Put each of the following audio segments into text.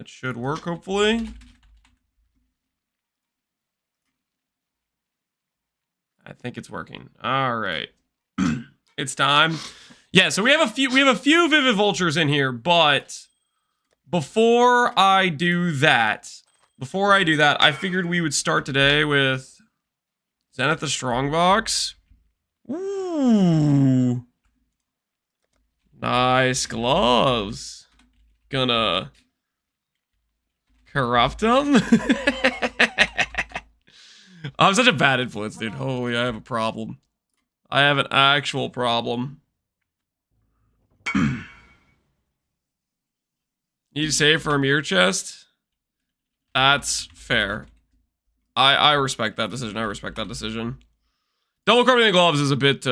It should work, hopefully. I think it's working. All right. It's time. Yeah, so we have a few Vivid Vultures in here, but before I do that, I figured we would start today with Zenith the Strongbox. Ooh. Nice gloves. Gonna corrupt them. I'm such a bad influence, dude. Holy, I have a problem. I have an actual problem. Need to save for a mirror chest? That's fair. I respect that decision. I respect that decision. Double carbonated gloves is a bit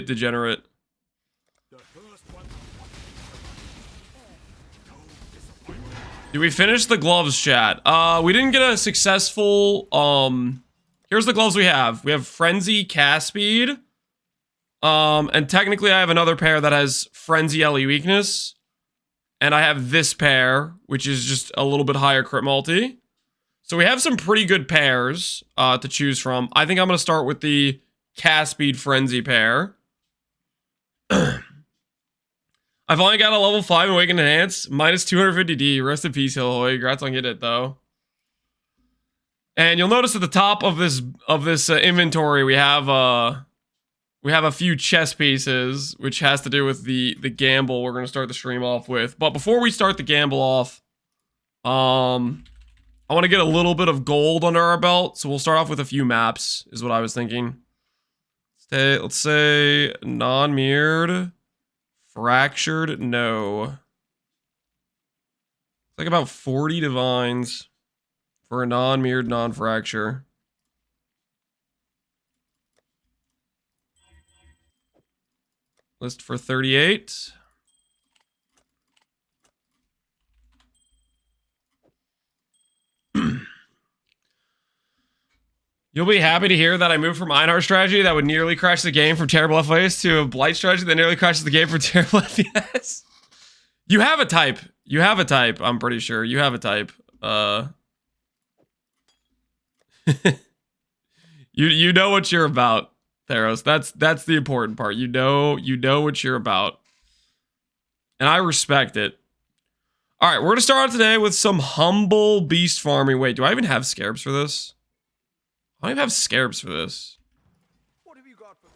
degenerate. Did we finish the gloves, chat? We didn't get a successful, here's the gloves we have. We have Frenzy Cast Speed. And technically I have another pair that has Frenzy LE Weakness. And I have this pair, which is just a little bit higher crit multi. So we have some pretty good pairs to choose from. I think I'm going to start with the Cast Speed Frenzy pair. I've only got a level 5 Awakened Enhance, minus 250D. Rest in peace, Hillhoy. Congrats on getting it, though. And you'll notice at the top of this inventory, we have a few chess pieces, which has to do with the gamble we're going to start the stream off with. But before we start the gamble off, I want to get a little bit of gold under our belt, so we'll start off with a few maps, is what I was thinking. Let's say non-mirrored. Fractured, no. It's like about 40 divines for a non-mirrored, non-fracture. List for 38. You'll be happy to hear that I moved from Einhar strategy that would nearly crash the game from terrible FPS to a Blight strategy that nearly crashes the game from terrible FPS. You have a type. You have a type, I'm pretty sure. You have a type. You know what you're about, Theros. That's the important part. You know what you're about. And I respect it. Alright, we're gonna start out today with some humble beast farming. Wait, do I even have scarabs for this? I don't even have scarabs for this. What have you got for me?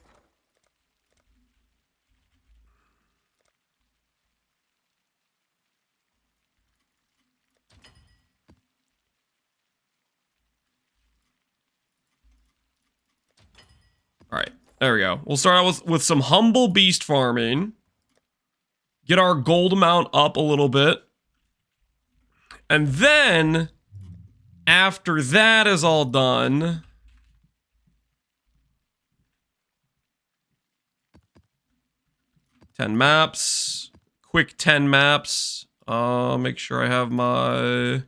Alright, there we go. We'll start out with some humble beast farming. Get our gold amount up a little bit. And then, after that is all done, maps, quick 10 maps. Make sure I have my...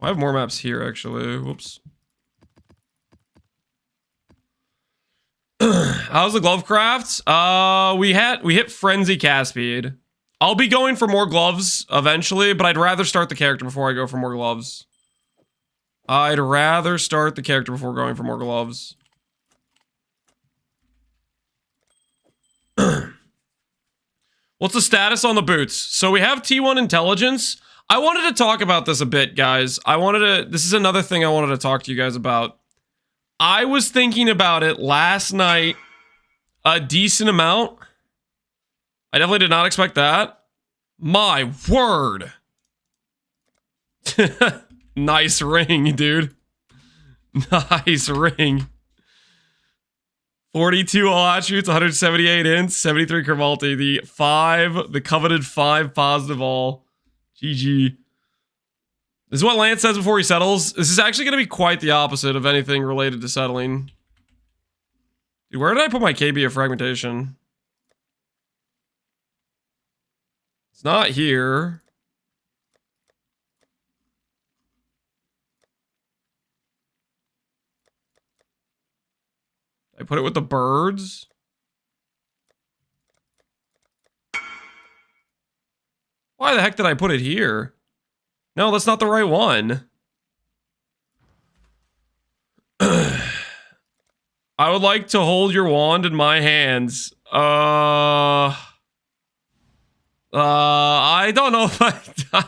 I have more maps here, actually. Whoops. How's the glove crafts? We hit Frenzy Cast Speed. I'll be going for more gloves eventually, but I'd rather start the character before I go for more gloves. I'd rather start the character before going for more gloves. What's the status on the boots? So we have T1 intelligence. I wanted to talk about this a bit, guys. This is another thing I wanted to talk to you guys about. I was thinking about it last night a decent amount. I definitely did not expect that. My word. Nice ring, dude. Nice ring. 42 all attributes, 178 ints, 73 Kermalti. The coveted 5 positive all. GG. This is what Lance says before he settles. This is actually going to be quite the opposite of anything related to settling. Dude, where did I put my KB of fragmentation? It's not here. I put it with the birds. Why the heck did I put it here? No, that's not the right one. I would like to hold your wand in my hands. I don't know if I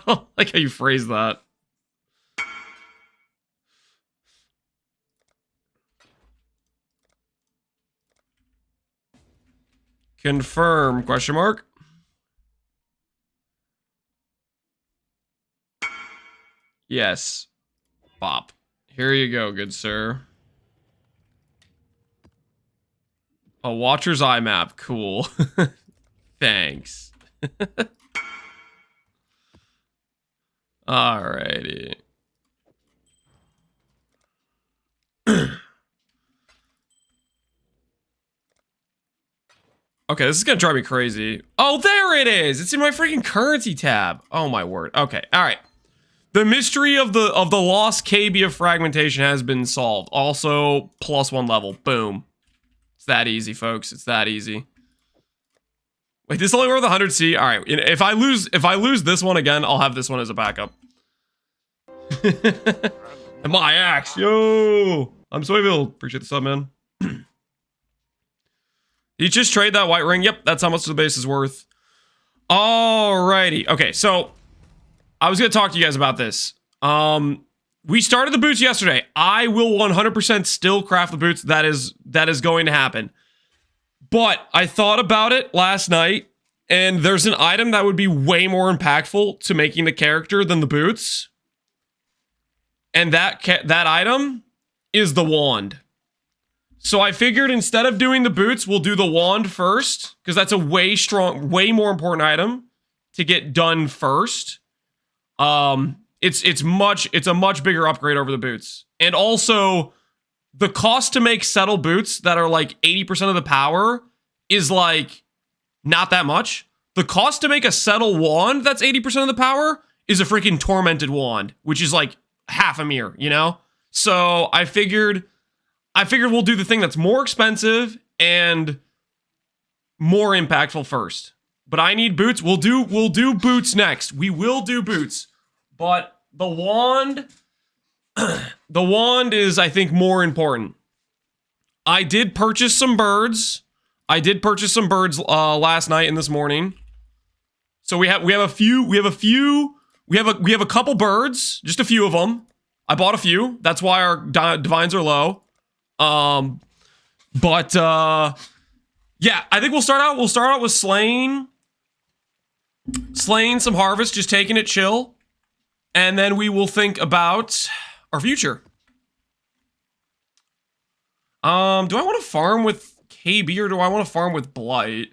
don't like how you phrase that. Confirm, question mark. Yes. Bop. Here you go, good sir. A Watcher's Eye map. Cool. Thanks. Alrighty. Okay, this is gonna drive me crazy. Oh, there it is! It's in my freaking currency tab. Oh my word. Okay, alright. The mystery of the lost KB of fragmentation has been solved. Also, +1 level. Boom. It's that easy, folks. It's that easy. Wait, this is only worth 100C? Alright, if I lose this one again, I'll have this one as a backup. And my axe, yo! I'm Soyville. Appreciate the sub, man. You just trade that white ring? Yep, that's how much the base is worth. Alrighty. Okay, so I was gonna talk to you guys about this. We started the boots yesterday. I will 100% still craft the boots. That is going to happen. But I thought about it last night, and there's an item that would be way more impactful to making the character than the boots. And that item is the wand. So I figured instead of doing the boots, we'll do the wand first, because that's a way more important item to get done first. It's a much bigger upgrade over the boots. And also, the cost to make settle boots that are like 80% of the power is like not that much. The cost to make a settle wand that's 80% of the power is a freaking tormented wand, which is like half a mirror, you know? So I figured we'll do the thing that's more expensive and more impactful first. But I need boots. We'll do boots next. We will do boots. But the wand is, I think, more important. I did purchase some birds. Last night and this morning. So we have a couple birds, just a few of them. I bought a few. That's why our divines are low. Yeah, I think we'll start out with slaying some harvest, just taking it chill, and then we will think about our future. Do I want to farm with KB or do I want to farm with Blight?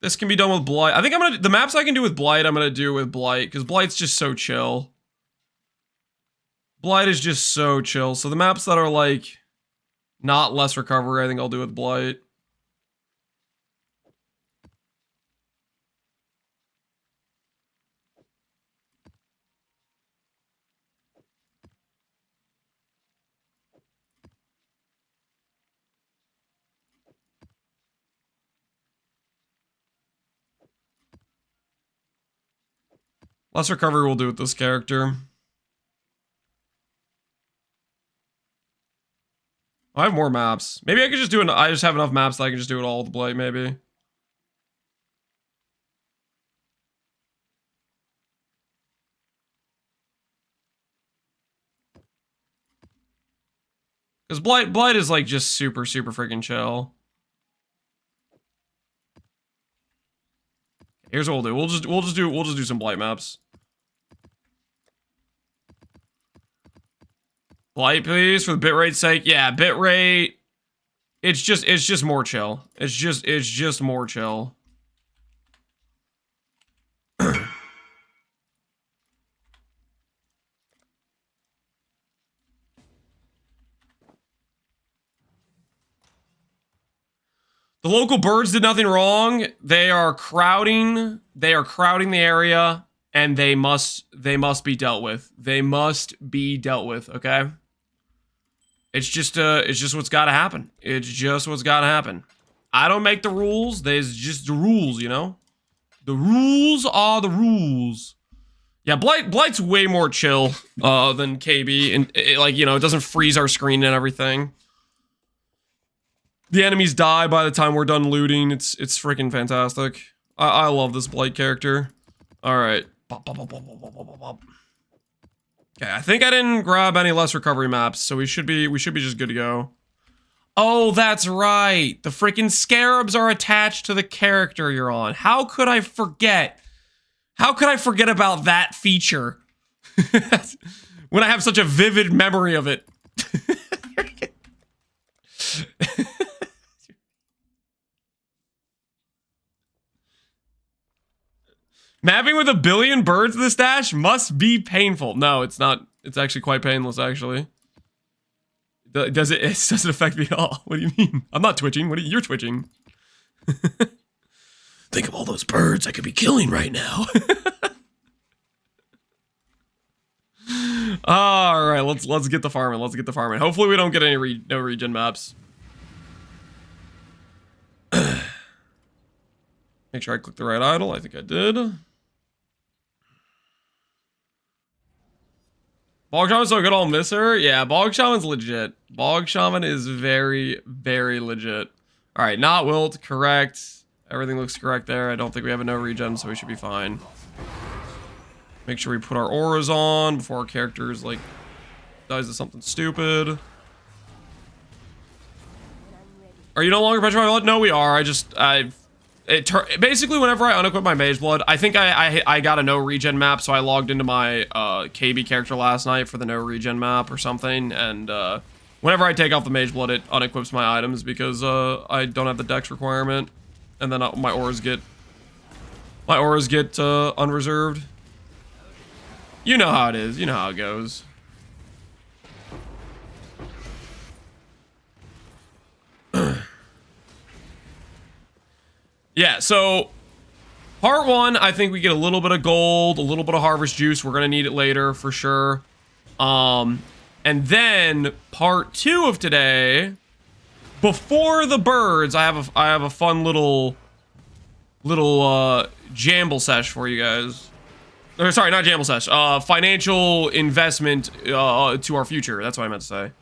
This can be done with Blight. I think the maps I can do with Blight, I'm gonna do with Blight, because Blight's just so chill. Blight is just so chill. So the maps that are like not less recovery, I think I'll do with Blight. Less recovery we'll do with this character. I have more maps. Maybe I could just do I just have enough maps that I can just do it all with Blight, maybe. Because Blight is like just super freaking chill. Here's what we'll do. We'll just do some Blight maps. Blight, please, for the bitrate's sake. Yeah, bitrate. It's just more chill. It's just more chill. The local birds did nothing wrong. They are crowding the area, and they must be dealt with. They must be dealt with, okay? It's just what's gotta happen. It's just what's gotta happen. I don't make the rules. There's just the rules, you know? The rules are the rules. Yeah, Blight's way more chill than KB. And, like, you know, it doesn't freeze our screen and everything. The enemies die by the time we're done looting. It's freaking fantastic. I love this Blight character. Alright. Okay, I think I didn't grab any less recovery maps, so we should be just good to go. Oh, that's right. The freaking scarabs are attached to the character you're on. How could I forget? How could I forget about that feature? When I have such a vivid memory of it. Mapping with 1 billion birds in the stash must be painful. No, it's not. It's actually quite painless, actually. Does it? It doesn't affect me at all. What do you mean? I'm not twitching. What are you? You're twitching. Think of all those birds I could be killing right now. All right, let's get the farming. Let's get the farming. Hopefully we don't get any no regen maps. Make sure I click the right idol. I think I did. Bog Shaman's so good I'll miss her? Yeah, Bog Shaman's legit. Bog Shaman is very, very legit. Alright, not wilt, correct. Everything looks correct there. I don't think we have a no regen, so we should be fine. Make sure we put our auras on before our characters, like, dies to something stupid. Are you no longer Petrified Blood? No, we are. Basically, whenever I unequip my Mage Blood, I think I got a no regen map, so I logged into my KB character last night for the no regen map or something, and whenever I take off the Mage Blood, it unequips my items because I don't have the dex requirement, and then my auras get unreserved. You know how it is. You know how it goes. Yeah, so part 1, I think we get a little bit of gold, a little bit of harvest juice. We're gonna need it later for sure. And then part 2 of today, before the birds, I have a fun little jamble sesh for you guys. Or, sorry, not jamble sesh. Financial investment to our future. That's what I meant to say.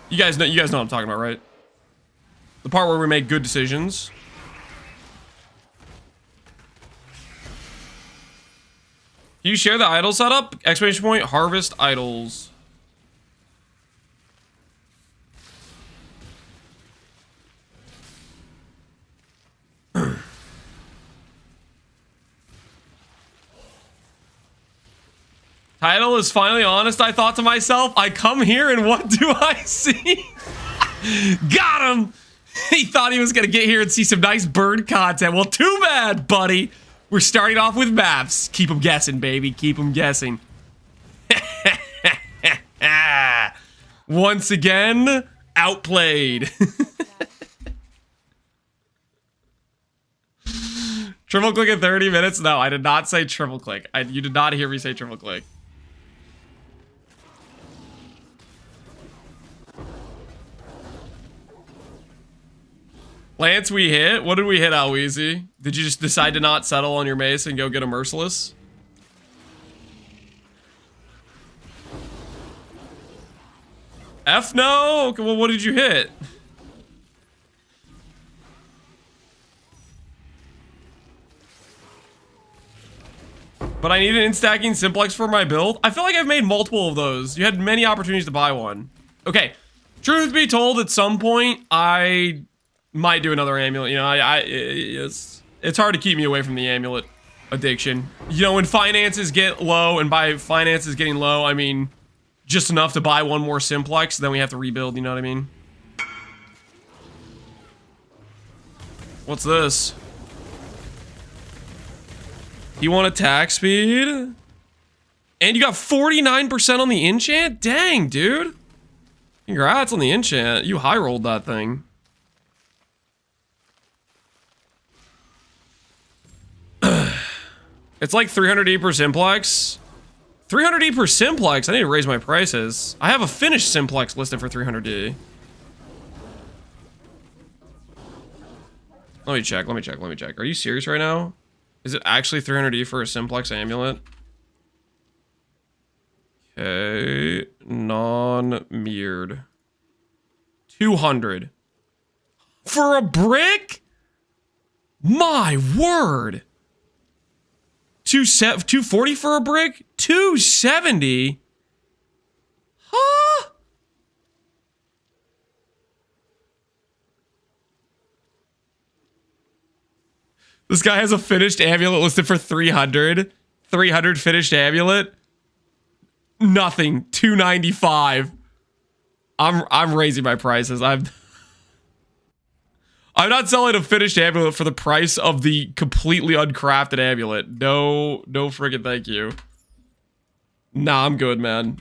You guys know what I'm talking about, right? The part where we make good decisions. Can you share the idol setup? Exclamation point, harvest idols. Title is finally honest, I thought to myself. I come here and what do I see? Got him! He thought he was gonna get here and see some nice bird content. Well, too bad, buddy. We're starting off with maps. Keep them guessing, baby. Keep them guessing. Once again, outplayed. Triple click in 30 minutes? No, I did not say triple click. You did not hear me say triple click. Lance, we hit? What did we hit, Alweezy? Did you just decide to not settle on your mace and go get a Merciless? F no? Okay, well, what did you hit? But I need an in-stacking simplex for my build. I feel like I've made multiple of those. You had many opportunities to buy one. Okay, truth be told, at some point, I might do another amulet. You know, it's hard to keep me away from the amulet addiction. You know, when finances get low, and by finances getting low, I mean just enough to buy one more simplex, then we have to rebuild, you know what I mean? What's this? You want attack speed? And you got 49% on the enchant? Dang, dude. Congrats on the enchant. You high rolled that thing. It's like 300E per simplex. 300E per simplex? I need to raise my prices. I have a finished simplex listed for 300E. Let me check. Are you serious right now? Is it actually 300E for a simplex amulet? Okay. Non-mirrored. 200. For a brick? My word. 240 for a brick? 270? Huh? This guy has a finished amulet listed for 300. 300 finished amulet. Nothing. 295. I'm raising my prices. I'm not selling a finished amulet for the price of the completely uncrafted amulet. No friggin' thank you. Nah, I'm good, man.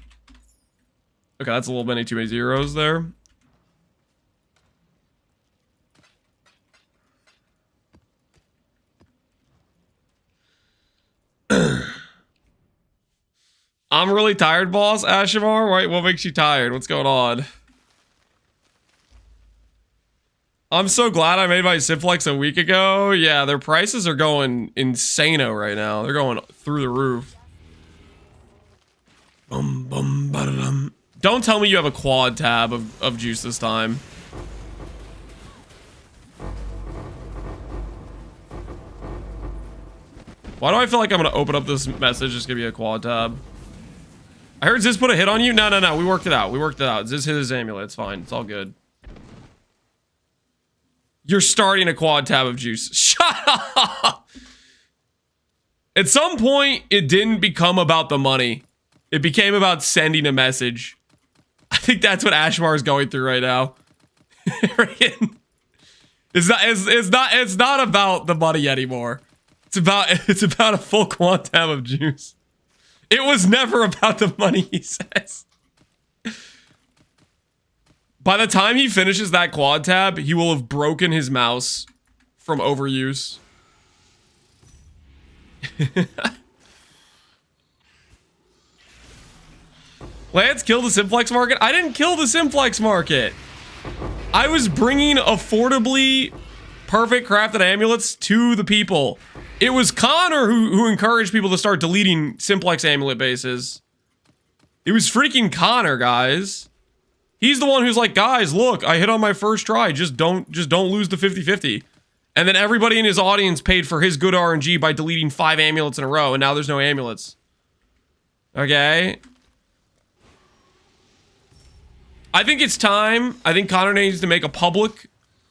Okay, that's a little many too many zeros there. I'm really tired, boss. Ashimar, right? What makes you tired? What's going on? I'm so glad I made my simplex a week ago. Yeah, their prices are going insano right now. They're going through the roof. Bum, bum, ba-da-dum. Don't tell me you have a quad tab of juice this time. Why do I feel like I'm gonna open up this message, just give you a quad tab? I heard Ziz put a hit on you? No. We worked it out. Ziz hit his amulet. It's fine. It's all good. You're starting a quad tab of juice. Shut up! At some point, it didn't become about the money. It became about sending a message. I think that's what Ashmar is going through right now. It's not about the money anymore. It's about a full quad tab of juice. It was never about the money, he says. By the time he finishes that quad tab, he will have broken his mouse from overuse. Lance killed the simplex market? I didn't kill the simplex market. I was bringing affordably perfect crafted amulets to the people. It was Connor who encouraged people to start deleting simplex amulet bases. It was freaking Connor, guys. He's the one who's like, guys, look, I hit on my first try. Just don't lose the 50-50. And then everybody in his audience paid for his good RNG by deleting 5 amulets in a row, and now there's no amulets. Okay. I think it's time. I think Connor needs to make a public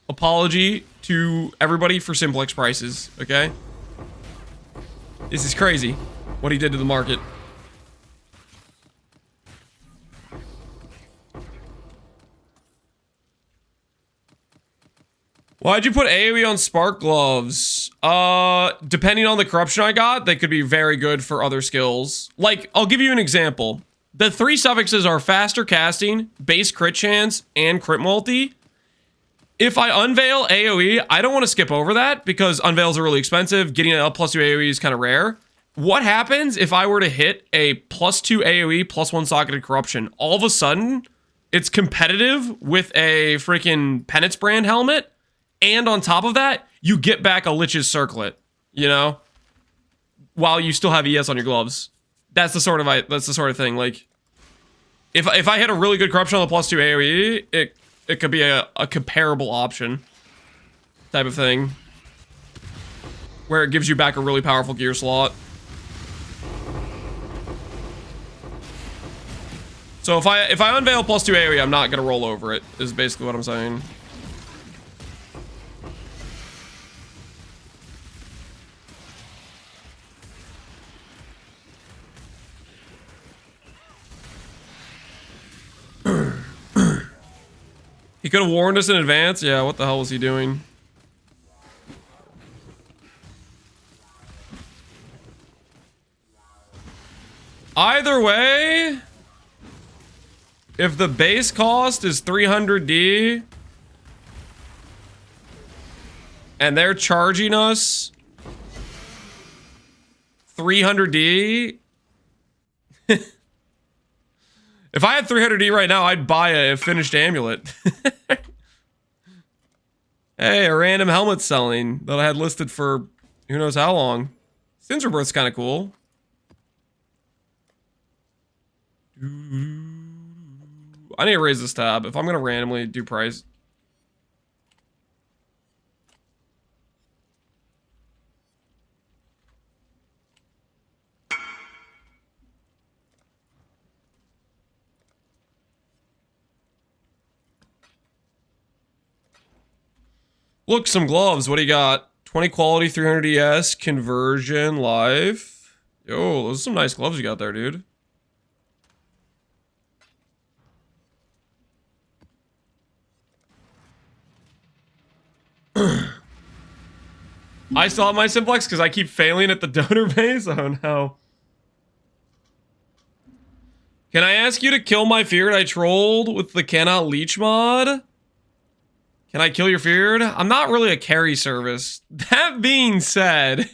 apology to everybody for simplex prices, okay? This is crazy, what he did to the market. Why'd you put AoE on spark gloves? Depending on the corruption I got, they could be very good for other skills. Like, I'll give you an example. The 3 suffixes are faster casting, base crit chance, and crit multi. If I unveil AoE, I don't want to skip over that because unveils are really expensive. Getting an +2 AoE is kind of rare. What happens if I were to hit a +2 AoE +1 socketed corruption? All of a sudden, it's competitive with a freaking Penance brand helmet. And on top of that, you get back a Lich's circlet, you know? While you still have ES on your gloves. That's the sort of thing. Like, if I hit a really good corruption on the +2 AoE, it could be a comparable option type of thing. Where it gives you back a really powerful gear slot. So if I unveil +2 AoE, I'm not gonna roll over it, is basically what I'm saying. He could have warned us in advance. Yeah, what the hell was he doing? Either way, if the base cost is 300D and they're charging us 300D, if I had 300D right now, I'd buy a finished amulet. Hey, a random helmet selling that I had listed for who knows how long. Sin's Rebirth's kind of cool. I need to raise this tab if I'm gonna randomly do price. Look, some gloves. What do you got? 20 quality, 300 ES, conversion, life. Yo, those are some nice gloves you got there, dude. I still have my simplex because I keep failing at the donor base. Oh no. Can I ask you to kill my Feared I trolled with the cannot leech mod? Can I kill your Feared? I'm not really a carry service. That being said,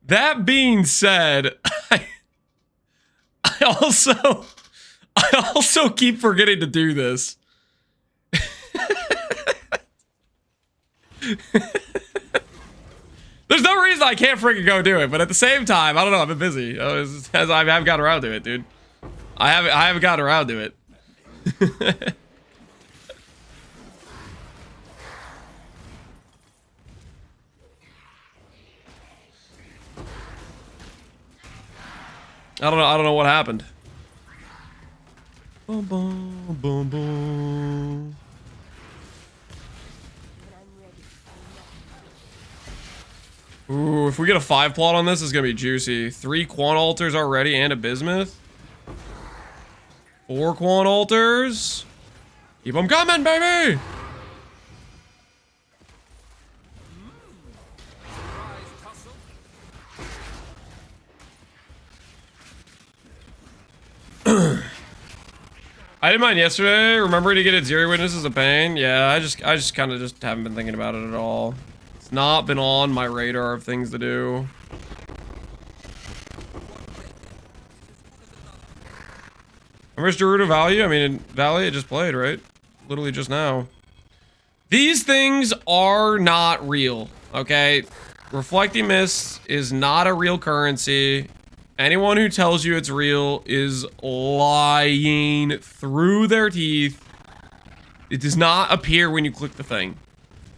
I also keep forgetting to do this. There's no reason I can't freaking go do it, but at the same time, I don't know, I've been busy. As I haven't got around to it, dude. I haven't got around to it. I don't know what happened. Boom, boom, boom, boom. Ooh, if we get a 5 plot on this, it's gonna be juicy. 3 Quant Altars already and a Bismuth. 4 Quant Altars. Keep them coming, baby! I didn't mind yesterday. Remembering to get a Zero Witness is a pain. Yeah, I just kind of just haven't been thinking about it at all. It's not been on my radar of things to do. Where's Gerudo Value? I mean, in Valley, it just played, right? Literally just now. These things are not real, okay? Reflecting Mist is not a real currency. Anyone who tells you it's real is lying through their teeth. It does not appear when you click the thing.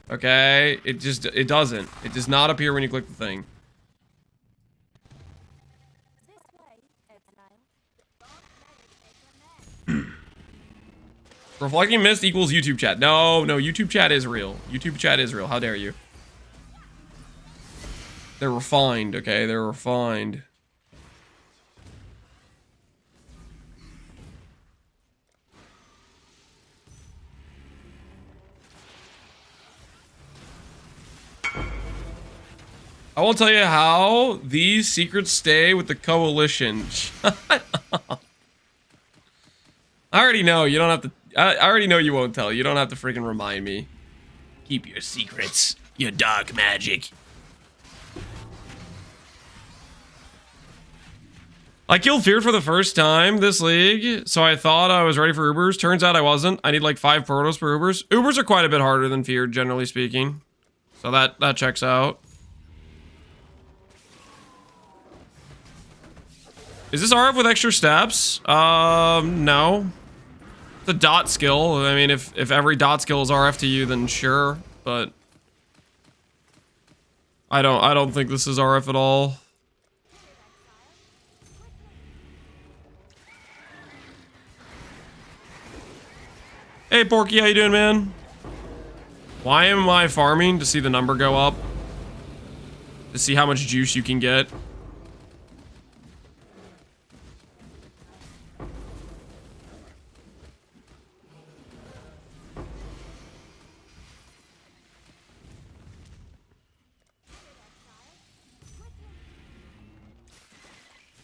Okay? It doesn't. It does not appear when you click the thing. Reflecting Mist equals YouTube chat. No, YouTube chat is real. YouTube chat is real. How dare you? They're refined, okay? They're refined. I will tell you how these secrets stay with the coalition. Shut up. I already know. You don't have to. I already know you won't tell. You don't have to freaking remind me. Keep your secrets. Your dark magic. I killed Feared for the first time this league, so I thought I was ready for Ubers. Turns out I wasn't. I need like 5 Protos per Ubers. Ubers are quite a bit harder than Feared, generally speaking. So that checks out. Is this RF with extra steps? No. It's a dot skill. I mean, if every dot skill is RF to you, then sure. But I don't think this is RF at all. Hey Porky, how you doing, man? Why am I farming? To see the number go up? To see how much juice you can get?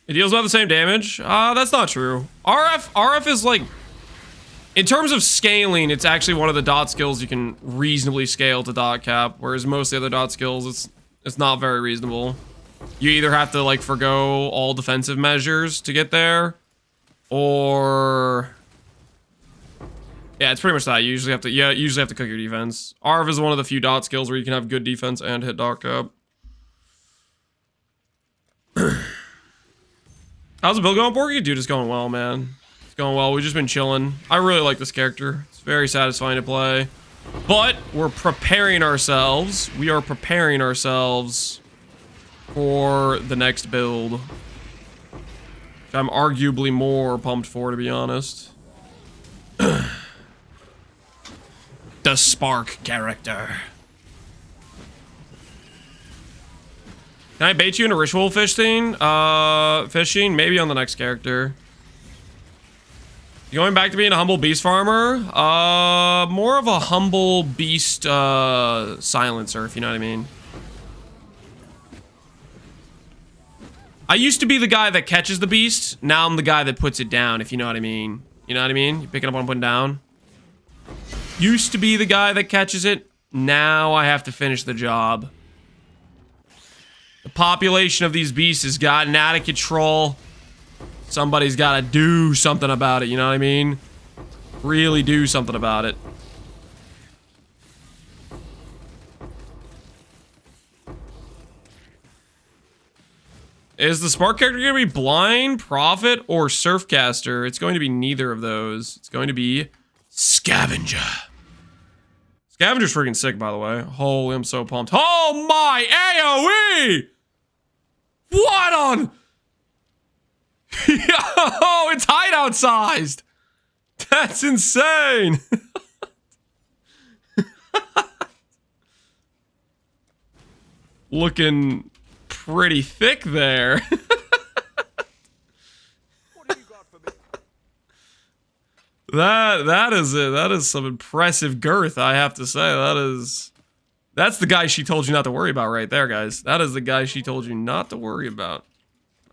It deals about the same damage? That's not true. RF is like, in terms of scaling, it's actually one of the dot skills you can reasonably scale to dot cap, whereas most of the other dot skills, it's not very reasonable. You either have to like forgo all defensive measures to get there, or Yeah, it's pretty much that. You usually have to, usually have to cook your defense. Arv is one of the few dot skills where you can have good defense and hit dot cap. How's the build going, Porky? Dude, it's going well, man. It's going well. We've just been chilling. I really like this character. It's very satisfying to play. But we're preparing ourselves. We are preparing ourselves for the next build, which I'm arguably more pumped for, to be honest. The Spark character. Can I bait you into ritual fishing? Fishing? Maybe on the next character. You going back to being a humble beast farmer? More of a humble beast silencer, if you know what I mean. I used to be the guy that catches the beast. Now I'm the guy that puts it down, if you know what I mean. You know what I mean? You picking up what I'm putting down? Used to be the guy that catches it. Now I have to finish the job. The population of these beasts has gotten out of control. Somebody's got to do something about it, you know what I mean? Really do something about it. Is the Spark character going to be Blind, Prophet, or Surfcaster? It's going to be neither of those. It's going to be Scavenger. Scavenger's freaking sick, by the way. Holy, I'm so pumped. Oh my AoE! What on? Yo, it's hideout sized. That's insane. Looking pretty thick there. What have you got for me? That is it. That is some impressive girth, I have to say. That's the guy she told you not to worry about right there, guys. That is the guy she told you not to worry about.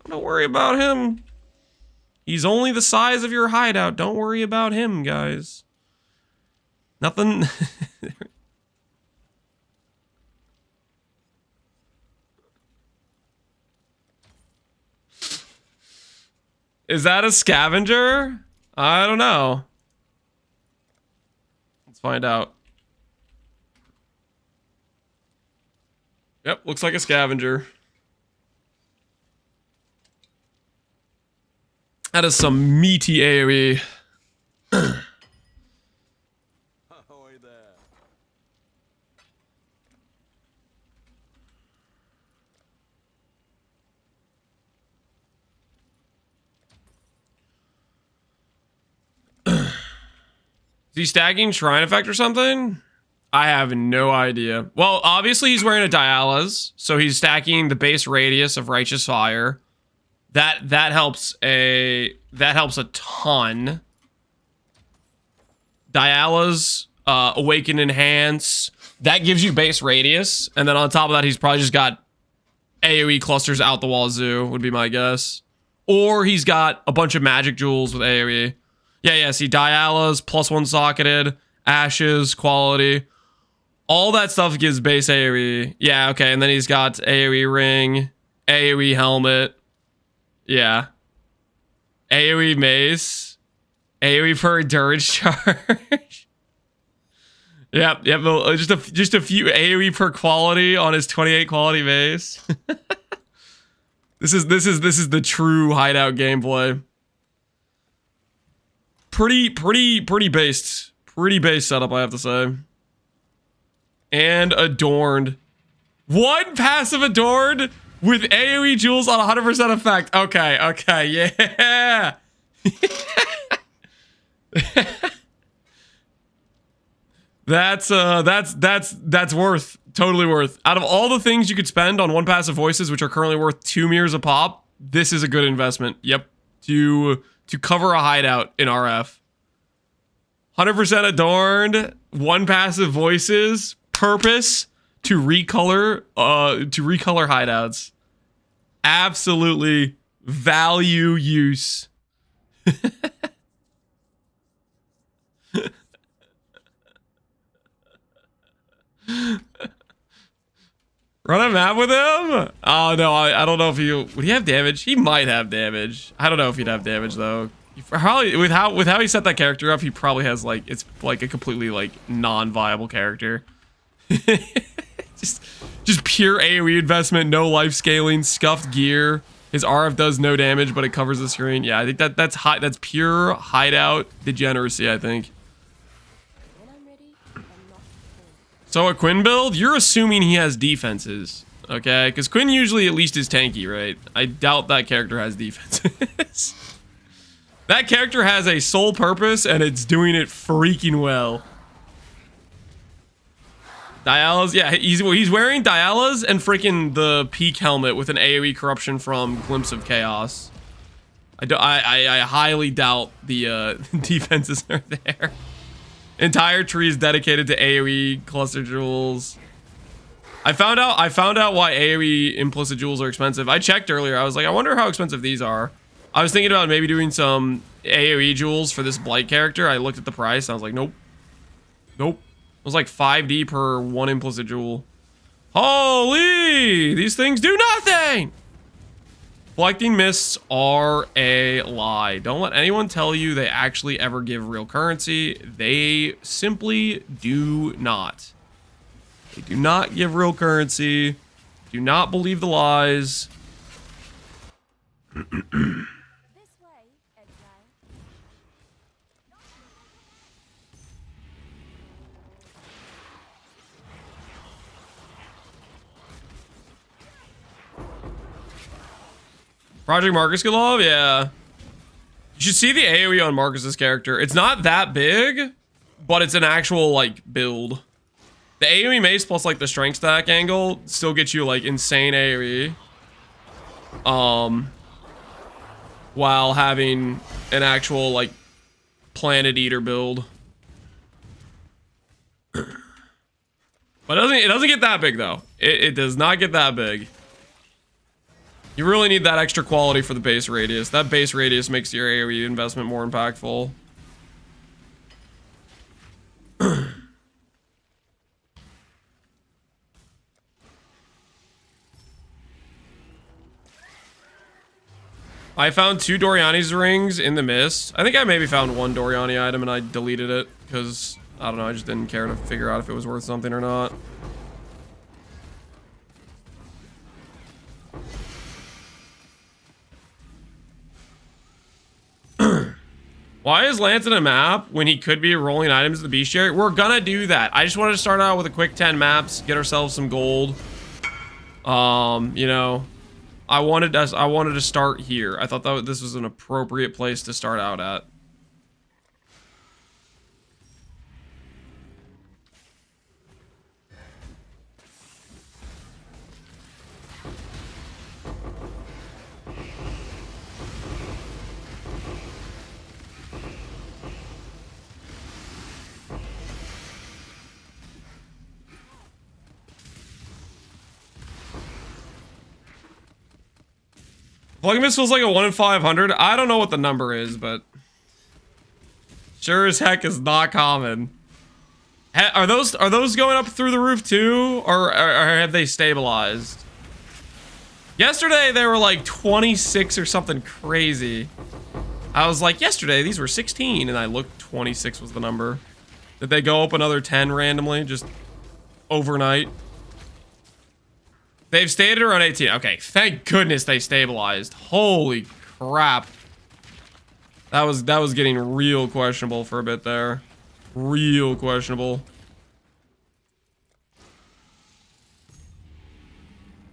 Don't worry about him. He's only the size of your hideout. Don't worry about him, guys. Nothing. Is that a scavenger? I don't know. Let's find out. Yep, looks like a scavenger. That is some meaty AoE. Ahoy there. Is he stacking Shrine Effect or something? I have no idea. Well, obviously he's wearing a Dialas, so he's stacking the base radius of Righteous Fire. That helps a ton. Dialas, Awaken Enhance, that gives you base radius, and then on top of that, he's probably just got AoE clusters out the wazoo, would be my guess. Or he's got a bunch of magic jewels with AoE. Yeah, see, Dialas, +1 socketed, Ashes, quality. All that stuff gives base AoE. Yeah, okay, and then he's got AoE ring, AoE helmet. Yeah. AoE mace. AoE for endurance charge. Yep, just a few AoE per quality on his 28 quality mace. This is the true hideout gameplay. Pretty based. Pretty based setup, I have to say. And adorned. One passive adorned with AoE jewels on 100% effect. Okay, yeah. That's worth, totally worth. Out of all the things you could spend on one passive voices, which are currently worth 2 mirrors a pop, this is a good investment. Yep. To cover a hideout in RF. 100% adorned, one passive voices, purpose to recolor hideouts. Absolutely value use. Run a map with him? Oh no, I don't know if would he have damage? He might have damage. I don't know if he'd have damage though. Probably with how he set that character up, he probably has like it's like a completely like non-viable character. just pure AoE investment, no life scaling, scuffed gear. His RF does no damage, but it covers the screen. Yeah, I think that's pure hideout degeneracy, I think. So a Quinn build, you're assuming he has defenses, okay? Because Quinn usually at least is tanky, right? I doubt that character has defenses. That character has a sole purpose, and it's doing it freaking well. Dialas, yeah, he's wearing Dialas and freaking the Peak helmet with an AoE corruption from Glimpse of Chaos. I highly doubt the defenses are there. Entire tree is dedicated to AoE cluster jewels. I found out why AoE implicit jewels are expensive. I checked earlier. I was like, I wonder how expensive these are. I was thinking about maybe doing some AoE jewels for this Blight character. I looked at the price. I was like, nope. Nope. It was like 5D per one implicit jewel. Holy! These things do nothing! Collecting mists are a lie. Don't let anyone tell you they actually ever give real currency. They simply do not. They do not give real currency. Do not believe the lies. This way, Exile. Project Marcus Galov, yeah. You should see the AoE on Marcus's character. It's not that big, but it's an actual, like, build. The AoE mace plus, like, the strength stack angle still gets you, like, insane AoE. While having an actual, like, Planet Eater build. But it doesn't get that big, though. It does not get that big. You really need that extra quality for the base radius. That base radius makes your AoE investment more impactful. I found 2 Doriani's rings in the mist. I think I maybe found 1 Doriani item and I deleted it because, I don't know, I just didn't care to figure out if it was worth something or not. Why is Lance in a map when he could be rolling items in the bestiary? We're gonna do that. I just wanted to start out with a quick 10 maps, get ourselves some gold. You know, I wanted to start here. I thought that this was an appropriate place to start out at. Plugging Miss feels like a 1 in 500. I don't know what the number is, but sure as heck is not common. Are those going up through the roof too, or have they stabilized? Yesterday they were like 26 or something crazy. I was like, yesterday these were 16, and I looked, 26 was the number. Did they go up another 10 randomly, just overnight? They've stayed at around 18. Okay, thank goodness they stabilized. Holy crap. That was getting real questionable for a bit there. Real questionable.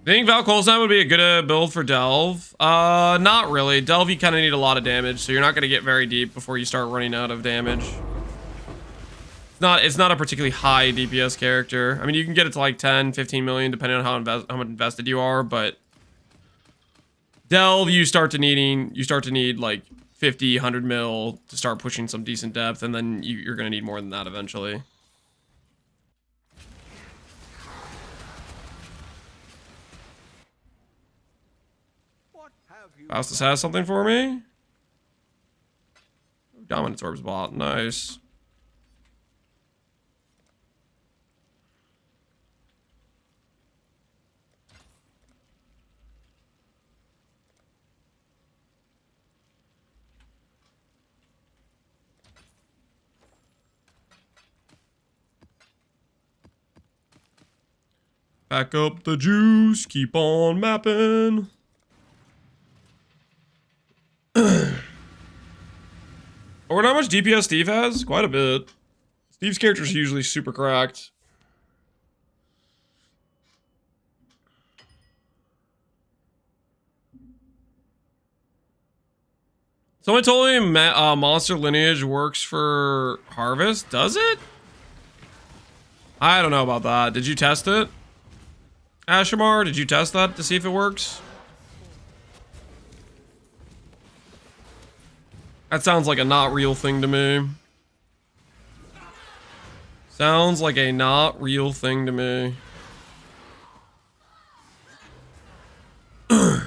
Think Val Colson would be a good build for Delve? Not really. Delve, you kind of need a lot of damage, so you're not going to get very deep before you start running out of damage. It's not a particularly high DPS character. I mean, you can get it to like 10, 15 million depending on how much invested you are, but Delve, you start to need like 50, 100 mil to start pushing some decent depth, and then you're going to need more than that eventually. What have you Faustus has something for me? Dominance Orbs bot, nice. Pack up the juice, keep on mapping. I wonder how much DPS Steve has? Quite a bit. Steve's character is usually super cracked. Someone told me Monster Lineage works for Harvest. Does it? I don't know about that. Did you test it? Ashamar, did you test that to see if it works? That sounds like a not real thing to me. Sounds like a not real thing to me.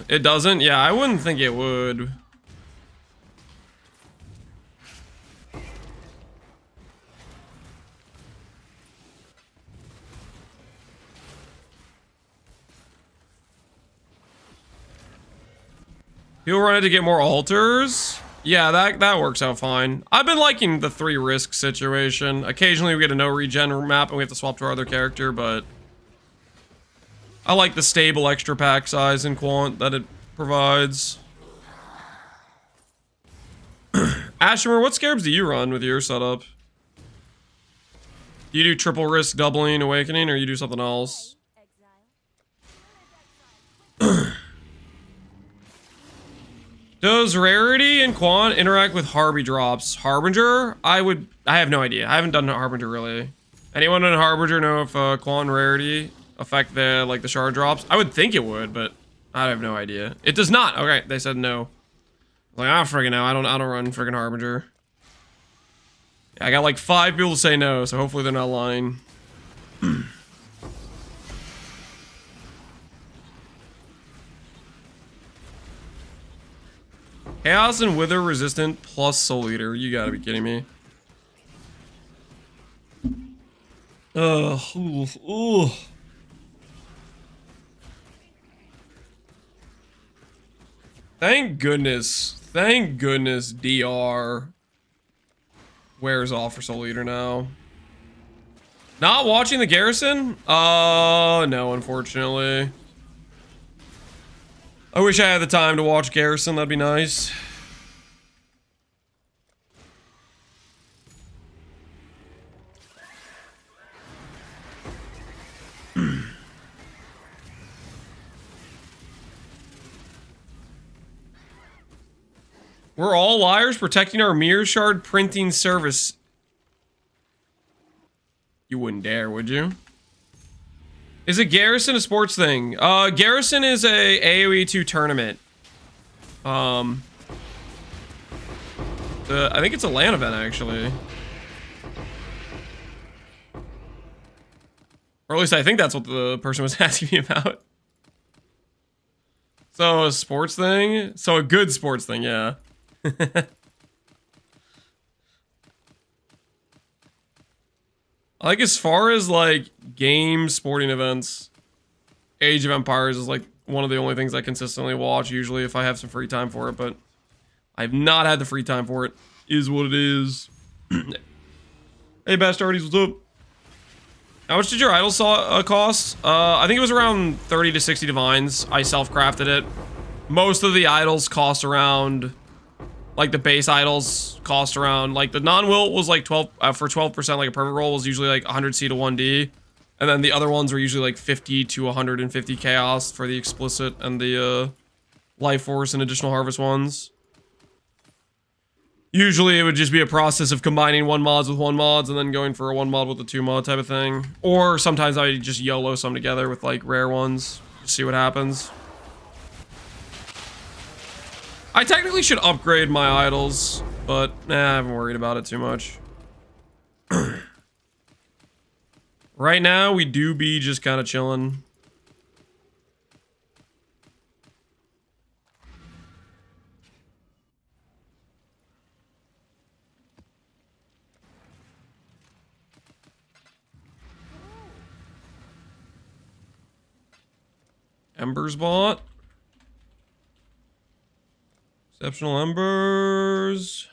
It doesn't? Yeah, I wouldn't think it would. People run it to get more altars? Yeah, that works out fine. I've been liking the 3 risk situation. Occasionally we get a no regen map and we have to swap to our other character, but I like the stable extra pack size and quant that it provides. Ashimer, what scarabs do you run with your setup? Do you do triple risk doubling awakening or you do something else? Exile. Does rarity and quant interact with Harby drops? Harbinger? I have no idea. I haven't done Harbinger really. Anyone in Harbinger know if quant and rarity affect the the shard drops? I would think it would, but I have no idea. It does not. Okay, they said no. Like, I don't friggin' know. I don't run friggin' Harbinger. Yeah, I got like 5 people to say no, so hopefully they're not lying. Chaos and Wither resistant plus Soul Eater. You gotta be kidding me. Ugh. Ooh. Thank goodness. Thank goodness DR wears off for Soul Eater now. Not watching the Garrison? No, unfortunately. I wish I had the time to watch Garrison, that'd be nice. We're all liars protecting our mirror shard printing service. You wouldn't dare, would you? Is it Garrison a sports thing? Garrison is a AoE 2 tournament. I think it's a LAN event, actually. Or at least I think that's what the person was asking me about. So, a sports thing? So, a good sports thing, yeah. Like, as far as, like, game sporting events, Age of Empires is, like, one of the only things I consistently watch, usually, if I have some free time for it, but I've not had the free time for it. Is what it is. Hey, Bastardies, what's up? How much did your idol cost? I think it was around 30 to 60 divines. I self-crafted it. Most of the idols cost around... Like, the base idols cost around, like, the non-wilt was, like, 12, for 12%, like, a perfect roll was usually, like, 100C to 1D. And then the other ones were usually, like, 50 to 150 chaos for the explicit and the, life force and additional harvest ones. Usually, it would just be a process of combining 1 mods with 1 mods and then going for a 1 mod with a 2 mod type of thing. Or sometimes I just YOLO some together with, like, rare ones. Just see what happens. I technically should upgrade my idols, but I haven't worried about it too much. Right now, we do be just kind of chilling. Embers bought. Exceptional Embers.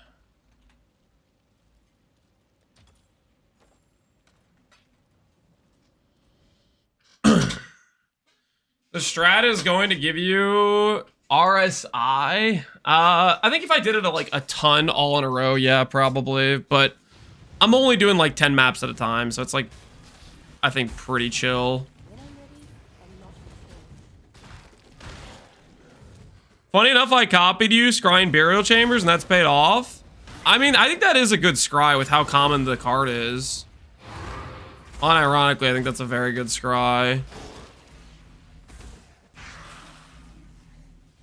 The strat is going to give you RSI. I think if I did it like a ton all in a row, yeah, probably. But I'm only doing like 10 maps at a time, so it's like, I think pretty chill. When I'm ready, I'm not before. Funny enough, I copied you scrying burial chambers, and that's paid off. I mean, I think that is a good scry with how common the card is. Unironically, I think that's a very good scry.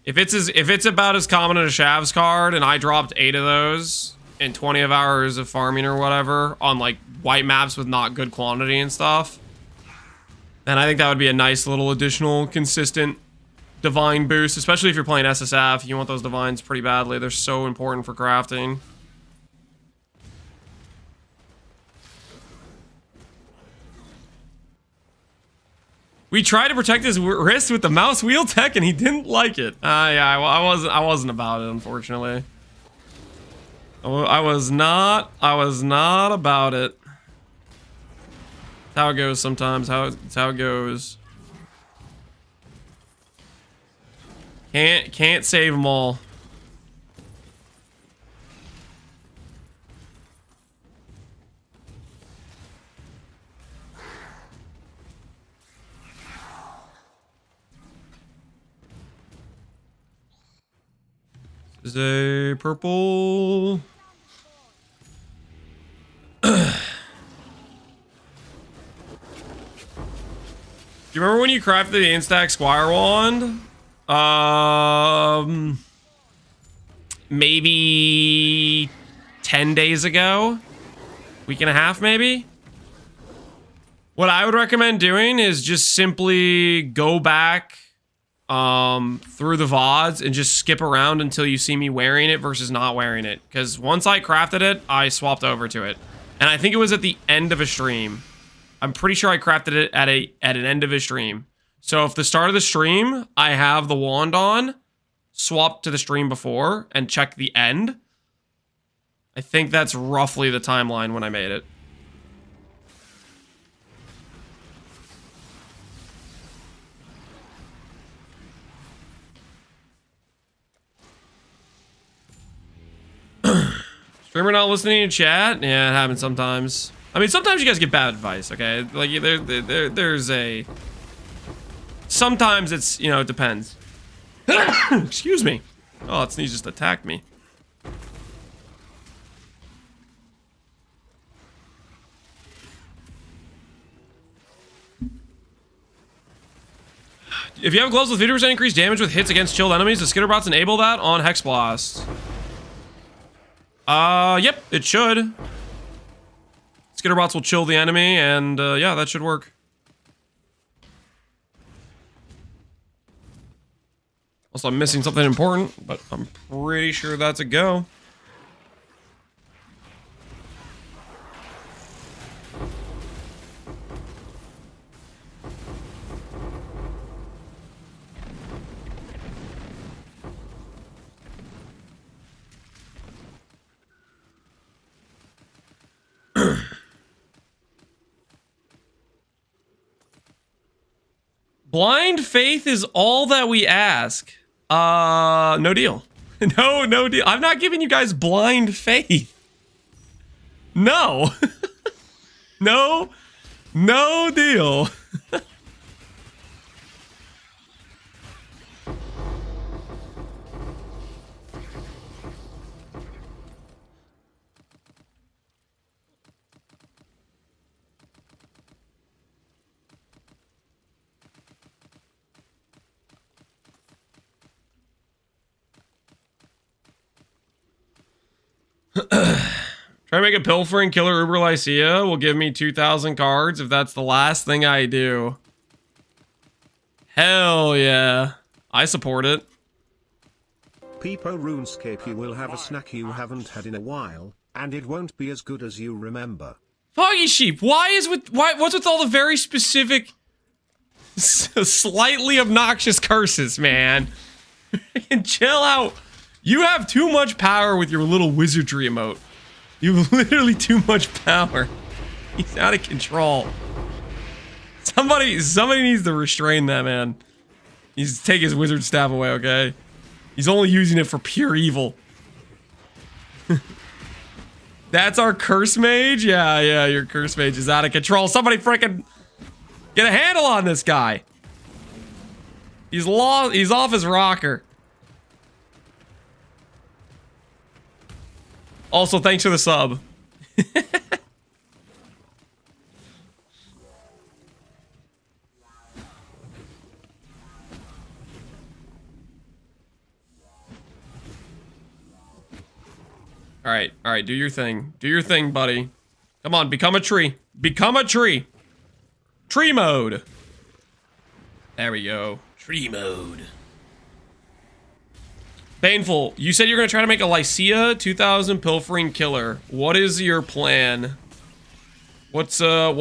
If it's about as common as a Shav's card, and I dropped 8 of those in 20 of hours of farming or whatever on like white maps with not good quantity and stuff, then I think that would be a nice little additional consistent divine boost, especially if you're playing SSF. You want those divines pretty badly. They're so important for crafting. We tried to protect his wrist with the mouse wheel tech, and he didn't like it. Yeah, I wasn't about it, unfortunately. I was not about it. That's how it goes sometimes. It's how it goes. Can't save them all. This is a purple. Do you remember when you crafted the Instax Squire wand? Maybe 10 days ago? Week and a half, maybe? What I would recommend doing is just simply go back through the VODs and just skip around until you see me wearing it versus not wearing it. Because once I crafted it, I swapped over to it. And I think it was at the end of a stream. I'm pretty sure I crafted it at an end of a stream. So if the start of the stream, I have the wand on, swap to the stream before, and check the end. I think that's roughly the timeline when I made it. Streamer not listening to chat? Yeah, it happens sometimes. I mean, sometimes you guys get bad advice, okay? Like, there's a... Sometimes it's, you know, it depends. Excuse me. Oh, that sneeze just attacked me. If you have gloves with 50% increased damage with hits against chilled enemies, the Skitterbots enable that on Hex Blast. Yep, it should. Skitterbots will chill the enemy, and yeah, that should work. Also, I'm missing something important, but I'm pretty sure that's a go. Blind faith is all that we ask. No deal. No deal. I'm not giving you guys blind faith. No. No deal. Try to make a pilfering killer Uber Lycia will give me 2,000 cards if that's the last thing I do. Hell yeah. I support it. Peepo RuneScape, you will have a snack you haven't had in a while, and it won't be as good as you remember. Foggy Sheep, what's with all the very specific, slightly obnoxious curses, man? Chill out. You have too much power with your little wizardry emote. You have literally too much power. He's out of control. Somebody needs to restrain that man. He's take his wizard staff away, okay? He's only using it for pure evil. That's our curse mage? Yeah, your curse mage is out of control. Somebody freaking get a handle on this guy. He's off his rocker. Also, thanks for the sub. All right, do your thing. Do your thing, buddy. Come on, become a tree. Become a tree. Tree mode. There we go. Tree mode. Painful. You said you're gonna try to make a Lycia 2000 pilfering killer. What is your plan? What's the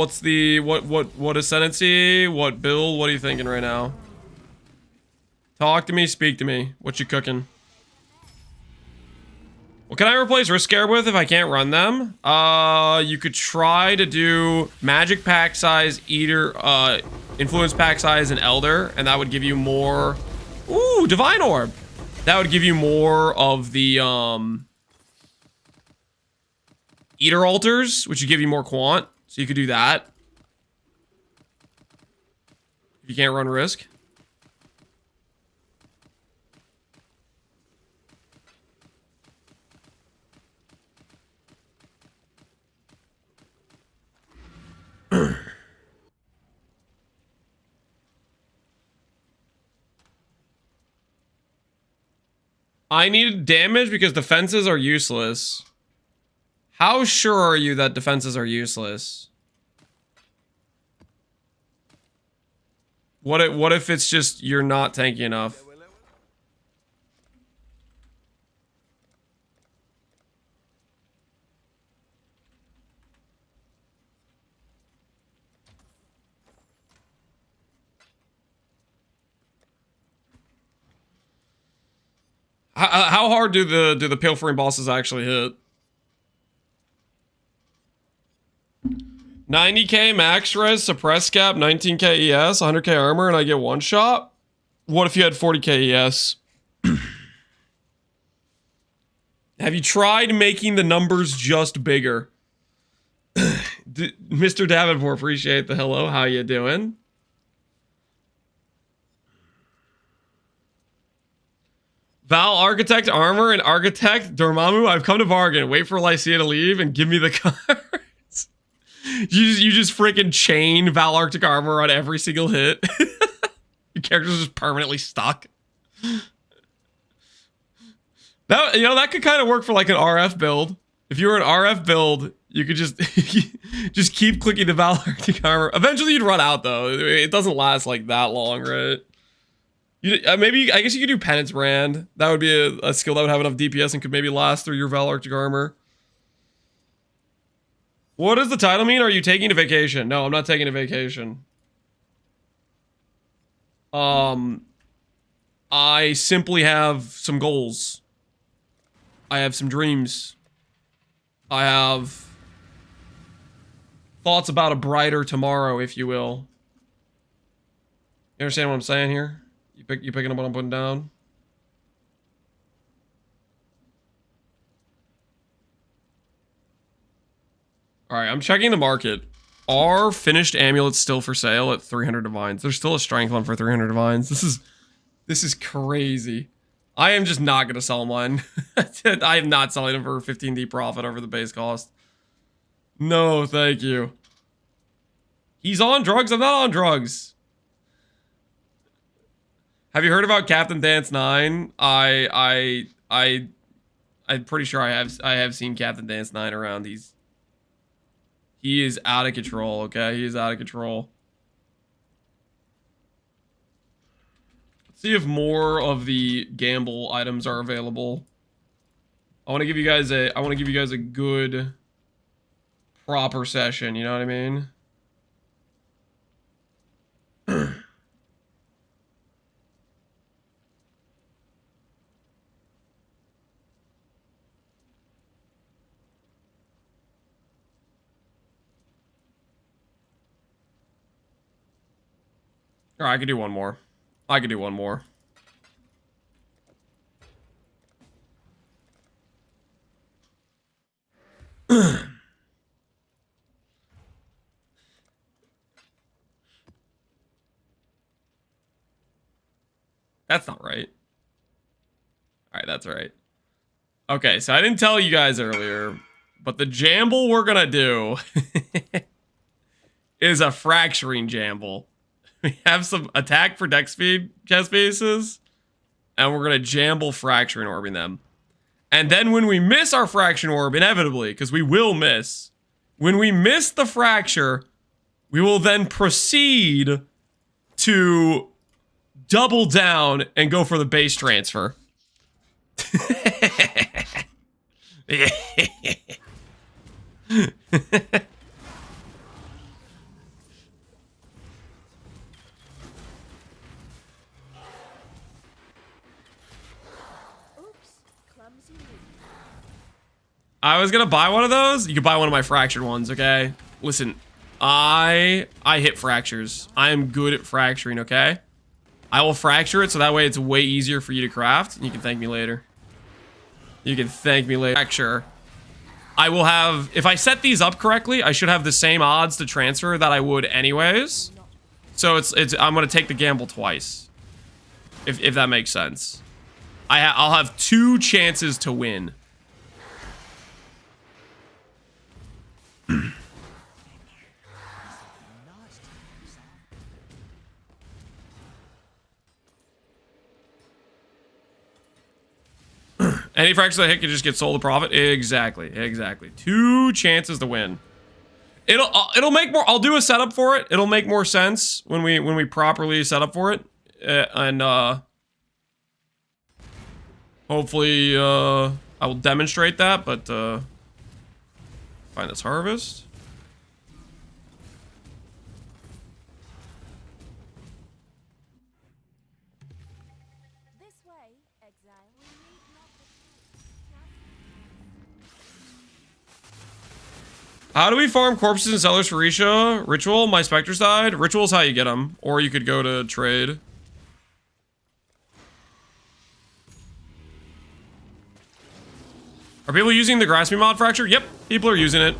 what ascendancy? What build? What are you thinking right now? Talk to me, speak to me. What you cooking? What can I replace Risk Scarab with if I can't run them? You could try to do Magic pack size, Eater, Influence pack size, and Elder, and that would give you more. Ooh, Divine Orb. That would give you more of the Eater altars, which would give you more quant. So you could do that. If you can't run Risk. I need damage because defenses are useless. How sure are you that defenses are useless? What if it's just you're not tanky enough? How hard do the pilfering bosses actually hit? 90k max res, suppress cap, 19k ES, 100k armor, and I get one shot? What if you had 40k ES? Have you tried making the numbers just bigger? Mr. Davenport, appreciate the hello. How you doing? Val Architect Armor and Architect Dormammu, I've come to bargain. Wait for Lycia to leave and give me the cards. You just freaking chain Val Arctic Armor on every single hit. Your character's just permanently stuck. That, you know, that could kind of work for like an RF build. If you were an RF build, you could just just keep clicking the Val Arctic Armor. Eventually you'd run out though. It doesn't last like that long, right? Maybe, I guess you could do Penance Brand. That would be a skill that would have enough DPS and could maybe last through your Val Arctic Armor. What does the title mean? Are you taking a vacation? No, I'm not taking a vacation. I simply have some goals. I have some dreams. I have thoughts about a brighter tomorrow, if you will. You understand what I'm saying here? You picking up what I'm putting down? Alright, I'm checking the market. Are finished amulets still for sale at 300 divines? There's still a strength one for 300 divines. This is crazy. I am just not gonna sell mine. I am not selling them for 15D profit over the base cost. No, thank you. He's on drugs? I'm not on drugs. Have you heard about Captain Dance 9? I'm pretty sure I have seen Captain Dance 9 around. He is out of control, okay? He is out of control. Let's see if more of the gamble items are available. I want to give you guys a good proper session, you know what I mean? Alright, I could do one more. I could do one more. That's not right. All right, that's right. Okay, so I didn't tell you guys earlier, but the jamble we're gonna do is a fracturing jamble. We have some attack for deck speed chest bases, and we're gonna jamble fracturing orbing them. And then when we miss our fraction orb, inevitably, because we will miss, when we miss the fracture, we will then proceed to double down and go for the base transfer. Oops, clumsy me. I was gonna buy one of those. You could buy one of my fractured ones, okay? Listen, I hit fractures. I am good at fracturing, okay? I will fracture it so that way it's way easier for you to craft. You can thank me later. You can thank me later. Fracture. I will have, if I set these up correctly, I should have the same odds to transfer that I would anyways. So I'm gonna take the gamble twice. If that makes sense. I'll have 2 chances to win. Any fracture that hit can just get sold to profit. Exactly. 2 chances to win. It'll make more. I'll do a setup for it. It'll make more sense when we properly set up for it, and hopefully I will demonstrate that. But find this harvest. This way, Exile. We need not How do we farm corpses and sellers for Risha? Ritual, my Spectre's died. Ritual's how you get them. Or you could go to trade. Are people using the Grasp Me mod fracture? Yep, people are using it.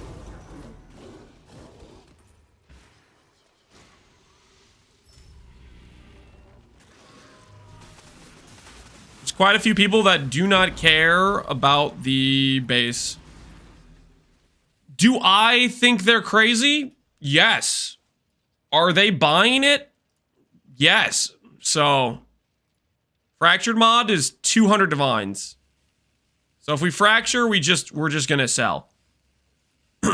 There's quite a few people that do not care about the base. Do I think they're crazy? Yes. Are they buying it? Yes. So, fractured mod is 200 divines. So if we fracture, we're just gonna sell. So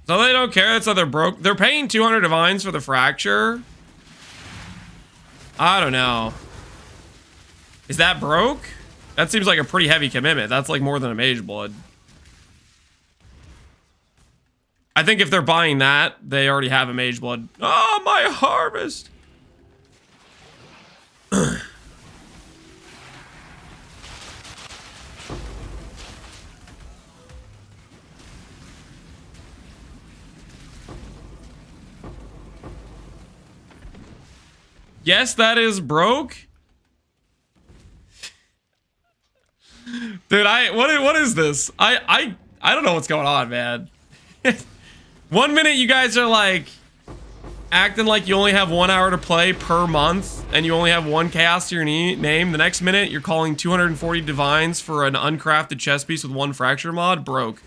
they don't care. That's how they're broke. They're paying 200 divines for the fracture. I don't know. Is that broke? That seems like a pretty heavy commitment. That's like more than a mage blood. I think if they're buying that, they already have a mage blood. Oh, my harvest! Yes, that is broke. Dude, what is this? I don't know what's going on, man. 1 minute you guys are like acting like you only have 1 hour to play per month and you only have 1 chaos to your name. The next minute you're calling 240 divines for an uncrafted chess piece with 1 fracture mod. Broke.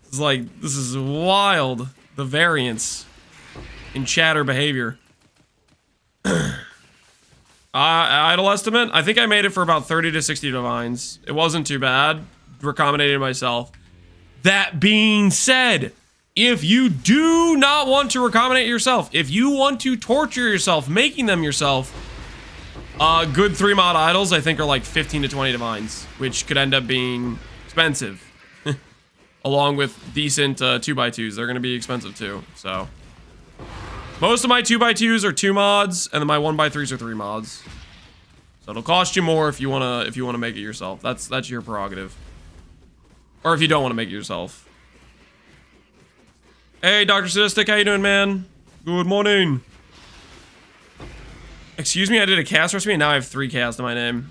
It's like, this is wild. The variance in chatter behavior. Idle estimate, I think I made it for about 30 to 60 divines. It wasn't too bad. Recombinated myself. That being said, if you do not want to recombinate yourself, if you want to torture yourself, making them yourself, good 3 mod idols I think are like 15 to 20 divines, which could end up being expensive. Along with decent 2x2s. They're going to be expensive too, so. Most of my 2x2s are 2 mods, and then my 1x3s are 3 mods. So it'll cost you more if you wanna make it yourself. That's your prerogative. Or if you don't want to make it yourself. Hey, Dr. Sadistic, how you doing, man? Good morning. Excuse me, I did a chaos recipe and now I have 3 chaos to my name.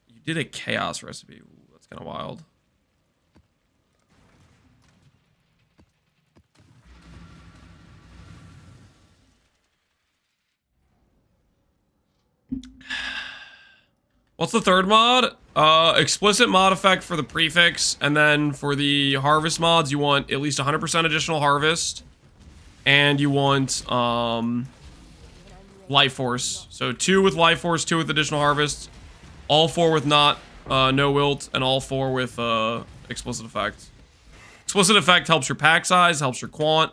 You did a chaos recipe. Ooh, that's kind of wild. What's the third mod? Explicit mod effect for the prefix, and then for the harvest mods, you want at least 100% additional harvest, and you want life force. So 2 with life force, 2 with additional harvest, all 4 with no wilt, and all 4 with explicit effect. Explicit effect helps your pack size, helps your quant.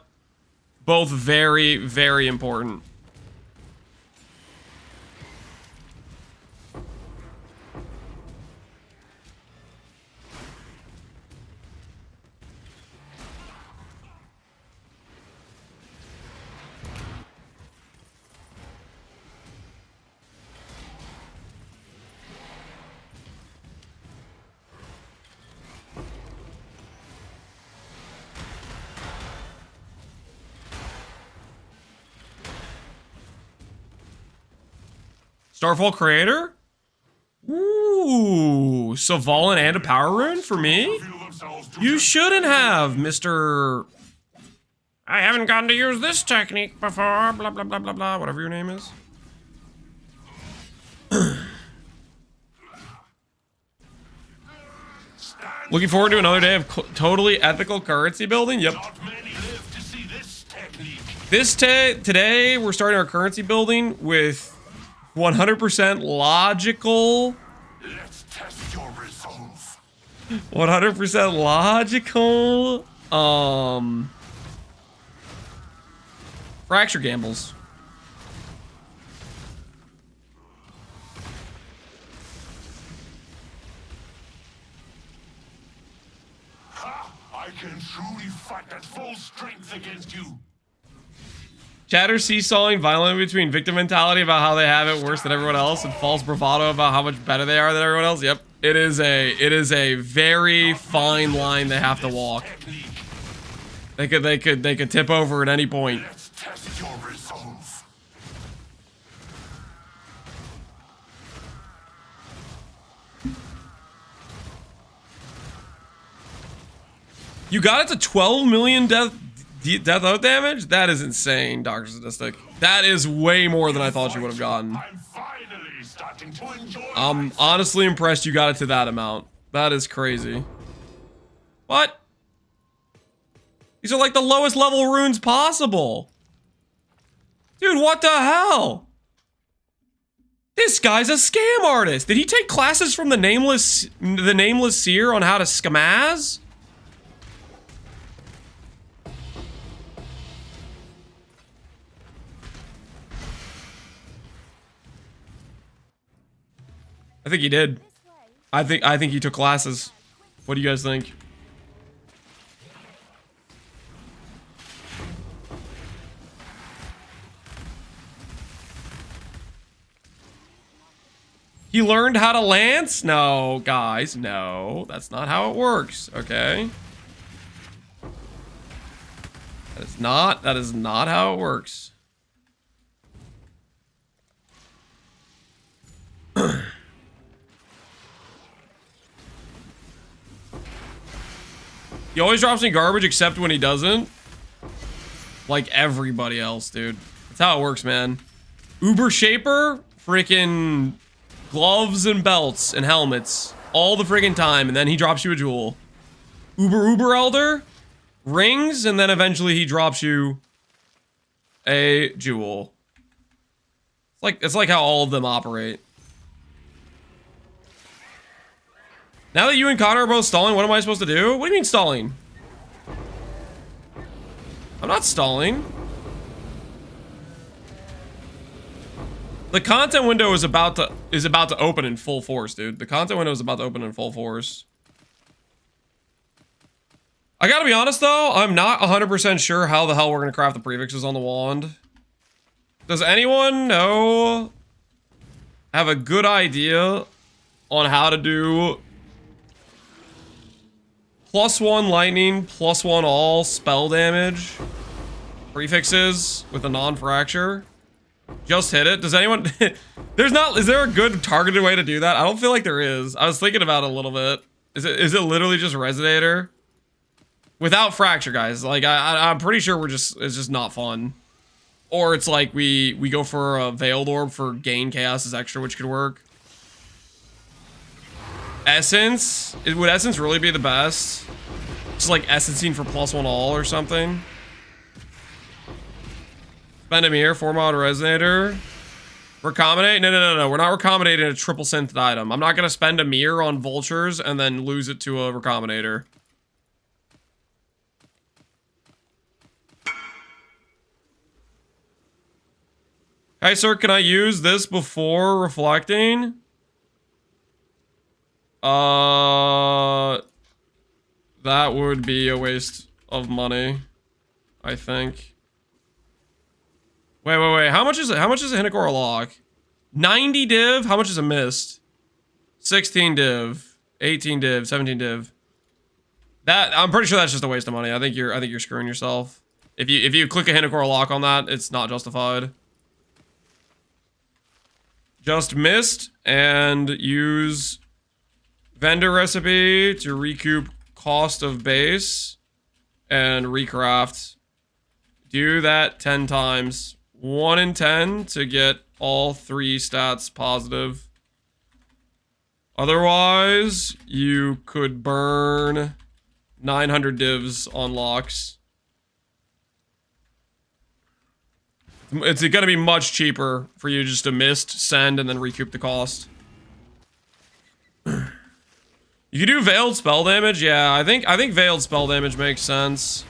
Both very, very important. Starfall Creator? Ooh, Savalin and a power rune for me? You shouldn't have, Mr. I haven't gotten to use this technique before, blah, blah, blah, blah, blah, whatever your name is. Looking forward to another day of totally ethical currency building? Yep. Today, we're starting our currency building with 100% logical. Let's test your resolve. 100% logical. Fracture gambles. Ha! I can truly fight at full strength against you. Chatter seesawing violently between victim mentality about how they have it worse than everyone else and false bravado about how much better they are than everyone else. Yep. It is a very fine line they have to walk. They could tip over at any point. Let's test your resolve. You got it to 12 million death out damage? That is insane, Dr. Sadistic. That is way more than I thought you would have gotten. I'm finally starting to enjoy. I'm honestly impressed you got it to that amount. That is crazy. What? These are like the lowest level runes possible. Dude, what the hell? This guy's a scam artist. Did he take classes from the nameless seer on how to scamaz? I think he did. I think he took classes. What do you guys think? He learned how to lance? No, guys, no. That's not how it works, okay? That is not how it works. He always drops me garbage except when he doesn't. Like everybody else, dude. That's how it works, man. Uber Shaper, freaking gloves and belts and helmets all the freaking time, and then he drops you a jewel. Uber Elder, rings, and then eventually he drops you a jewel. It's like how all of them operate. Now that you and Connor are both stalling, what am I supposed to do? What do you mean stalling? I'm not stalling. The content window is about to open in full force, dude. The content window is about to open in full force. I gotta be honest though, I'm not 100% sure how the hell we're gonna craft the prefixes on the wand. Does anyone know? Have a good idea on how to do +1 lightning, +1 all spell damage prefixes with a non-fracture. Just hit it. Does anyone... Is there a good targeted way to do that? I don't feel like there is. I was thinking about it a little bit. Is it literally just Resonator? Without fracture, guys. Like, I'm pretty sure it's just not fun. Or it's like we go for a Veiled Orb for gain chaos as extra, which could work. Essence? Would Essence really be the best? Just like Essencing for +1 all or something? Spend a mirror, 4-mod Resonator. Recombinate? No. We're not recombinating a triple synth item. I'm not going to spend a mirror on vultures and then lose it to a recombinator. Hey, sir, can I use this before reflecting? That would be a waste of money, I think. Wait. How much is it? How much is a Hinokora lock? 90 div? How much is a mist? 16 div, 18 div, 17 div. I'm pretty sure that's just a waste of money. I think you're screwing yourself. If you click a Hinokora lock on that, it's not justified. Just mist and use vendor recipe to recoup cost of base and recraft. Do that 10 times. 1 in 10 to get all 3 stats positive. Otherwise, you could burn 900 divs on locks. It's gonna be much cheaper for you just to mist, send, and then recoup the cost. You can do veiled spell damage. Yeah, I think veiled spell damage makes sense.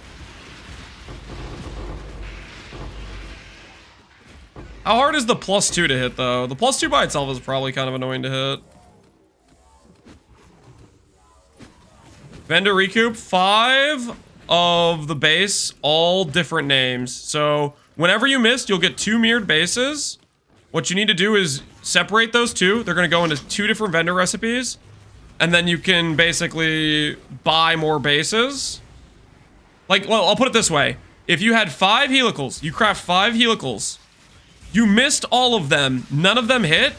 How hard is the +2 to hit, though? The +2 by itself is probably kind of annoying to hit. Vendor recoup, 5 of the base, all different names. So whenever you missed, you'll get 2 mirrored bases. What you need to do is separate those 2. They're going to go into 2 different vendor recipes. And then you can basically buy more bases. Like, well, I'll put it this way. If you had 5 helicals, you craft 5 helicals. You missed all of them. None of them hit.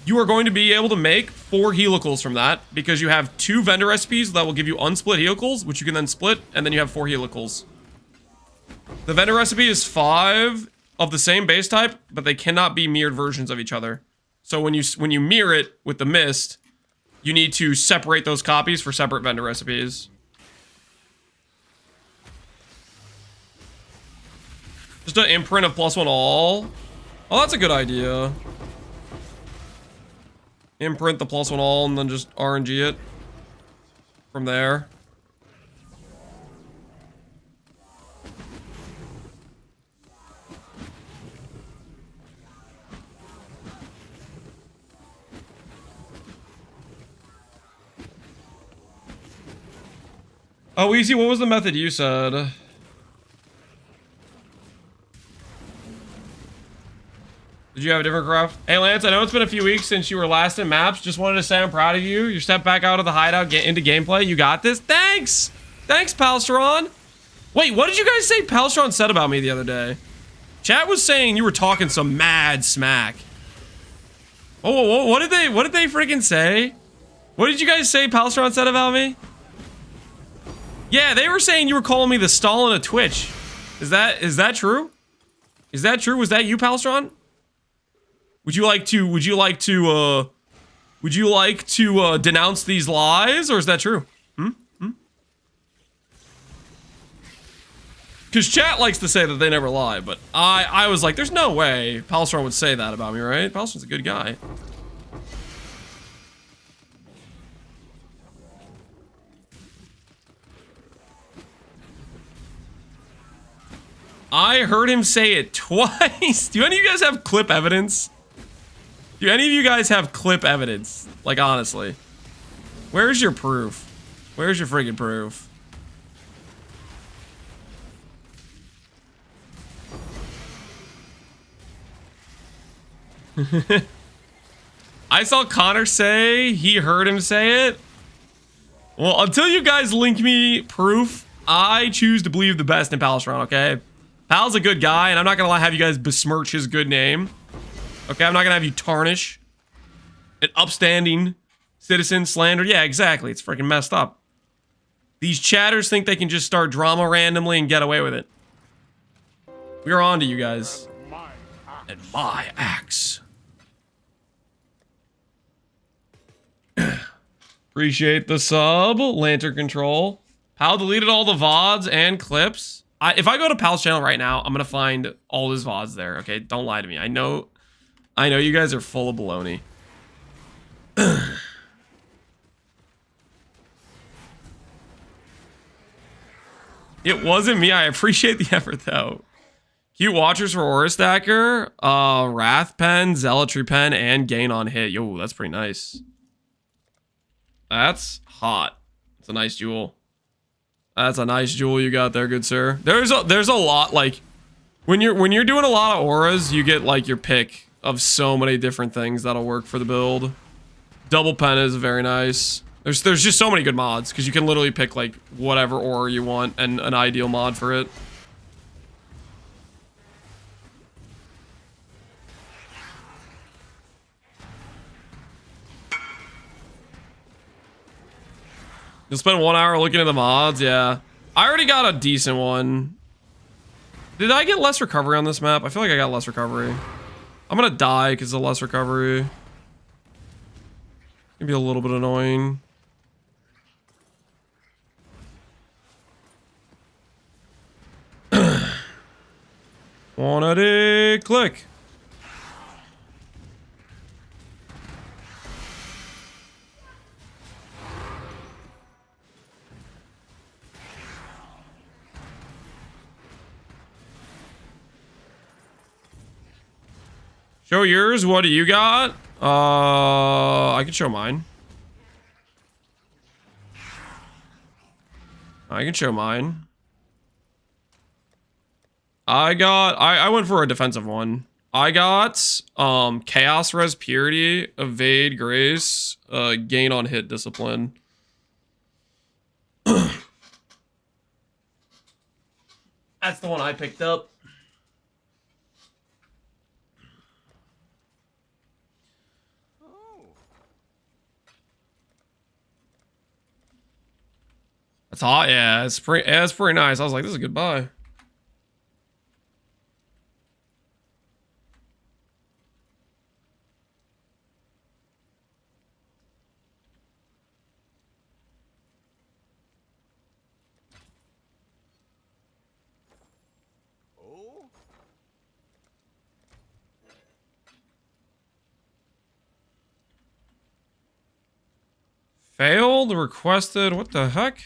You are going to be able to make 4 helicals from that because you have 2 vendor recipes that will give you unsplit helicals, which you can then split, and then you have 4 helicals. The vendor recipe is 5 of the same base type, but they cannot be mirrored versions of each other. So when you mirror it with the mist, you need to separate those copies for separate vendor recipes. Just an imprint of +1 all. Oh, that's a good idea. Imprint the +1 all and then just RNG it from there. Oh, Easy, what was the method you said? Did you have a different craft? Hey, Lance, I know it's been a few weeks since you were last in maps. Just wanted to say I'm proud of you. You stepped back out of the hideout, get into gameplay. You got this. Thanks! Thanks, Palstron. Wait, what did you guys say Palstron said about me the other day? Chat was saying you were talking some mad smack. Oh, what did they freaking say? What did you guys say Palstron said about me? Yeah, they were saying you were calling me the Stalin of Twitch. Is that true? Is that true? Was that you, Palstron? Would you like to denounce these lies, or is that true? Because chat likes to say that they never lie, but I was like, there's no way Palstron would say that about me, right? Palstron's a good guy. I heard him say it twice. Do any of you guys have clip evidence? Do any of you guys have clip evidence? Like, honestly. Where's your proof? Where's your friggin' proof? I saw Connor say he heard him say it. Well, until you guys link me proof, I choose to believe the best in Palestron, okay? Pal's a good guy, and I'm not gonna have you guys besmirch his good name. Okay, I'm not gonna have you tarnish an upstanding citizen slander. Yeah, exactly. It's freaking messed up. These chatters think they can just start drama randomly and get away with it. We're on to you guys. And my axe. Appreciate the sub, Lantern Control. Pal deleted all the VODs and clips. If I go to Pal's channel right now, I'm gonna find all his VODs there. Okay, don't lie to me. I know you guys are full of baloney. It wasn't me. I appreciate the effort though. Cute watchers for Aura Stacker, Wrath Pen, Zealotry Pen, and Gain on Hit. Yo, that's pretty nice. That's hot. It's a nice jewel. That's a nice jewel you got there, good sir. There's a lot, like when you're doing a lot of auras, you get like your pick of so many different things that'll work for the build. Double pen is very nice. There's just so many good mods because you can literally pick like whatever aura you want and an ideal mod for it. You'll spend 1 hour looking at the mods, yeah. I already got a decent one. Did I get less recovery on this map? I feel like I got less recovery. I'm gonna die because of less recovery. Maybe a little bit annoying. Wanna click. Show yours. What do you got? I can show mine. I can show mine. I went for a defensive one. I got Chaos Res Purity, Evade Grace, Gain on Hit Discipline. That's the one I picked up. It's hot, yeah. It's pretty nice. I was like, this is a good buy. Failed, requested, what the heck?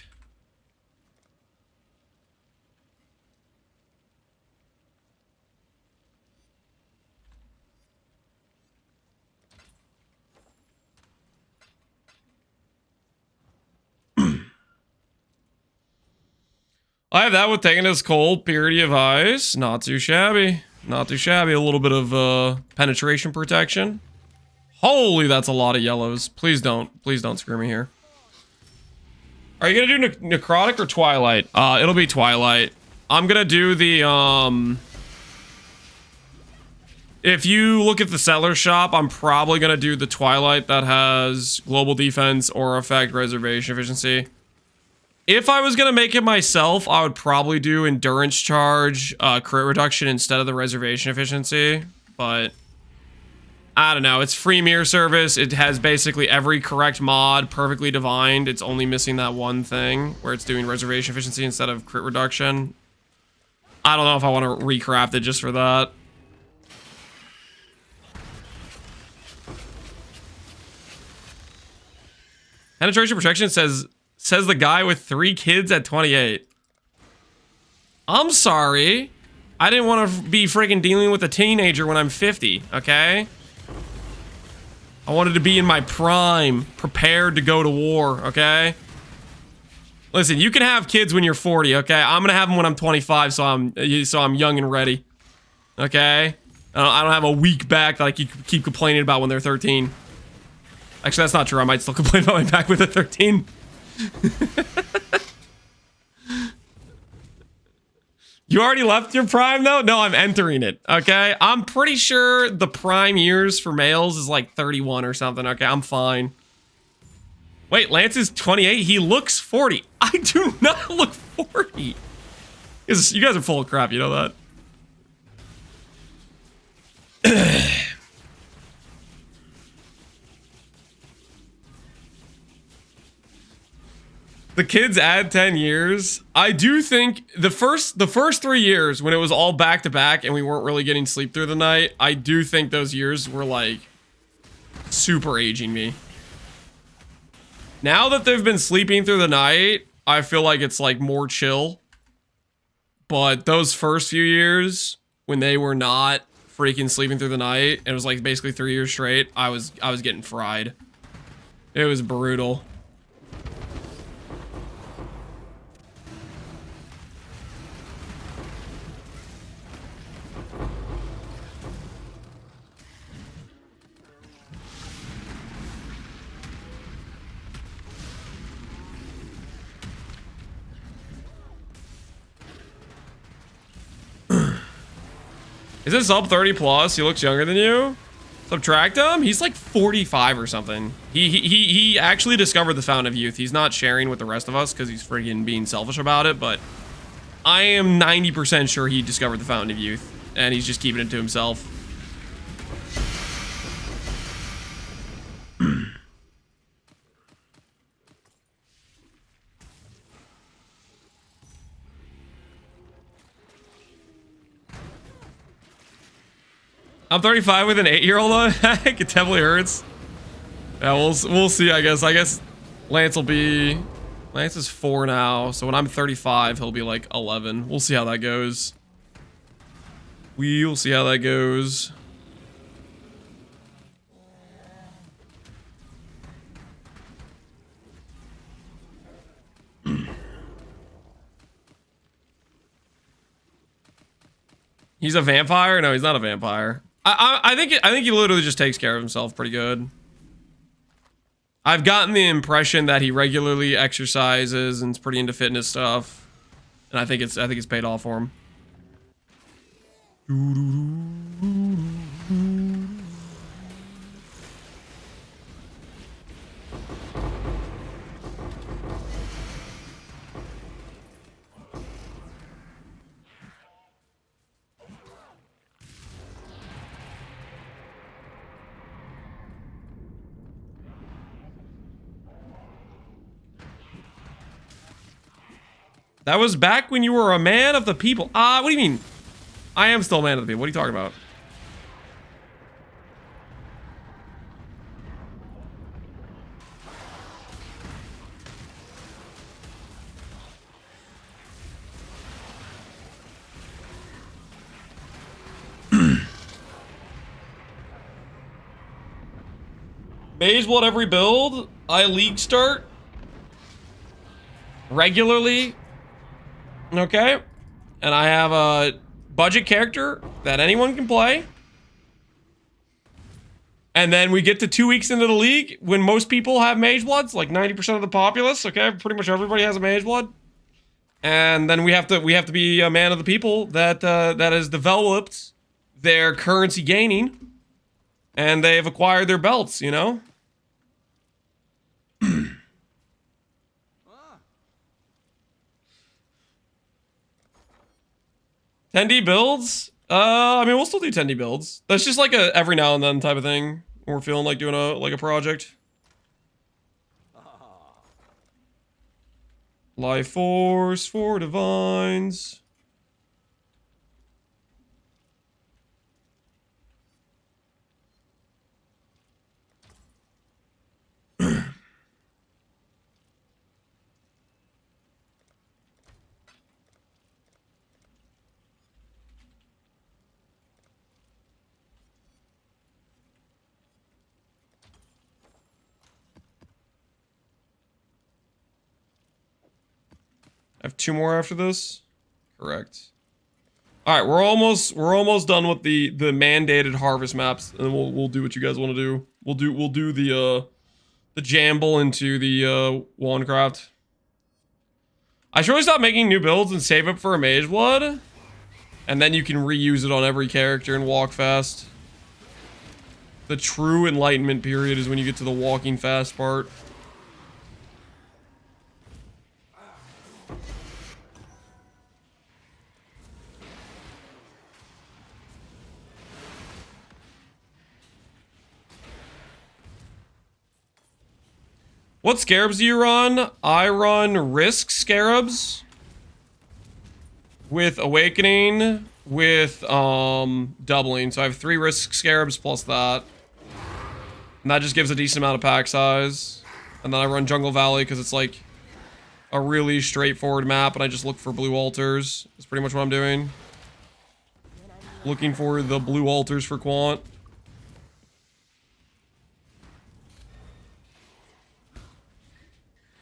I have that with taking this cold, Purity of Ice. Not too shabby. Not too shabby. A little bit of penetration protection. Holy, that's a lot of yellows. Please don't screw me here. Are you gonna do Necrotic or Twilight? It'll be Twilight. I'm gonna do the, if you look at the Settler Shop, I'm probably gonna do the Twilight that has Global Defense, Aura Effect, Reservation Efficiency. If I was gonna make it myself, I would probably do Endurance Charge, Crit Reduction instead of the Reservation Efficiency, but I don't know. It's free mirror service. It has basically every correct mod perfectly divined. It's only missing that one thing where it's doing Reservation Efficiency instead of Crit Reduction. I don't know if I want to recraft it just for that. Penetration Protection says the guy with 3 kids at 28. I'm sorry. I didn't want to be freaking dealing with a teenager when I'm 50, okay? I wanted to be in my prime, prepared to go to war, okay? Listen, you can have kids when you're 40, okay? I'm gonna have them when I'm 25, so I'm young and ready, okay? I don't have a weak back that I keep complaining about when they're 13. Actually, that's not true. I might still complain about my pack with a 13. You already left your prime though? No, I'm entering it, okay? I'm pretty sure the prime years for males is like 31 or something, okay? I'm fine. Wait, Lance is 28? He looks 40. I do not look 40. You guys are full of crap, you know that? The kids add 10 years. I do think the first 3 years when it was all back to back and we weren't really getting sleep through the night, I do think those years were like super aging me. Now that they've been sleeping through the night, I feel like it's like more chill. But those first few years when they were not freaking sleeping through the night, it was like basically 3 years straight, I was getting fried. It was brutal. Is this sub 30 plus? He looks younger than you? Subtract him? He's like 45 or something. He actually discovered the Fountain of Youth. He's not sharing with the rest of us because he's friggin' being selfish about it, but I am 90% sure he discovered the Fountain of Youth and he's just keeping it to himself. I'm 35 with an 8-year-old on it. It definitely hurts. Yeah, we'll see, I guess. I guess Lance will be... Lance is 4 now, so when I'm 35, he'll be like 11. We'll see how that goes. We'll see how that goes. He's a vampire? No, he's not a vampire. I think he literally just takes care of himself pretty good. I've gotten the impression that he regularly exercises and is pretty into fitness stuff, and I think it's paid off for him. That was back when you were a man of the people. What do you mean? I am still a man of the people. What are you talking about? Mage Blood every build. I league start regularly. Okay, and I have a budget character that anyone can play. And then we get to 2 weeks into the league when most people have Mage Bloods, like 90% of the populace. Okay, pretty much everybody has a Mage Blood. And then we have to be a man of the people that that has developed their currency gaining, and they've acquired their belts. You know. 10D builds? I mean, we'll still do 10D builds. That's just like a every now and then type of thing. When we're feeling like doing a project. Life Force for Divines. I have 2 more after this. Correct. All right, we're almost done with the mandated harvest maps, and then we'll do what you guys want to do. We'll do the the jamble into the wandcraft. I should really stop making new builds and save up for a mage blood. And then you can reuse it on every character and walk fast. The true enlightenment period is when you get to the walking fast part. What scarabs do you run? I run Risk scarabs with Awakening with doubling. So I have 3 Risk scarabs plus that. And that just gives a decent amount of pack size. And then I run Jungle Valley because it's like a really straightforward map and I just look for blue altars. That's pretty much what I'm doing. Looking for the blue altars for Quant.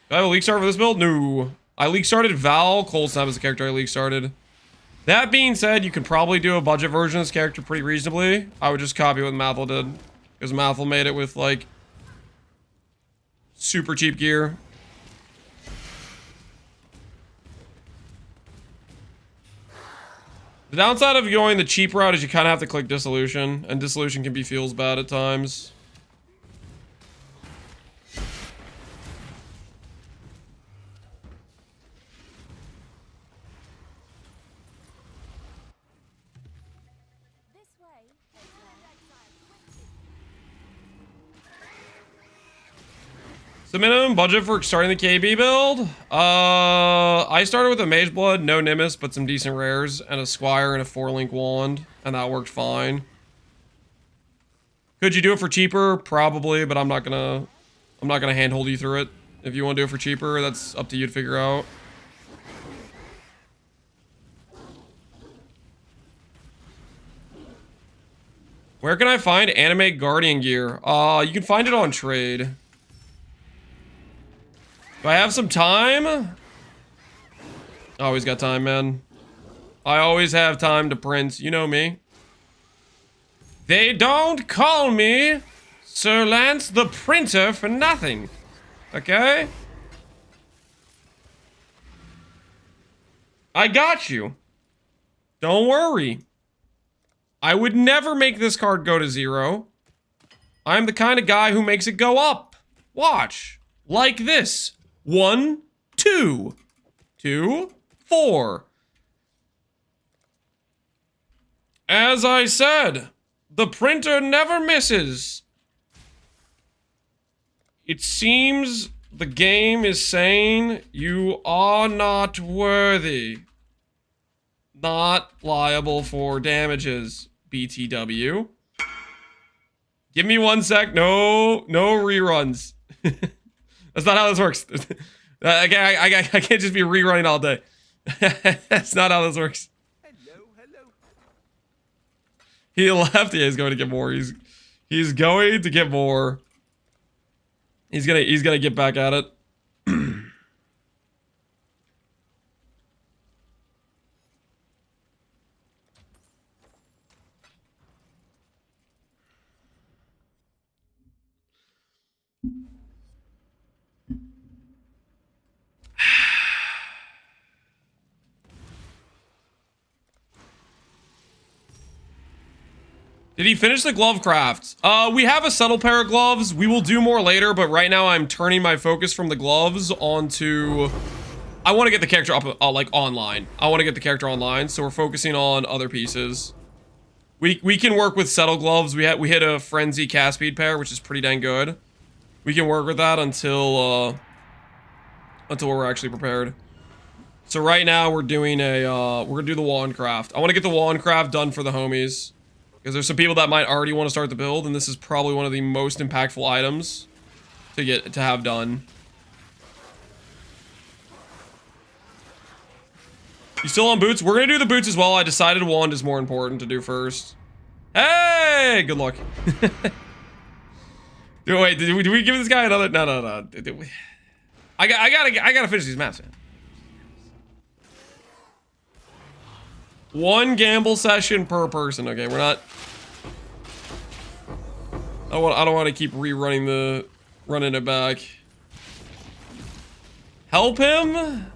Do I have a league start for this build? No. I league started Val. Cold Snap is the character I league started. That being said, you can probably do a budget version of this character pretty reasonably. I would just copy what Mathel did. Because Mathel made it with, like, super cheap gear. The downside of going the cheap route is you kind of have to click Dissolution. And Dissolution can be feels bad at times. The minimum budget for starting the KB build? I started with a Mage Blood, no Nimbus, but some decent rares, and a Squire and a 4-link wand, and that worked fine. Could you do it for cheaper? Probably, but I'm not gonna handhold you through it. If you want to do it for cheaper, that's up to you to figure out. Where can I find Animate Guardian gear? You can find it on trade. Do I have some time? Always got time, man. I always have time to print. You know me. They don't call me Sir Lance the Printer for nothing. Okay? I got you. Don't worry. I would never make this card go to 0. I'm the kind of guy who makes it go up. Watch. Like this. 1, 2, 2, 4. As I said, the printer never misses. It seems the game is saying you are not worthy. Not liable for damages, BTW. Give me 1 sec. No reruns. That's not how this works. I can't just be rerunning all day. That's not how this works. Hello. He left. Yeah, he's going to get more. He's going to get more. He's gonna get back at it. Did he finish the glove craft? We have a subtle pair of gloves. We will do more later, but right now I'm turning my focus from the gloves onto... I want to get the character up, like, online. I want to get the character online, so we're focusing on other pieces. We can work with subtle gloves. We hit a Frenzy cast speed pair, which is pretty dang good. We can work with that until we're actually prepared. So right now we're doing we're gonna do the wand craft. I want to get the wand craft done for the homies. Because there's some people that might already want to start the build, and this is probably one of the most impactful items to have done. You still on boots? We're gonna do the boots as well. I decided wand is more important to do first. Hey, good luck. Wait, did we give this guy another? No. Did we? I gotta finish these maps, man. 1 gamble session per person. Okay, we're not. I don't want to keep rerunning running it back. Help him?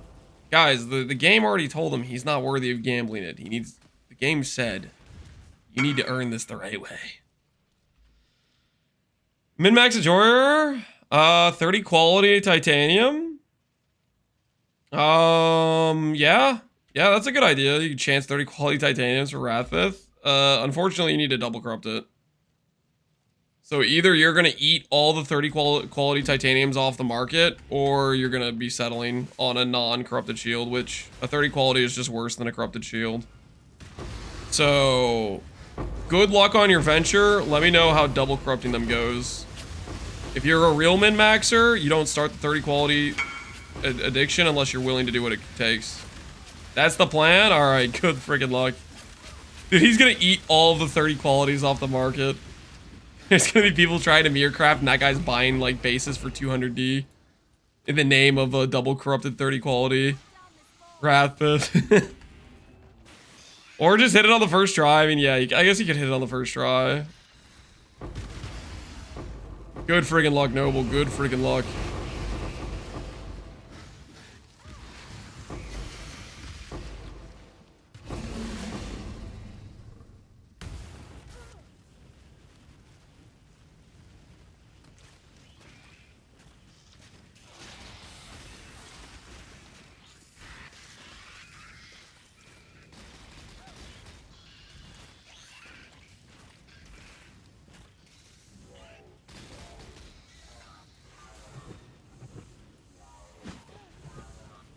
Guys, the game already told him he's not worthy of gambling it. The game said, you need to earn this the right way. Min-max Enjoyer, 30 quality titanium. Yeah, that's a good idea. You can chance 30 quality titaniums for Wrathfith. Unfortunately, you need to double corrupt it. So either you're gonna eat all the 30 quality titaniums off the market, or you're gonna be settling on a non-corrupted shield, which a 30 quality is just worse than a corrupted shield. So good luck on your venture. Let me know how double corrupting them goes. If you're a real min-maxer, you don't start the 30 quality addiction unless you're willing to do what it takes. That's the plan? Alright, good freaking luck. Dude, he's gonna eat all of the 30 qualities off the market. There's gonna be people trying to mirror craft, and that guy's buying like bases for 200D in the name of a double corrupted 30 quality Wrathfith. Or just hit it on the first try. I mean, yeah, I guess you could hit it on the first try. Good friggin' luck, Noble. Good friggin' luck.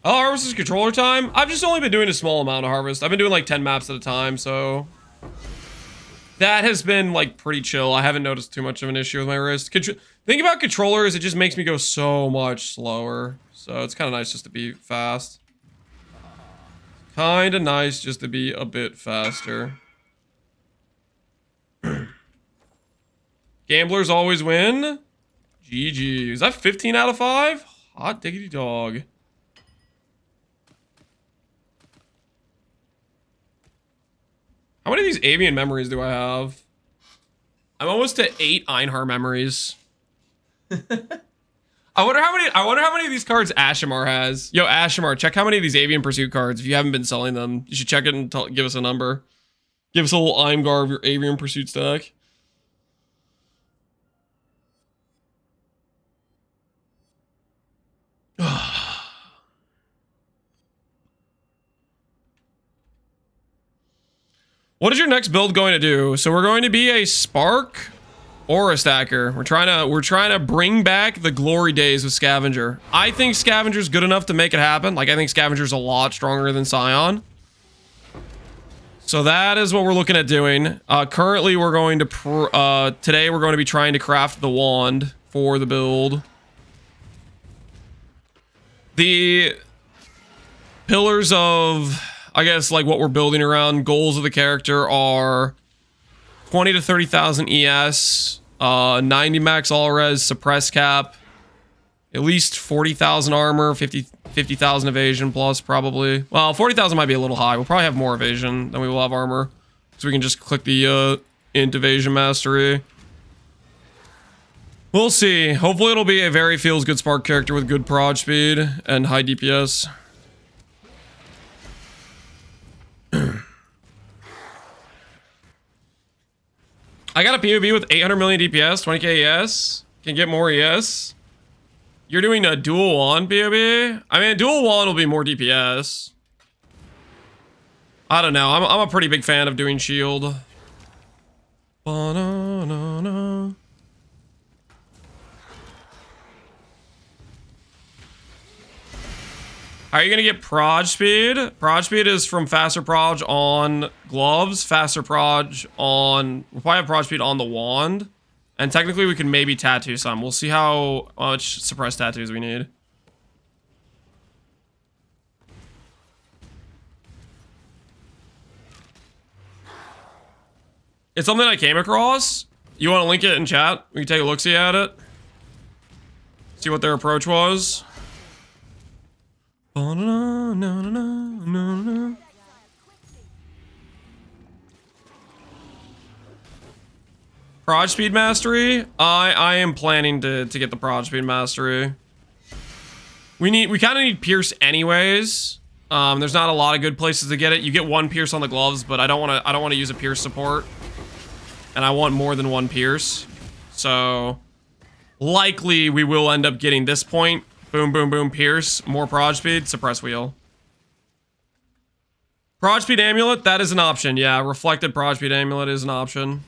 Oh, harvest is controller time? I've just only been doing a small amount of harvest. I've been doing like 10 maps at a time, so that has been like pretty chill. I haven't noticed too much of an issue with my wrist. Thing about controllers, it just makes me go so much slower. So it's kind of nice just to be fast. Kind of nice just to be a bit faster. Gamblers always win. GG. Is that 15 out of 5? Hot diggity dog. How many of these avian memories do I have? I'm almost to 8 Einhar memories. I wonder how many of these cards Ashimar has. Yo, Ashimar, check how many of these avian pursuit cards. If you haven't been selling them, you should check it and give us a number. Give us a little Imgar of your avian pursuit stack. What is your next build going to do? So we're going to be a Spark or a Stacker. We're trying to bring back the glory days with Scavenger. I think Scavenger's good enough to make it happen. Like, I think Scavenger's a lot stronger than Scion. So that is what we're looking at doing. Currently, we're going to today we're going to be trying to craft the wand for the build. The pillars of, I guess, like what we're building around, goals of the character are 20 to 30,000 ES, 90 max all res, suppress cap, at least 40,000 armor, 50,000 evasion plus probably. Well, 40,000 might be a little high. We'll probably have more evasion than we will have armor. So we can just click the int evasion mastery. We'll see. Hopefully it'll be a very feels good spark character with good prod speed and high DPS. I got a POV with 800 million DPS, 20k ES. Can get more ES. You're doing a dual wand POV? I mean, a dual wand will be more DPS. I don't know. I'm a pretty big fan of doing shield. Ba-na-na-na. How are you gonna get proj speed? Proj speed is from faster proj on gloves, faster proj on... We'll probably have proj speed on the wand. And technically we can maybe tattoo some. We'll see how much suppressed tattoos we need. It's something I came across. You want to link it in chat? We can take a look-see at it. See what their approach was. Prod speed mastery. I am planning to get the prod speed mastery. We kind of need pierce anyways. There's not a lot of good places to get it. You get one pierce on the gloves, but I don't want to use a pierce support. And I want more than one pierce. So likely we will end up getting this point. Boom, boom, boom, pierce, more prod speed, suppress wheel. Prod speed amulet, that is an option. Yeah, reflected prod speed amulet is an option.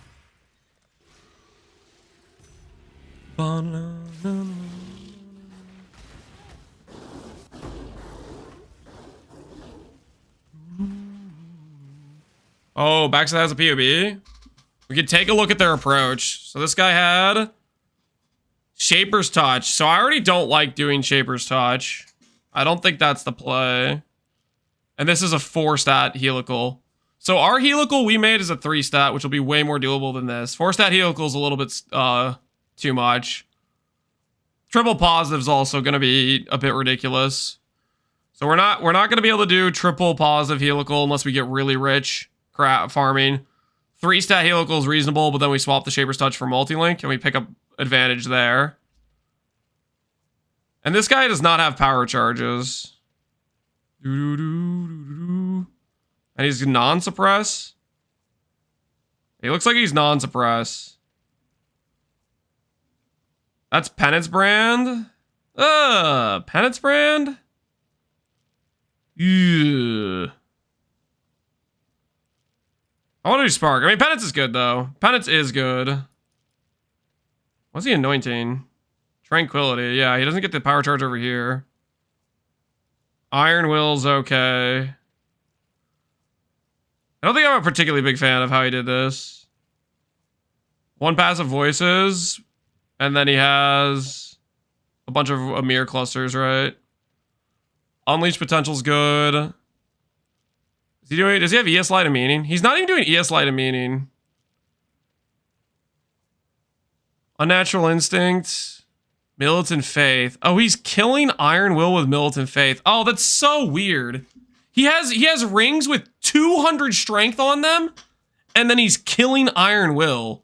Oh, Backside has a POB. We could take a look at their approach. So this guy had Shaper's Touch. So I already don't like doing Shaper's Touch. I don't think that's the play. And this is a 4-stat helical. So our helical we made is a 3-stat, which will be way more doable than this. 4-stat helical is a little bit too much. Triple positive is also going to be a bit ridiculous. So we're not going to be able to do triple positive helical unless we get really rich crap farming. 3-stat helical is reasonable, but then we swap the Shaper's Touch for multi-link and we pick up advantage there. And this guy does not have power charges. And he's non-suppress. He looks like he's non-suppress. That's Penance Brand. Penance Brand? Yeah. I want to do Spark. I mean, Penance is good, though. Penance is good. What's he anointing? Tranquility. Yeah, he doesn't get the power charge over here. Iron Will's okay. I don't think I'm a particularly big fan of how he did this. 1 passive voices. And then he has a bunch of Amir clusters, right? Unleash Potential's good. Does he have ES Light of Meaning? He's not even doing ES Light of Meaning. Unnatural Instinct. Militant Faith. Oh, he's killing Iron Will with Militant Faith. Oh, that's so weird. He has rings with 200 strength on them, and then he's killing Iron Will.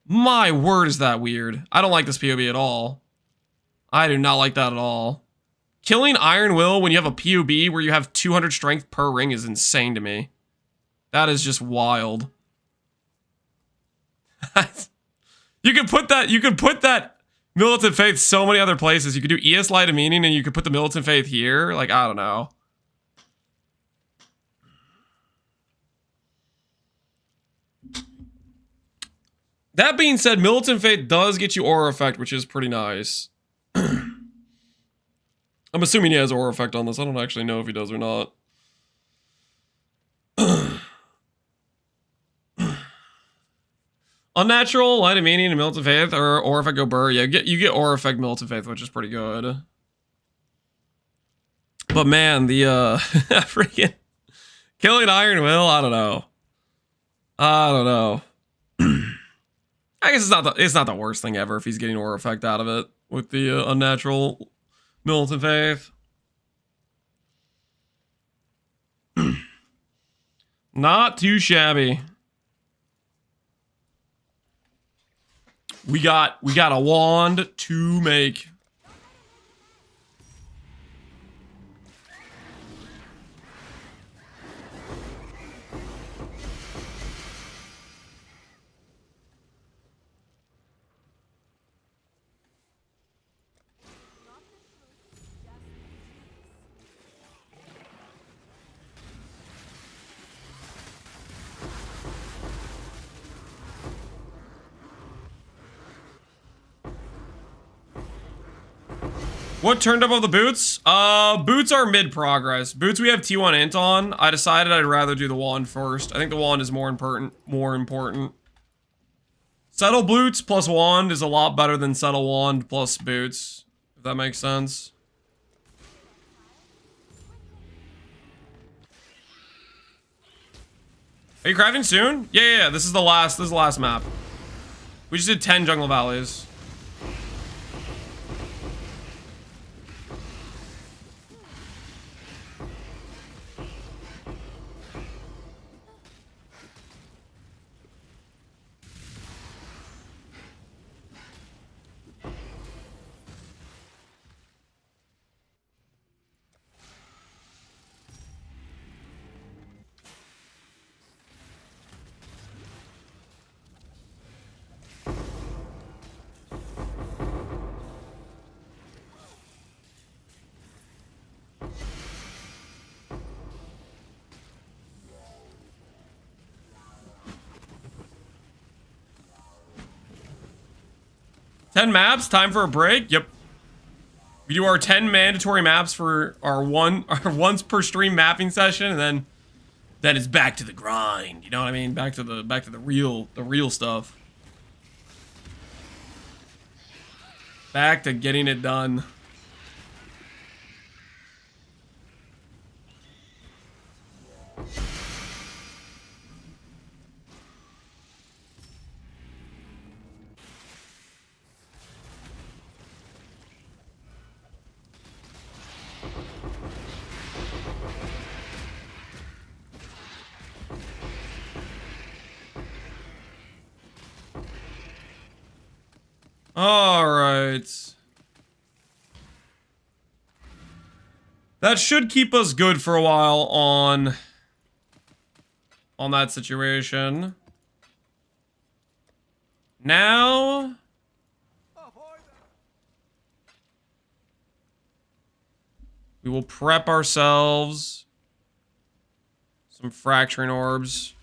My word, is that weird. I don't like this POB at all. I do not like that at all. Killing Iron Will when you have a POB where you have 200 strength per ring is insane to me. That is just wild. You could put that Militant Faith so many other places. You could do ES Light of Meaning and you could put the Militant Faith here. Like, I don't know. That being said, Militant Faith does get you Aura Effect, which is pretty nice. I'm assuming he has Aura Effect on this. I don't actually know if he does or not. Unnatural, Light of Meaning, and Militant Faith, or Aura Effect go Burr. Yeah, you get Aura Effect Militant Faith, which is pretty good. But man, the freaking killing Iron Will, I don't know. I guess it's not the worst thing ever if he's getting Aura Effect out of it with the unnatural Militant Faith. Not too shabby. We got a wand to make. What turned up of the boots? Boots are mid-progress. Boots we have T1 int on. I decided I'd rather do the wand first. I think the wand is more important. Settle boots plus wand is a lot better than settle wand plus boots. If that makes sense. Are you crafting soon? Yeah. This is the last map. We just did 10 jungle valleys. 10 maps, time for a break. Yep. We do our 10 mandatory maps for our once per stream mapping session, and then it's back to the grind. You know what I mean? Back to the real stuff. Back to getting it done. All right. That should keep us good for a while on that situation. Now we will prep ourselves some fracturing orbs.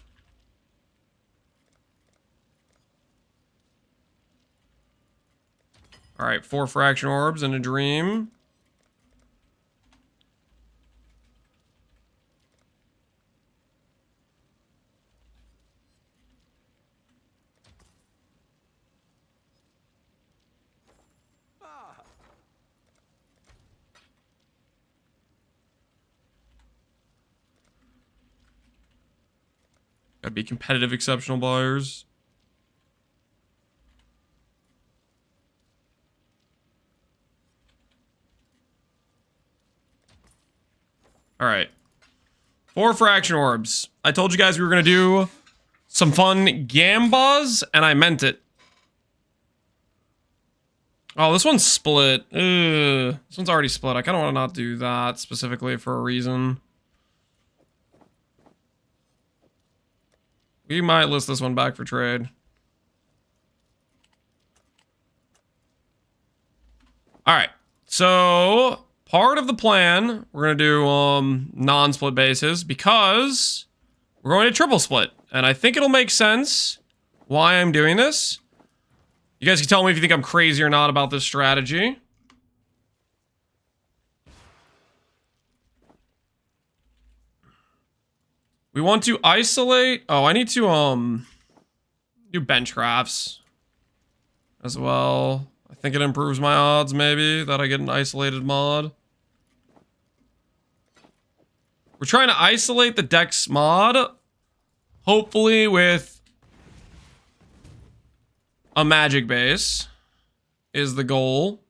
All right, 4 fraction orbs and a dream. Gotta be competitive, exceptional buyers. All right. 4 fraction orbs. I told you guys we were going to do some fun gambas, and I meant it. Oh, this one's split. Ugh. This one's already split. I kind of want to not do that specifically for a reason. We might list this one back for trade. All right. So part of the plan, we're going to do non-split bases because we're going to triple split. And I think it'll make sense why I'm doing this. You guys can tell me if you think I'm crazy or not about this strategy. We want to isolate. Oh, I need to do bench crafts as well. I think it improves my odds, maybe, that I get an isolated mod. We're trying to isolate the Dex mod, hopefully with a magic base is the goal.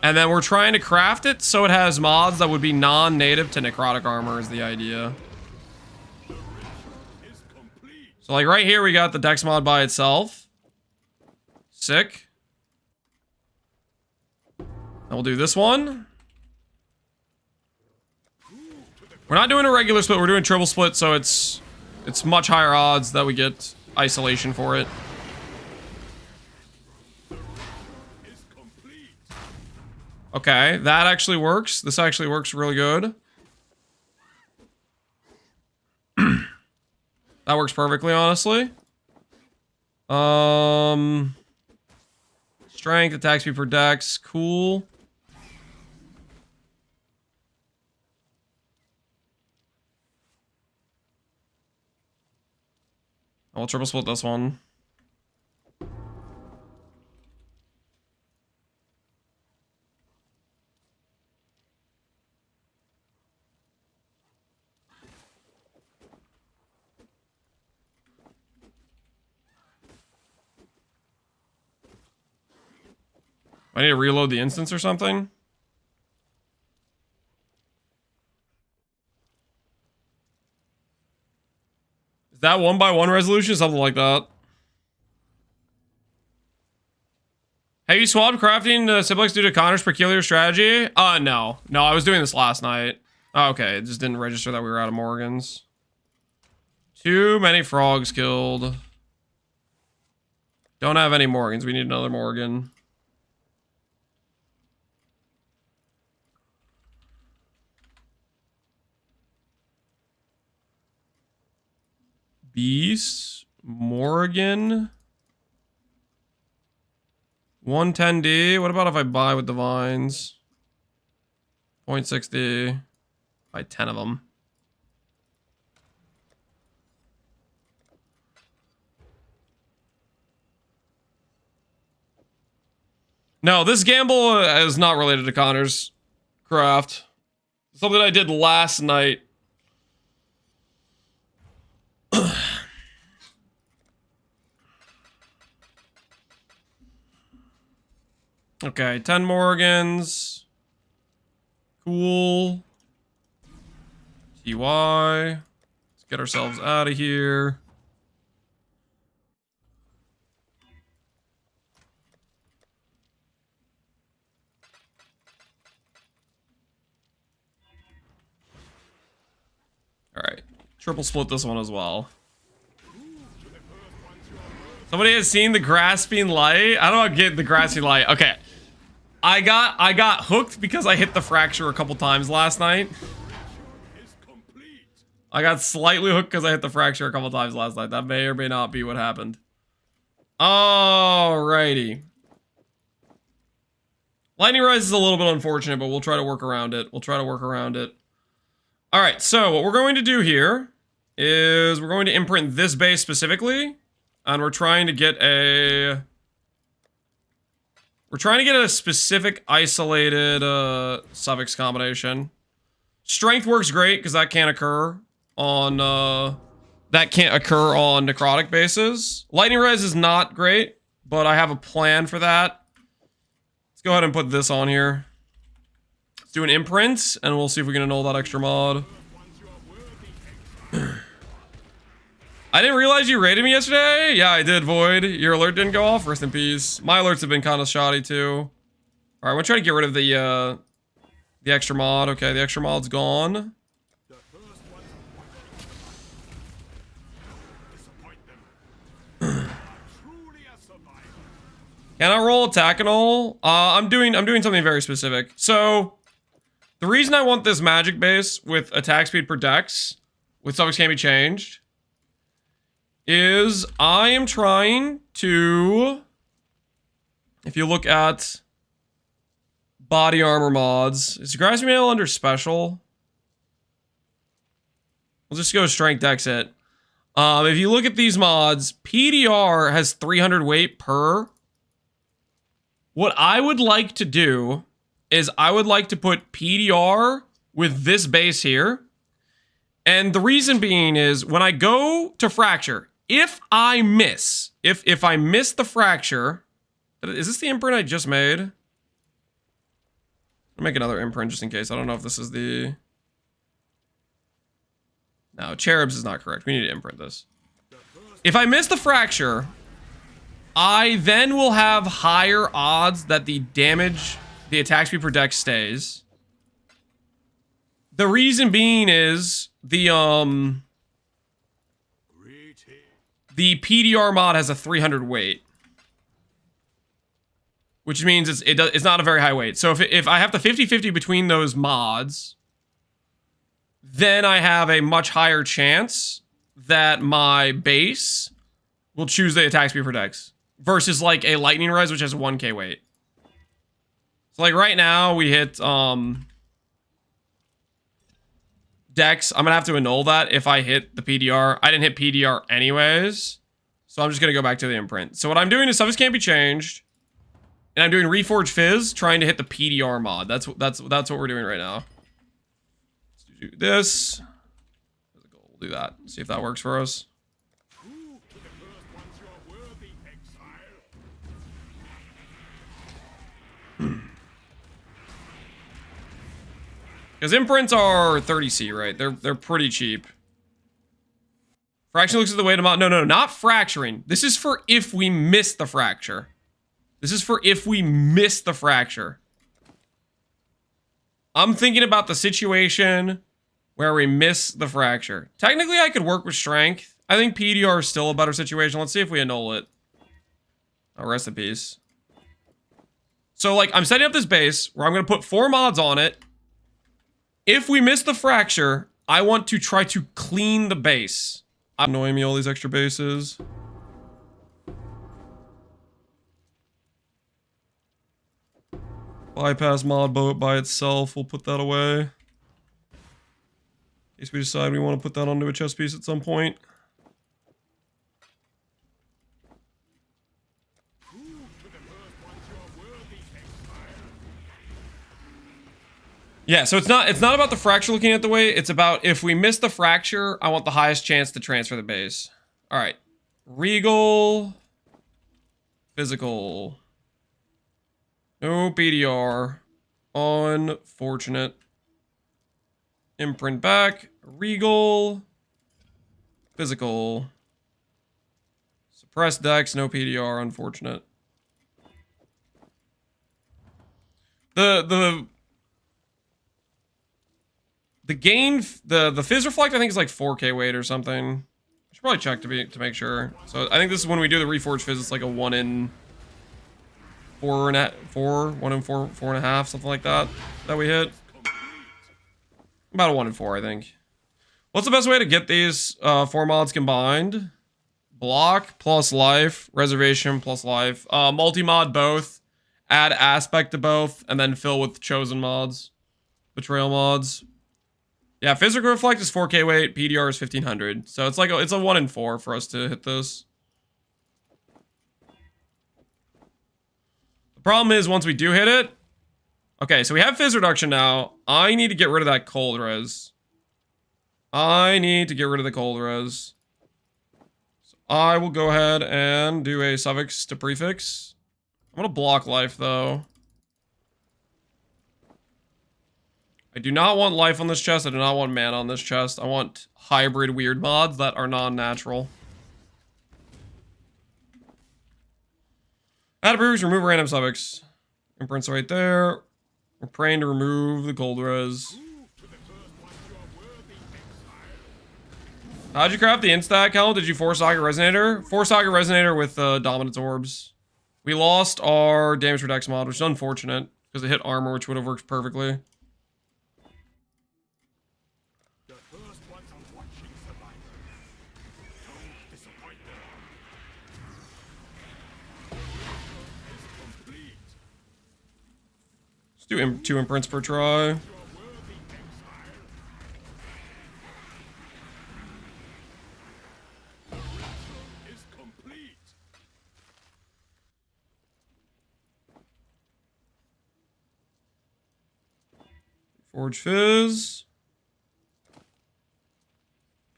And then we're trying to craft it so it has mods that would be non-native to necrotic armor is the idea. So like right here, we got the Dex mod by itself. Sick. And we'll do this one. We're not doing a regular split, we're doing triple split, so it's much higher odds that we get isolation for it. Okay, that actually works. This actually works really good. That works perfectly, honestly. Strength, attack speed per dex, cool. I'll triple split this one. I need to reload the instance or something. Is that 1x1 resolution? Something like that. Have you swapped crafting Simplex due to Connor's peculiar strategy? No. No, I was doing this last night. Oh, okay, it just didn't register that we were out of Morgans. Too many frogs killed. Don't have any Morgans. We need another Morgan. Beast, Morgan, 110D. What about if I buy with divines? 0.60. Buy 10 of them. No, this gamble is not related to Connor's craft. Something I did last night. Okay, 10 Morgans. Cool. TY. Let's get ourselves out of here. Alright. Triple split this one as well. Somebody has seen the grasping light? I don't get the grasping light. Okay. I got hooked because I hit the fracture a couple times last night. I got slightly hooked because I hit the fracture a couple times last night. That may or may not be what happened. Alrighty. Lightning Rise is a little bit unfortunate, but we'll try to work around it. Alright, so what we're going to do here is we're going to imprint this base specifically. And we're trying to get a specific isolated suffix combination. Strength works great because that can't occur on necrotic bases. Lightning Res is not great, but I have a plan for that. Let's go ahead and put this on here. Let's do an imprint, and we'll see if we can annul that extra mod. I didn't realize you raided me yesterday. Yeah, I did, Void. Your alert didn't go off. Rest in peace. My alerts have been kind of shoddy too. All right, I'm gonna try to get rid of the extra mod. Okay, the extra mod's gone. Can I roll attack and all? I'm doing something very specific. So the reason I want this magic base with attack speed per dex with suffix can't be changed is I am trying to, if you look at body armor mods, is Grasping Mail under special? We'll just go strength dex hit. If you look at these mods, PDR has 300 weight per. What I would like to do is I would like to put PDR with this base here. And the reason being is when I go to fracture, if I miss the fracture, is this the imprint I just made? I'll make another imprint just in case. I don't know if this is the... No, Cherubs is not correct. We need to imprint this. If I miss the fracture, I then will have higher odds that the attack speed per dex stays. The reason being is the PDR mod has a 300 weight, which means it's not a very high weight. So if I have the 50-50 between those mods, then I have a much higher chance that my base will choose the attack speed per dex versus like a Lightning Rise, which has a 1k weight. So like right now we hit Dex. I'm gonna have to annul that if I hit the PDR. I didn't hit PDR anyways, so I'm just gonna go back to the imprint. So what I'm doing is suffix can't be changed, and I'm doing Reforge Fizz, trying to hit the PDR mod. That's what we're doing right now. Let's do this. We'll do that. See if that works for us. Because imprints are 30C, right? They're pretty cheap. Fraction looks at the weight amount. No, not fracturing. This is for if we miss the fracture. I'm thinking about the situation where we miss the fracture. Technically, I could work with strength. I think PDR is still a better situation. Let's see if we annul it. Oh, rest in peace. So, like, I'm setting up this base where I'm going to put 4 mods on it. If we miss the fracture, I want to try to clean the base. Annoying me, all these extra bases. Bypass mod boat by itself. We'll put that away. In case we decide we want to put that onto a chess piece at some point. Yeah, so it's not about the fracture looking at the way, it's about if we miss the fracture, I want the highest chance to transfer the base. Alright. Regal. Physical. No PDR. Unfortunate. Imprint back. Regal. Physical. Suppressed Dex, no PDR, unfortunate. The gain, the Fizz Reflect, I think is like 4K weight or something. I should probably check to make sure. So I think this is when we do the Reforged Fizz, it's like a 1 in 4 and 1 in 4.5, something like that we hit. About a 1 in 4, I think. What's the best way to get these 4 mods combined? Block plus life, reservation plus life, multi-mod both, add aspect to both, and then fill with chosen mods, betrayal mods. Yeah, physical reflect is 4K weight, PDR is 1500. So it's like it's a 1 in 4 for us to hit this. The problem is once we do hit it. Okay, so we have fizz reduction now. I need to get rid of that cold res. I need to get rid of the cold res. So I will go ahead and do a suffix to prefix. I'm gonna block life though. I do not want life on this chest. I do not want mana on this chest. I want hybrid weird mods that are non-natural. Add a prefix, remove random suffix. Imprints right there. We're praying to remove the cold res. How'd you craft the insta account? Did you 4-socket resonator? 4-socket resonator with dominance orbs. We lost our damage for dex mod, which is unfortunate because it hit armor, which would have worked perfectly. Let's do 2 imprints per try. Forge Fizz.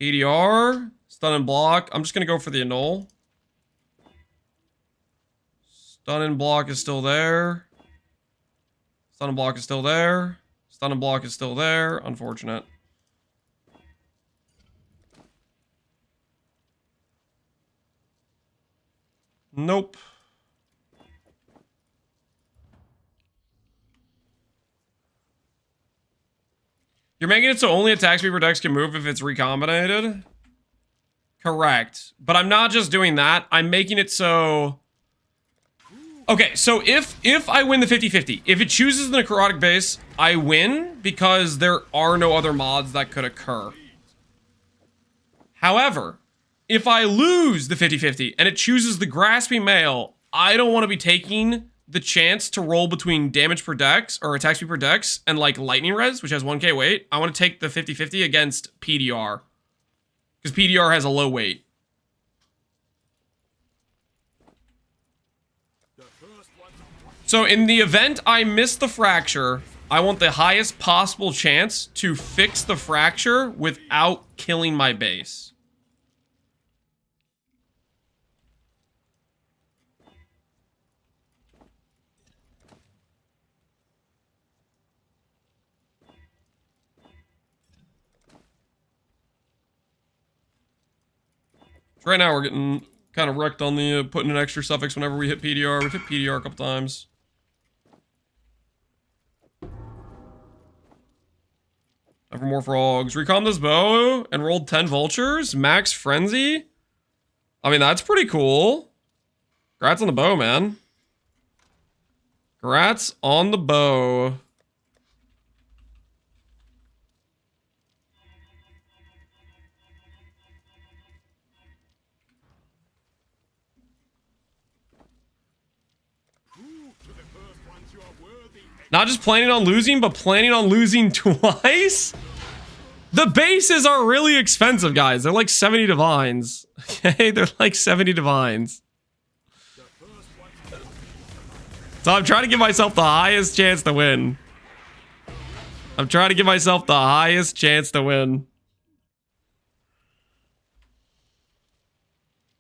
PDR. Stun and block. I'm just going to go for the annul. Stun and block is still there. Stun and block is still there. Stun and block is still there. Unfortunate. Nope. You're making it so only attack speed per dex can move if it's recombinated? Correct. But I'm not just doing that. I'm making it so... Okay, so if I win the 50-50, if it chooses the necrotic base, I win because there are no other mods that could occur. However, if I lose the 50-50 and it chooses the grasping mail, I don't want to be taking the chance to roll between damage per dex or attack speed per dex and like lightning res, which has 1k weight. I want to take the 50-50 against PDR because PDR has a low weight. So in the event I miss the fracture, I want the highest possible chance to fix the fracture without killing my base. So right now we're getting kind of wrecked on the putting an extra suffix whenever we hit PDR. We've hit PDR a couple times. Time for more frogs. Recom this bow and rolled 10 vultures. Max frenzy. I mean, that's pretty cool. Congrats on the bow, man. Congrats on the bow. Not just planning on losing, but planning on losing twice? The bases are really expensive, guys. They're like 70 divines. Okay, they're like 70 divines. So I'm trying to give myself the highest chance to win. I'm trying to give myself the highest chance to win.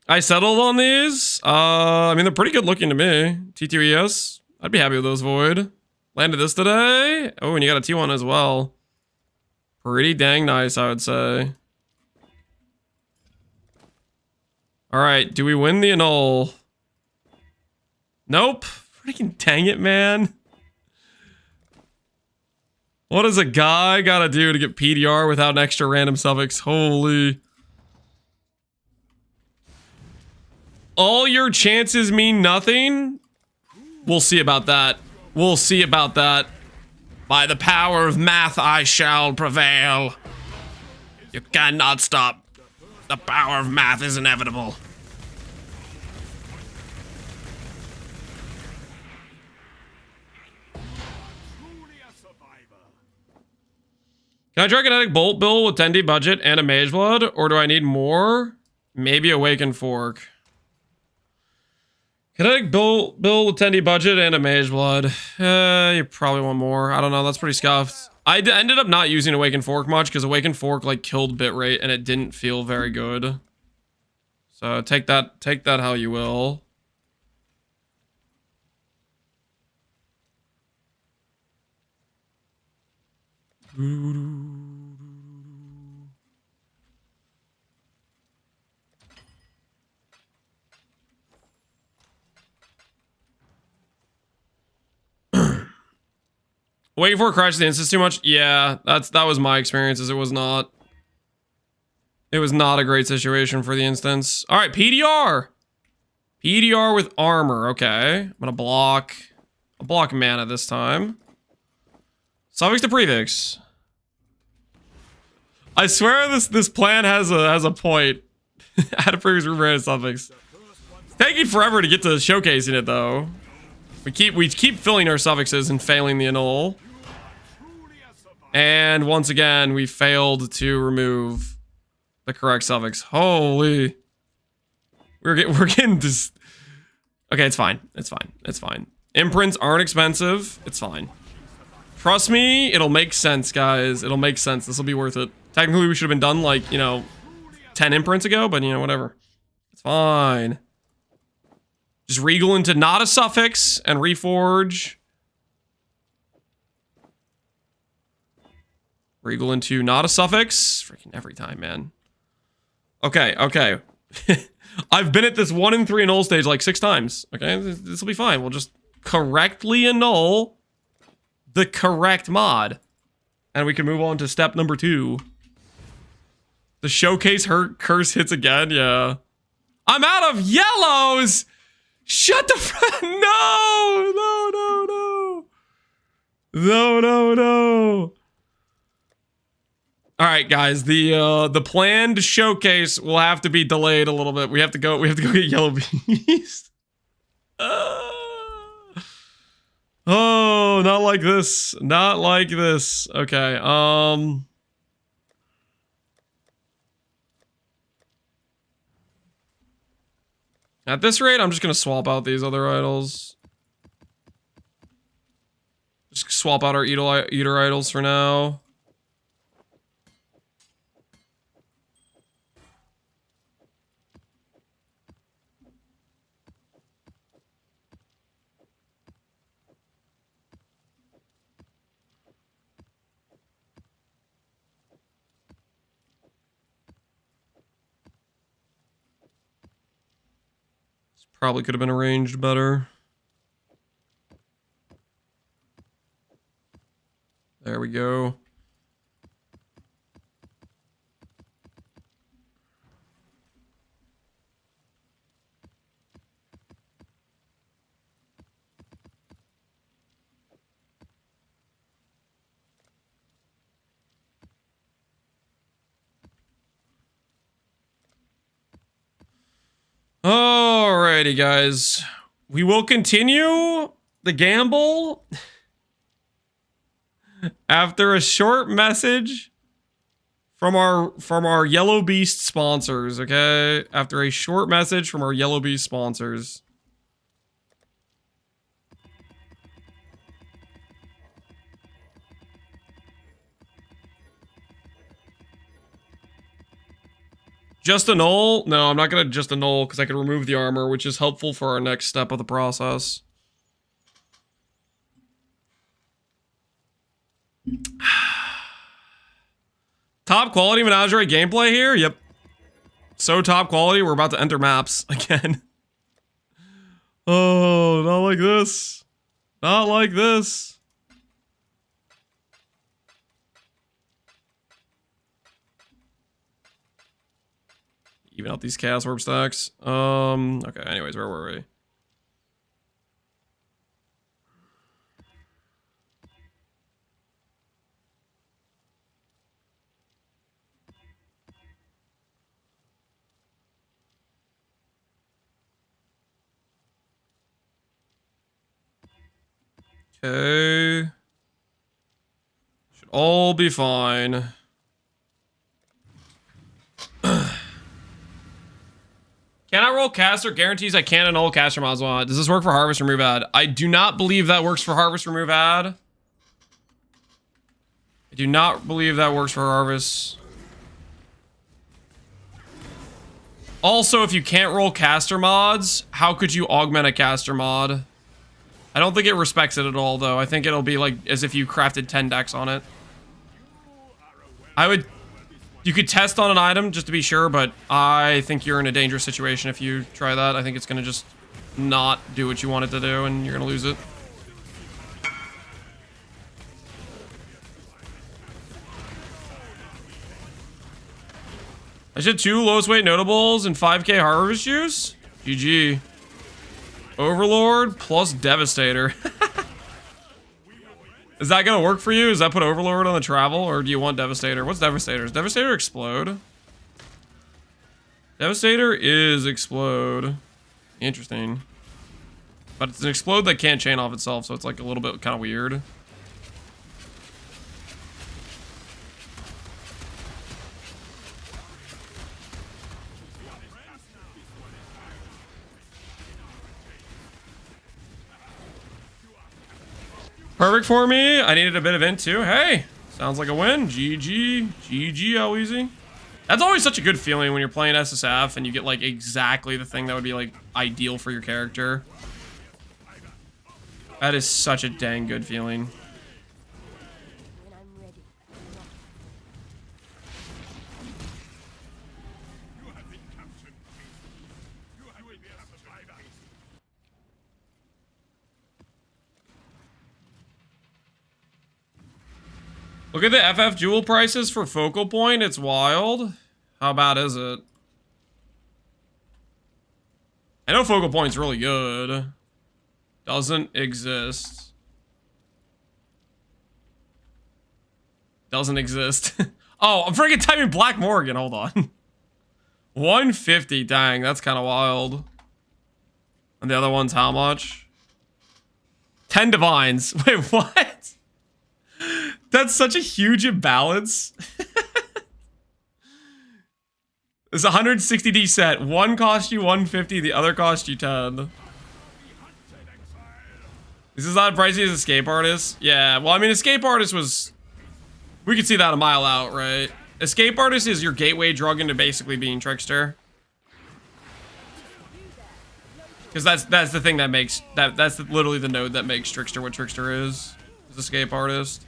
I settled on these. I mean, they're pretty good looking to me. T2ES. I'd be happy with those, Void. Landed this today. Oh, and you got a T1 as well. Pretty dang nice, I would say. All right, do we win the annul? Nope. Freaking dang it, man. What does a guy gotta do to get PDR without an extra random suffix? Holy. All your chances mean nothing? We'll see about that. We'll see about that. By the power of math, I shall prevail. You cannot stop. The power of math is inevitable. Can I try Kinetic Bolt Bill with 10D budget and a Mage Blood? Or do I need more? Maybe Awaken Fork. Kinetic Bill with 10D budget and a Mage Blood. You probably want more. I don't know. That's pretty scuffed. I ended up not using Awaken Fork much because Awaken Fork like killed bitrate and it didn't feel very good. So take that how you will. Waiting for a crash the instance too much? Yeah, that was my experience. It was not a great situation for the instance. All right, PDR. PDR with armor. Okay, I'm gonna block. I'll block mana this time. Suffix to prefix. I swear this plan has a point. Add a previous rebranded suffix. It's taking forever to get to showcasing it though. We keep filling our suffixes and failing the annul. And once again, we failed to remove the correct suffix. Holy. We're getting this. Okay, it's fine. It's fine. It's fine. Imprints aren't expensive. It's fine. Trust me, it'll make sense, guys. It'll make sense. This will be worth it. Technically, we should have been done like, 10 imprints ago, but whatever. It's fine. Just regal into not a suffix and reforge. Regal into not a suffix. Freaking every time, man. Okay, okay. I've been at this 1 in 3 annul stage like 6 times. Okay, this will be fine. We'll just correctly annul the correct mod. And we can move on to step number 2. The showcase curse hits again, yeah. I'm out of yellows! Shut the front. No! No, no, no. No, no, no. All right, guys. The planned showcase will have to be delayed a little bit. We have to go get Yellow Beast. Oh, not like this. Not like this. Okay. At this rate, I'm just gonna swap out these other idols. Just swap out our eater idols for now. Probably could have been arranged better. There we go. Alrighty, guys. We will continue the gamble After a short message from our Yellow Beast sponsors, okay? After a short message from our Yellow Beast sponsors. Just annul? No, I'm not gonna just annul because I can remove the armor, which is helpful for our next step of the process. Top quality menagerie gameplay here? Yep. So top quality, we're about to enter maps again. Oh, not like this. Not like this. Even out these chaos orb stacks. Okay, anyways, where were we? Okay. Should all be fine. Cannot roll caster guarantees I can annul caster mods. Does this work for harvest remove ad? I do not believe that works for harvest remove ad. I do not believe that works for harvest. Also, if you can't roll caster mods, how could you augment a caster mod? I don't think it respects it at all, though. I think it'll be like as if you crafted 10 decks on it. You could test on an item just to be sure, but I think you're in a dangerous situation if you try that. I think it's going to just not do what you want it to do, and you're going to lose it. I did 2 lowest weight notables and 5k harvest juice. GG. Overlord plus Devastator. Is that gonna work for you? Does that put Overlord on the travel, or do you want Devastator? What's Devastator? Does Devastator explode? Devastator is explode. Interesting. But it's an explode that can't chain off itself, so it's like a little bit kind of weird. Perfect for me. I needed a bit of int too. Hey, sounds like a win. GG. GG, how easy. That's always such a good feeling when you're playing SSF and you get like exactly the thing that would be like ideal for your character. That is such a dang good feeling. When I'm ready, Look at the FF jewel prices for focal point. It's wild. How bad is it? I know focal point's really good. Doesn't exist. Doesn't exist. Oh, I'm freaking typing Black Morgan. Hold on. 150. Dang, that's kind of wild. And the other one's how much? 10 divines. Wait, what? That's such a huge imbalance. It's a 160D set. One cost you 150, the other cost you 10. This is not pricey as Escape Artist. Yeah, well, I mean, Escape Artist was... We could see that a mile out, right? Escape Artist is your gateway drug into basically being Trickster. Because that's the thing that makes... That's literally the node that makes Trickster what Trickster is Escape Artist.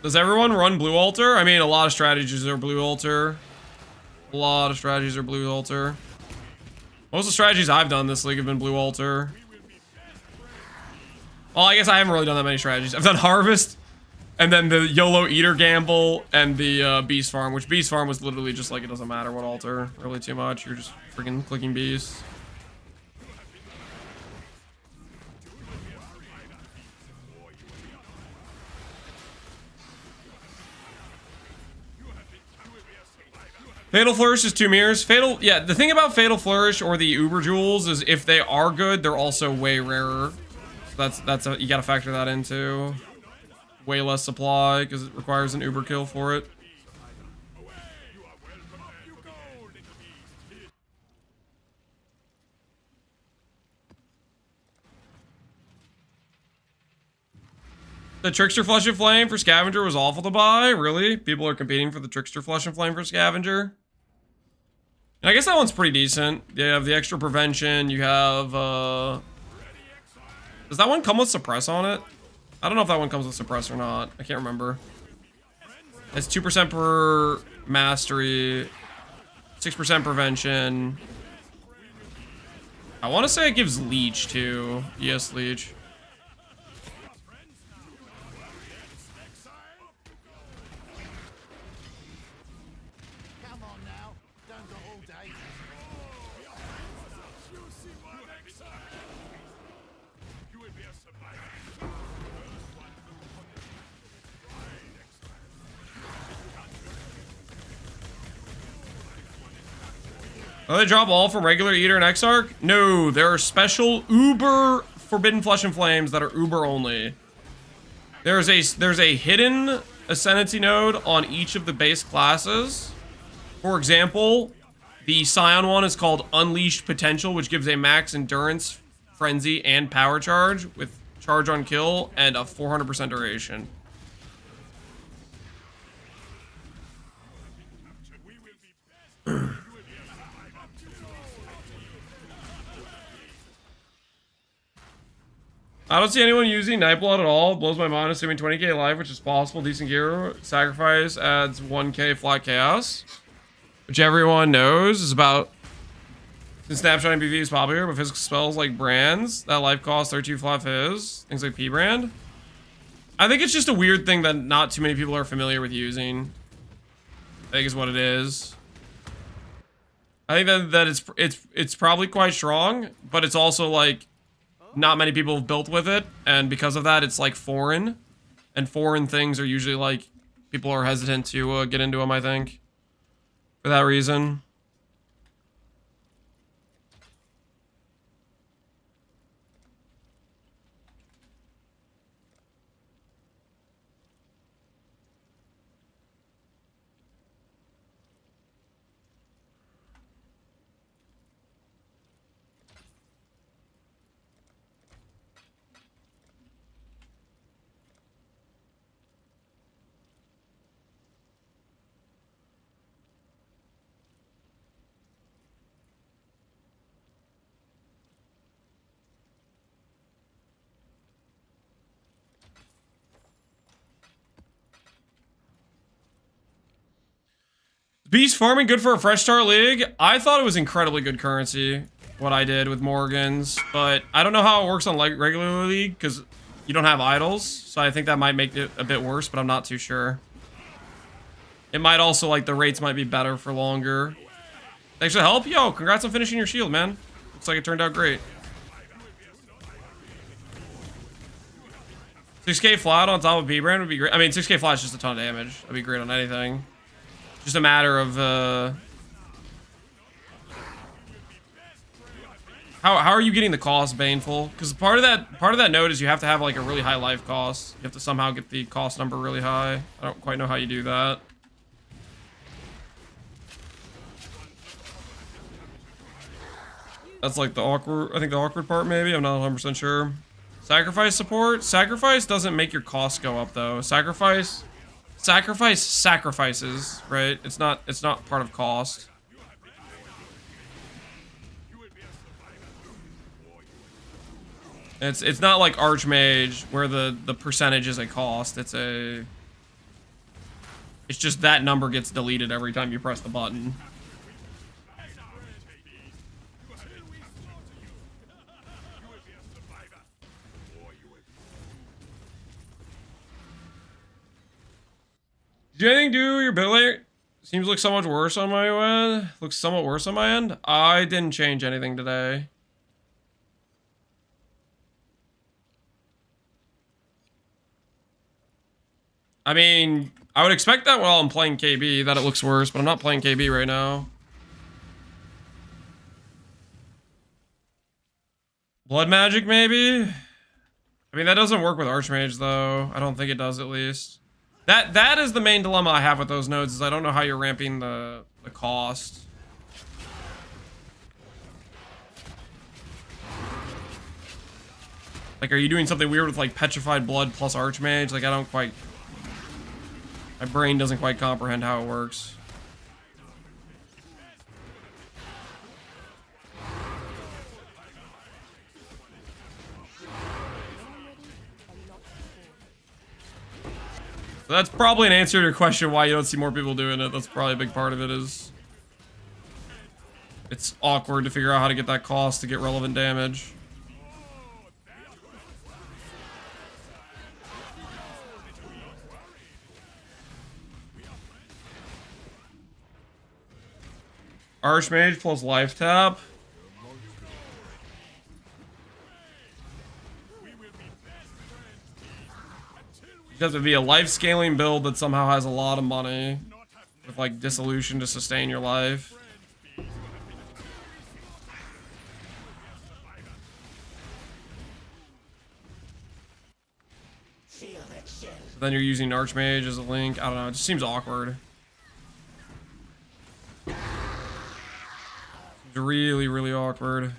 Does everyone run Blue Altar? I mean, a lot of strategies are Blue Altar. A lot of strategies are Blue Altar. Most of the strategies I've done this league have been Blue Altar. Well, I guess I haven't really done that many strategies. I've done Harvest, and then the YOLO Eater Gamble, and the Beast Farm, which Beast Farm was literally just like, it doesn't matter what altar, really too much. You're just freaking clicking Beast. Fatal Flourish is 2 mirrors. Yeah, the thing about Fatal Flourish or the Uber Jewels is if they are good, they're also way rarer. So you gotta factor that into. Way less supply because it requires an Uber kill for it. The Trickster Flesh and Flame for Scavenger was awful to buy. Really? People are competing for the Trickster Flesh and Flame for Scavenger. And I guess that one's pretty decent. You have the extra prevention. You have, does that one come with suppress on it? I don't know if that one comes with suppress or not. I can't remember. It's 2% per mastery. 6% prevention. I want to say it gives leech too. Yes, leech. Oh, they drop all from regular Eater and Exarch? No, there are special Uber Forbidden Flesh and Flames that are Uber only. There's a hidden Ascendancy node on each of the base classes. For example, the Scion one is called Unleashed Potential, which gives a max endurance, frenzy, and power charge with charge on kill and a 400% duration. I don't see anyone using Nightblood at all. It blows my mind, assuming 20k life, which is possible. Decent gear. Sacrifice adds 1k flat chaos, which everyone knows is about. Since Snapshot MPV is popular, but physical spells like Brands, that life cost 32 flat fizz. Things like P-Brand. I think it's just a weird thing that not too many people are familiar with using. I think is what it is. I think that it's probably quite strong, but it's also like not many people have built with it, and because of that, it's like foreign, and foreign things are usually like people are hesitant to get into them. I think for that reason. Beast farming good for a fresh start league? I thought it was incredibly good currency, what I did with Morgans, but I don't know how it works on like regular league because you don't have idols, so I think that might make it a bit worse, but I'm not too sure. It might also, like, the rates might be better for longer. Thanks for the help. Yo, congrats on finishing your shield, man. Looks like it turned out great. 6k flat on top of B-Brand would be great. I mean, 6k flat is just a ton of damage. That'd be great on anything. Just a matter of how are you getting the cost baneful? Because part of that node is you have to have like a really high life cost. You have to somehow get the cost number really high. I don't quite know how you do that. That's like the awkward. I think the awkward part maybe. I'm not 100% sure. Sacrifice support. Sacrifice doesn't make your costs go up though. Sacrifice sacrifices, right? It's not part of cost. It's not like Archmage where the percentage is a cost. It's just that number gets deleted every time you press the button. Did anything do your build rate? Seems like so much worse on my end. Looks somewhat worse on my end. I didn't change anything today. I mean, I would expect that while I'm playing KB, that it looks worse, but I'm not playing KB right now. Blood magic, maybe? I mean, that doesn't work with Archmage, though. I don't think it does, at least. That is the main dilemma I have with those nodes, is I don't know how you're ramping the cost. Like, are you doing something weird with, like, Petrified Blood plus Archmage? Like, I don't quite... My brain doesn't quite comprehend how it works. So that's probably an answer to your question why you don't see more people doing it. That's probably a big part of it is... It's awkward to figure out how to get that cost to get relevant damage. Archmage plus life tap. Because it'd be a life scaling build that somehow has a lot of money with like dissolution to sustain your life. Then you're using Archmage as a link. I don't know. It just seems awkward. It's really, really awkward.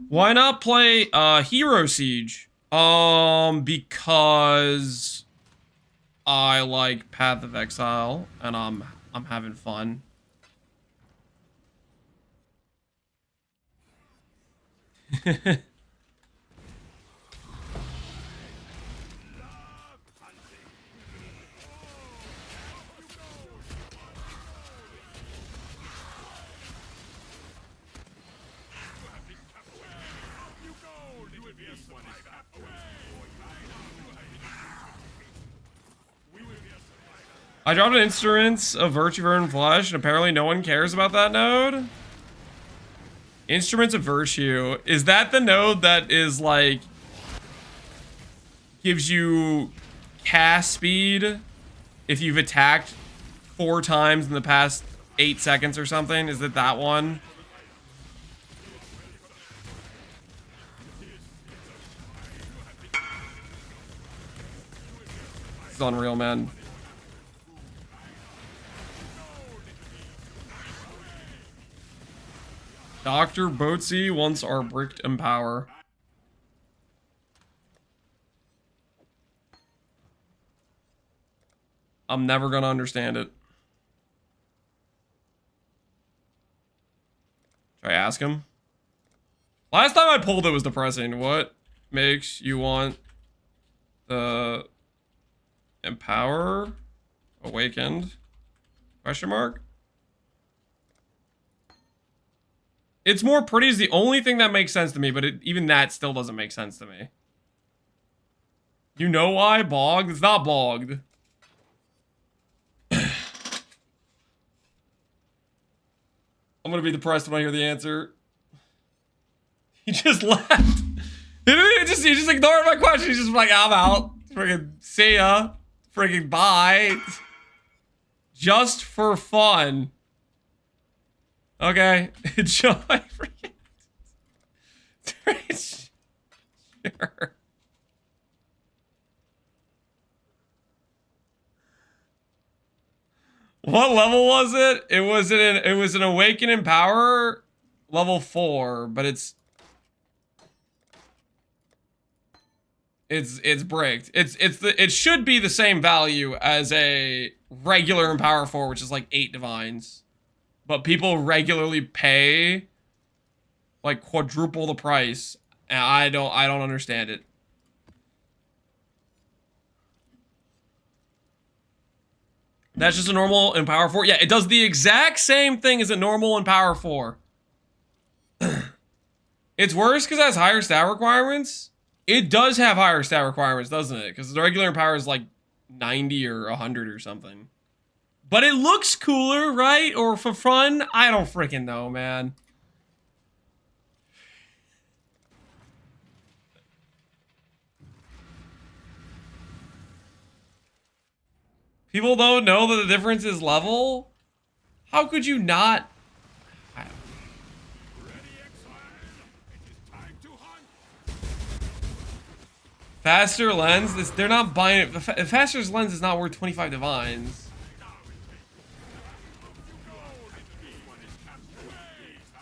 Why not play Hero Siege? Because I like Path of Exile and I'm having fun. I dropped an Instruments of Virtue Verdant Flesh, and apparently no one cares about that node. Instruments of Virtue. Is that the node that is like... gives you cast speed if you've attacked 4 times in the past 8 seconds or something? Is it that one? This is unreal, man. Dr. Boatsy wants our bricked empower. I'm never gonna understand it. Should I ask him? Last time I pulled it was depressing. What makes you want the empower awakened? Question mark? It's more pretty is the only thing that makes sense to me, but even that still doesn't make sense to me. You know why? Bogged? It's not bogged. I'm gonna be depressed when I hear the answer. He just left. He just ignored my question. He's just like, I'm out. Freaking see ya. Freaking bye. Just for fun. Okay. Enjoy. Sure. What level was it? It was an Awaken in Power level 4, but it's bricked. It should be the same value as a regular in Power 4, which is like 8 divines. But people regularly pay like quadruple the price, and I don't understand it. That's just a normal in Power 4. Yeah, it does the exact same thing as a normal in Power 4. It's worse because it has higher stat requirements. It does have higher stat requirements, doesn't it? Because the regular power is like 90 or 100 or something. But it looks cooler, right? Or for fun? I don't freaking know, man. People don't know that the difference is level? How could you not? Faster lens? They're not buying it. The faster lens is not worth 25 divines.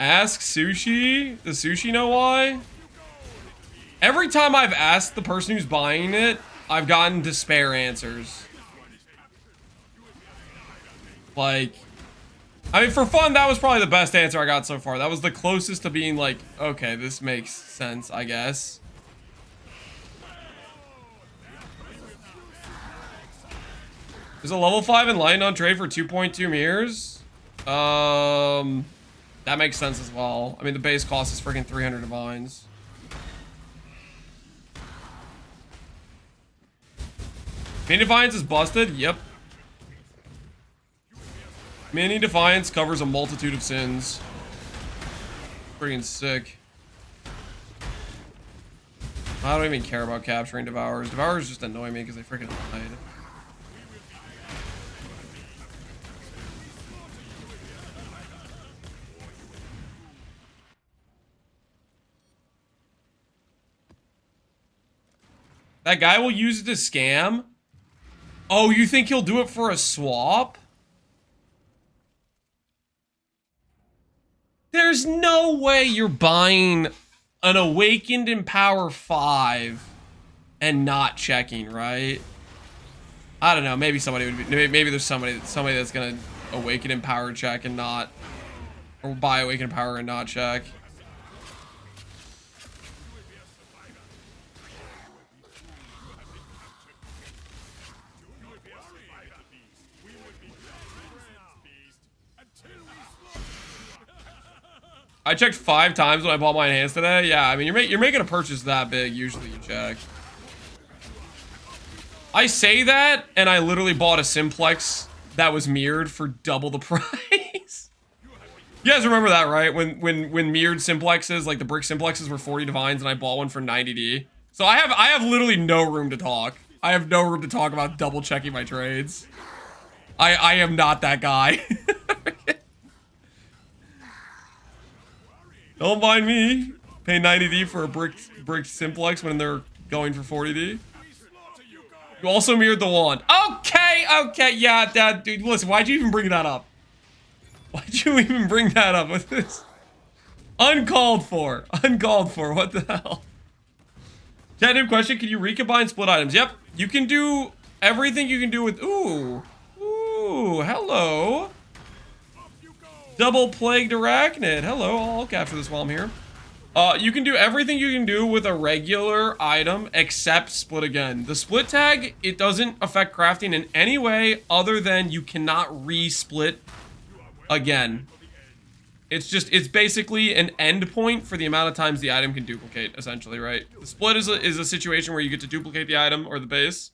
Ask Sushi? Does Sushi know why? Every time I've asked the person who's buying it, I've gotten despair answers. Like, I mean, for fun, that was probably the best answer I got so far. That was the closest to being like, okay, this makes sense, I guess. There's a level 5 Enlightened on trade for 2.2 mirrors. That makes sense as well. I mean, the base cost is freaking 300 divines. Mini Defiance is busted? Yep. Mini Defiance covers a multitude of sins. Freaking sick. I don't even care about capturing Devourers. Devourers just annoy me because they freaking hide. That guy will use it to scam? Oh, you think he'll do it for a swap? There's no way you're buying an Awakened in Power 5 and not checking, right? I don't know. Maybe somebody would be. Maybe there's somebody that's gonna Awaken in Power check and not, or buy Awaken in Power and not check. I checked 5 times when I bought my enhanced today. Yeah, I mean, you're making a purchase that big. Usually you check. I say that, and I literally bought a simplex that was mirrored for double the price. You guys remember that, right? When mirrored simplexes, like the brick simplexes, were 40 divines, and I bought one for 90D. So I have literally no room to talk. I have no room to talk about double checking my trades. I am not that guy. Don't mind me. Pay 90D for a brick simplex when they're going for 40D. You also mirrored the wand. Okay, yeah, Dad, dude, listen, why'd you even bring that up? Why'd you even bring that up with this? Uncalled for, what the hell? Chat, new question, can you recombine split items? Yep, you can do everything you can do with, ooh, hello. Double Plagued Arachnid. Hello, I'll capture this while I'm here. You can do everything you can do with a regular item except split again. The split tag, it doesn't affect crafting in any way other than you cannot re-split again. It's basically an end point for the amount of times the item can duplicate, essentially, right? The split is a situation where you get to duplicate the item or the base,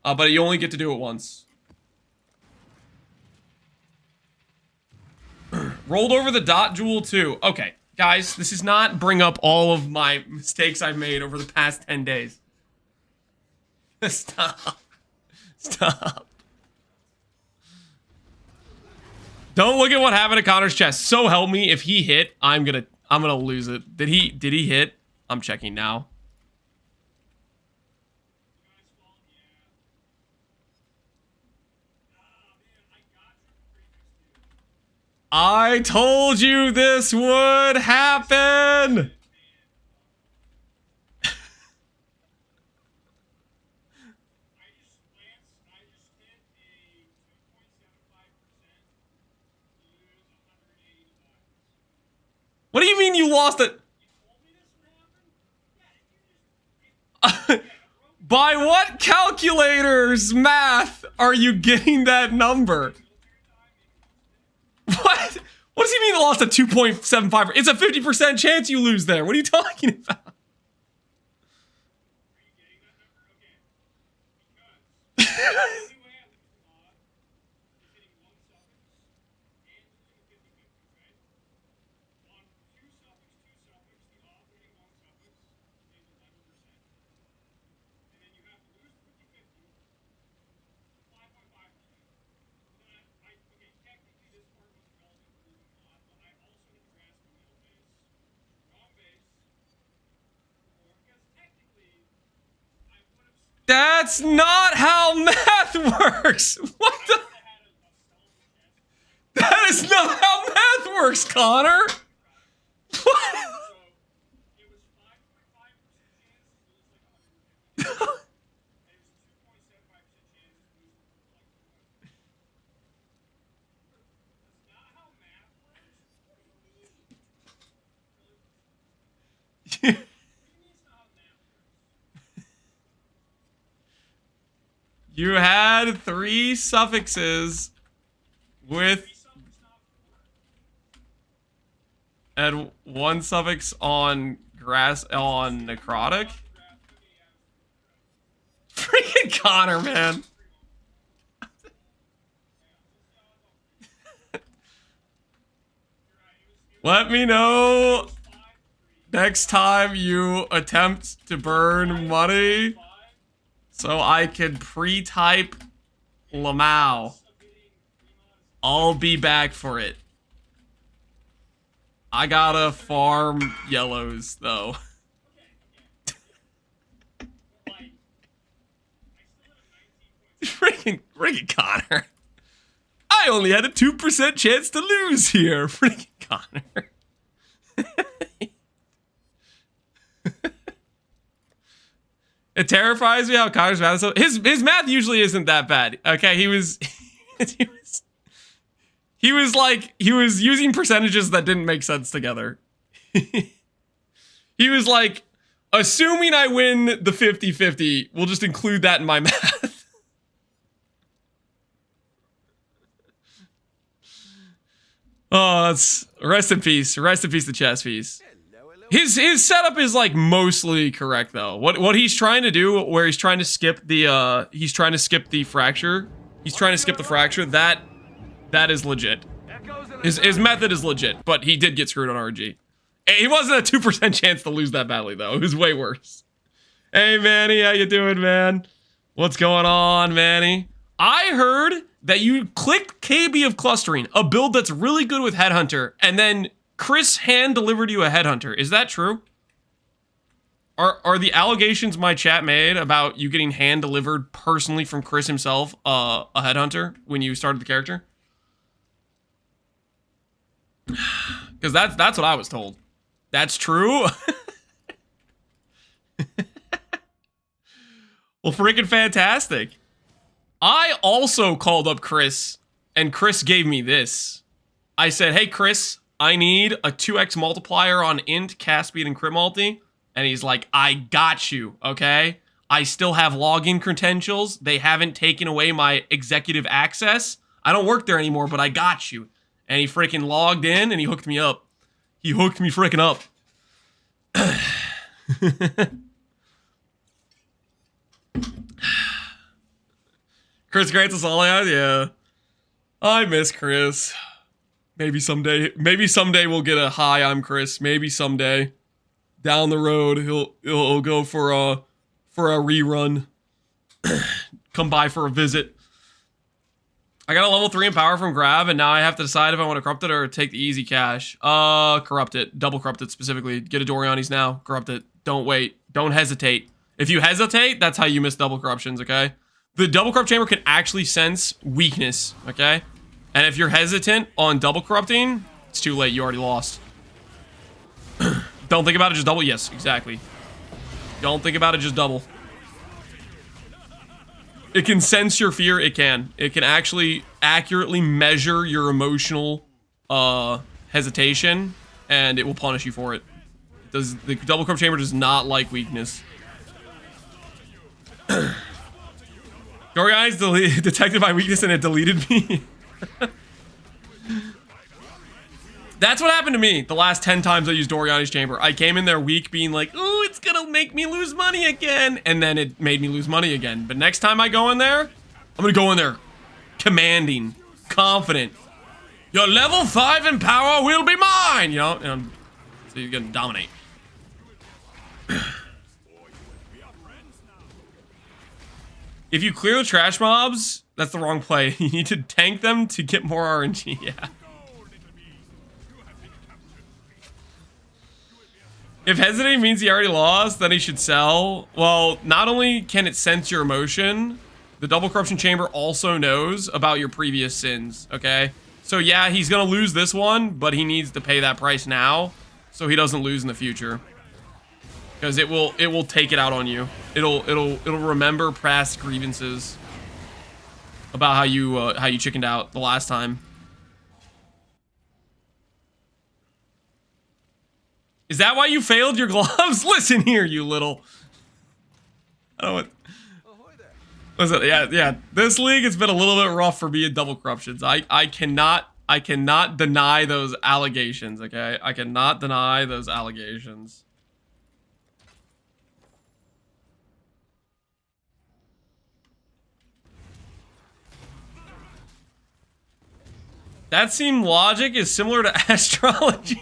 but you only get to do it once. Rolled over the dot jewel too. Okay, guys, this does not bring up all of my mistakes I've made over the past 10 days. Stop. Don't look at what happened to Connor's chest. So help me, if he hit, I'm gonna lose it. Did he hit? I'm checking now. I told you this would happen! What do you mean you lost it? By what calculator's math are you getting that number? What? What does he mean lost a 2.75? It's a 50% chance you lose there. What are you talking about? That's not how math works. What the? That is not how math works, Connor. What? You had 3 suffixes with and 1 suffix on grass on necrotic. Freaking Connor, man. Let me know next time you attempt to burn money so I can pre-type Lamau. I'll be back for it. I gotta farm yellows, though. Freaking Connor. I only had a 2% chance to lose here. Freaking Connor. It terrifies me how Connor's math is so... His math usually isn't that bad. Okay, he was using percentages that didn't make sense together. He was like, assuming I win the 50-50, we'll just include that in my math. Oh, that's rest in peace. Rest in peace to chess piece. His setup is like mostly correct though. What he's trying to do, where he's trying to skip the fracture. He's trying to skip the fracture. That is legit. His method is legit, but he did get screwed on RG. He wasn't a 2% chance to lose that badly though. It was way worse. Hey Manny, how you doing, man? What's going on, Manny? I heard that you clicked KB of Clustering, a build that's really good with Headhunter, and then Chris hand-delivered you a Headhunter. Is that true? Are the allegations my chat made about you getting hand-delivered personally from Chris himself a Headhunter when you started the character? Because that's what I was told. That's true? Well, freaking fantastic. I also called up Chris, and Chris gave me this. I said, hey, Chris, I need a 2x multiplier on int, cast speed, and crit multi. And he's like, I got you, okay? I still have login credentials. They haven't taken away my executive access. I don't work there anymore, but I got you. And he freaking logged in, and he hooked me up. He hooked me freaking up. Chris grants us all out? Yeah. I miss Chris. Maybe someday we'll get a hi, I'm Chris. Maybe someday. Down the road, he'll go for a rerun. Come by for a visit. I got a level 3 in power from Grab, and now I have to decide if I want to corrupt it or take the easy cash. Corrupt it. Double corrupt it specifically. Get a Dorianis now. Corrupt it. Don't wait. Don't hesitate. If you hesitate, that's how you miss double corruptions, okay? The double corrupt chamber can actually sense weakness, okay? And if you're hesitant on double corrupting, it's too late. You already lost. Don't think about it, just double. Yes, exactly. Don't think about it, just double. It can sense your fear. It can. It can actually accurately measure your emotional hesitation, and it will punish you for it. The double corrupt chamber does not like weakness. Your guys detected my weakness and it deleted me. That's what happened to me the last 10 times I used Oriani's Chamber. I came in there weak being like, oh, it's gonna make me lose money again. And then it made me lose money again. But next time I go in there, I'm gonna go in there commanding, confident. Your level 5 in power will be mine, you know? And so you're gonna dominate. If you clear the trash mobs, that's the wrong play. You need to tank them to get more RNG, yeah. If hesitating means he already lost, then he should sell. Well, not only can it sense your emotion, the double corruption chamber also knows about your previous sins, okay? So yeah, he's gonna lose this one, but he needs to pay that price now so he doesn't lose in the future. Because it will take it out on you. It'll remember past grievances about how you chickened out the last time. Is that why you failed your gloves? Listen here, you little. I don't know what. Listen, yeah. This league has been a little bit rough for me in double corruptions. I cannot deny those allegations. Okay, I cannot deny those allegations. That seemed logic is similar to astrology.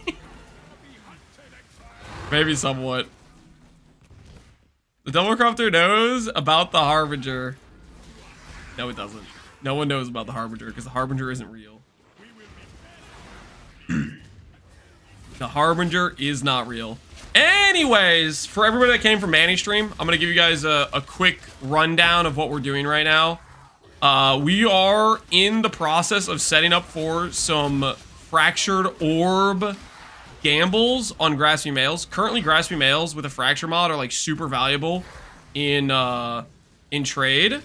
Maybe somewhat. The double corrupter knows about the Harbinger. No, it doesn't. No one knows about the Harbinger because the Harbinger isn't real. The Harbinger is not real. Anyways, for everybody that came from Manny stream, I'm gonna give you guys a quick rundown of what we're doing right now. We are in the process of setting up for some fractured orb gambles on grasping males. Currently, grasping males with a fracture mod are like super valuable in trade.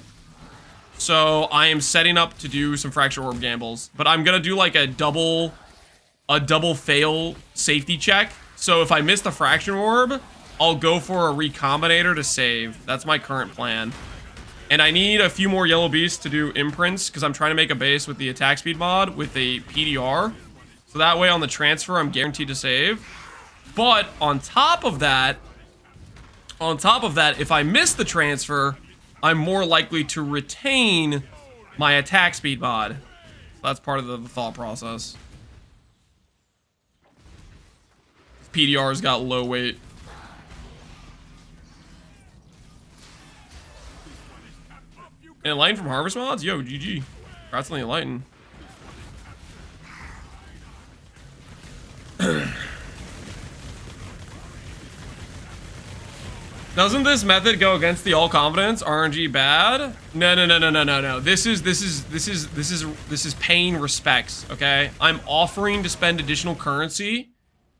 So I am setting up to do some fracture orb gambles, but I'm gonna do like a double fail safety check. So if I miss the fracture orb, I'll go for a recombinator to save. That's my current plan. And I need a few more yellow beasts to do imprints because I'm trying to make a base with the attack speed mod with a PDR. So that way on the transfer, I'm guaranteed to save. But on top of that, if I miss the transfer, I'm more likely to retain my attack speed mod. So that's part of the thought process. PDR's got low weight. And Enlighten from Harvest mods? Yo, GG. Congrats on the Enlighten. Doesn't this method go against the all confidence? RNG bad? No. This is paying respects, okay? I'm offering to spend additional currency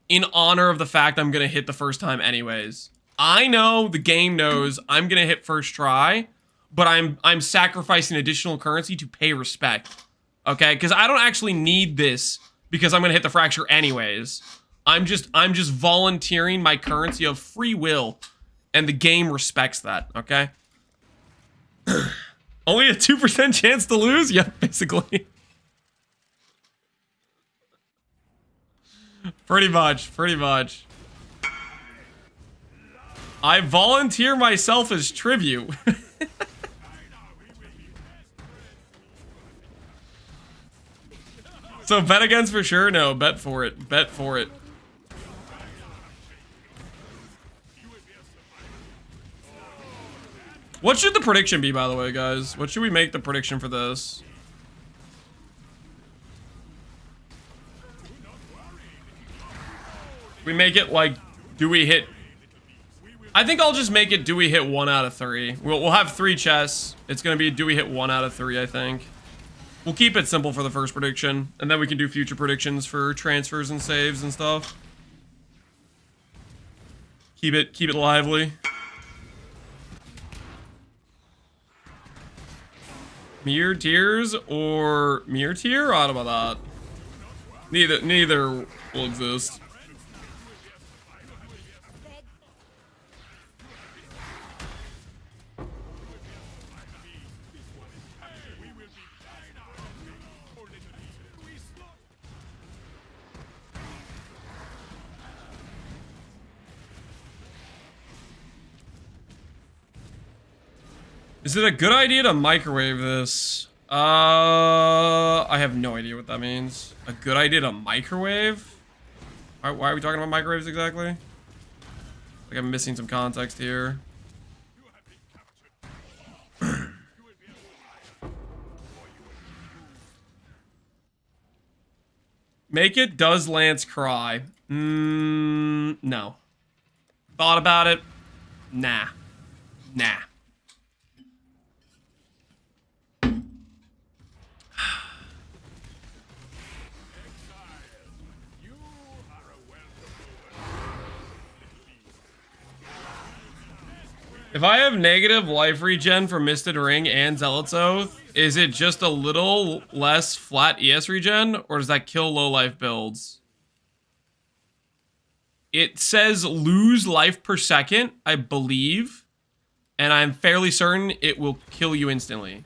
in honor of the fact I'm gonna hit the first time anyways. I know the game knows I'm gonna hit first try, but I'm sacrificing additional currency to pay respect. Okay? Because I don't actually need this because I'm gonna hit the fracture anyways. I'm just volunteering my currency of free will, and the game respects that, okay? Only a 2% chance to lose? Yeah, basically. Pretty much. I volunteer myself as tribute. So bet against for sure? No, bet for it. Bet for it. What should the prediction be, by the way, guys? What should we make the prediction for this? We make it like, do we hit? I think I'll just make it, do we hit 1 out of 3? We'll have 3 chests. It's gonna be, do we hit 1 out of 3, I think. We'll keep it simple for the first prediction, and then we can do future predictions for transfers and saves and stuff. Keep it lively. Mere Tears or Mere Tier? I don't know about that. Neither will exist. Is it a good idea to microwave this? I have no idea what that means. A good idea to microwave? Why are we talking about microwaves exactly? Like I'm missing some context here. Make it does Lance cry? No. Thought about it? Nah. Nah. If I have negative life regen for Misted Ring and Zealot's Oath, is it just a little less flat ES regen, or does that kill low life builds? It says lose life per second, I believe, and I'm fairly certain it will kill you instantly.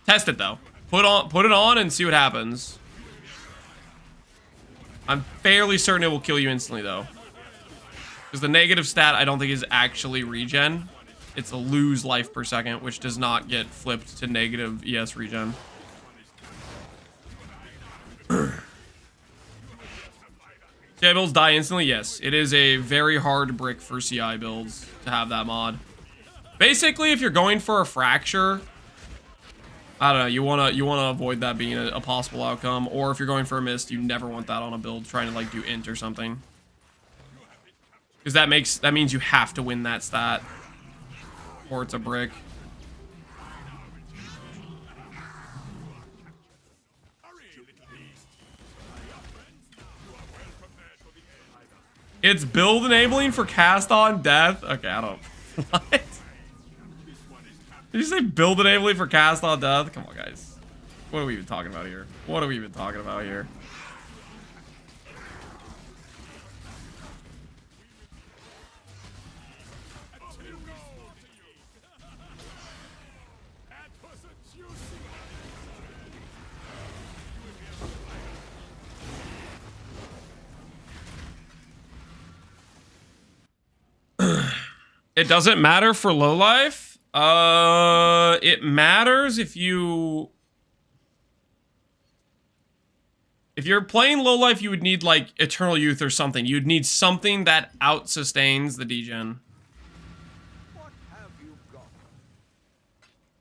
Test it though. Put it on and see what happens. I'm fairly certain it will kill you instantly, though. Because the negative stat, I don't think is actually regen. It's a lose life per second, which does not get flipped to negative ES regen. CI builds die instantly? Yes. It is a very hard brick for CI builds to have that mod. Basically, if you're going for a fracture, I don't know, you wanna avoid that being a possible outcome, or if you're going for a mist, you never want that on a build trying to like do int or something, because that means you have to win that stat, or it's a brick. It's build enabling for cast on death. Okay, I don't. What? Did you say build enabling for cast on death? Come on, guys. What are we even talking about here? What are we even talking about here? It doesn't matter for low life. It matters if you're playing low life, you would need like Eternal Youth or something. You'd need something that out sustains the degen.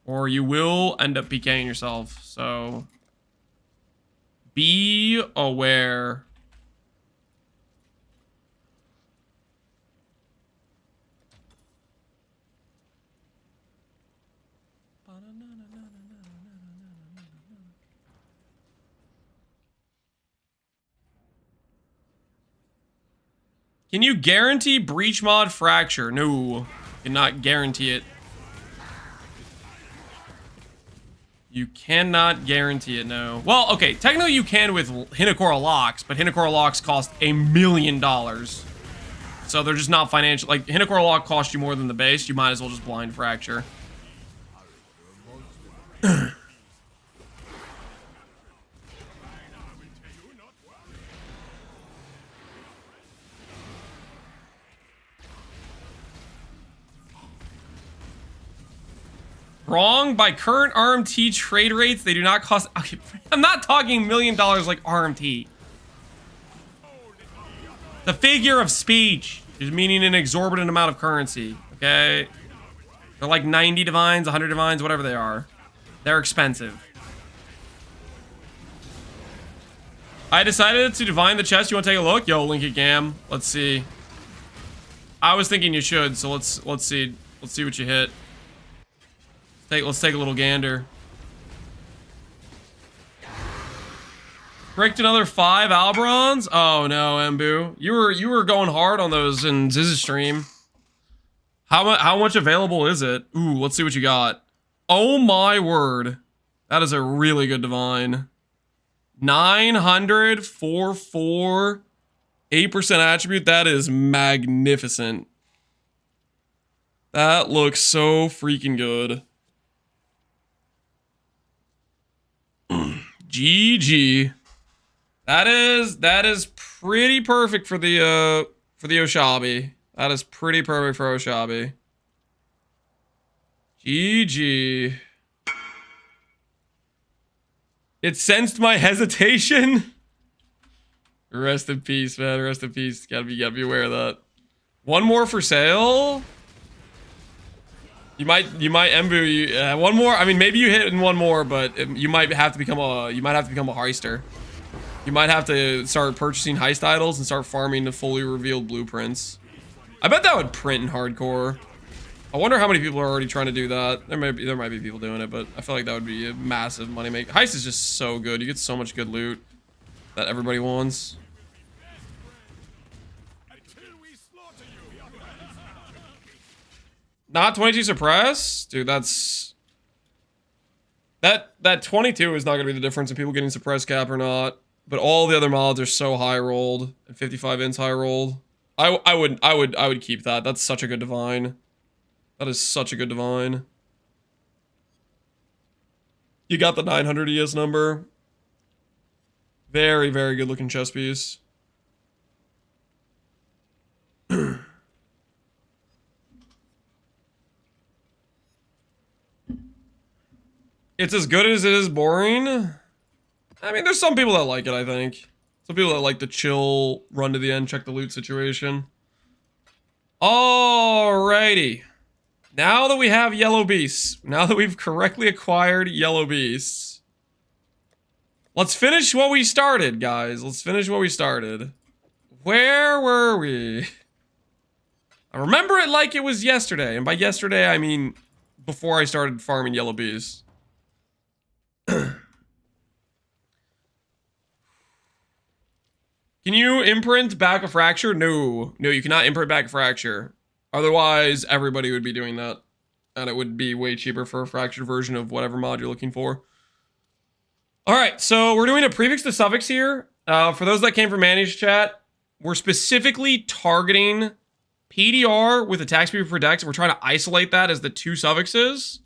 Or you will end up PKing yourself. So be aware. Can you guarantee breach mod fracture? No, cannot guarantee it. You cannot guarantee it, no. Well, okay, technically you can with Hinekora locks, but Hinekora locks cost $1 million. So they're just not financial. Like, Hinekora lock costs you more than the base, you might as well just blind fracture. Wrong. By current RMT trade rates, they do not cost. Okay, I'm not talking $1 million like RMT. The figure of speech is meaning an exorbitant amount of currency. Okay, they're like 90 divines, 100 divines, whatever they are. They're expensive. I decided to divine the chest. You want to take a look? Yo, link it, Gam. Let's see. I was thinking you should, so let's see. Let's see what you hit. Let's take a little gander. Bricked another 5 Alberons? Oh no, Embu. You were going hard on those in Ziz's stream. How much available is it? Ooh, let's see what you got. Oh my word. That is a really good divine. 900, 4, 8% attribute. That is magnificent. That looks so freaking good. GG. That is pretty perfect for the Oshabi. That is pretty perfect for Oshabi. GG. It sensed my hesitation. Rest in peace, man. Rest in peace. Gotta be aware of that. One more for sale. You might embu. One more. I mean, maybe you hit in one more, but you might have to become a. You might have to become a heister. You might have to start purchasing heist idols and start farming the fully revealed blueprints. I bet that would print in hardcore. I wonder how many people are already trying to do that. There might be people doing it, but I feel like that would be a massive money maker. Heist is just so good. You get so much good loot that everybody wants. Not 22 suppress? Dude, that's... That 22 is not going to be the difference in people getting suppress cap or not. But all the other mods are so high rolled. And 55 ins high rolled. I would keep that. That's such a good divine. That is such a good divine. You got the 900 ES number. Very, very good looking chess piece. It's as good as it is boring. I mean, there's some people that like it, I think. Some people that like the chill, run to the end, check the loot situation. Alrighty. Now that we have yellow beasts, now that we've correctly acquired yellow beasts, let's finish what we started, guys. Let's finish what we started. Where were we? I remember it like it was yesterday. And by yesterday, I mean before I started farming yellow beasts. Can you imprint back a fracture? No. No, you cannot imprint back a fracture. Otherwise, everybody would be doing that. And it would be way cheaper for a fractured version of whatever mod you're looking for. Alright, so we're doing a prefix to suffix here. For those that came from Manny's chat, we're specifically targeting PDR with attack speed per dex. We're trying to isolate that as the two suffixes.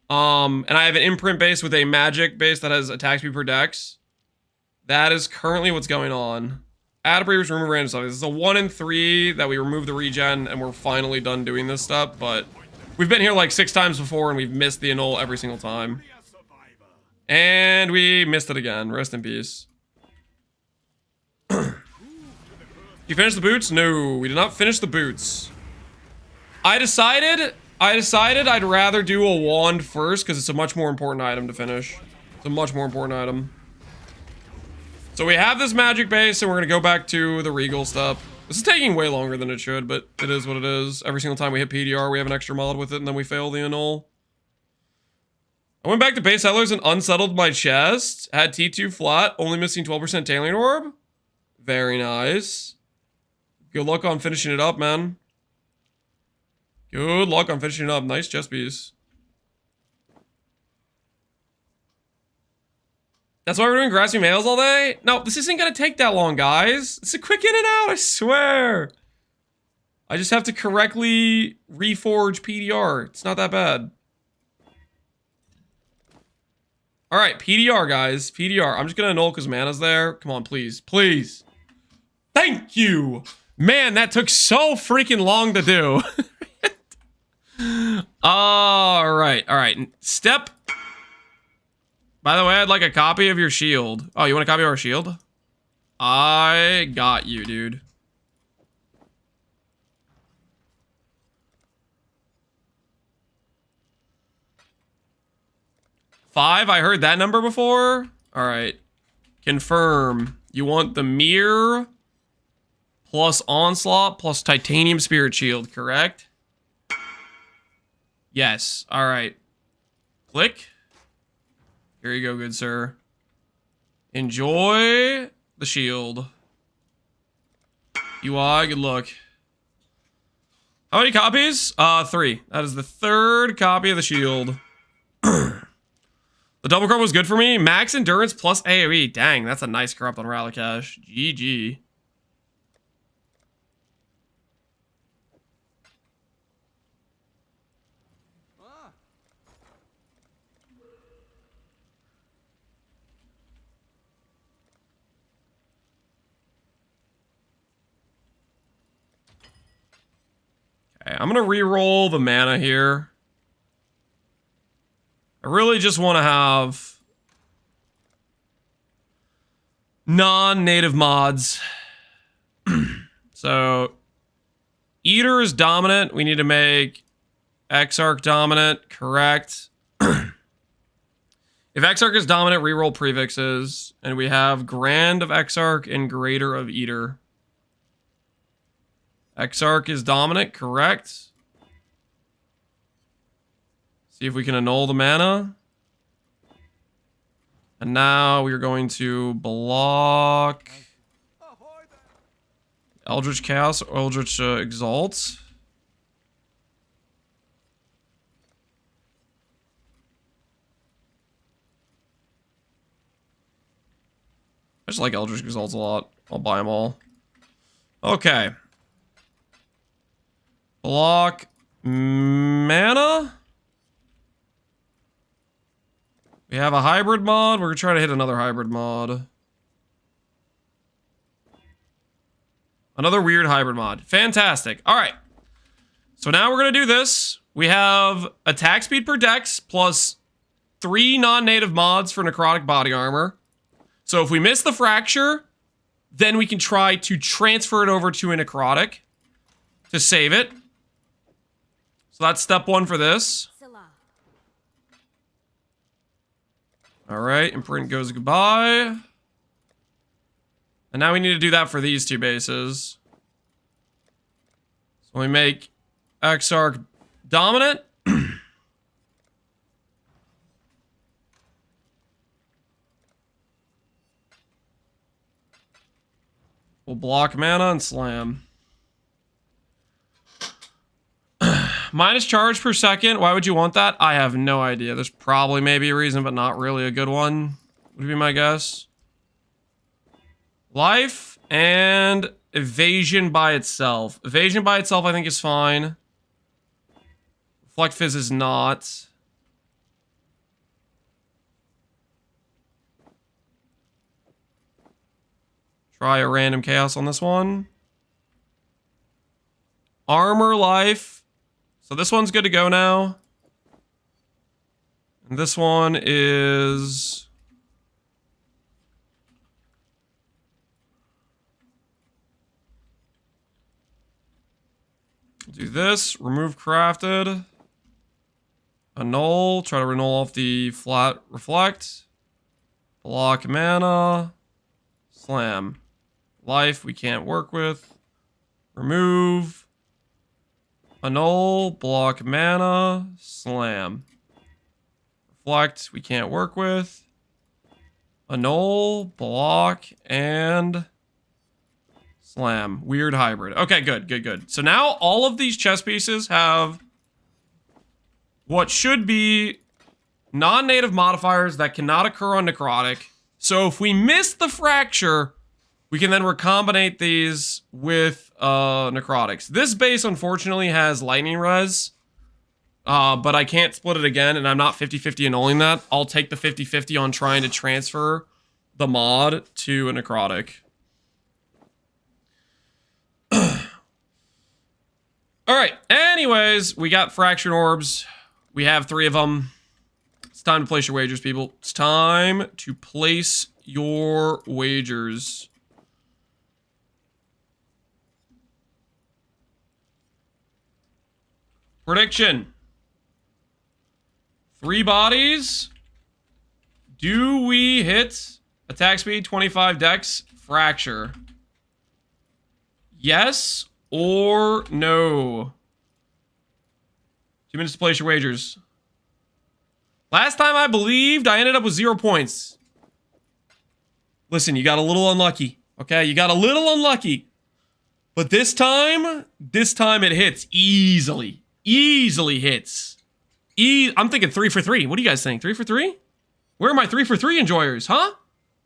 And I have an imprint base with a magic base that has attack speed per dex. That is currently what's going on. Add a previous, remove random suffix. It's a 1 in 3 that we remove the regen, and we're finally done doing this stuff, but we've been here like 6 times before, and we've missed the annul every single time. And we missed it again. Rest in peace. You finished the boots? No, we did not finish the boots. I decided I'd rather do a wand first, because it's a much more important item to finish. It's a much more important item. So we have this magic base, and we're going to go back to the regal stuff. This is taking way longer than it should, but it is what it is. Every single time we hit PDR, we have an extra mod with it, and then we fail the annul. I went back to base settlers and unsettled my chest. Had T2 flat, only missing 12% tailing orb. Very nice. Good luck on finishing it up, man. Good luck on finishing it up. Nice chest piece. That's why we're doing grassy males all day? No, this isn't gonna take that long, guys. It's a quick in and out, I swear. I just have to correctly reforge PDR. It's not that bad. Alright, PDR, guys. PDR. I'm just gonna annul because mana's there. Come on, please. Please. Thank you! Man, that took so freaking long to do. Alright. Step... By the way, I'd like a copy of your shield. Oh, you want a copy of our shield? I got you, dude. Five? I heard that number before? Alright. Confirm. You want the mirror plus onslaught plus titanium spirit shield, correct? Yes. Alright. Click. Here you go, good sir. Enjoy the shield. UI, good luck. How many copies? 3. That is the 3rd copy of the shield. The double corrupt was good for me. Max endurance plus AoE. Dang, that's a nice corrupt on Wraeclast. GG. Okay, I'm gonna re-roll the mana here. I really just want to have non-native mods. So, Eater is dominant. We need to make Exarch dominant. Correct. If Exarch is dominant, reroll prefixes. And we have Grand of Exarch and Greater of Eater. Exarch is dominant. Correct. See if we can annul the mana. And now we are going to block Eldritch Chaos or Eldritch Exalt. I just like Eldritch Exalts a lot. I'll buy them all. Okay. Block mana. We have a hybrid mod. We're going to try to hit another hybrid mod. Another weird hybrid mod. Fantastic. All right. So now we're going to do this. We have attack speed per dex plus 3 non-native mods for necrotic body armor. So if we miss the fracture, then we can try to transfer it over to a necrotic to save it. So that's step 1 for this. All right, imprint goes goodbye. And now we need to do that for these 2 bases. So we make Exarch dominant. We'll block mana and slam. Minus charge per second. Why would you want that? I have no idea. There's probably maybe a reason, but not really a good one. Would be my guess. Life and evasion by itself. Evasion by itself I think is fine. Reflect Fizz is not. Try a random chaos on this one. Armor life. So this one's good to go now. And this one is... do this. Remove crafted. Annul. Try to annul off the flat reflect. Block mana. Slam. Life we can't work with. Remove. Annul. Block mana. Slam. Reflect we can't work with. Annul. Block. And... slam. Weird hybrid. Okay, good, good, good. So now all of these chess pieces have what should be non-native modifiers that cannot occur on necrotic. So if we miss the fracture, we can then recombinate these with necrotics. This base, unfortunately, has lightning res, but I can't split it again, and I'm not 50-50 annulling that. I'll take the 50-50 on trying to transfer the mod to a necrotic. Alright, anyways, we got Fraction Orbs. We have 3 of them. It's time to place your wagers, people. It's time to place your wagers. Prediction. 3 bodies. Do we hit attack speed, 25 dex, fracture? Yes or no? 2 minutes to place your wagers. Last time I believed, I ended up with 0 points. Listen, you got a little unlucky. Okay, you got a little unlucky. But this time it hits easily. Easily hits. I'm thinking 3 for 3. What do you guys think? 3 for 3? Where are my 3 for 3 enjoyers, huh?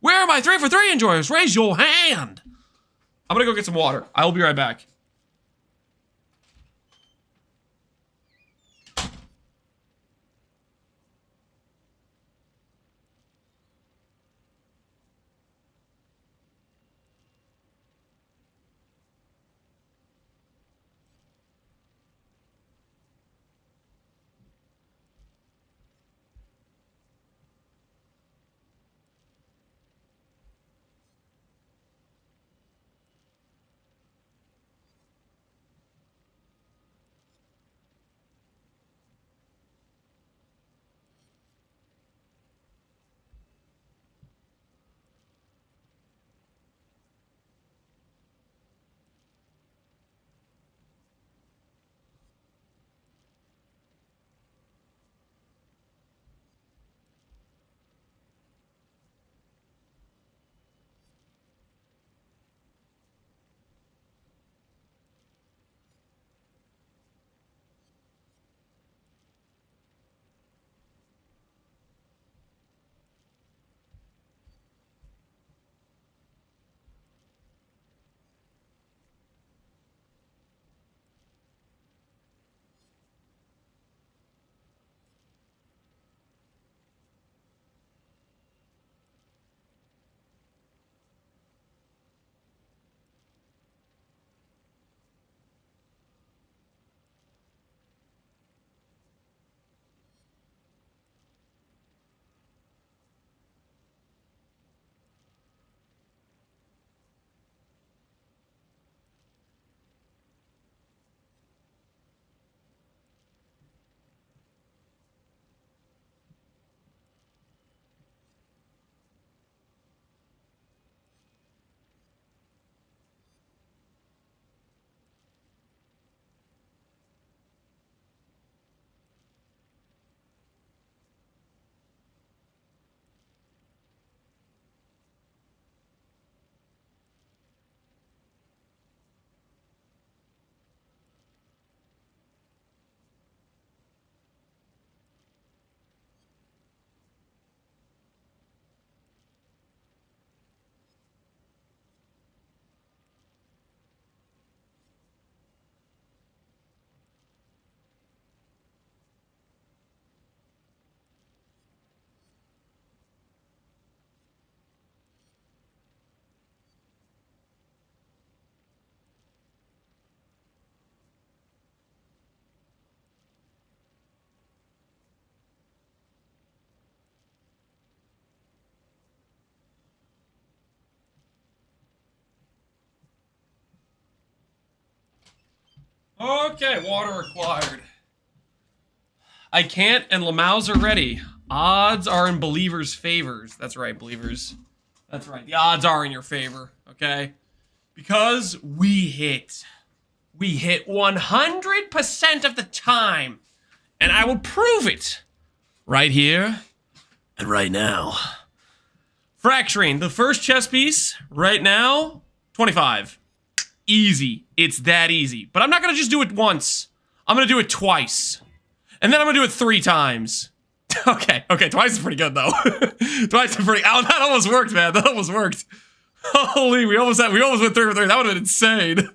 Where are my 3 for 3 enjoyers? Raise your hand. I'm gonna go get some water. I will be right back. Okay, water required. I can't, and Lamau's are ready. Odds are in believers' favors. That's right, believers. That's right. The odds are in your favor, okay? Because we hit. We hit 100% of the time. And I will prove it right here and right now. Fracturing, the first chess piece right now, 25. Easy. It's that easy. But I'm not going to just do it once. I'm going to do it twice. And then I'm going to do it 3 times. Okay, twice is pretty good though. Twice is pretty. Oh, that almost worked, man. That almost worked. Holy, we almost went 3 for 3. That would have been insane.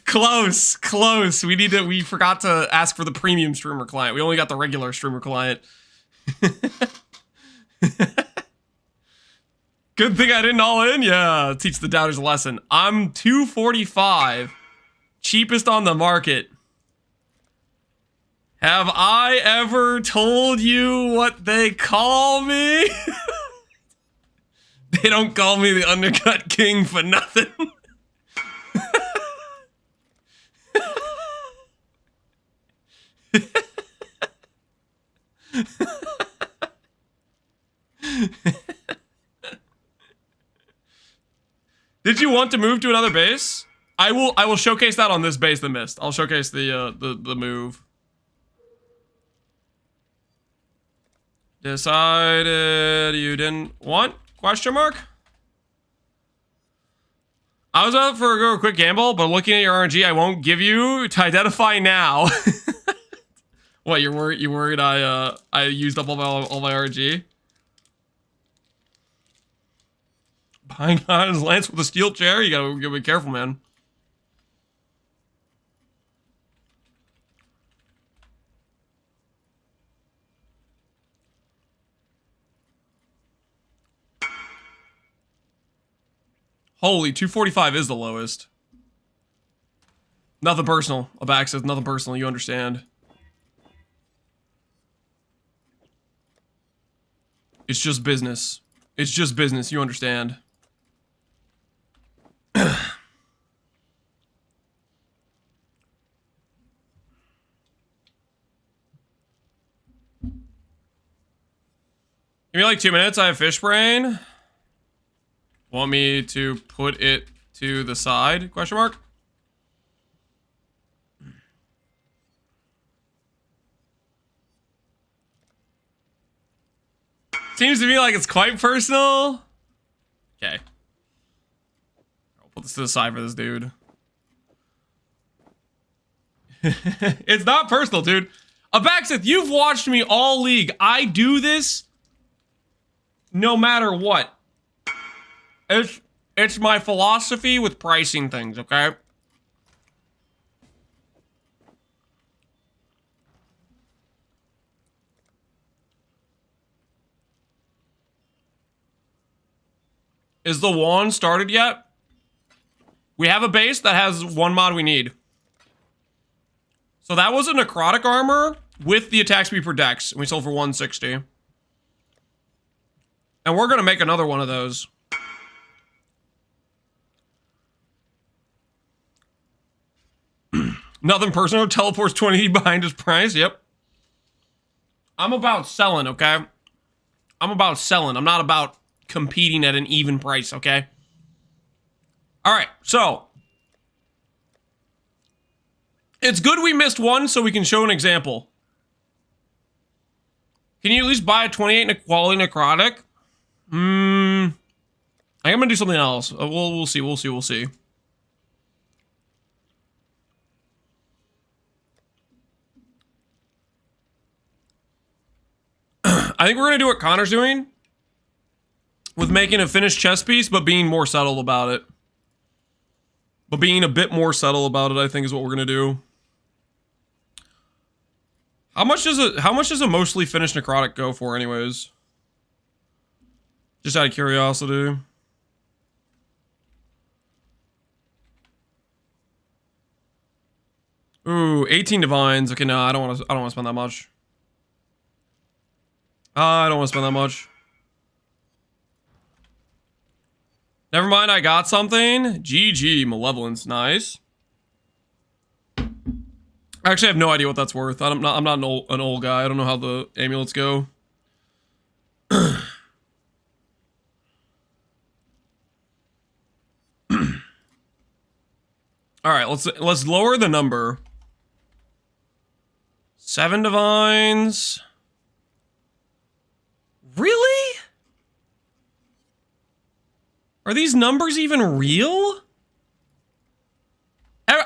Close. We forgot to ask for the premium streamer client. We only got the regular streamer client. Good thing I didn't all in. Yeah, teach the doubters a lesson. I'm 245. Cheapest on the market. Have I ever told you what they call me? They don't call me the Undercut King for nothing. Did you want to move to another base? I will showcase that on this base that missed. I'll showcase the move. Decided you didn't want? Question mark? I was out for a quick gamble, but looking at your RNG, I won't give you to identify now. What, you're worried I used up all my RNG? Buying on his lance with a steel chair? You gotta be careful, man. Holy, 245 is the lowest. Nothing personal. Abax says nothing personal, you understand. It's just business. It's just business, you understand. Give me like 2 minutes, I have fish brain. Want me to put it to the side? Question mark? Seems to me like it's quite personal. Okay. I'll put this to the side for this dude. It's not personal, dude. Abaxith, you've watched me all league. I do this no matter what. It's my philosophy with pricing things, okay? Is the wand started yet? We have a base that has 1 mod we need. So that was a necrotic armor with the attack speed per dex. And we sold for 160. And we're gonna make another one of those. Nothing personal. Teleports 20 behind his price. Yep. I'm about selling, okay? I'm about selling. I'm not about competing at an even price, okay? Alright, so. It's good we missed one so we can show an example. Can you at least buy a 28 quality necrotic? I think I'm gonna do something else. We'll see. I think we're gonna do what Connor's doing with making a finished chess piece, but being more subtle about it. But being a bit more subtle about it, I think, is what we're gonna do. How much does a mostly finished necrotic go for, anyways? Just out of curiosity. Ooh, 18 divines. Okay, no, I don't want to spend that much. I don't want to spend that much. Never mind, I got something. GG, Malevolence, nice. I actually have no idea what that's worth. I'm not an old guy. I don't know how the amulets go. All right, let's lower the number. 7 divines. Really? Are these numbers even real?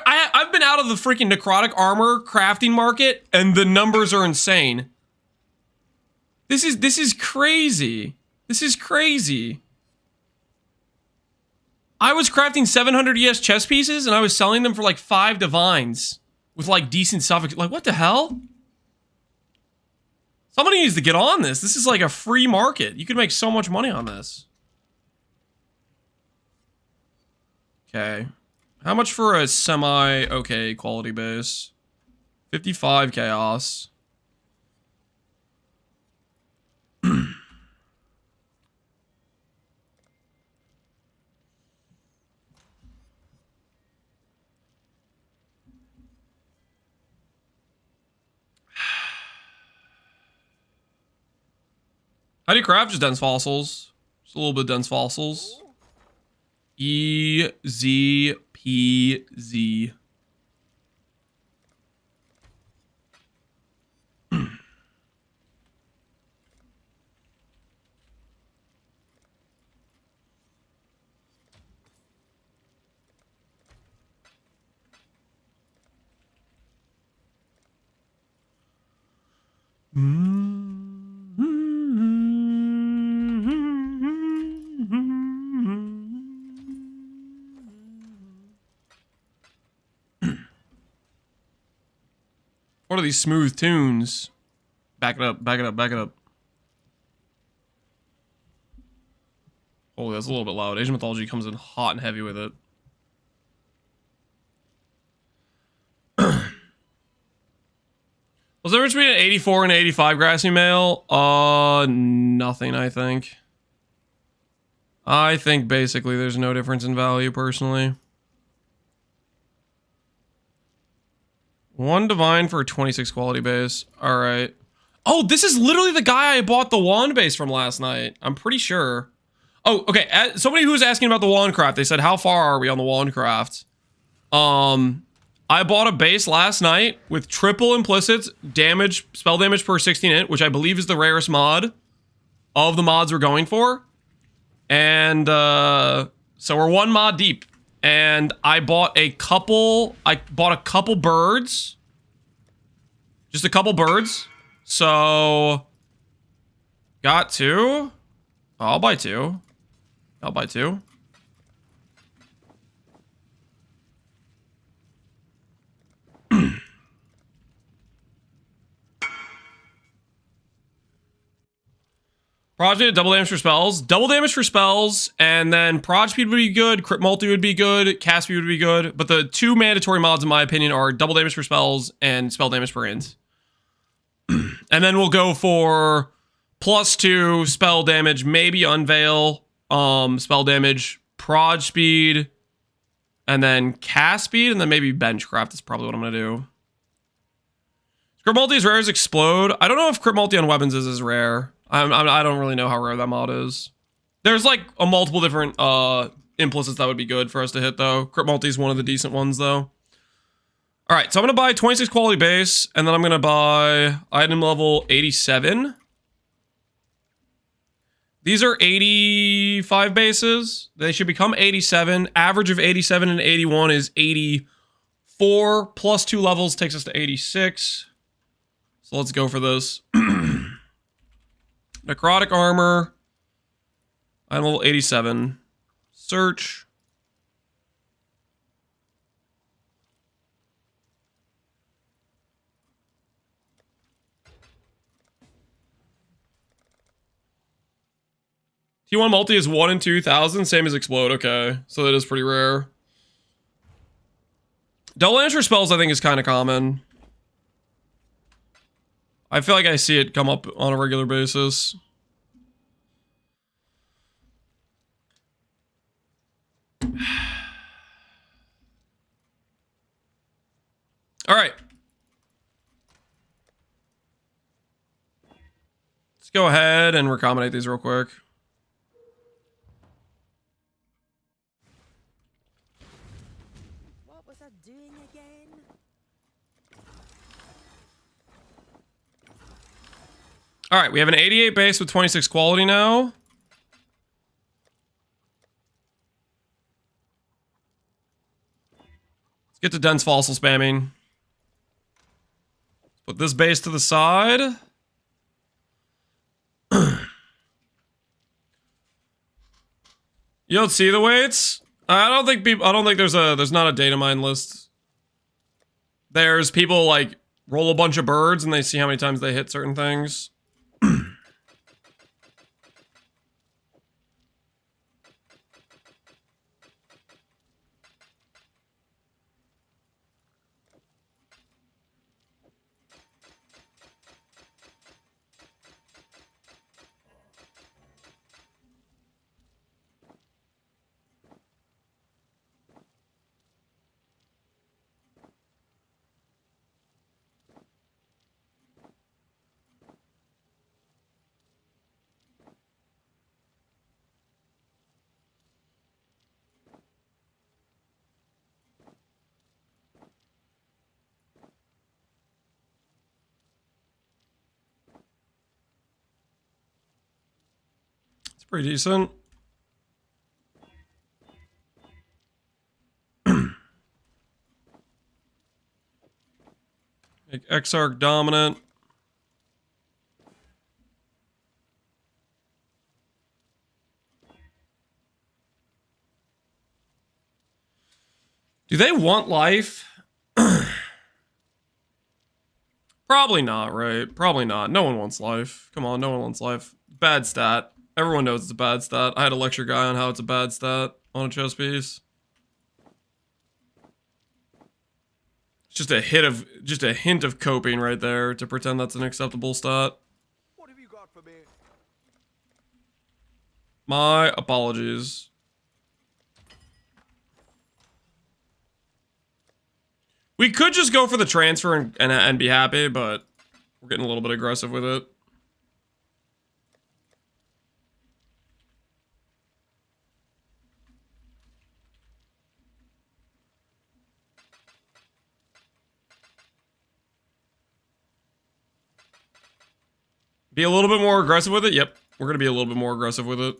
I've been out of the freaking necrotic armor crafting market, and the numbers are insane. This is crazy. This is crazy. I was crafting 700 ES chess pieces, and I was selling them for like 5 divines with like decent stuff. Like, what the hell? Somebody needs to get on this. This is like a free market. You could make so much money on this. Okay. How much for a semi-okay quality base? 55 chaos. How do you craft just dense fossils? Just a little bit of dense fossils. E, Z, P, Z. What are these smooth tunes? Back it up, back it up, back it up. Oh, that's a little bit loud. Asian mythology comes in hot and heavy with it. Was there between an 84 and 85 grassy male? Nothing, I think. I think basically there's no difference in value, personally. 1 divine for a 26 quality base. Alright. Oh, this is literally the guy I bought the wand base from last night. I'm pretty sure. Oh, okay. Somebody who was asking about the wand craft, they said, how far are we on the wand craft? I bought a base last night with triple implicit damage, spell damage per 16 int, which I believe is the rarest mod of the mods we're going for. And so we're 1 mod deep. And I bought a couple birds. Just a couple birds. So got 2. I'll buy 2. I'll buy 2. Proj speed, double damage for spells. Double damage for spells, and then Proj speed would be good, crit multi would be good, cast speed would be good, but the 2 mandatory mods, in my opinion, are double damage for spells and spell damage per int. And then we'll go for +2 spell damage, maybe Unveil, spell damage, Proj speed, and then cast speed, and then maybe Benchcraft is probably what I'm gonna do. Crit multi is rare as Explode. I don't know if crit multi on weapons is as rare. I don't really know how rare that mod is. There's like a multiple different implicits that would be good for us to hit though. Crit multi is one of the decent ones though. All right, so I'm gonna buy 26 quality base, and then I'm gonna buy item level 87. These are 85 bases. They should become 87. Average of 87 and 81 is 84. Plus 2 levels takes us to 86. So let's go for this. Necrotic armor. Item level 87. Search. T1 multi is 1 in 2,000, same as Explode. Okay, so that is pretty rare. Double damage for spells, I think, is kind of common. I feel like I see it come up on a regular basis. All right. go ahead and recombinate these real quick. What was I doing again? All right, we have an 88 base with 26 quality now. Let's get to dense fossil spamming. Put this base to the side. You don't see the weights? I don't think there's not a data mine list. There's people like roll a bunch of birds and they see how many times they hit certain things. It's pretty decent. Make Exarch dominant. Do they want life? Probably not, right? Probably not. No one wants life. Come on, no one wants life. Bad stat. Everyone knows it's a bad stat. I had a lecture guy on how it's a bad stat on a chess piece. It's just a hint of coping right there to pretend that's an acceptable stat. What have you got for me? My apologies. We could just go for the transfer and be happy, but we're getting a little bit aggressive with it. Be a little bit more aggressive with it? Yep, we're gonna be a little bit more aggressive with it.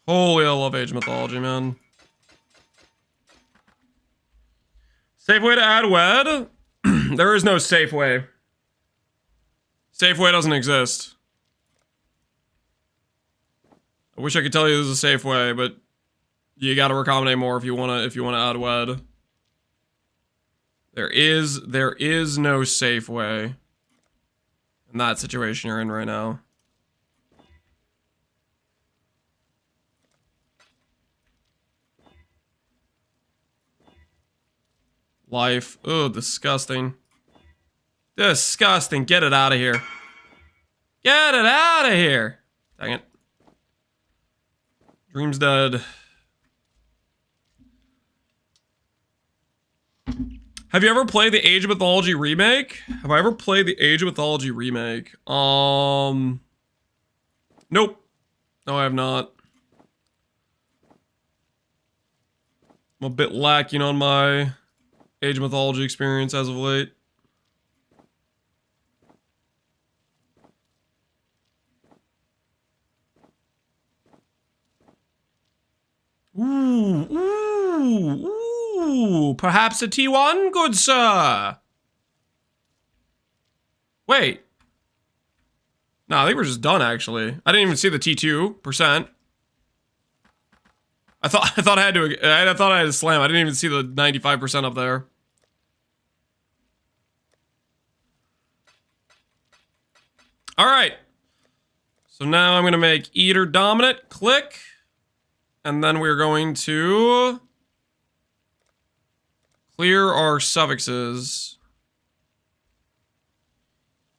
Holy, I love Age of Mythology, man. Safe way to add WED? There is no safe way. Safe way doesn't exist. I wish I could tell you there's a safe way, but you gotta recombinate more if you wanna add WED. There is no safe way in that situation you're in right now. Life. Ugh, disgusting. Disgusting. Get it out of here. Get it out of here. Dang it. Dream's dead. Have you ever played the Age of Mythology remake? Have I ever played the Age of Mythology remake? Nope. No, I have not. I'm a bit lacking on my Age of Mythology experience as of late. Ooh, perhaps a T1, good sir. Wait. No, I think we're just done, actually. I didn't even see the T2%. I thought I had to slam. I didn't even see the 95% up there. All right. So now I'm going to make Eater dominant, click, and then we're going to clear our suffixes.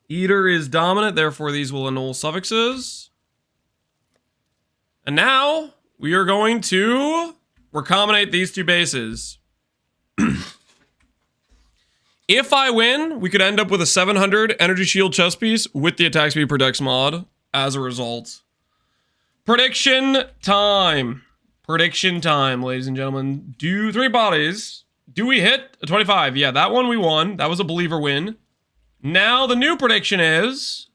Eater is dominant, therefore these will annul suffixes. And now we are going to recombinate these two bases. If I win, we could end up with a 700 energy shield chest piece with the attack speed per dex mod as a result. Prediction time. Prediction time, ladies and gentlemen. Do 3 bodies. Do we hit a 25? Yeah, that one we won. That was a believer win. Now the new prediction is,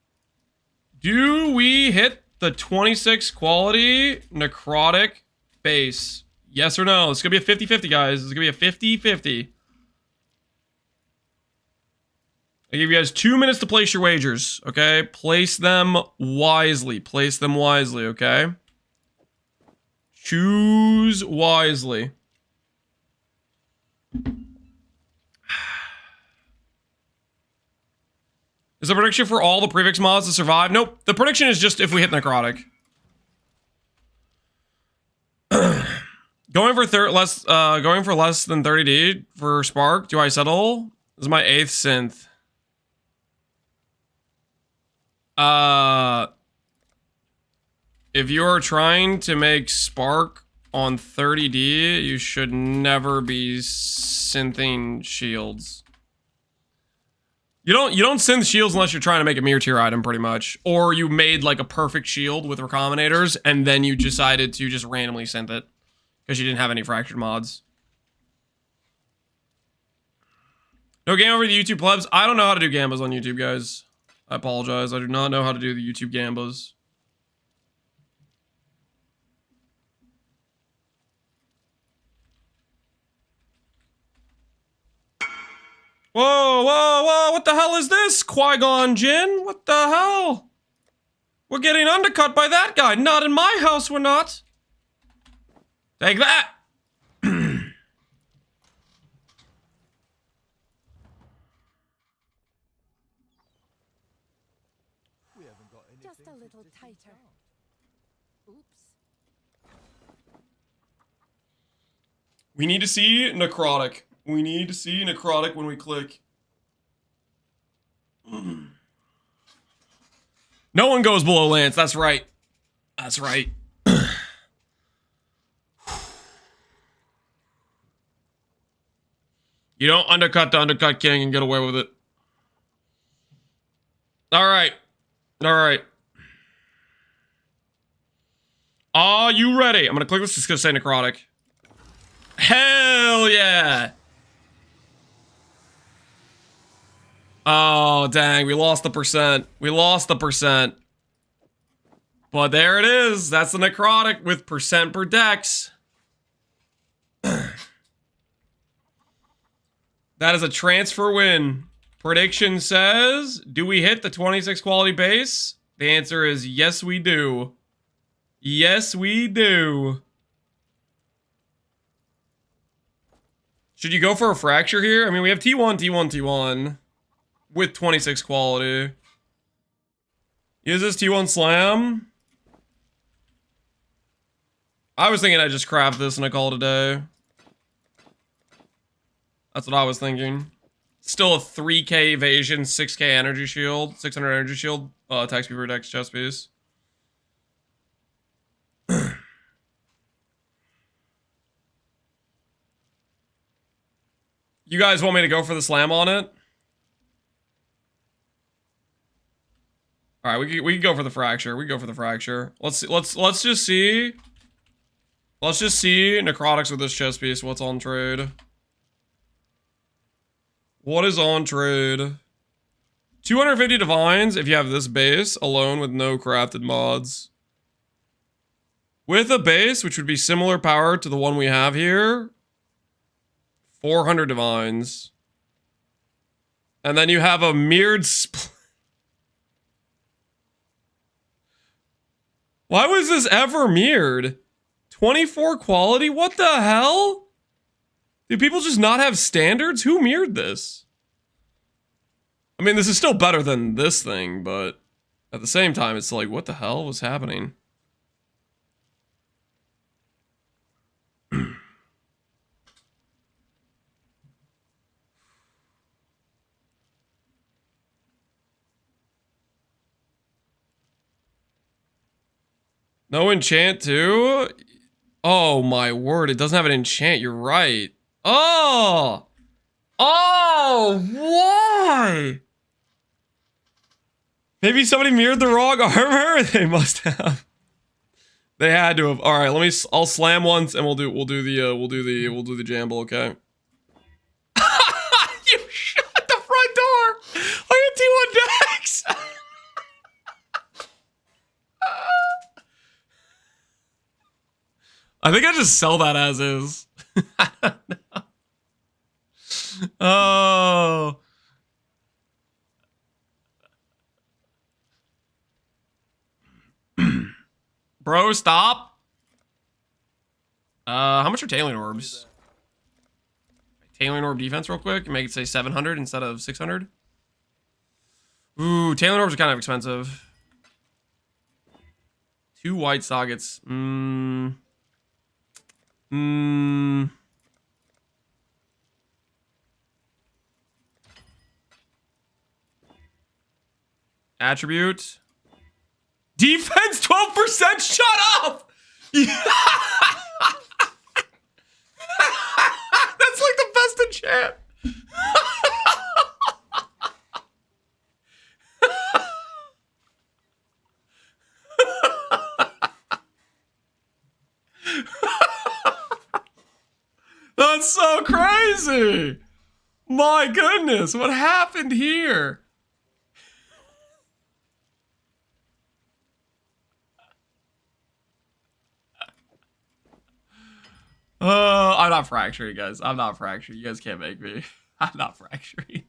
do we hit the 26 quality necrotic base? Yes or no? It's going to be a 50-50, guys. It's going to be a 50-50. I give you guys 2 minutes to place your wagers, okay? Place them wisely. Place them wisely, okay? Choose wisely. Is the prediction for all the prefix mods to survive? Nope. The prediction is just if we hit necrotic. Going for less than 30D for Spark. Do I settle? This is my 8th synth. If you're trying to make Spark on 30D, you should never be synthing shields. You don't synth shields unless you're trying to make a mirror tier item, pretty much. Or you made like a perfect shield with recombinators, and then you decided to just randomly synth it. Because you didn't have any fractured mods. No game over the YouTube plebs. I don't know how to do gambas on YouTube, guys. I apologize. I do not know how to do the YouTube gambas. Whoa, whoa, whoa, what the hell is this? Qui-Gon Jinn? What the hell? We're getting undercut by that guy. Not in my house, we're not. Take that. Just a little tighter. Oops. We need to see necrotic. We need to see necrotic when we click. No one goes below Lance. That's right. That's right. You don't undercut the undercut king and get away with it. All right. All right. Are you ready? I'm going to click this. It's going to say necrotic. Hell yeah. Oh, dang. We lost the percent. We lost the percent. But there it is. That's the necrotic with percent per dex. That is a transfer win. Prediction says, do we hit the 26 quality base? The answer is yes, we do. Yes, we do. Should you go for a fracture here? I mean, we have T1, T1, T1 with 26 quality. Is this T1 slam? I was thinking I'd just craft this and I call it a day. That's what I was thinking. Still a 3k evasion, 6k energy shield, 600 energy shield, attack speed per dex chest piece. You guys want me to go for the slam on it? All right, we can go for the fracture. We can go for the fracture. Let's just see. Let's just see necrotics with this chest piece. What's on trade? What is on trade? 250 divines if you have this base alone with no crafted mods. With a base, which would be similar power to the one we have here, 400 divines. And then you have a mirrored split. Why was this ever mirrored? 24 quality? What the hell? Do people just not have standards? Who mirrored this? I mean, this is still better than this thing, but At the same time, it's like, what the hell was happening? No enchant too? Oh my word, it doesn't have an enchant, you're right. Oh! Oh, why? Maybe somebody mirrored the wrong armor? They must have. They had to have. All right, I'll slam once and we'll do the jamble, okay? You shut the front door. I had T1 decks. I think I just sell that as is. I don't know. Oh. Bro, stop. How much are tailing orbs? Tailing orb defense real quick. Make it say 700 instead of 600. Ooh, tailing orbs are kind of expensive. 2 white sockets. Attribute. Defense 12%. Shut up. That's like the best enchant. That's so crazy. My goodness, what happened here? I'm not fracturing, guys. I'm not fracturing. You guys can't make me. I'm not fracturing.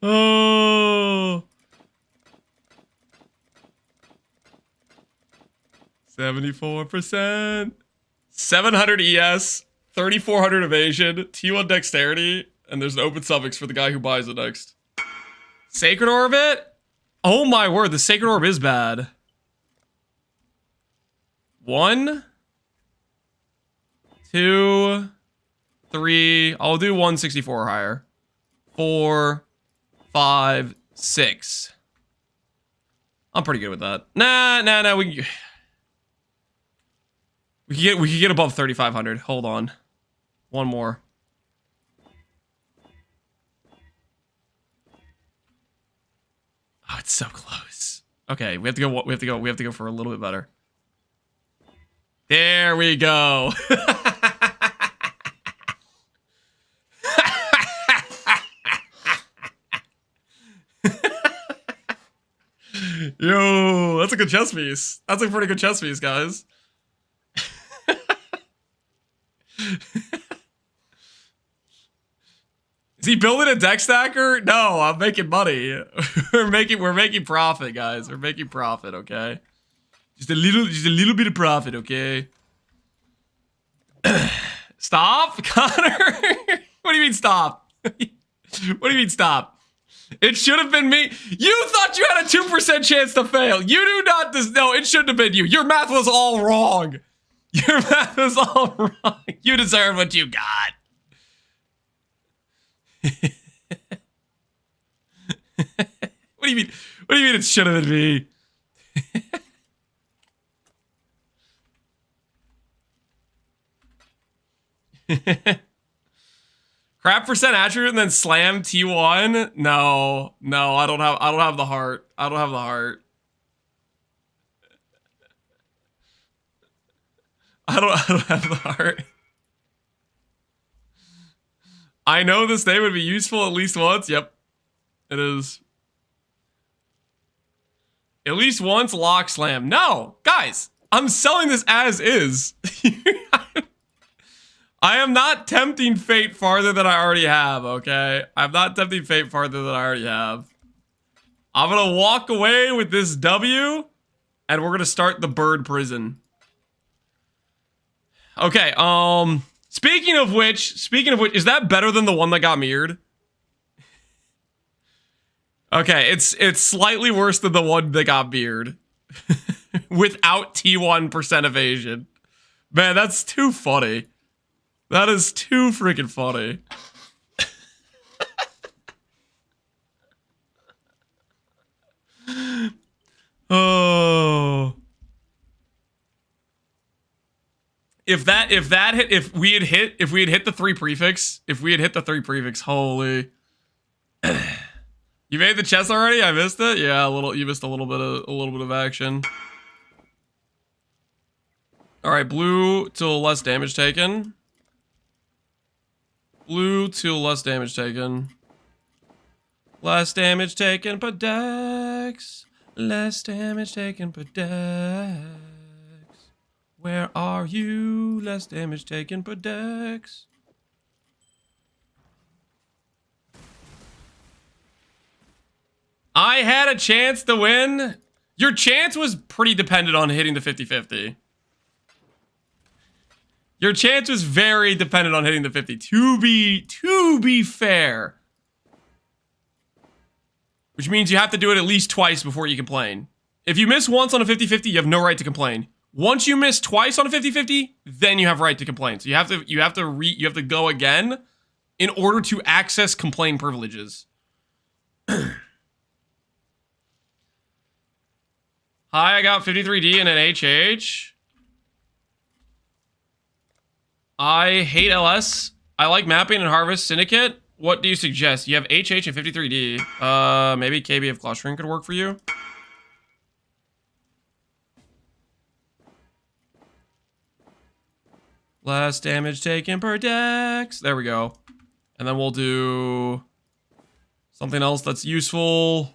Oh. 74%. 700 ES. 3,400 evasion. T1 dexterity. And there's an open suffix for the guy who buys it next. Sacred Orbit? Oh my word, the Sacred Orb is bad. 1, 2, 3. I'll do 164 or higher. 4, 5, 6. I'm pretty good with that. Nah. We can get above 3,500. Hold on. One more. Oh, it's so close. Okay, we have to go for a little bit better. There we go. Yo, that's a good chess piece. That's a pretty good chess piece, guys. Is he building a deck stacker? No, I'm making money. We're making profit, guys. We're making profit, okay? Just a little bit of profit, okay? Stop, Connor. What do you mean stop? What do you mean stop? It should have been me. You thought you had a 2% chance to fail. You do not. No, it shouldn't have been you. Your math was all wrong. Your math was all wrong. You deserve what you got. What do you mean? What do you mean it should have been me? Crap percent attribute and then slam T1? No, I don't have the heart. I don't have the heart. I don't have the heart. I know this name would be useful at least once. Yep. It is. At least once lock slam. No, guys, I'm selling this as is. I am not tempting fate farther than I already have, okay? I'm not tempting fate farther than I already have. I'm gonna walk away with this W, and we're gonna start the bird prison. Okay, speaking of which, is that better than the one that got mirrored? Okay, it's slightly worse than the one that got mirrored. Without T1% evasion. Man, that's too funny. That is too freaking funny. Oh. If we had hit the 3 prefix, holy. You made the chest already? I missed it? Yeah, you missed a little bit of action. Alright, blue till less damage taken. Blue till less damage taken. Less damage taken per dex. Less damage taken per dex. Where are you? Less damage taken per dex. I had a chance to win. Your chance was pretty dependent on hitting the 50-50. Your chance was very dependent on hitting the 50. To be fair. Which means you have to do it at least twice before you complain. If you miss once on a 50-50, you have no right to complain. Once you miss twice on a 50-50, then you have right to complain. So you have to go again in order to access complain privileges. Hi, I got 53D and an HH. I hate LS. I like mapping and harvest syndicate. What do you suggest? You have HH and 53D. Maybe KBF Claustring could work for you. Less damage taken per dex. There we go. And then we'll do something else that's useful.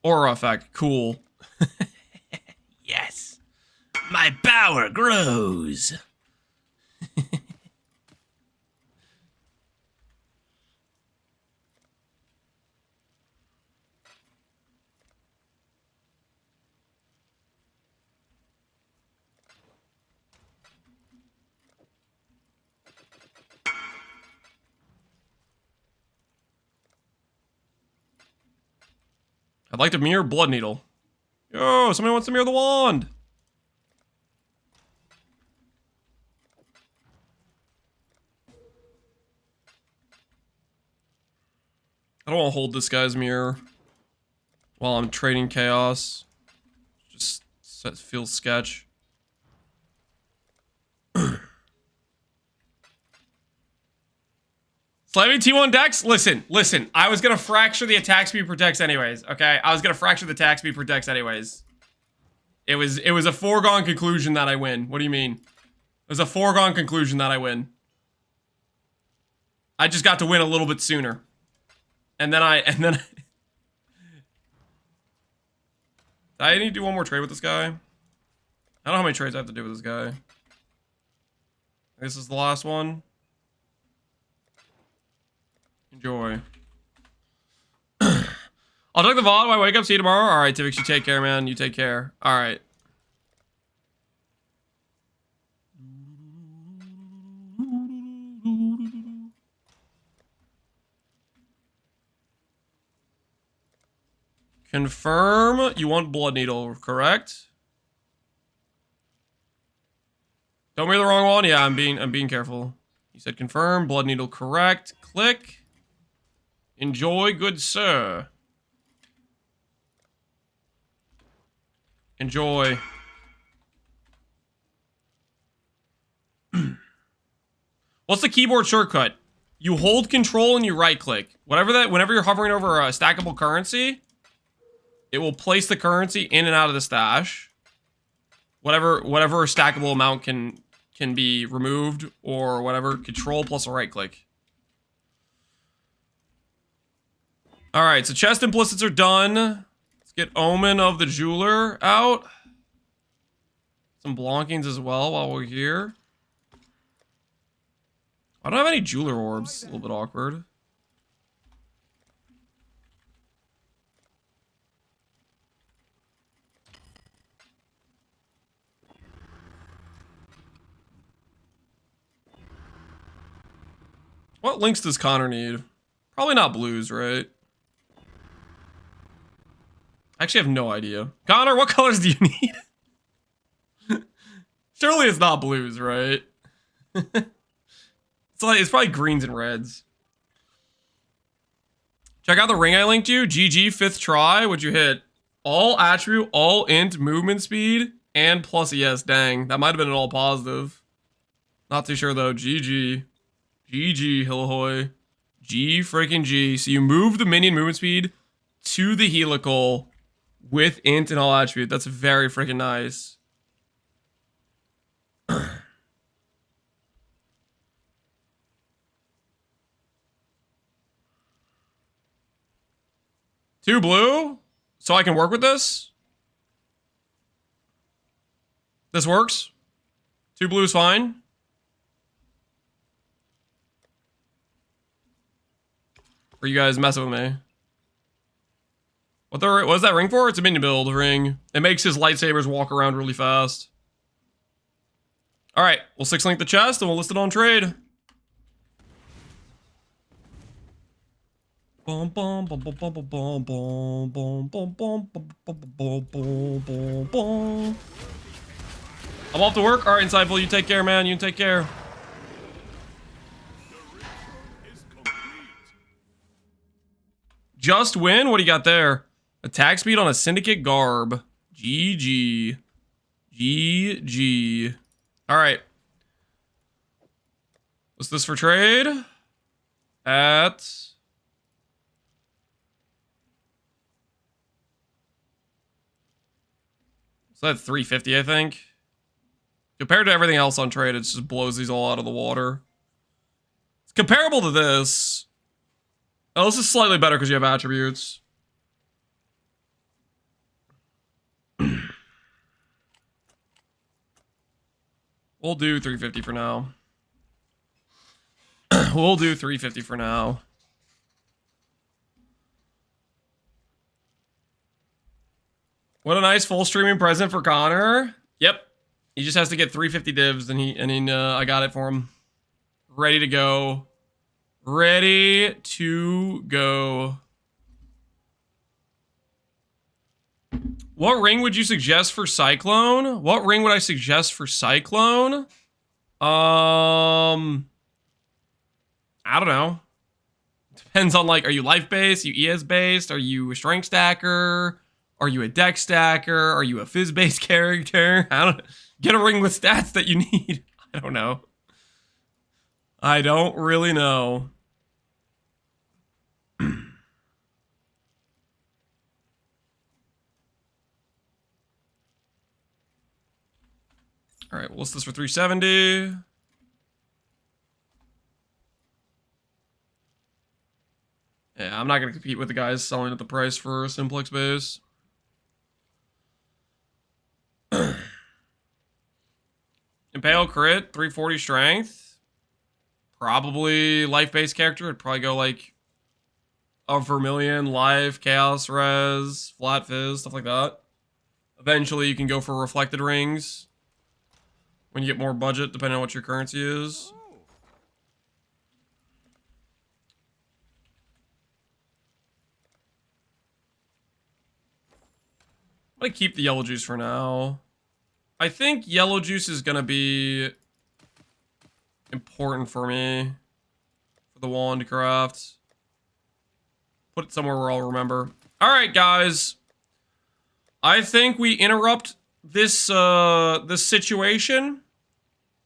Aura effect. Cool. Yes. My power grows. I'd like to mirror Blood Needle. Yo, somebody wants to mirror the wand. I don't want to hold this guy's mirror while I'm trading chaos. Just feels sketch. Slamming T1 Dex? Listen. I was gonna fracture the attack speed per Dex anyways, okay? I was gonna fracture the attack speed per Dex anyways. It was a foregone conclusion that I win. What do you mean? It was a foregone conclusion that I win. I just got to win a little bit sooner. And then I need to do one more trade with this guy. I don't know how many trades I have to do with this guy. This is the last one. Enjoy. I'll take the VOD when I wake up. See you tomorrow. All right, Tivix, you take care, man. You take care. All right. Confirm you want Blood Needle, correct? Don't mirror the wrong one. Yeah, I'm being careful. You said confirm, Blood Needle, correct. Click. Enjoy, good sir. Enjoy. What's the keyboard shortcut? You hold control and you right click. Whenever you're hovering over a stackable currency, it will place the currency in and out of the stash. Whatever stackable amount can be removed or whatever. Control plus a right click. Alright, so chest implicits are done. Let's get Omen of the Jeweler out. Some blonkings as well while we're here. I don't have any Jeweler orbs. A little bit awkward. What links does Connor need? Probably not blues, right? I actually have no idea. Connor, what colors do you need? Surely it's not blues, right? It's probably greens and reds. Check out the ring I linked you. GG, 5th try. What'd you hit? All attribute, all int, movement speed, and plus ES. Dang, that might have been an all positive. Not too sure though. GG. GG, Hillahoy. G freaking G. So you move the minion movement speed to the helical with int and all attribute. That's very freaking nice. Two blue? So I can work with this? This works? Two blue is fine? Or you guys messing with me? What is that ring for? It's a minion build ring. It makes his lightsabers walk around really fast. Alright, we'll 6-link the chest and we'll list it on trade. I'm off to work. Alright, Insightful, you take care, man. You take care. Just win? What do you got there? Attack speed on a syndicate garb. GG. GG. Alright. What's this for trade? At... So that's 350, I think. Compared to everything else on trade, it just blows these all out of the water. It's comparable to this. Oh, this is slightly better because you have attributes. We'll do 350 for now. We'll do 350 for now. What a nice full streaming present for Connor. Yep. He just has to get 350 divs and I got it for him. Ready to go. Ready to go. What ring would you suggest for Cyclone? What ring would I suggest for Cyclone? I don't know. Depends on, like, are you life-based? Are you ES-based? Are you a strength stacker? Are you a deck stacker? Are you a fizz-based character? I don't... Get a ring with stats that you need. I don't know. I don't really know. All right, we'll list this for 370. Yeah, I'm not going to compete with the guys selling at the price for Simplex base. Impale crit, 340 strength. Probably life-based character. It'd probably go like a Vermilion, life, chaos, res, flat fizz, stuff like that. Eventually you can go for reflected rings when you get more budget, depending on what your currency is. I'm gonna keep the yellow juice for now. I think yellow juice is gonna be important for me for the wand craft. Put it somewhere where I'll remember. All right, guys. I think we interrupt this this situation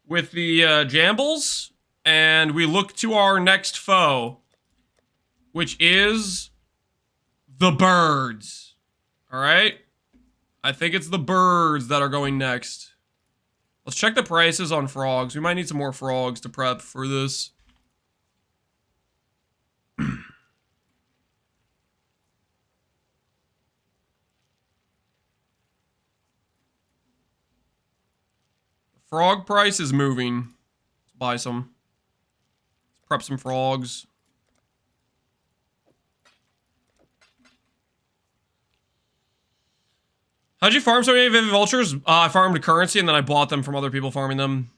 with the Jambles, and we look to our next foe, which is the birds. All right. I think it's the birds that are going next. Let's check the prices on frogs. We might need some more frogs to prep for this. Frog price is moving. Let's buy some. Let's prep some frogs. How'd you farm so many Vivid Vultures? I farmed a currency and then I bought them from other people farming them.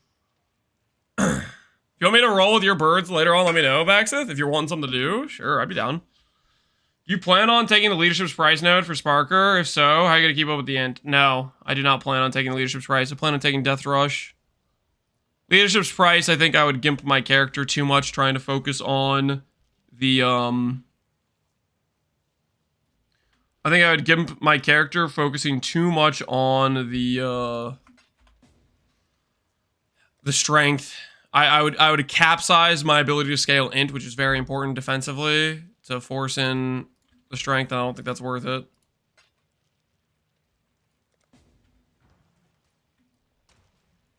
you want me to roll with your birds later on, let me know, Baxith. If you're wanting something to do, sure, I'd be down. You plan on taking the leadership's price node for Sparker? If so, how are you going to keep up with the end? No, I do not plan on taking the leadership's price. I plan on taking Death Rush. Leadership's price, I think I would gimp my character too much trying to focus on the, I think I would gimp my character focusing too much on the strength. I would capsize my ability to scale int, which is very important defensively, to force in the strength. I don't think that's worth it.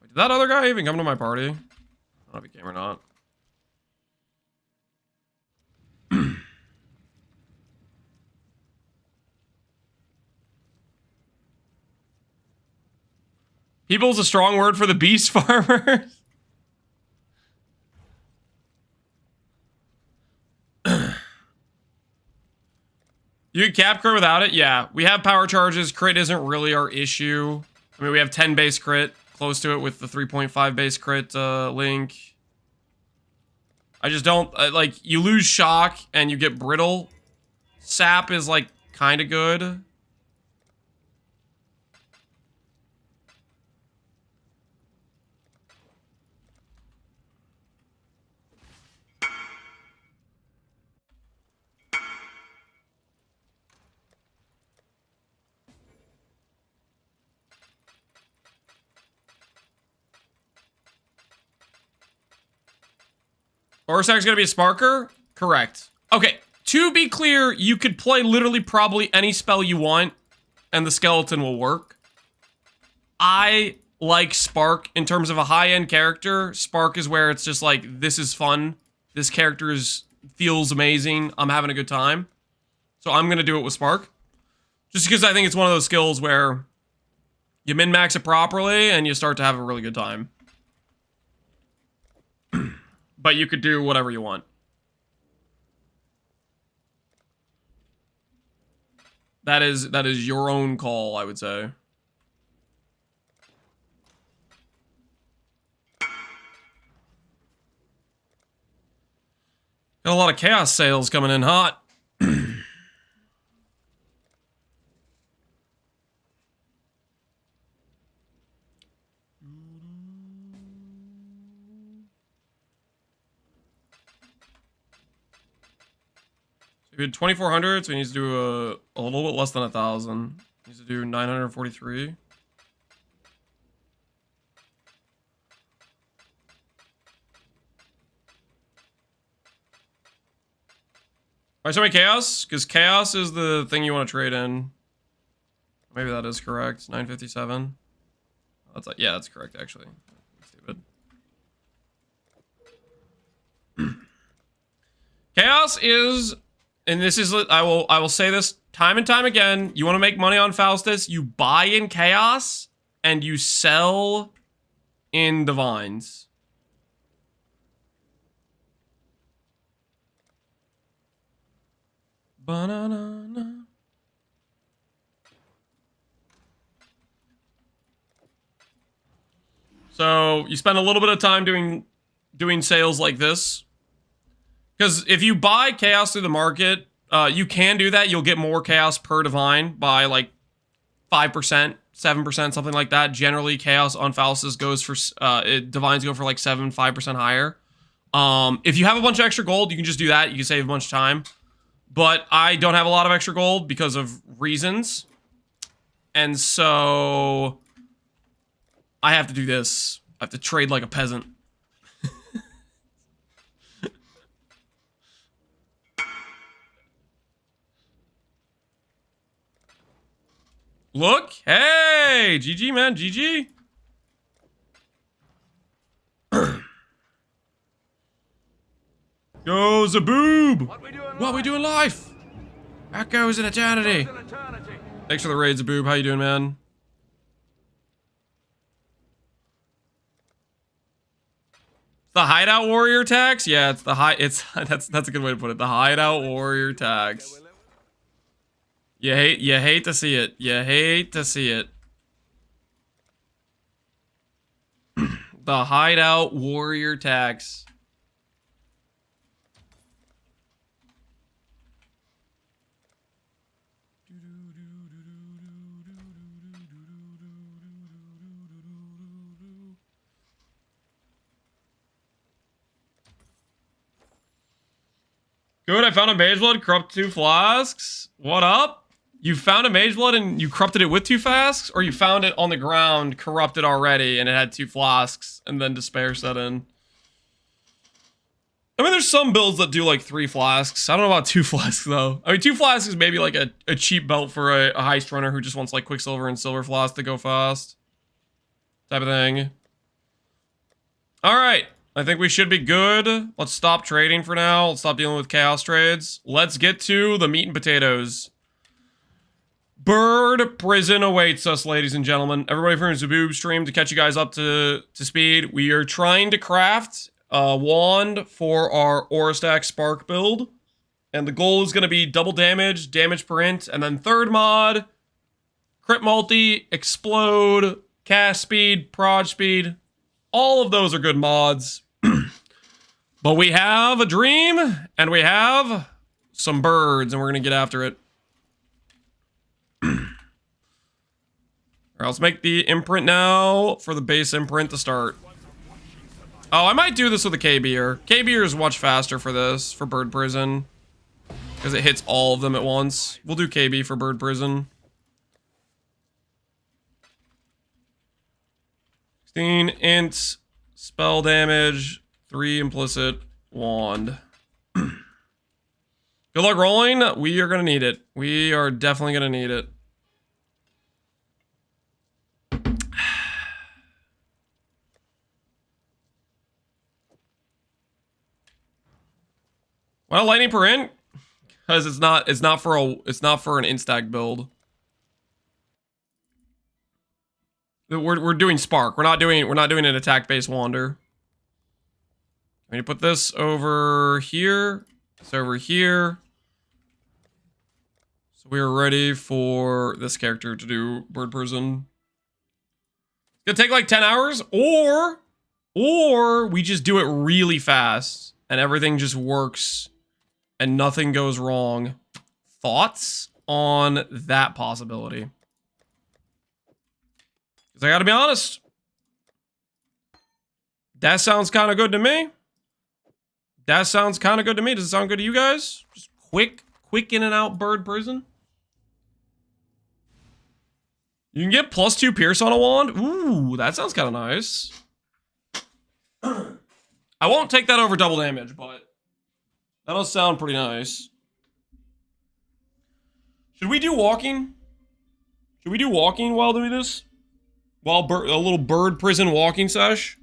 Wait, did that other guy even come to my party? I don't know if he came or not. People's a strong word for the beast farmers. You can cap crit without it? Yeah. We have power charges. Crit isn't really our issue. I mean, we have 10 base crit, close to it with the 3.5 base crit link. I just don't, like, you lose shock and you get brittle. Sap is, like, kind of good. Orsak's gonna be a Sparker? Correct. Okay, to be clear, you could play literally probably any spell you want, and the skeleton will work. I like Spark in terms of a high-end character. Spark is where it's just like, this is fun. This character feels amazing. I'm having a good time. So I'm gonna do it with Spark. Just because I think it's one of those skills where you min-max it properly, and you start to have a really good time. But you could do whatever you want. That is your own call, I would say. Got a lot of chaos sales coming in hot. We had 2,400, so he needs to do a little bit less than 1,000. He needs to do 943. Alright, so chaos, because chaos is the thing you want to trade in. Maybe that is correct. 957. That's like, yeah, that's correct actually. Stupid. Chaos is. And this is, I will say this time and time again. You want to make money on Faustus, you buy in Chaos, and you sell in Divines. Ba-na-na-na. So, you spend a little bit of time doing sales like this. Because if you buy chaos through the market, you can do that. You'll get more chaos per divine by like 5%, 7%, something like that. Generally, chaos on Faustus goes for, divines go for like 5% higher. If you have a bunch of extra gold, you can just do that. You can save a bunch of time. But I don't have a lot of extra gold because of reasons. And so I have to do this. I have to trade like a peasant. Look, hey, GG, man, GG. Yo, Zaboob. What we doing live? Echoes in eternity. Thanks for the raid, Zaboob. How you doing, man? The hideout warrior tax? Yeah, it's the that's a good way to put it. The hideout warrior tax. You hate to see it. You hate to see it. The the hideout warrior tax. Good, I found a mage blood, corrupt 2 flasks. What up? You found a mage blood and you corrupted it with 2 flasks? Or you found it on the ground, corrupted already, and it had 2 flasks, and then despair set in? I mean, there's some builds that do like 3 flasks. I don't know about 2 flasks, though. I mean, 2 flasks is maybe like a cheap belt for a heist runner who just wants like Quicksilver and Silver Flask to go fast. Type of thing. Alright. I think we should be good. Let's stop trading for now. Let's stop dealing with chaos trades. Let's get to the meat and potatoes. Bird prison awaits us, ladies and gentlemen. Everybody from Zaboob stream to catch you guys up to speed. We are trying to craft a wand for our Aura Stack Spark build. And the goal is going to be double damage, damage per int, and then third mod, crit multi, explode, cast speed, prod speed. All of those are good mods. But we have a dream, and we have some birds, and we're going to get after it. Alright, let's make the imprint now for the base imprint to start. Oh, I might do this with a KB'er. KB'er is much faster for this, for bird prison. Because it hits all of them at once. We'll do KB for bird prison. 16 int, spell damage, 3 implicit, wand. Good luck rolling. We are going to need it. We are definitely going to need it. Well, lightning per int, because it's not for an instack build. We're doing spark. We're not doing an attack based wander. I'm gonna put this over here. It's over here. So we are ready for this character to do bird prison. It's gonna take like 10 hours, or we just do it really fast and everything just works and nothing goes wrong. Thoughts on that possibility? Because I gotta be honest, that sounds kind of good to me. That sounds kind of good to me. Does it sound good to you guys? Just quick in and out bird prison. You can get +2 pierce on a wand. Ooh, that sounds kind of nice. I won't take that over double damage, but that does sound pretty nice. Should we do walking? Should we do walking while doing this? While a little bird prison walking sesh?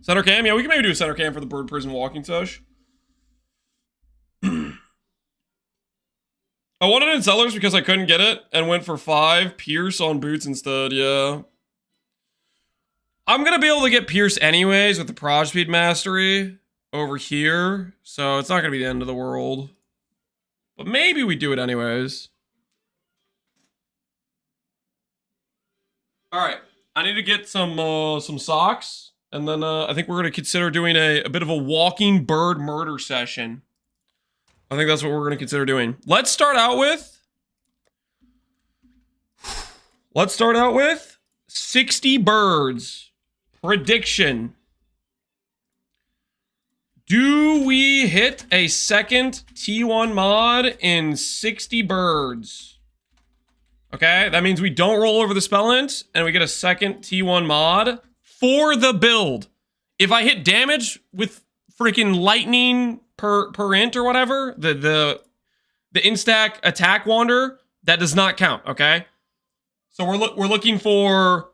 Center cam? Yeah, we can maybe do a center cam for the bird prison walking sesh. I wanted it in sellers because I couldn't get it and went for 5 pierce on boots instead, yeah. I'm gonna be able to get pierce anyways with the prod speed mastery over here, so it's not gonna be the end of the world. But maybe we do it anyways. Alright, I need to get some socks, and then I think we're gonna consider doing a bit of a walking bird murder session. I think that's what we're gonna consider doing. Let's start out with 60 birds. Prediction. Do we hit a second T1 mod in 60 birds? Okay, that means we don't roll over the spell int, and we get a second T1 mod for the build. If I hit damage with freaking lightning per int or whatever, the instack attack wander, that does not count, okay? So we're looking for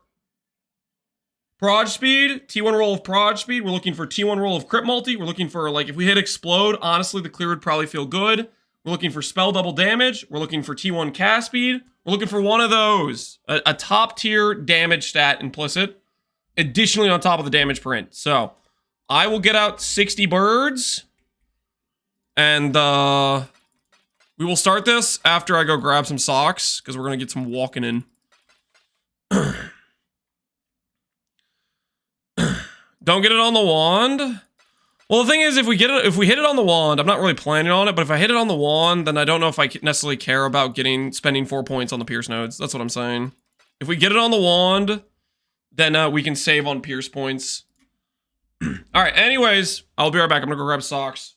prod speed, T1 roll of prod speed. We're looking for T1 roll of crit multi. We're looking for, like, if we hit explode, honestly, the clear would probably feel good. We're looking for spell double damage. We're looking for T1 cast speed. We're looking for one of those. A top tier damage stat implicit. Additionally on top of the damage per int. So, I will get out 60 birds. And, We will start this after I go grab some socks, because we're going to get some walking in. Don't get it on the wand. Well, the thing is, if we hit it on the wand, I'm not really planning on it, but if I hit it on the wand, then I don't know if I necessarily care about spending 4 points on the pierce nodes. That's what I'm saying. If we get it on the wand, then we can save on pierce points. Alright, anyways, I'll be right back. I'm gonna go grab socks.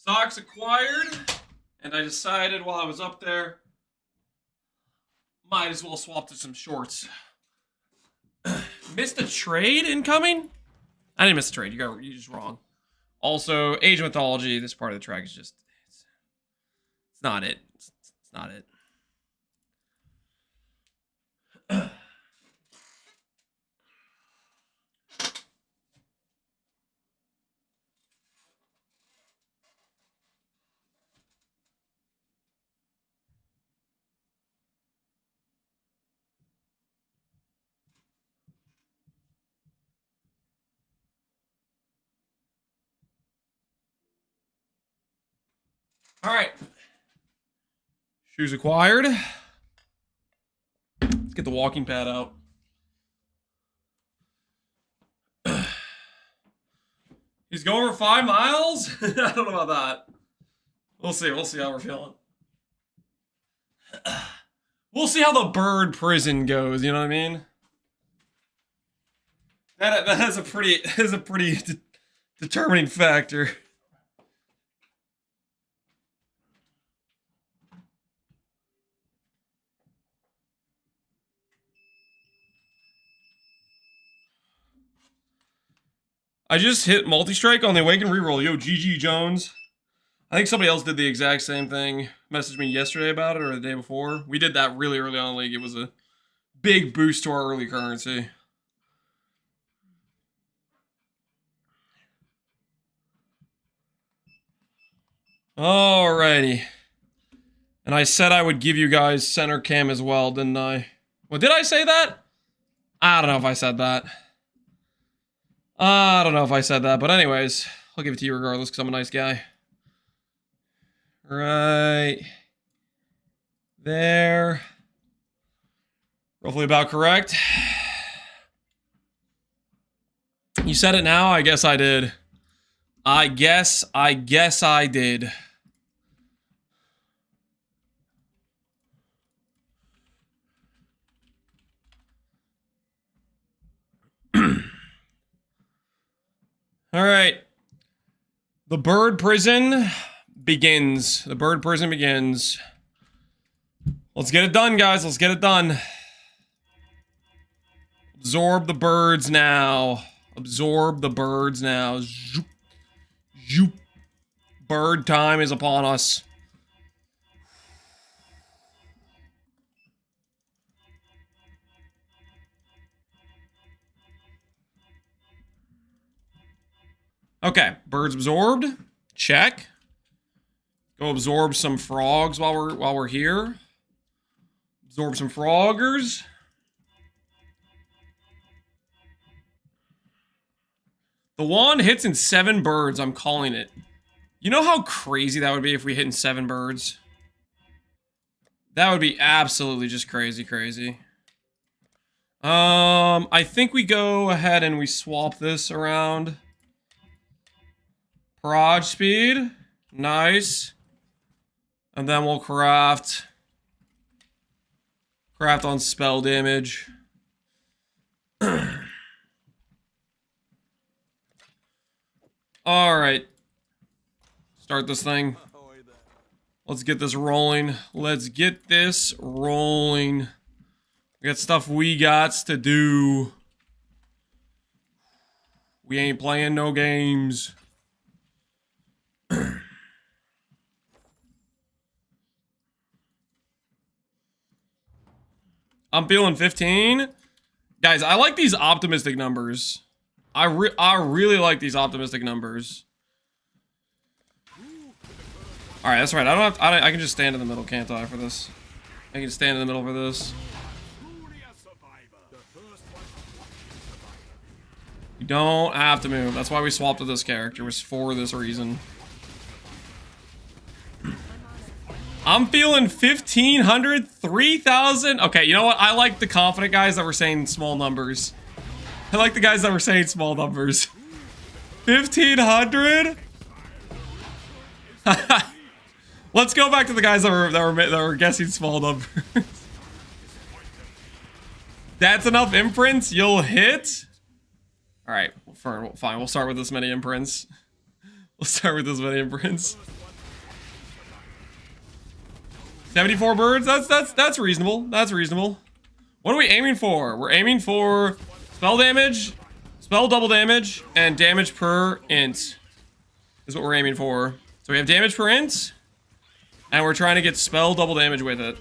Socks acquired, and I decided while I was up there, might as well swap to some shorts. Missed a trade incoming? I didn't miss a trade. You're just wrong. Also, Age of Mythology, this part of the track is just... It's not it. It's not it. Alright. Shoes acquired. Let's get the walking pad out. He's going for 5 miles? I don't know about that. We'll see. We'll see how we're feeling. We'll see how the bird prison goes, you know what I mean? That is a pretty determining factor. I just hit multi-strike on the Awaken reroll. Yo, GG Jones. I think somebody else did the exact same thing. Messaged me yesterday about it or the day before. We did that really early on in the league. It was a big boost to our early currency. Alrighty. And I said I would give you guys center cam as well, didn't I? Well, did I say that? I don't know if I said that. I don't know if I said that, but anyways, I'll give it to you regardless because I'm a nice guy. Right there. Roughly about correct. You said it now? I guess I did. I guess I did. All right. The bird prison begins. The bird prison begins. Let's get it done, guys. Let's get it done. Absorb the birds now. Absorb the birds now. Zoop. Zoop. Bird time is upon us. Okay, birds absorbed. Check. Go absorb some frogs while we're here. Absorb some froggers. The wand hits in 7 birds. I'm calling it. You know how crazy that would be if we hit in 7 birds? That would be absolutely just crazy, crazy. I think we go ahead and we swap this around. Barrage speed. Nice. And then we'll craft on spell damage. Alright. Start this thing. Let's get this rolling. Let's get this rolling. We got stuff we got to do. We ain't playing no games. I'm feeling 15. Guys, I like these optimistic numbers. I really like these optimistic numbers. Alright, that's right. I can just stand in the middle, can't I, for this? I can stand in the middle for this. You don't have to move. That's why we swapped to this character, was for this reason. I'm feeling 1,500, 3,000. Okay, you know what? I like the confident guys that were saying small numbers. I like the guys that were saying small numbers. 1,500? Let's go back to the guys that were guessing small numbers. That's enough imprints. You'll hit. All right, fine. We'll start with this many imprints. We'll start with this many imprints. 74 birds. That's reasonable. That's reasonable. What are we aiming for? We're aiming for spell damage, spell double damage, and damage per int. Is what we're aiming for. So we have damage per int, and we're trying to get spell double damage with it.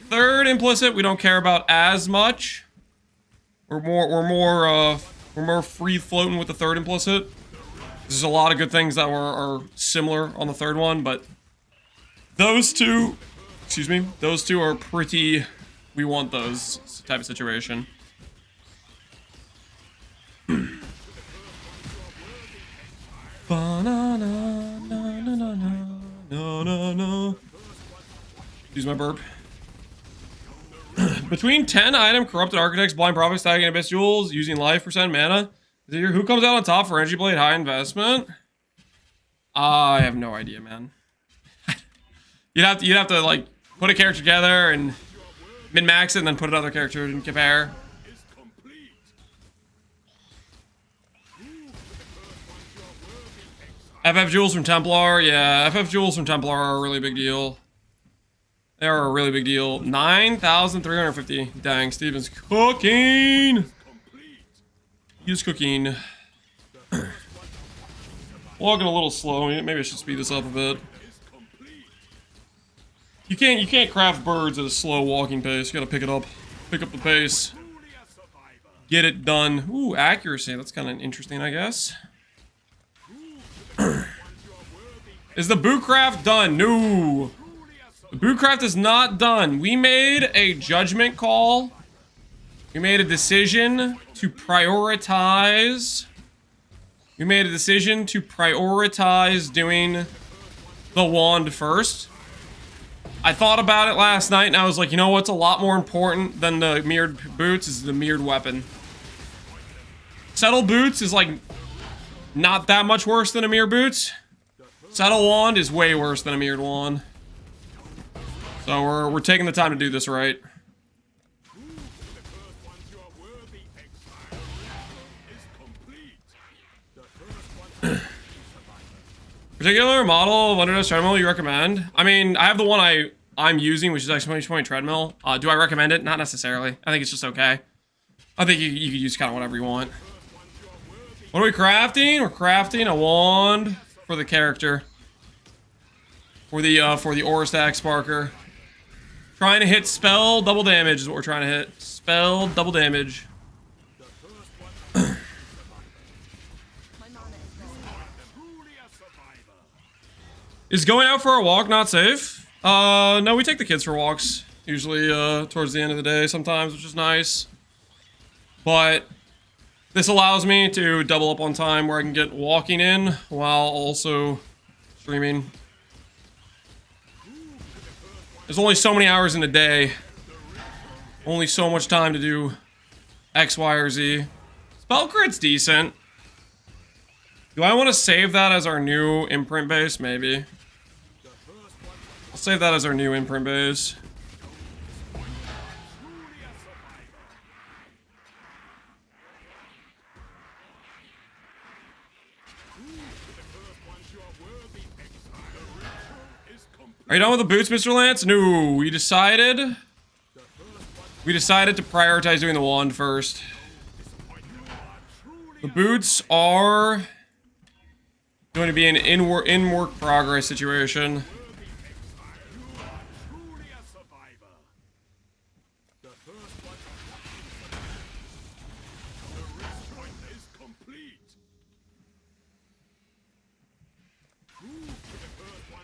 Third implicit, we don't care about as much. We're more free floating with the third implicit. There's a lot of good things that are similar on the third one, but those two, excuse me, those two are pretty, we want those type of situation. Use my burp. Between 10 item, corrupted architects, blind prophets, stacking abyss jewels, using life percent mana. Is it who comes out on top for energy blade high investment? I have no idea, man. You'd have to like put a character together and min-max it and then put another character and compare. FF jewels from Templar, yeah, FF jewels from Templar are a really big deal. They are a really big deal. 9,350. Dang, Steven's cooking. He's cooking. Walking a little slow. Maybe I should speed this up a bit. You can't craft birds at a slow walking pace. You gotta pick it up. Pick up the pace. Get it done. Ooh, accuracy. That's kind of interesting, I guess. Is the boot craft done? No. The boot craft is not done. We made a judgment call. We made a decision to prioritize. We made a decision to prioritize doing the wand first. I thought about it last night and I was like, you know what's a lot more important than the mirrored boots is the mirrored weapon. Settle boots is like not that much worse than a mirror boots. Settle wand is way worse than a mirrored wand. So we're taking the time to do this right. Particular model of Underdust treadmill you recommend? I mean, I have the one I'm using, which is Exclamation treadmill. Do I recommend it? Not necessarily. I think it's just okay. I think you could use kind of whatever you want. What are we crafting? We're crafting a wand for the character. For the aura stack sparker. Trying to hit spell double damage is what we're trying to hit. Spell double damage. Is going out for a walk not safe? No, we take the kids for walks. Usually, towards the end of the day sometimes, which is nice. But this allows me to double up on time where I can get walking in while also streaming. There's only so many hours in a day. Only so much time to do X, Y, or Z. Spell crit's decent. Do I want to save that as our new imprint base? Maybe. I'll save that as our new imprint base. Are you done with the boots, Mr. Lance? No, we decided to prioritize doing the wand first. The boots are going to be an in-work progress situation.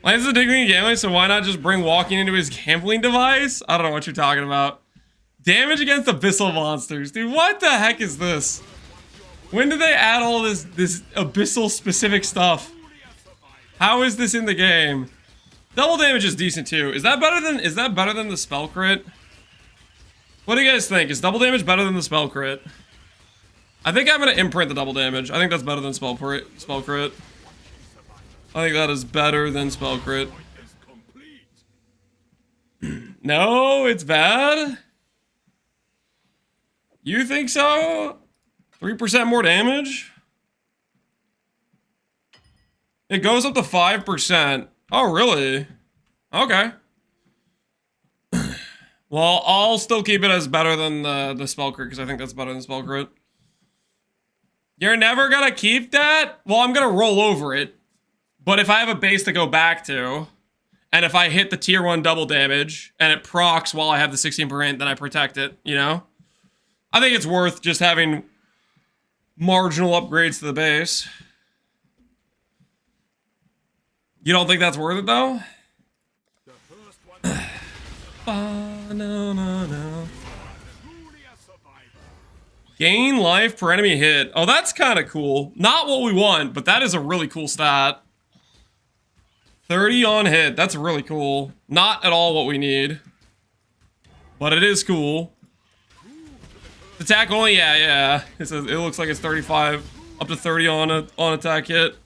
Lance is addicted to gambling, so why not just bring walking into his gambling device? I don't know what you're talking about. Damage against abyssal monsters. Dude, what the heck is this? When did they add all this abyssal specific stuff? How is this in the game? Double damage is decent too. Is that better than the spell crit? What do you guys think? Is double damage better than the spell crit? I think I'm gonna imprint the double damage. I think that's better than spell crit. I think that is better than spell crit. No, it's bad? You think so? 3% more damage? It goes up to 5%. Oh, really? Okay. Well, I'll still keep it as better than the spell crit, because I think that's better than spell crit. You're never gonna keep that? Well, I'm gonna roll over it. But if I have a base to go back to, and if I hit the tier 1 double damage, and it procs while I have the 16%, then I protect it, you know? I think it's worth just having marginal upgrades to the base. You don't think that's worth it, though? Gain life per enemy hit. Oh, that's kind of cool. Not what we want, but that is a really cool stat. 30 on hit. That's really cool. Not at all what we need. But it is cool. Attack only? Yeah. It looks like it's 35. Up to 30 on attack hit.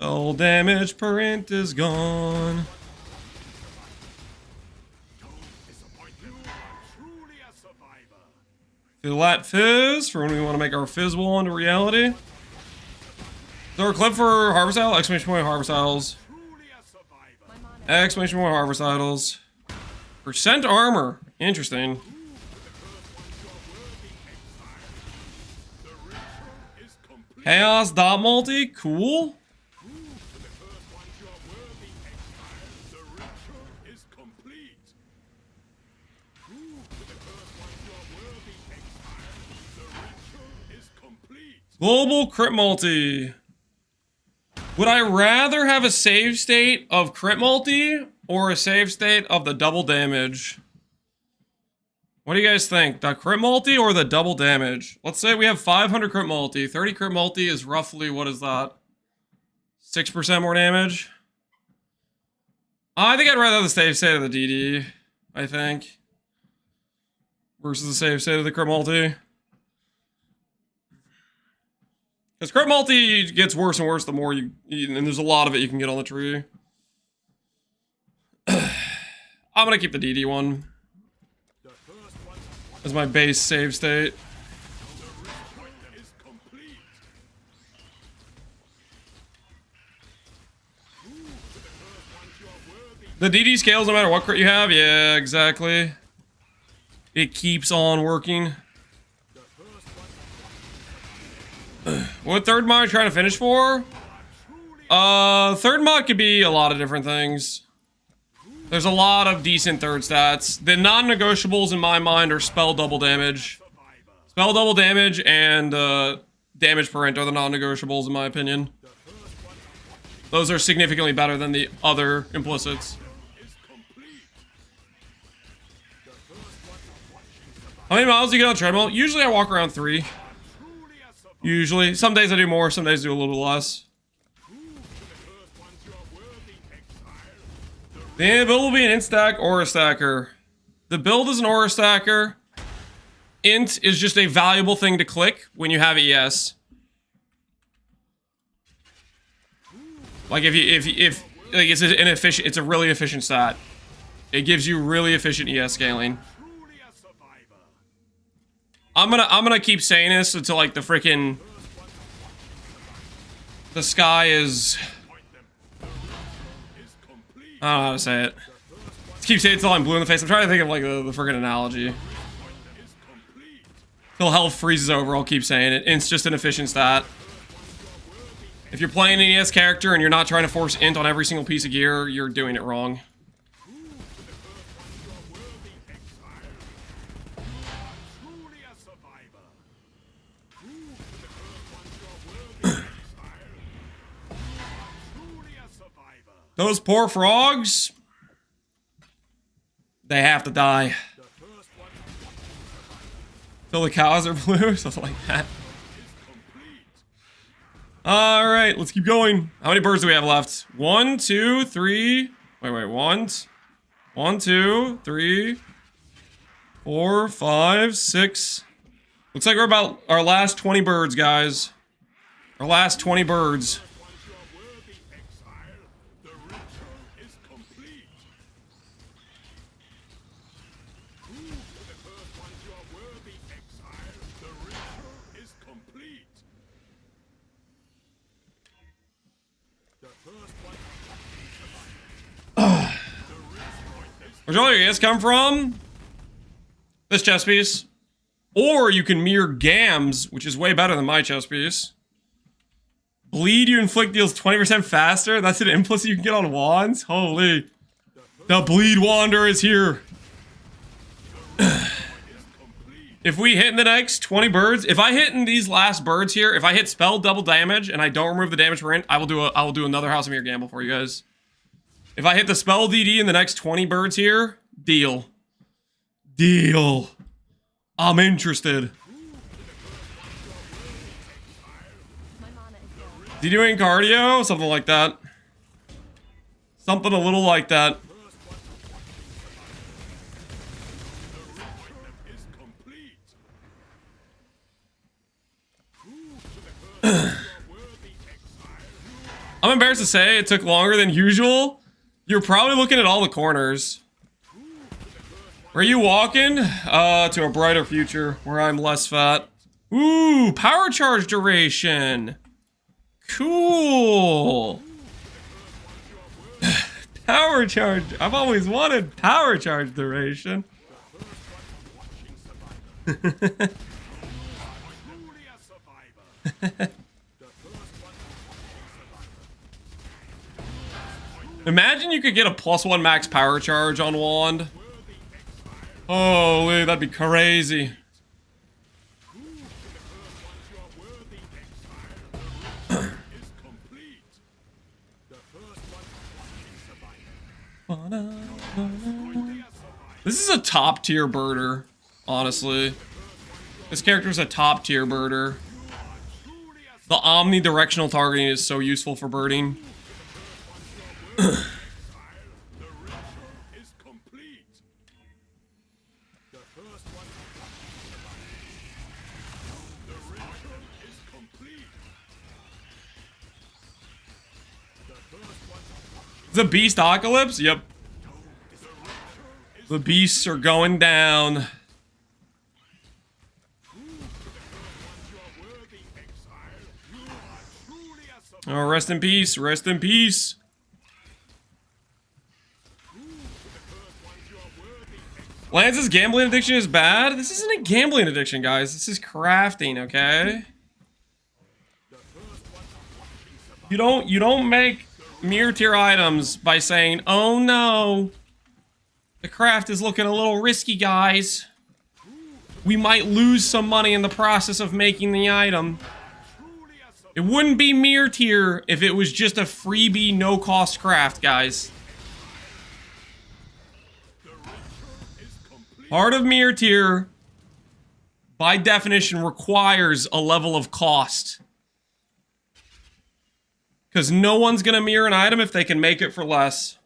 All damage per int is gone. Fill fizz for when we want to make our fizz wall into reality. Is there a clip for harvest idol? Exclamation point harvest idols. Exclamation point harvest idols. Percent armor. Interesting. Chaos dot multi, cool. Global crit multi. Would I rather have a save state of crit multi or a save state of the double damage? What do you guys think? The crit multi or the double damage? Let's say we have 500 crit multi. 30 crit multi is roughly, what is that? 6% more damage? I think I'd rather have the save state of the DD, I think. Versus the save state of the crit multi. Because crit multi gets worse and worse the more you eat, and there's a lot of it you can get on the tree. I'm gonna keep the DD one as my base save state. The DD scales no matter what crit you have? Yeah, exactly. It keeps on working. What third mod are you trying to finish for? Third mod could be a lot of different things. There's a lot of decent third stats. The non-negotiables in my mind are spell double damage. Spell double damage and damage per int are the non-negotiables in my opinion. Those are significantly better than the other implicits. How many miles do you get on a treadmill? Usually I walk around 3. Usually. Some days I do more, some days I do a little less. The build will be an int stack or a stacker. The build is an aura stacker. Int is just a valuable thing to click when you have ES. Like if like it's an efficient, it's a really efficient stat. It gives you really efficient ES scaling. I'm gonna keep saying this until like the freaking the sky is. I don't know how to say it. Let's keep saying it until I'm blue in the face. I'm trying to think of like the freaking analogy. Till health freezes over, I'll keep saying it. Int's just an efficient stat. If you're playing an ES character and you're not trying to force int on every single piece of gear, you're doing it wrong. Those poor frogs, they have to die. Till the cows are blue, something like that. Alright, let's keep going. How many birds do we have left? 1, 2, 3. Wait, 1, 2, 3, 4, 5, 6. Looks like we're about our last 20 birds, guys. Our last 20 birds. Where's all your ES come from? This chest piece. Or you can mirror Gams, which is way better than my chest piece. Bleed you inflict deals 20% faster? That's an implicit you can get on wands? Holy. The bleed wander is here. If we hit in the next 20 birds, if I hit in these last birds here, if I hit spell double damage and I don't remove the damage per int, I will do another House of Mirror gamble for you guys. If I hit the spell DD in the next 20 birds here, deal. Deal. I'm interested. Is he doing cardio? Something like that. Something a little like that. I'm embarrassed to say it took longer than usual. You're probably looking at all the corners. Where are you walking? To a brighter future where I'm less fat. Ooh, power charge duration. Cool. Power charge. I've always wanted power charge duration. Imagine you could get a +1 max power charge on wand. Holy, that'd be crazy. This is a top tier birder, honestly. This character is a top tier birder. The omnidirectional targeting is so useful for birding. The beast apocalypse? Yep. The beasts are going down. Oh, rest in peace. Rest in peace. Lance's gambling addiction is bad? This isn't a gambling addiction, guys. This is crafting, okay? You don't make mirror tier items by saying, "Oh no, the craft is looking a little risky, guys. We might lose some money in the process of making the item." It wouldn't be mirror tier if it was just a freebie, no-cost craft, guys. Part of mirror tier, by definition, requires a level of cost. Because no one's going to mirror an item if they can make it for less.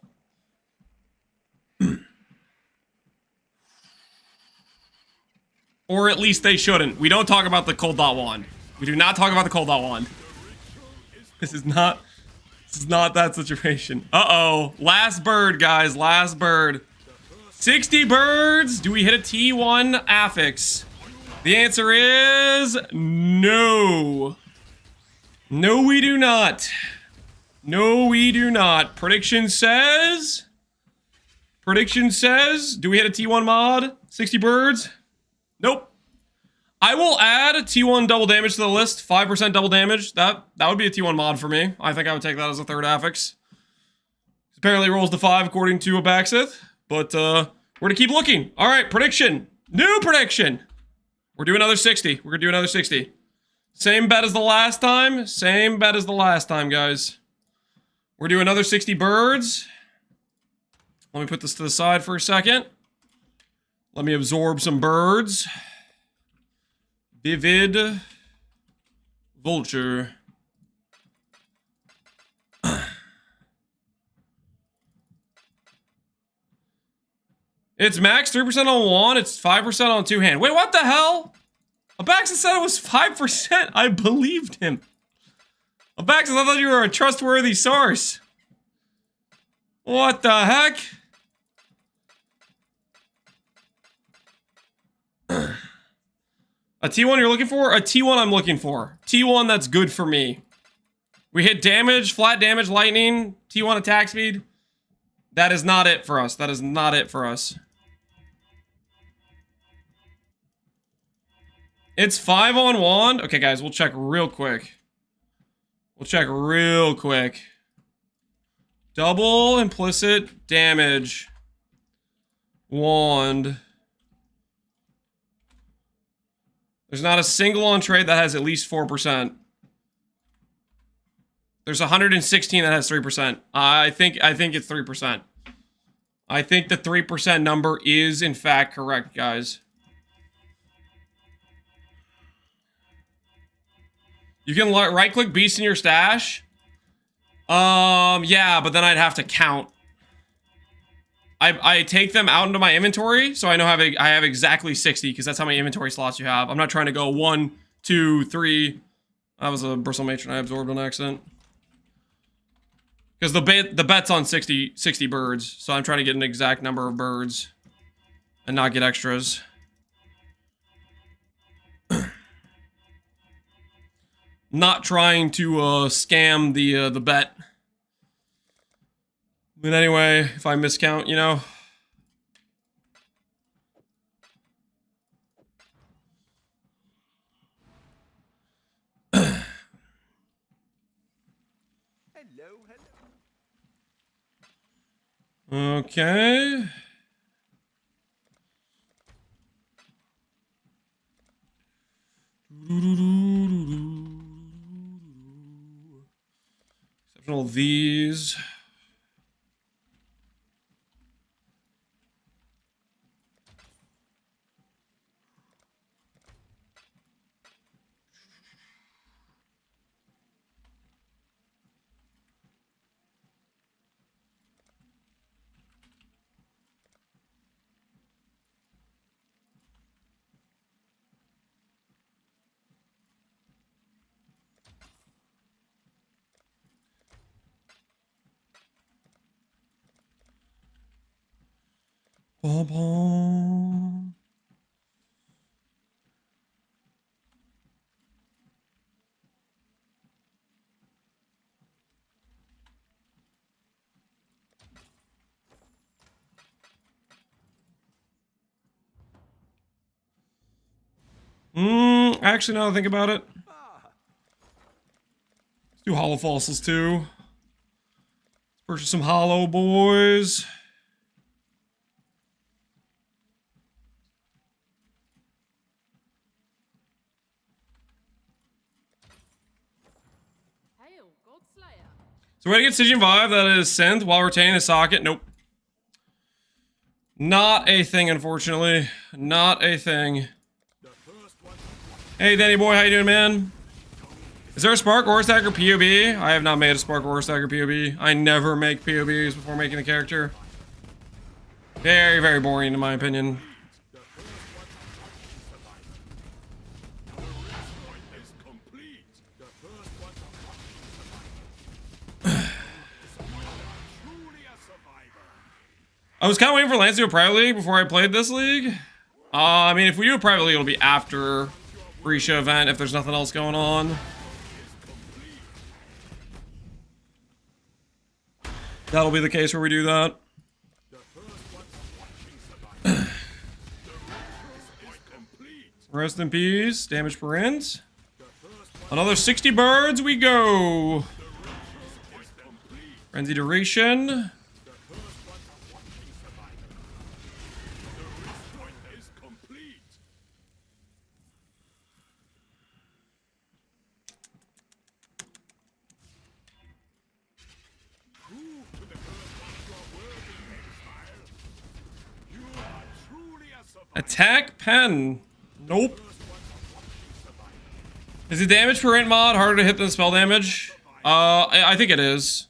Or at least they shouldn't. We don't talk about the cold dot wand. We do not talk about the cold dot wand. This is not that situation. Uh-oh. Last bird, guys. Last bird. 60 birds. Do we hit a T1 affix? The answer is no. No, we do not. No, we do not. Prediction says... do we hit a T1 mod? 60 birds? Nope. I will add a T1 double damage to the list. 5% double damage. That would be a T1 mod for me. I think I would take that as a third affix. Apparently rolls to 5 according to Abaxith. But we're gonna keep looking. All right, prediction. New prediction. We're doing another 60. We're gonna do another 60. Same bet as the last time. Same bet as the last time, guys. We're doing another 60 birds. Let me put this to the side for a second. Let me absorb some birds. Vivid Vulture. It's max 3% on one, it's 5% on two hand. Wait, what the hell? Abaxis said it was 5%. I believed him. Abaxis, I thought you were a trustworthy source. What the heck? A T1 you're looking for? A T1 I'm looking for. T1 that's good for me. We hit damage, flat damage, lightning, T1 attack speed. That is not it for us. That is not it for us. It's 5 on wand. Okay, guys, we'll check real quick. We'll check real quick. Double implicit damage. Wand. There's not a single on trade that has at least 4%. There's 116 that has 3%. I think it's 3%. I think the 3% number is in fact correct, guys. You can right-click beast in your stash. Yeah, but then I'd have to count. I take them out into my inventory, so I know I have exactly 60, because that's how many inventory slots you have. I'm not trying to go 1, 2, 3. That was a bristle matron I absorbed on accident. Because the bet's on 60 birds, so I'm trying to get an exact number of birds and not get extras. Not trying to scam the bet. But anyway, if I miscount, you know. Okay. Exceptional these. Bom, bom. Actually, now that I think about it, let's do hollow fossils too. Let's purchase some hollow boys. Hail, Godslayer. So way to get Stygian Vibe, that is synth while retaining the socket. Nope. Not a thing, unfortunately. Not a thing. Hey, Danny boy, how you doing, man? Is there a Spark Ore Stacker POB? I have not made a Spark Ore Stacker POB. I never make POBs before making the character. Very, very boring, in my opinion. I was kind of waiting for Lance to do a private league before I played this league. I mean, if we do a private league, it'll be after pre-show event if there's nothing else going on. That'll be the case where we do that. Rest in peace. Damage per int. Another 60 birds we go. Frenzy duration. Attack pen. Nope. Is the damage per int mod harder to hit than spell damage? I think it is.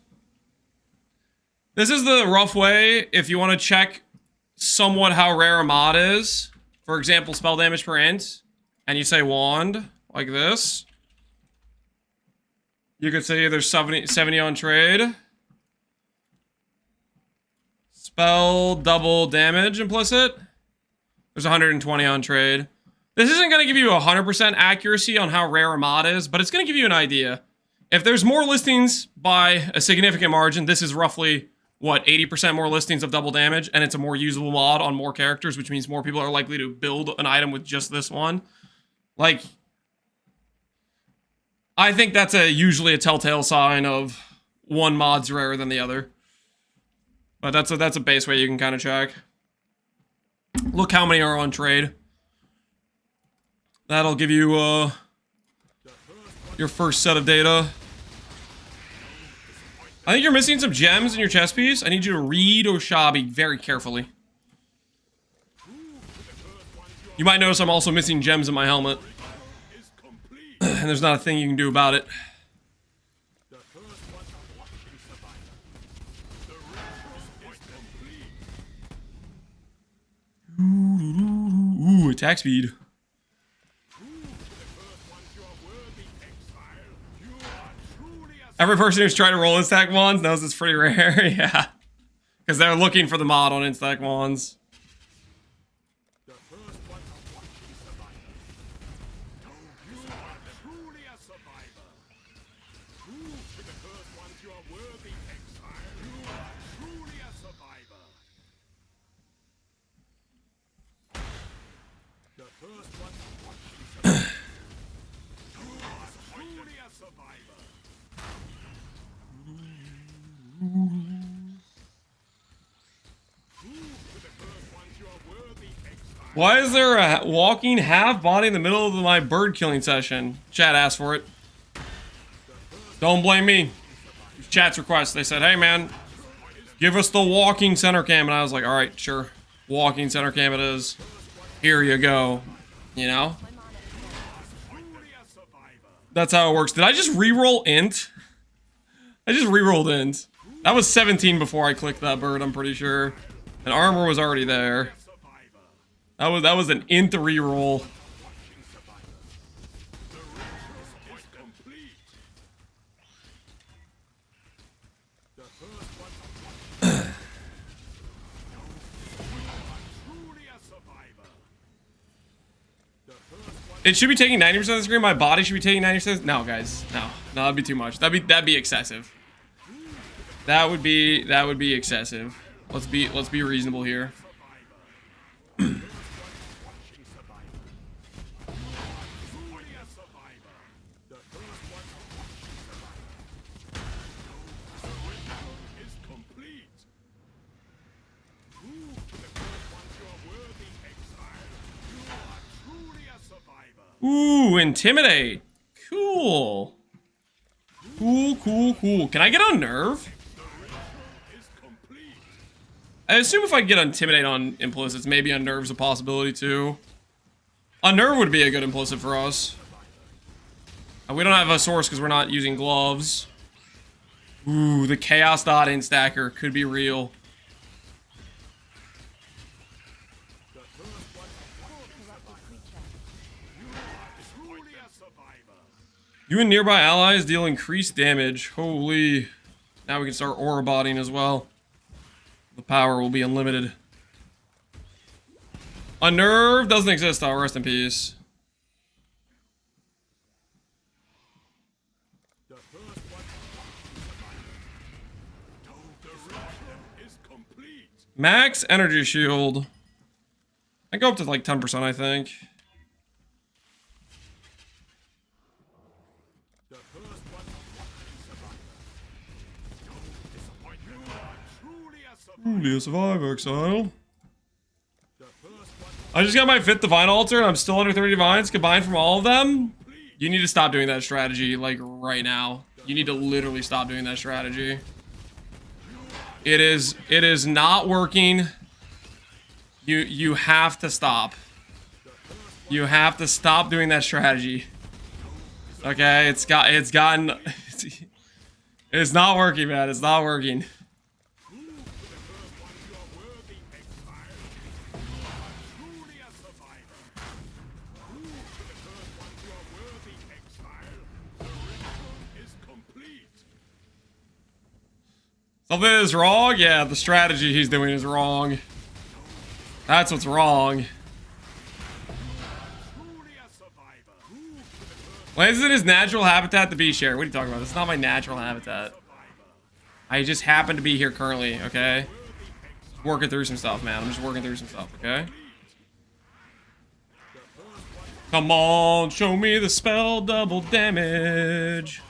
This is the rough way if you want to check somewhat how rare a mod is. For example, spell damage per int, and you say wand, like this. You could say there's 70 on trade. Spell double damage implicit. There's 120 on trade. This isn't going to give you 100% accuracy on how rare a mod is, but it's going to give you an idea. If there's more listings by a significant margin, this is roughly, what, 80% more listings of double damage, and it's a more usable mod on more characters, which means more people are likely to build an item with just this one. Like, I think that's usually a telltale sign of one mod's rarer than the other. But that's a base way you can kind of check. Look how many are on trade. That'll give you your first set of data. I think you're missing some gems in your chest piece. I need you to read Oshabi very carefully. You might notice I'm also missing gems in my helmet. And there's not a thing you can do about it. Ooh, attack speed. Every person who's trying to roll Instack wands knows it's pretty rare, yeah. Because they're looking for the mod on Instack wands. Why is there a walking half body in the middle of my bird killing session? Chat asked for it. Don't blame me. Chat's request. They said, hey man, give us the walking center cam. And I was like, alright, sure. Walking center cam it is. Here you go. You know? That's how it works. Did I just re-roll int? I just re-rolled int. That was 17 before I clicked that bird, I'm pretty sure. And armor was already there. That was an int re-roll. It should be taking 90% of the screen. My body should be taking 90%. No, guys, no, that'd be too much. That'd be excessive. That would be excessive. Let's be reasonable here. Ooh, intimidate. Cool. Cool. Can I get on nerve? I assume if I get intimidate on implicits, maybe on nerve's a possibility too. On nerve would be a good implicit for us. We don't have a source because we're not using gloves. Ooh, the chaos dot in stacker could be real. You and nearby allies deal increased damage. Holy. Now we can start aura bodying as well. The power will be unlimited. Unnerve doesn't exist though, rest in peace. Max energy shield. I go up to like 10%, I think. Truly a survivor, Exile. I just got my 5th divine altar and I'm still under 30 divines combined from all of them. You need to stop doing that strategy, like, right now. You need to literally stop doing that strategy. It is not working. You have to stop. You have to stop doing that strategy. Okay, it's not working, man. It's not working. Something is wrong? Yeah, the strategy he's doing is wrong. That's what's wrong. Lands in his natural habitat, the bee share. What are you talking about? This is not my natural habitat. I just happen to be here currently, okay? Working through some stuff, man. I'm just working through some stuff, okay? Come on, show me the spell double damage.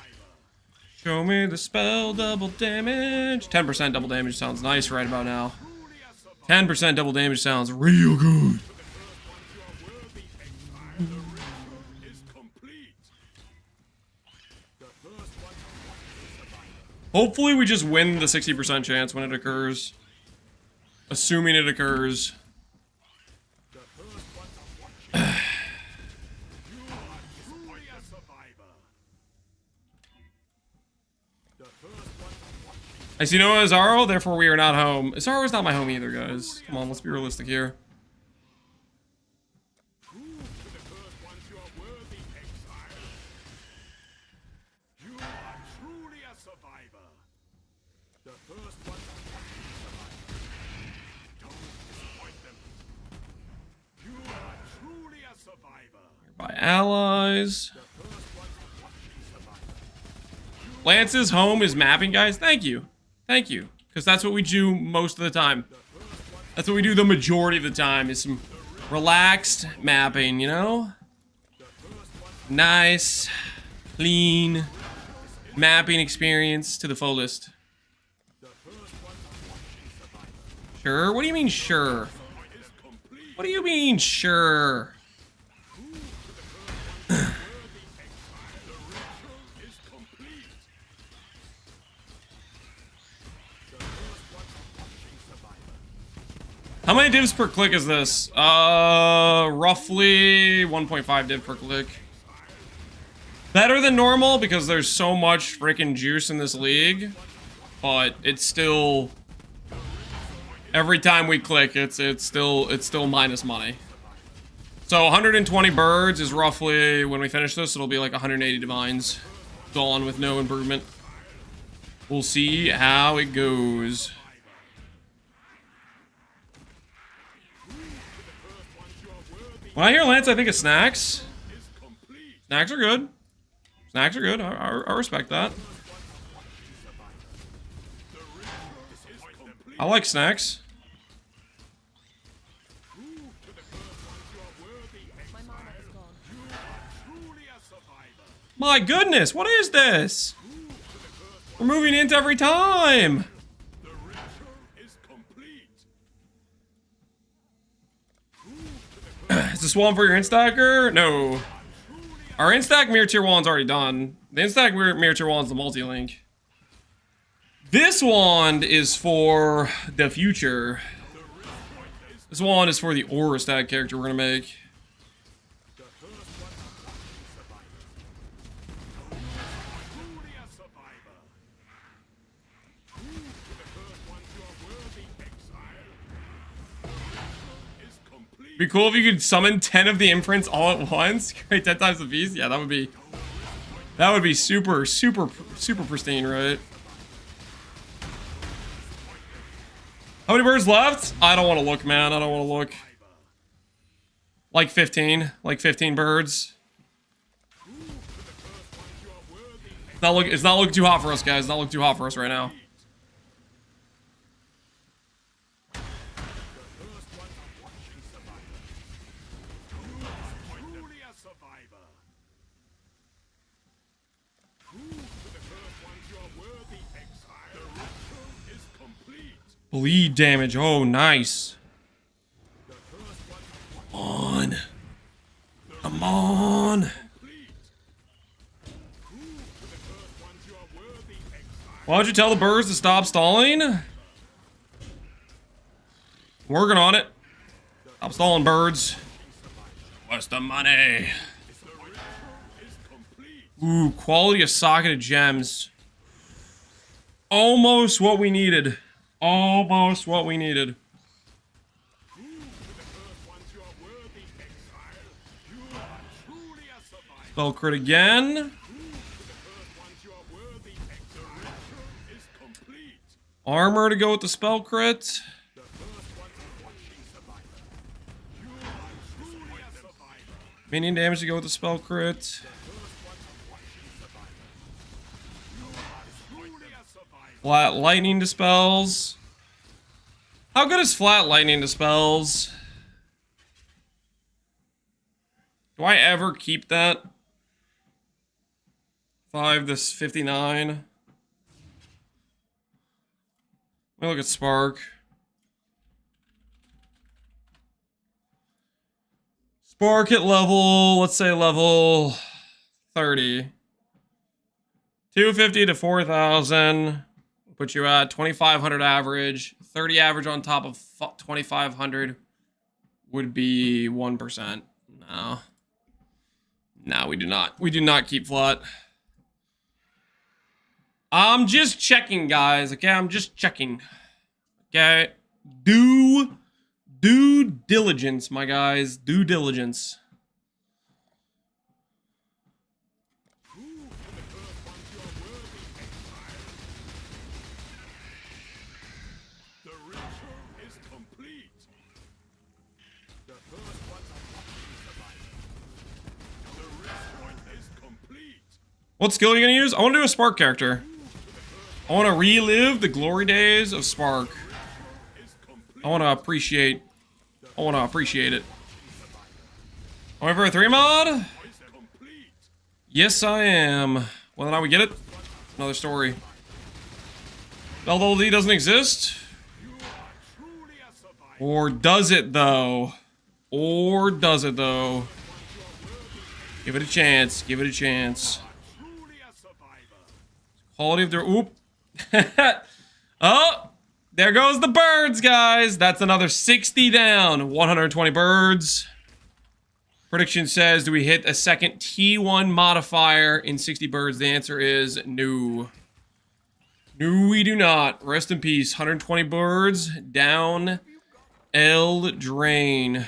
Show me the spell double damage. 10% double damage sounds nice right about now. 10% double damage sounds real good. Hopefully we just win the 60% chance when it occurs. Assuming it occurs. I see no Azaro, therefore we are not home. Azaro is not my home either, guys. Come on, let's be realistic here. By allies. Lance's home is mapping, guys. Thank you. Thank you. Because that's what we do most of the time. That's what we do the majority of the time, is some relaxed mapping, you know? Nice, clean mapping experience to the fullest. Sure? What do you mean, sure? What do you mean, sure? How many divs per click is this? Roughly 1.5 div per click. Better than normal because there's so much freaking juice in this league, but it's still, every time we click, it's still minus money. So 120 birds is roughly, when we finish this, it'll be like 180 divines. Gone with no improvement. We'll see how it goes. When I hear Lance, I think of snacks. Snacks are good. Snacks are good. I respect that. I like snacks. My goodness, what is this? We're moving into every time. Is this one for your instacker? No. Our instack mirror tier 1's already done. The instack mirror tier 1's the multi-link. This wand is for the future. This wand is for the aura stack character we're gonna make. Be cool if you could summon 10 of the imprints all at once. Create 10 times the beast. Yeah, that would be super pristine, right? How many birds left? I don't want to look, man. I don't want to look. Like 15. Like 15 birds. It's not looking too hot for us, guys. It's not looking too hot for us right now. Bleed damage. Oh, nice. Come on. Come on. Why don't you tell the birds to stop stalling? Working on it. Stop stalling, birds. What's the money? Ooh, quality of socketed gems. Almost what we needed. Almost what we needed. Spell crit again. Armor to go with the spell crit. Minion damage to go with the spell crit. Flat lightning dispels. How good is flat lightning dispels? Do I ever keep that? 5 to 59. Let me look at Spark. Spark at level, let's say level 30. 250 to 4,000. Put you at 2,500 average. 30 average on top of 2,500 would be 1%. No. No, we do not. We do not keep flat. I'm just checking, guys. Okay, I'm just checking. Okay. Due diligence, my guys. Due diligence. What skill are you gonna use? I want to do a Spark character. I want to relive the glory days of Spark. I want to appreciate it. Am I for a 3 mod? Yes, I am. Whether or not we get it, another story. LLD doesn't exist? Or does it, though? Or does it, though? Give it a chance. Give it a chance. Quality of their... Oop. Oh! There goes the birds, guys! That's another 60 down. 120 birds. Prediction says, do we hit a second T1 modifier in 60 birds? The answer is no. No, we do not. Rest in peace. 120 birds. Down. L drain.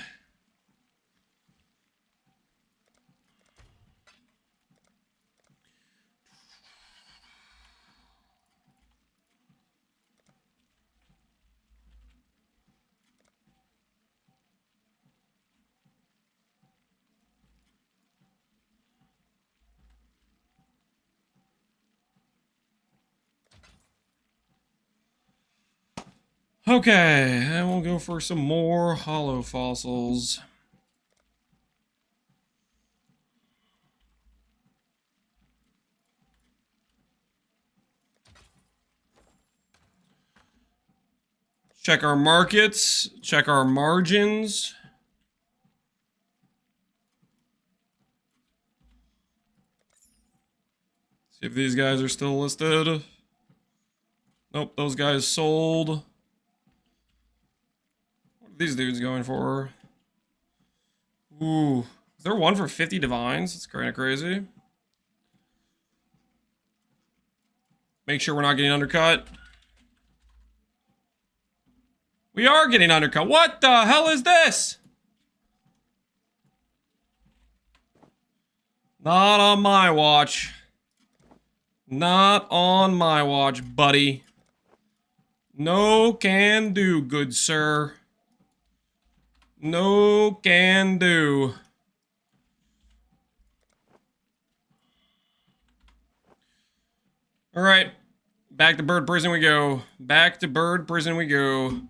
Okay, and we'll go for some more hollow fossils. Check our markets, check our margins. See if these guys are still listed. Nope, those guys sold. What are these dudes going for? Ooh, is there one for 50 divines? That's kind of crazy. Make sure we're not getting undercut. We are getting undercut. What the hell is this? Not on my watch. Not on my watch, buddy. No can do, good sir. No can do. All right. Back to bird prison we go. Back to bird prison we go.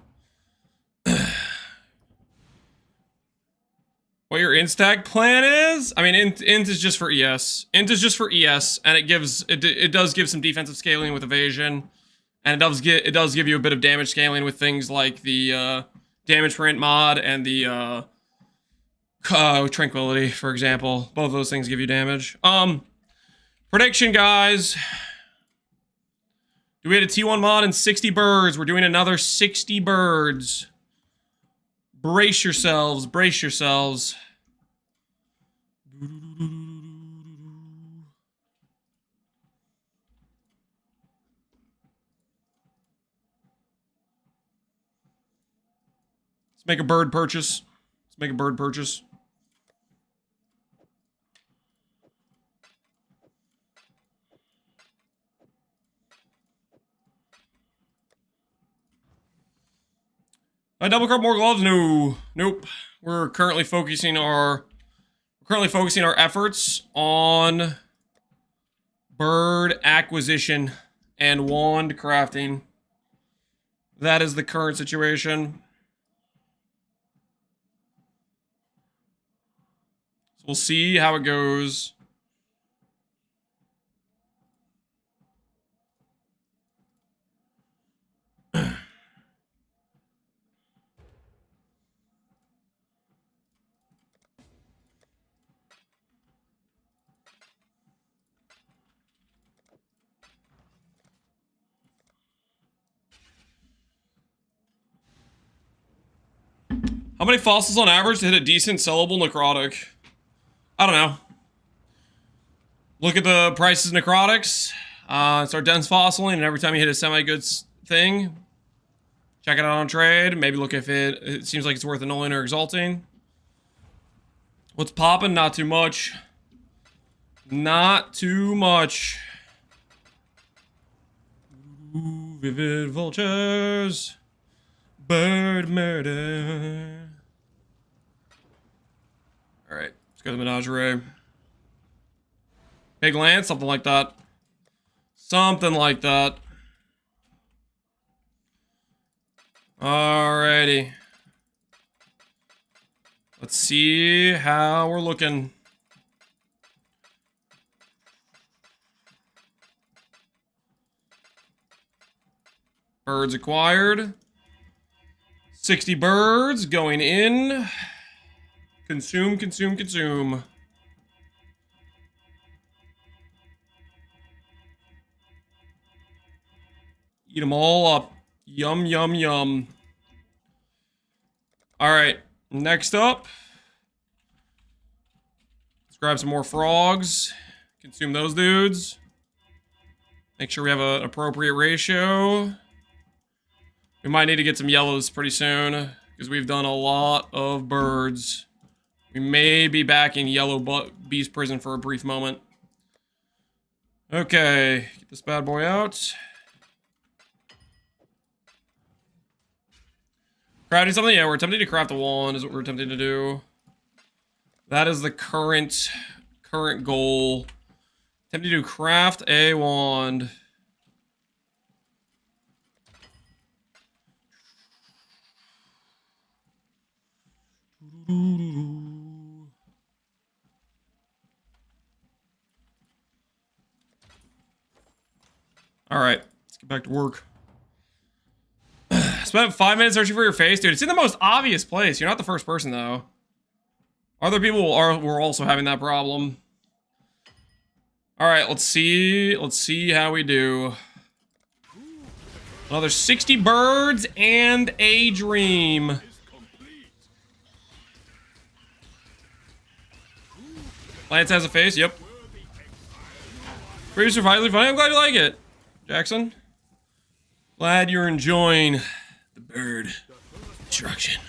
What your instack plan is? I mean, int is just for ES. Int is just for ES, and it does give some defensive scaling with evasion, and it does give you a bit of damage scaling with things like the damage print mod and the tranquility, for example. Both of those things give you damage. Prediction, guys. Do we hit a T1 mod and 60 birds? We're doing another 60 birds. Brace yourselves, brace yourselves. Let's make a bird purchase. Let's make a bird purchase. I double crop more gloves? No. Nope. We're currently focusing our efforts on bird acquisition and wand crafting. That is the current situation. So we'll see how it goes. How many fossils on average to hit a decent sellable necrotic? I don't know. Look at the prices of necrotics. Start dense fossiling, and every time you hit a semi-good thing, check it out on trade. Maybe look if it seems like it's worth annulling or exalting. What's popping? Not too much. Not too much. Ooh, vivid vultures. Bird murder. Alright, let's go to the menagerie. Big Lance, something like that. Something like that. Alrighty. Let's see how we're looking. Birds acquired. 60 birds going in. Consume, consume, consume. Eat them all up. Yum, yum, yum. All right, next up. Let's grab some more frogs. Consume those dudes. Make sure we have an appropriate ratio. We might need to get some yellows pretty soon because we've done a lot of birds. We may be back in yellow beast prison for a brief moment. Okay, get this bad boy out. Crafting something? Yeah, we're attempting to craft a wand is what we're attempting to do. That is the current goal. Attempting to craft a wand. Alright, let's get back to work. Spent 5 minutes searching for your face, dude. It's in the most obvious place. You're not the first person, though. Other people were also having that problem. Alright, let's see how we do. Another 60 birds and a dream. Lance has a face, yep. Pretty surprisingly funny. I'm glad you like it, Jackson. Glad you're enjoying the bird destruction.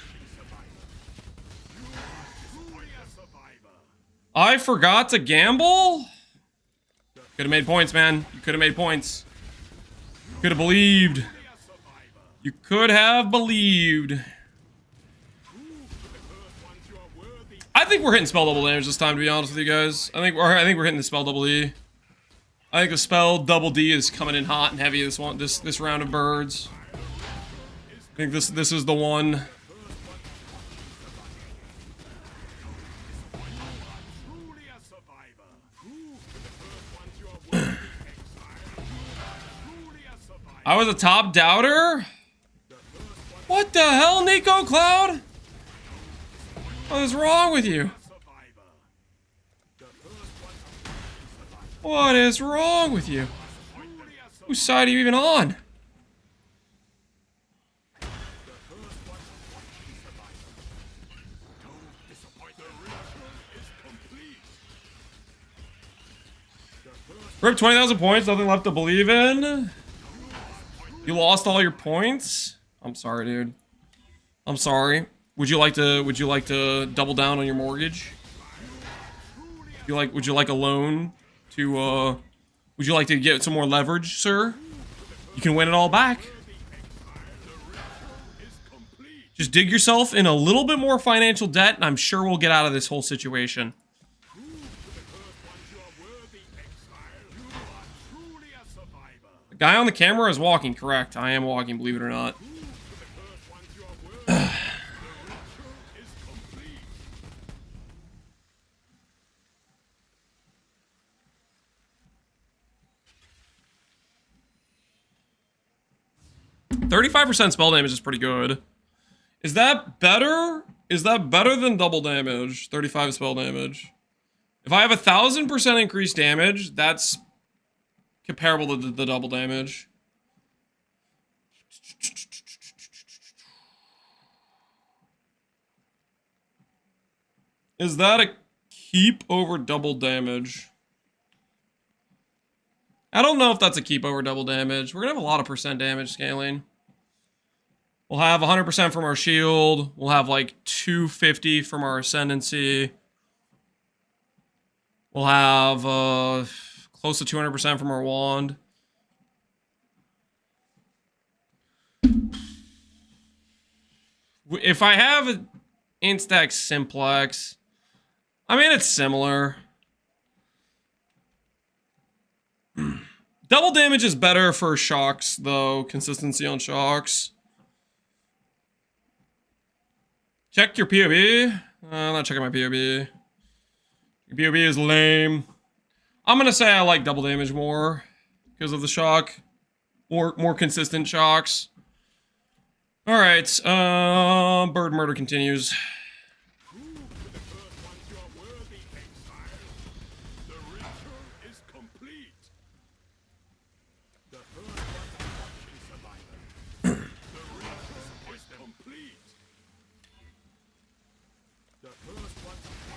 I forgot to gamble? Could have made points, man. You could have made points. Could have believed. You could have believed. I think we're hitting spell double damage this time, to be honest with you guys. I think we're hitting the spell double E. I think the spell double D is coming in hot and heavy this round of birds. I think this is the one. I was a top doubter? What the hell, Nico Cloud? What is wrong with you? What is wrong with you? Whose side are you even on? Rip 20,000 points, nothing left to believe in. You lost all your points? I'm sorry, dude. I'm sorry. Would you like to double down on your mortgage? Would you like a loan to would you like to get some more leverage, sir? You can win it all back. Just dig yourself in a little bit more financial debt and I'm sure we'll get out of this whole situation. The guy on the camera is walking, correct? I am walking, believe it or not. 35% spell damage is pretty good. Is that better? Is that better than double damage? 35 spell damage. If I have 1,000% increased damage, that's comparable to the double damage. Is that a keep over double damage? I don't know if that's a keep over double damage. We're gonna have a lot of percent damage scaling. We'll have 100% from our shield. We'll have like 250 from our Ascendancy. We'll have close to 200% from our wand. If I have an Instax Simplex, I mean, it's similar. Double damage is better for shocks, though. Consistency on shocks. Check your POB. I'm not checking my POB. Your POB is lame. I'm gonna say I like double damage more because of the shock. Or more consistent shocks. Alright, bird murder continues.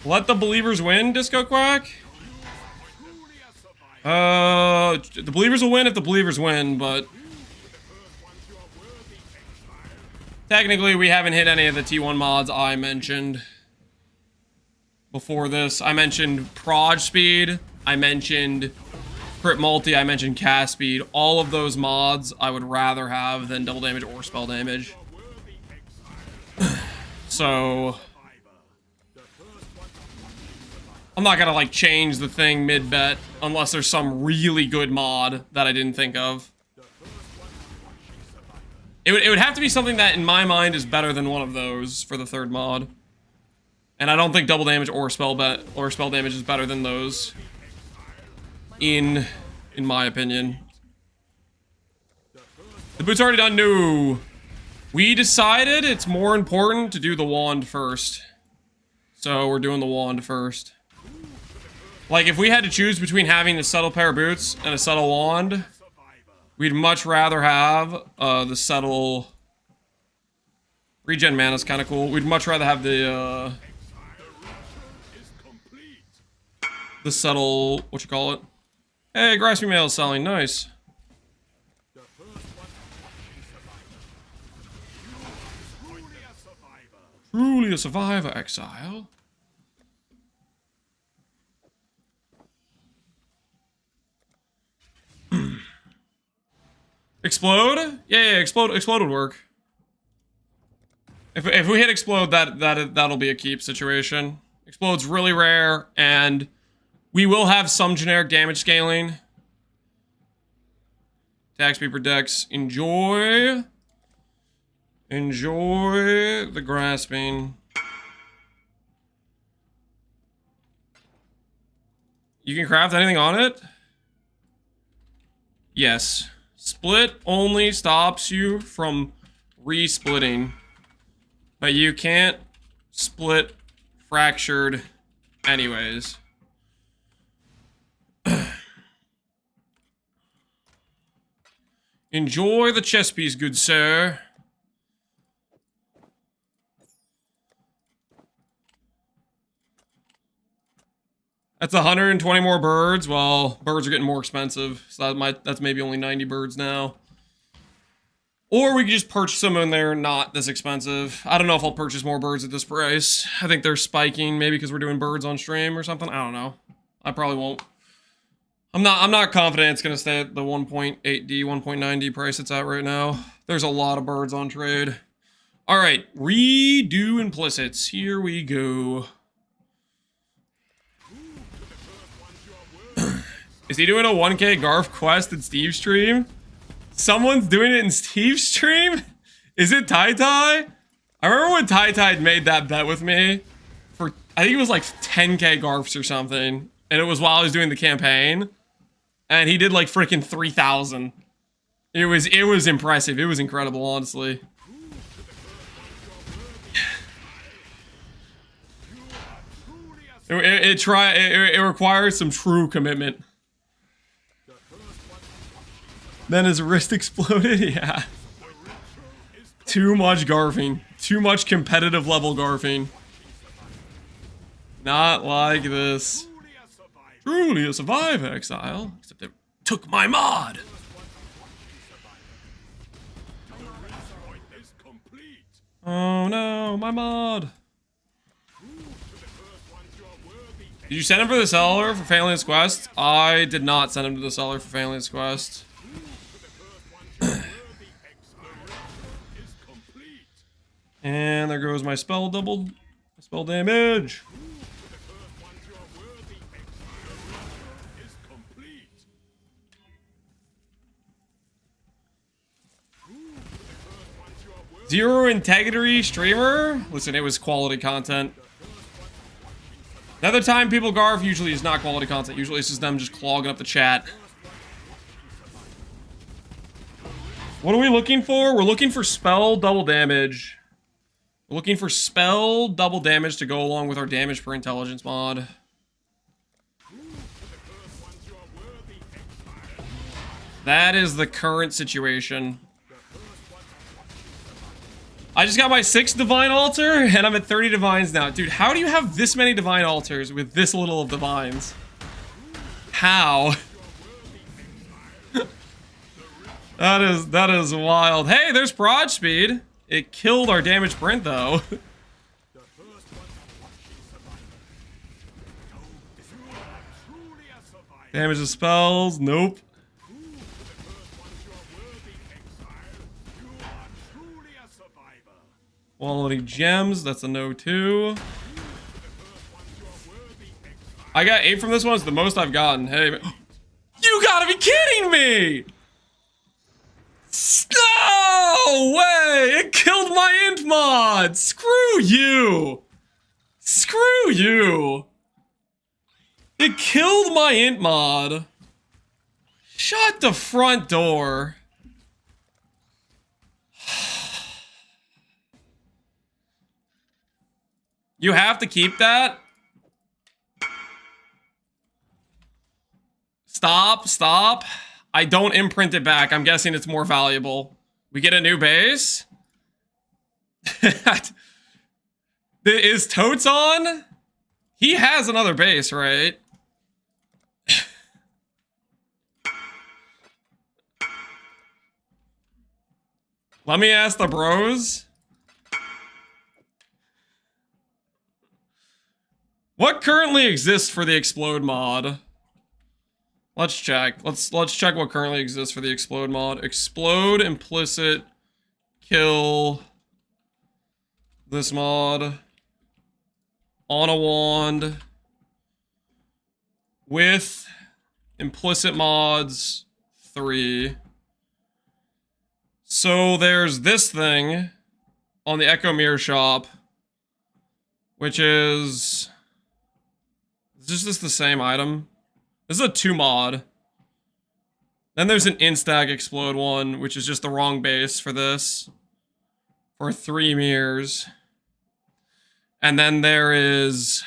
Let the believers win, Disco Quack? The believers will win if the believers win, but technically we haven't hit any of the T1 mods I mentioned before this. I mentioned proj speed, I mentioned crit multi, I mentioned cast speed. All of those mods I would rather have than double damage or spell damage. So I'm not gonna like change the thing mid-bet unless there's some really good mod that I didn't think of. It would have to be something that in my mind is better than one of those for the third mod. And I don't think double damage or spell damage is better than those. In my opinion. The boot's already done? No. We decided it's more important to do the wand first. So we're doing the wand first. Like, if we had to choose between having the subtle pair of boots and a subtle wand, we'd much rather have the subtle... Regen mana's kind of cool. We'd much rather have the subtle... what you call it? Hey, grasping mail is selling. Nice. Truly a survivor, Exile. Explode? Yeah, explode would work. If we hit explode, that'll be a keep situation. Explode's really rare, and we will have some generic damage scaling. Attack speed per dex. Enjoy the grasping. You can craft anything on it? Yes. Split only stops you from re-splitting. But you can't split fractured anyways. Enjoy the chess piece, good sir. That's 120 more birds. Well, birds are getting more expensive, so that's maybe only 90 birds now. Or we could just purchase them and they're not this expensive. I don't know if I'll purchase more birds at this price. I think they're spiking, maybe because we're doing birds on stream or something. I don't know. I probably won't. I'm not confident it's gonna stay at the 1.8D, 1.9D price it's at right now. There's a lot of birds on trade. All right, redo implicits. Here we go. Is he doing a 1K Garf quest in Steve's stream? Someone's doing it in Steve's stream? Is it Tai Tai? I remember when Tai Tai made that bet with me for, I think it was like 10K Garfs or something. And it was while I was doing the campaign. And he did like freaking 3,000. It was impressive. It was incredible, honestly. It requires some true commitment. Then his wrist exploded? Yeah. Too much garfing. Too much competitive level garfing. Not like this. Truly a survivor, Exile. Except it took my mod. Oh no, my mod. Did you send him for the seller for Phalanx Quest? I did not send him to the seller for Phalanx Quest. And there goes my spell doubled. Spell damage. Zero integrity streamer? Listen, it was quality content. Another time people garf usually is not quality content. Usually it's just them just clogging up the chat. What are we looking for? We're looking for spell double damage. We're looking for spell double damage to go along with our damage per intelligence mod. That is the current situation. I just got my 6th divine altar, and I'm at 30 divines now. Dude, how do you have this many divine altars with this little of divines? How? That is wild. Hey, there's prod speed. It killed our damage print though. Damage the spells, nope. Quality gems, that's a no too. I got 8 from this one, it's the most I've gotten. Hey, you gotta be kidding me! No way! It killed my int mod! Screw you! Screw you! It killed my int mod. Shut the front door. You have to keep that? Stop, stop. I don't imprint it back. I'm guessing it's more valuable. We get a new base? Is Totes on? He has another base, right? Let me ask the bros. What currently exists for the explode mod? Let's check. Let's check what currently exists for the explode mod. Explode, implicit, kill. This mod. On a wand. With implicit mods 3. So there's this thing on the Echo Mirror shop, which is this the same item? This is a 2 mod. Then there's an Instack Explode one, which is just the wrong base for this. For 3 mirrors. And then there is...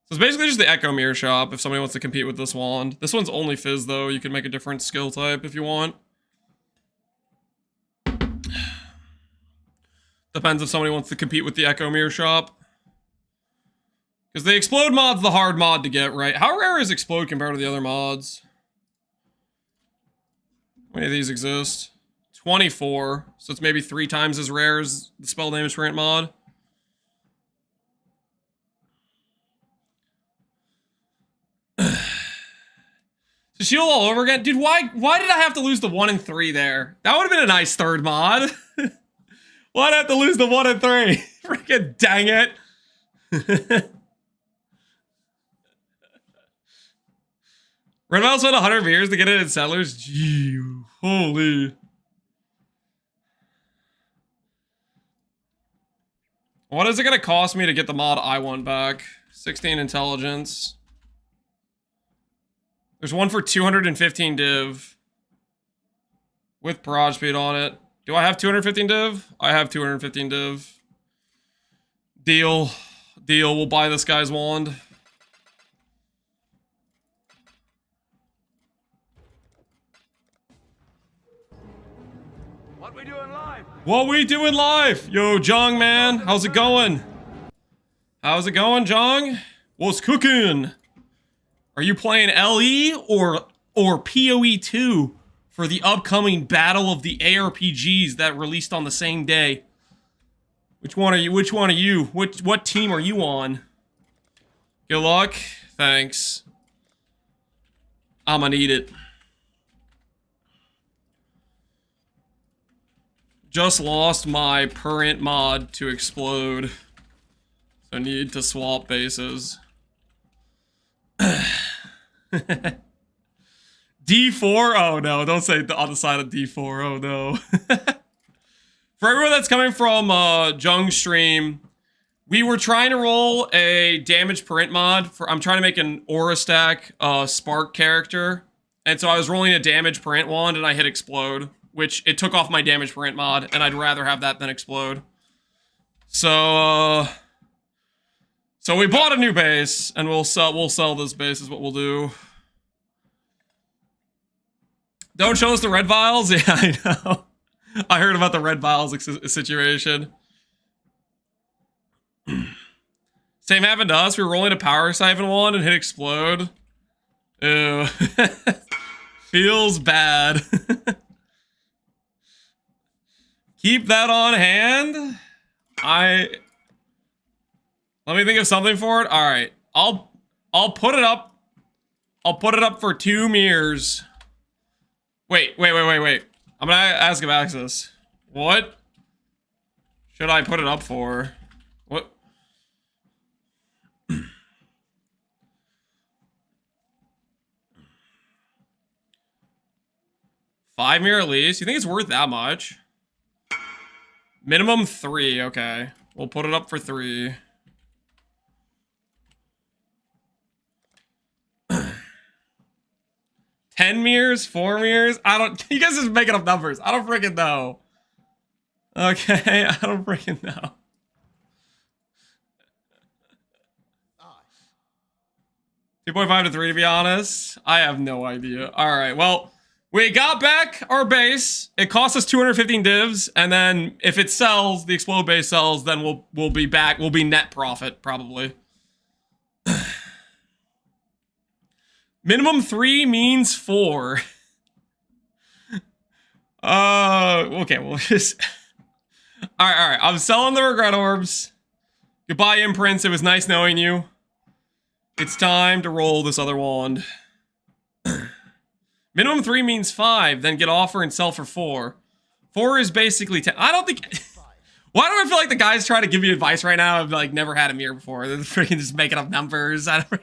So it's basically just the Echo Mirror shop if somebody wants to compete with this wand. This one's only Fizz though, you can make a different skill type if you want. Depends if somebody wants to compete with the Echo Mirror shop. Because the Explode mod's the hard mod to get, right? How rare is Explode compared to the other mods? How many of these exist? 24. So it's maybe 3 times as rare as the spell damage print mod. To shield all over again? Dude, why did I have to lose the 1 and 3 there? That would have been a nice 3rd mod. Why'd I have to lose the 1 and 3? Freaking dang it. Red Mouse spent 100 years to get it in Settlers? Gee, holy. What is it gonna cost me to get the mod I want back? 16 intelligence. There's one for 215 div. With barrage speed on it. Do I have 215 div? I have 215 div. Deal. Deal, we'll buy this guy's wand. What we doing live? What we doing live? Yo, Jong, man. How's it going? How's it going, Jong? What's cooking? Are you playing LE or PoE 2 for the upcoming Battle of the ARPGs that released on the same day? Which one are you? Which one are you? What team are you on? Good luck. Thanks. I'ma need it. Just lost my per-int mod to Explode. So need to swap bases. D4? Oh no, don't say on the side of D4. Oh no. For everyone that's coming from Jung's stream, we were trying to roll a damage per int mod. I'm trying to make an Aura Stack Spark character. And so I was rolling a damage per int wand and I hit Explode, which it took off my damage per int mod, and I'd rather have that than Explode. So we bought a new base, and we'll sell this base is what we'll do. Don't show us the red vials? Yeah, I know. I heard about the red vials situation. Same happened to us. We were rolling a power siphon one and hit explode. Ew. Feels bad. Keep that on hand. Let me think of something for it. All right. I'll put it up. I'll put it up for 2 mirrors. Wait. I'm gonna ask him access. What should I put it up for? What? 5 mirror at least? You think it's worth that much? Minimum 3, okay. We'll put it up for 3. $10 mirrors? 4 mirrors? I don't... You guys just making up numbers. I don't freaking know. Okay, I don't freaking know. $2.5 to 3, to be honest. I have no idea. Alright, well... We got back our base. It cost us 215 divs, and then if it sells, the explode base sells, then we'll be back. We'll be net profit, probably. Minimum 3 means 4. Okay, we'll just... Alright. I'm selling the regret orbs. Goodbye, imprints. It was nice knowing you. It's time to roll this other wand. Minimum 3 means 5, then get offer and sell for 4. 4 is basically 10. I don't think... Why do I feel like the guys trying to give you advice right now have, like, never had a mirror before? They're freaking just making up numbers. I don't...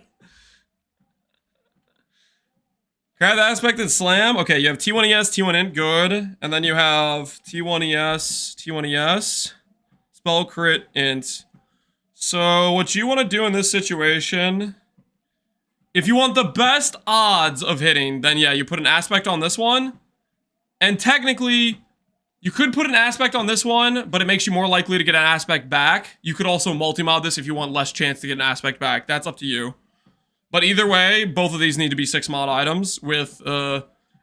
Grab the aspected slam. Okay, you have T1ES, T1 int, good. And then you have T1ES, T1ES. Spell crit int. So what you want to do in this situation... If you want the best odds of hitting, then yeah, you put an aspect on this one. And technically, you could put an aspect on this one, but it makes you more likely to get an aspect back. You could also multi-mod this if you want less chance to get an aspect back. That's up to you. But either way, both of these need to be 6 mod items with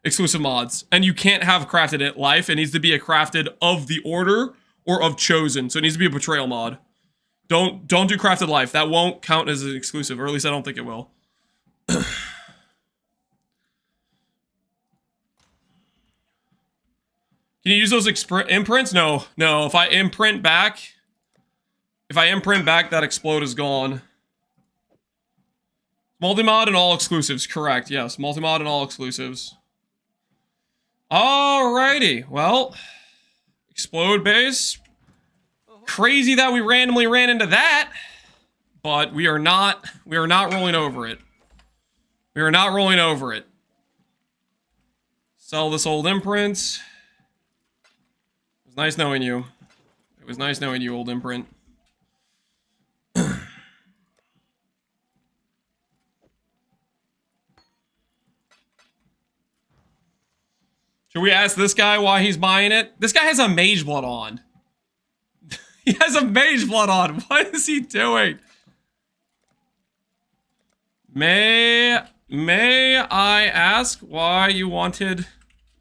exclusive mods. And you can't have crafted it life. It needs to be a crafted of the order or of chosen. So it needs to be a betrayal mod. Don't do crafted life. That won't count as an exclusive, or at least I don't think it will. Can you use those imprints? No. If I imprint back, that explode is gone. Multi-mod and all exclusives, correct. Yes, multi-mod and all exclusives. Alrighty, well, explode base. Crazy that we randomly ran into that, but we are not rolling over it. We are not rolling over it. Sell this old imprint. It was nice knowing you. It was nice knowing you, old imprint. Should we ask this guy why he's buying it? This guy has a mage blood on. He has a mage blood on. What is he doing? May I ask why you wanted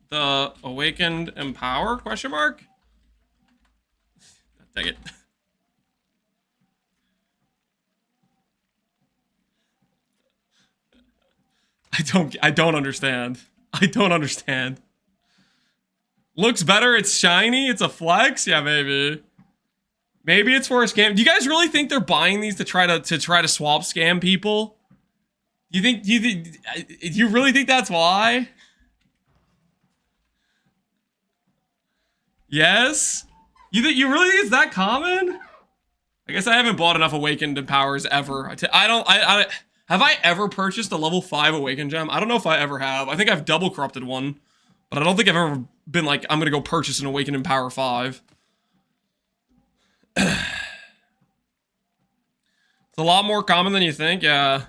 the Awakened Empower? Question mark? Dang it. I don't understand. I don't understand. Looks better, it's shiny, it's a flex? Yeah, maybe. Maybe it's for a scam. Do you guys really think they're buying these to try to swap scam people? You really think that's why? Yes? You really think it's that common? I guess I haven't bought enough Awakened Empowers ever. Have I ever purchased a level 5 Awakened Gem? I don't know if I ever have. I think I've double corrupted one. But I don't think I've ever been like, I'm gonna go purchase an Awakened Empower 5. It's a lot more common than you think, yeah.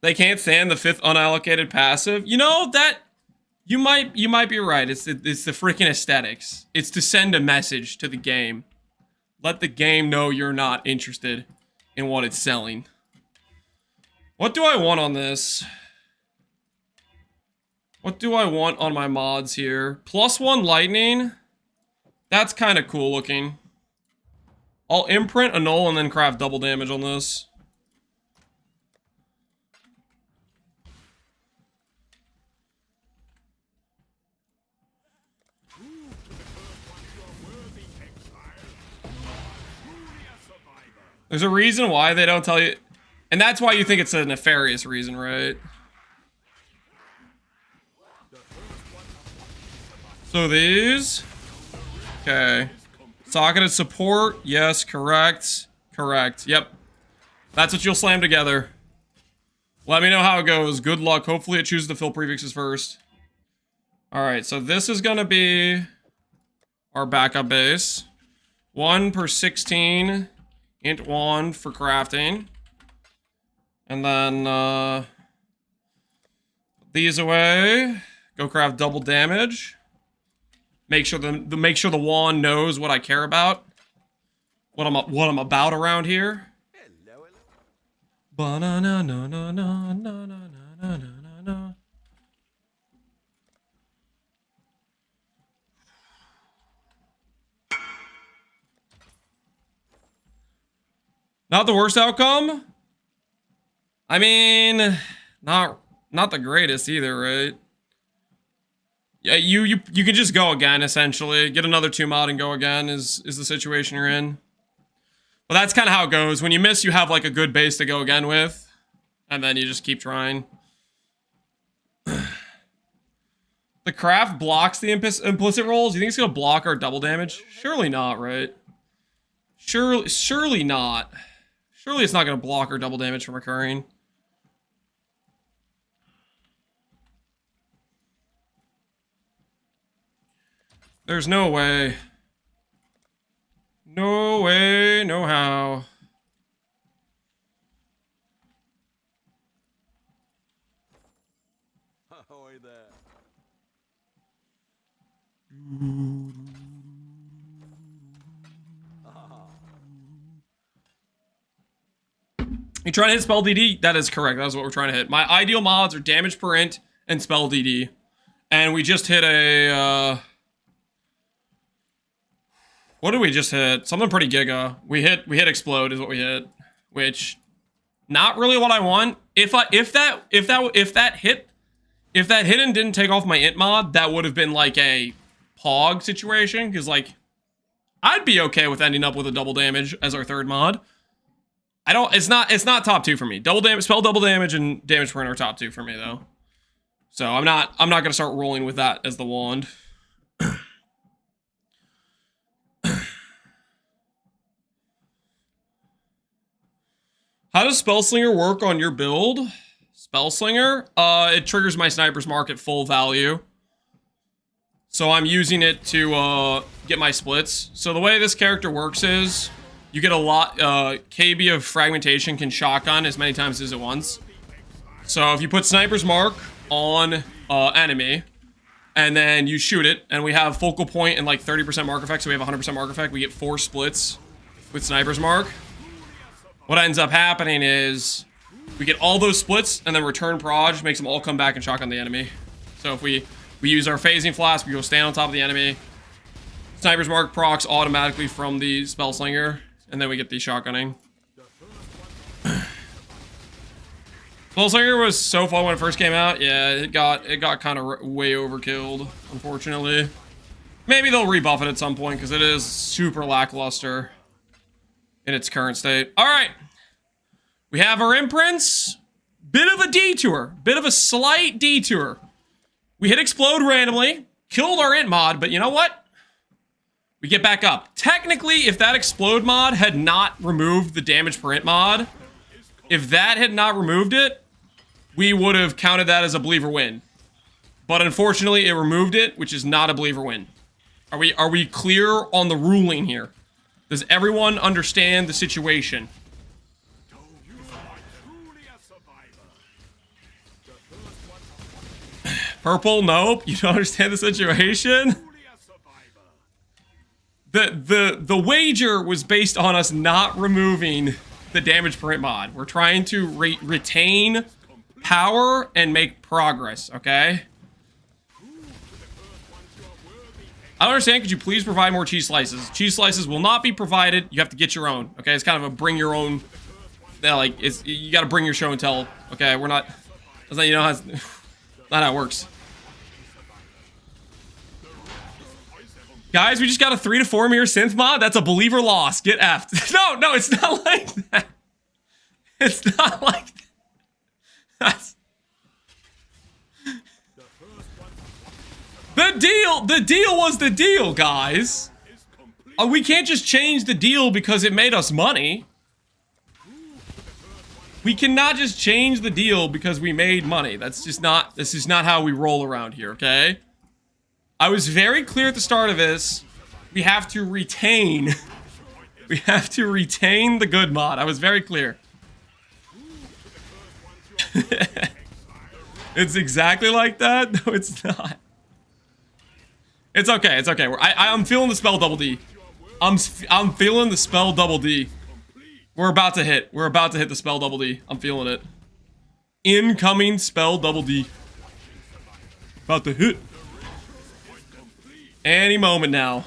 They can't stand the 5th unallocated passive. You know, that you might be right. It's the freaking aesthetics. It's to send a message to the game. Let the game know you're not interested in what it's selling. What do I want on this? What do I want on my mods here? +1 lightning. That's kind of cool looking. I'll imprint, annul, and then craft double damage on this. There's a reason why they don't tell you. And that's why you think it's a nefarious reason, right? So these. Okay. Socketed support. Yes, correct. Correct. Yep. That's what you'll slam together. Let me know how it goes. Good luck. Hopefully it chooses to fill prefixes first. Alright, so this is gonna be our backup base. 1 per 16. Int 1 for crafting. And then, these away. Go craft double damage. Make sure the wand knows what I care about. What I'm about around here. Ba-na-na-na-na-na-na-na-na-na-na. Not the worst outcome? I mean, not the greatest either, right? Yeah, you can just go again, essentially. Get another 2 mod and go again is the situation you're in. But that's kind of how it goes. When you miss, you have like a good base to go again with. And then you just keep trying. The craft blocks the implicit rolls. You think it's gonna block our double damage? Surely not, right? Surely not. Surely it's not gonna block our double damage from occurring. There's no way. No way, no how. You trying to hit spell DD? That is correct. That's what we're trying to hit. My ideal mods are damage per int and spell DD. And we just hit a, what did we just hit? Something pretty giga. We hit explode is what we hit, which not really what I want. If that hit and didn't take off my int mod, that would have been like a pog situation, because like I'd be okay with ending up with a double damage as our third mod. It's not top 2 for me. Double damage, spell double damage, and damage per int are top 2 for me though. So I'm not gonna start rolling with that as the wand. How does Spellslinger work on your build? Spellslinger? It triggers my Sniper's Mark at full value. So I'm using it to get my splits. So the way this character works is you get a lot, KB of fragmentation can shotgun as many times as it wants. So if you put Sniper's Mark on enemy, and then you shoot it, and we have focal point and like 30% mark effect, so we have 100% mark effect, we get 4 splits with Sniper's Mark. What ends up happening is we get all those splits, and then return proj makes them all come back and shotgun the enemy. So if we use our phasing flask, we go stand on top of the enemy. Sniper's Mark procs automatically from the Spellslinger, and then we get the shotgunning. Spellslinger was so fun when it first came out. Yeah, it got kind of way overkilled, unfortunately. Maybe they'll rebuff it at some point, because it is super lackluster in its current state. All right. We have our imprints. Bit of a detour. Bit of a slight detour. We hit explode randomly. Killed our int mod, but you know what? We get back up. Technically, if that explode mod had not removed the damage per int mod, if that had not removed it, we would have counted that as a believer win. But unfortunately, it removed it, which is not a believer win. Are we clear on the ruling here? Does everyone understand the situation? Purple, nope. You don't understand the situation? The wager was based on us not removing the damage per hit mod. We're trying to retain power and make progress, okay? I don't understand. Could you please provide more cheese slices? Cheese slices will not be provided. You have to get your own, okay? It's kind of a bring your own, like, it's, you got to bring your show and tell, okay? We're not, that's not, you know, how not how it works. Guys, we just got a 3 to 4 mirror synth mod. That's a believer loss. Get effed. No, it's not like that. It's not like that. That's... The deal was the deal, guys. We can't just change the deal because it made us money. We cannot just change the deal because we made money. That's just not, this is not how we roll around here, okay? I was very clear at the start of this. We have to retain. We have to retain the good mod. I was very clear. It's exactly like that. No, it's not. It's okay. It's okay. I'm feeling the spell double D. I'm feeling the spell double D. We're about to hit. We're about to hit the spell double D. I'm feeling it. Incoming spell double D. About to hit. Any moment now.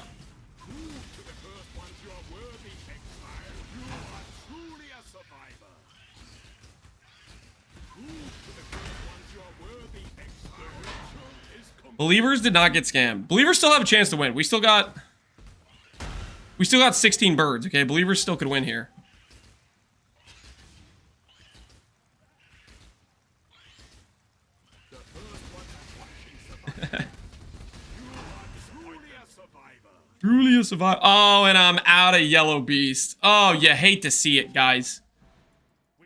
Believers did not get scammed. Believers still have a chance to win. We still got 16 birds, okay? Believers still could win here. Truly a survivor. Oh, and I'm out of yellow beast. Oh, you hate to see it, guys.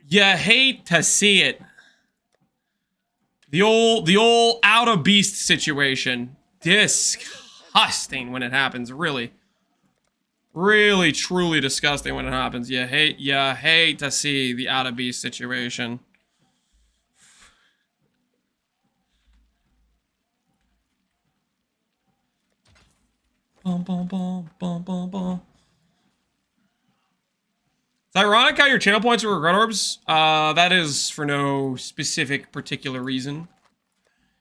You hate to see it. The old out of beast situation. Disgusting when it happens, really. Really, truly disgusting when it happens. You hate to see the out of beast situation. Bum, bum, bum, bum, bum, bum. It's ironic how your channel points are regret orbs. That is for no specific particular reason.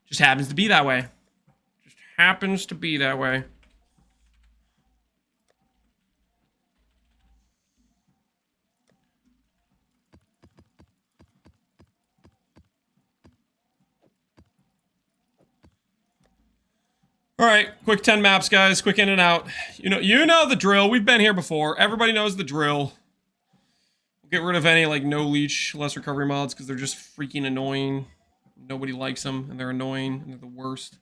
Just happens to be that way. Just happens to be that way. All right, quick 10 maps, guys. Quick in and out. You know the drill. We've been here before. Everybody knows the drill. We'll get rid of any like no leech, less recovery mods because they're just freaking annoying. Nobody likes them, and they're annoying, and they're the worst.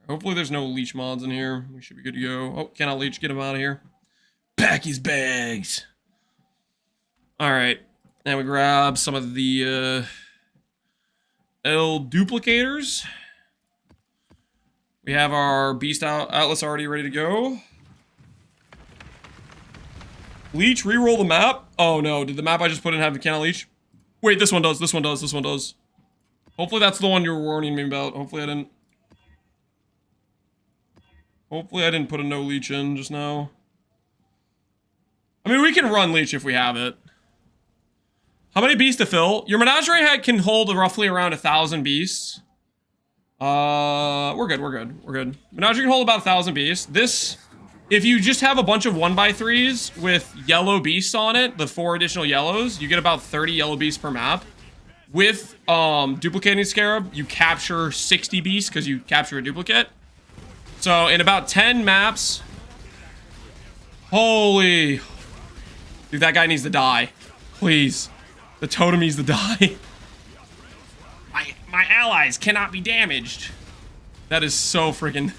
Hopefully there's no leech mods in here. We should be good to go. Oh, cannot leech. Get him out of here. Pack his bags. All right. Now we grab some of the L duplicators. We have our beast outlets already ready to go. Leech, reroll the map. Oh no, did the map I just put in have the cannot leech? Wait, this one does, this one does, this one does. Hopefully that's the one you were warning me about. Hopefully I didn't put a no leech in just now. I mean, we can run leech if we have it. How many beasts to fill? Your menagerie can hold roughly around 1,000 beasts. We're good. Menagerie can hold about 1,000 beasts. This, if you just have a bunch of 1x3s with yellow beasts on it, the 4 additional yellows, you get about 30 yellow beasts per map. With duplicating scarab, you capture 60 beasts because you capture a duplicate. So in about 10 maps, holy, dude, that guy needs to die, please. The totem needs to die. My allies cannot be damaged. That is so freaking.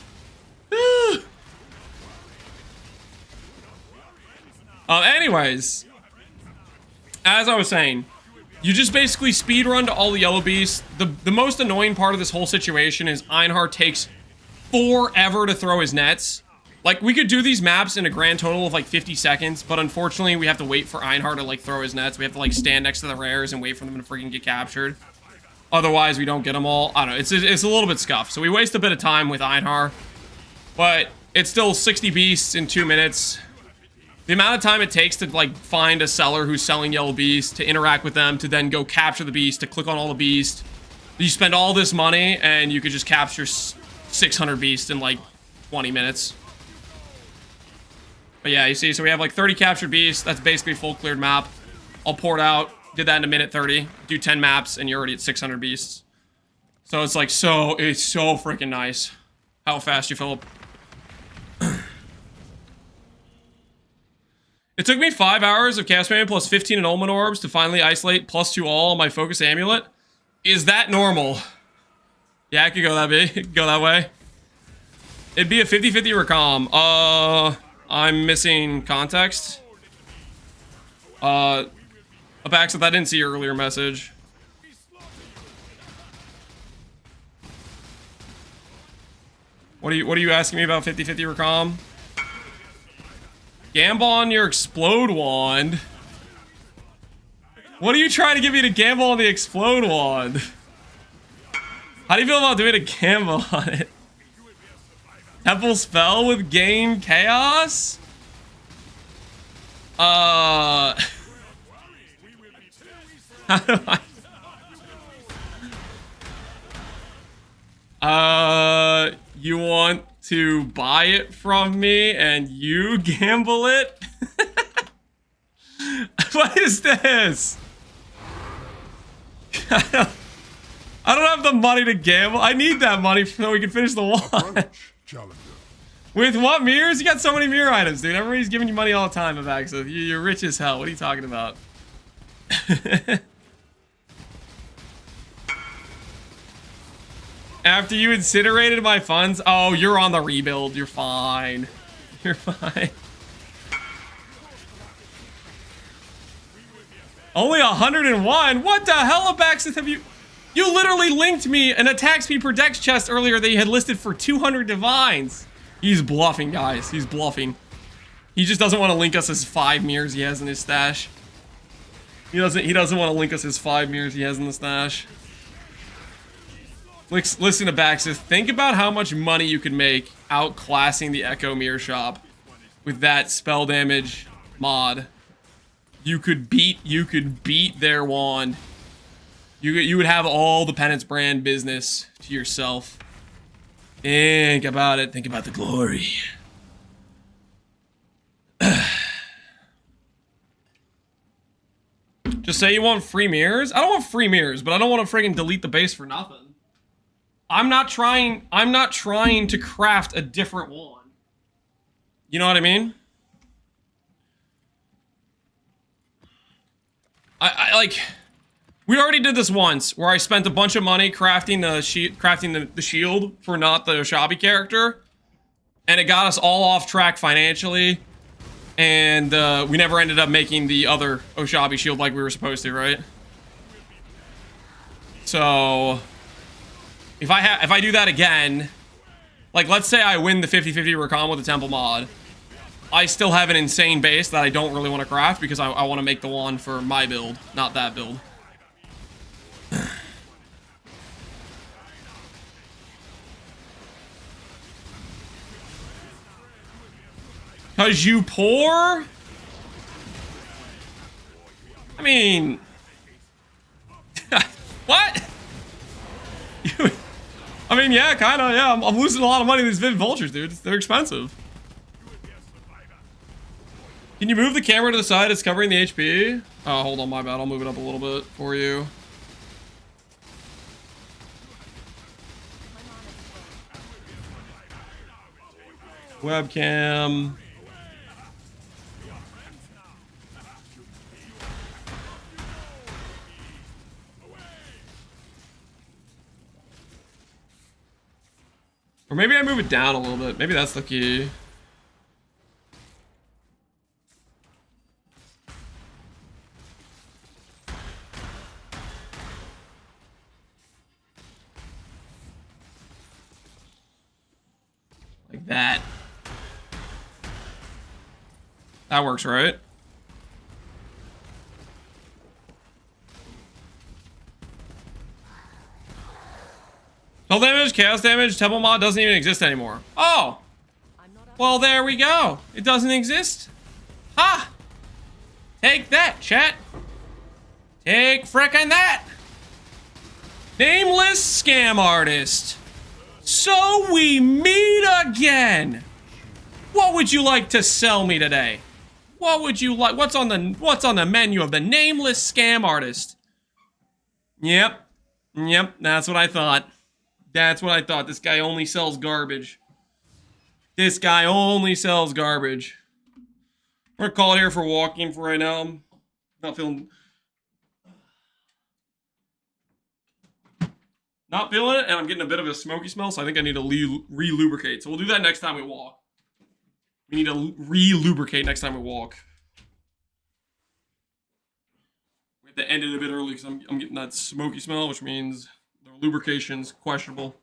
Anyways, as I was saying, you just basically speedrun to all the yellow beasts. The most annoying part of this whole situation is Einhard takes forever to throw his nets. Like, we could do these maps in a grand total of like 50 seconds, but unfortunately we have to wait for Einhard to like throw his nets. We have to like stand next to the rares and wait for them to freaking get captured. Otherwise, we don't get them all. I don't know. It's a little bit scuffed. So we waste a bit of time with Einhar. But it's still 60 beasts in 2 minutes. The amount of time it takes to, like, find a seller who's selling yellow beasts, to interact with them, to then go capture the beast, to click on all the beasts. You spend all this money, and you could just capture 600 beasts in, like, 20 minutes. But yeah, you see, so we have, like, 30 captured beasts. That's basically full cleared map. I'll pour it out. Did that in a minute 30. Do 10 maps, and you're already at 600 beasts. So it's, like, it's so freaking nice how fast you fill up. It took me 5 hours of Chaos Mammon plus 15 Annulment Orbs to finally isolate +2 all on my Focus Amulet. Is that normal? Yeah, it could go that way. It'd be a 50-50 recom. I'm missing context. Abaxith, I didn't see your earlier message. What are you asking me about 50-50 recom? Gamble on your Explode Wand. What are you trying to get me to gamble on the Explode Wand? How do you feel about doing a gamble on it? Temple Spell with Gain Chaos? How do I... You want to buy it from me and you gamble it? What is this? I don't have the money to gamble. I need that money so we can finish the wand. With what mirrors? You got so many mirror items, dude. Everybody's giving you money all the time, Avaxa. You're rich as hell. What are you talking about? After you incinerated my funds? Oh, you're on the rebuild. You're fine. You're fine. Only 101? What the hell, Abaxith, have you... You literally linked me an attack speed per dex chest earlier that you had listed for 200 divines. He's bluffing, guys. He's bluffing. He just doesn't want to link us his 5 mirrors he has in his stash. He doesn't want to link us his 5 mirrors he has in the stash. Listen to Baxis. Think about how much money you could make outclassing the Echo Mirror Shop with that spell damage mod. You could beat their wand. You would have all the Penance brand business to yourself. Think about it. Think about the glory. Just say you want free mirrors? I don't want free mirrors, but I don't want to friggin' delete the base for nothing. I'm not trying to craft a different wand. You know what I mean? I like, we already did this once where I spent a bunch of money crafting the shield for not the Oshabi character, and it got us all off track financially, and we never ended up making the other Oshabi shield like we were supposed to, right? So if I do that again, like let's say I win the 50-50 recon with the temple mod, I still have an insane base that I don't really want to craft because I want to make the wand for my build, not that build. Cause you poor? I mean... What? I mean, yeah, kinda, yeah. I'm losing a lot of money to these Vivid Vultures, dude. They're expensive. Can you move the camera to the side? It's covering the HP. Oh, hold on, my bad. I'll move it up a little bit for you. Webcam. Or maybe I move it down a little bit. Maybe that's the key. Like that. That works, right? Hull damage, chaos damage, temple mod doesn't even exist anymore. Oh! Well, there we go. It doesn't exist. Ha! Take that, chat. Take frickin' that. Nameless scam artist. So we meet again. What would you like to sell me today? What would you like? What's on the menu of the nameless scam artist? Yep. Yep, that's what I thought. That's what I thought. This guy only sells garbage. This guy only sells garbage. We're gonna call it here for walking for right now. I'm not feeling it, and I'm getting a bit of a smoky smell, so I think I need to re-lubricate. So we'll do that next time we walk. We need to re-lubricate next time we walk. We have to end it a bit early because I'm getting that smoky smell, which means the lubrication's questionable.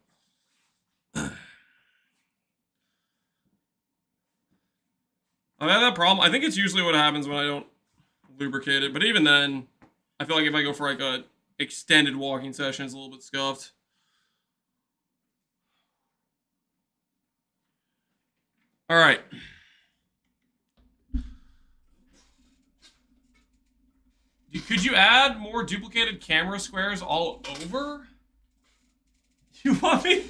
I've had that problem. I think it's usually what happens when I don't lubricate it. But even then, I feel like if I go for like a extended walking session, it's a little bit scuffed. All right. Could you add more duplicated camera squares all over? You want me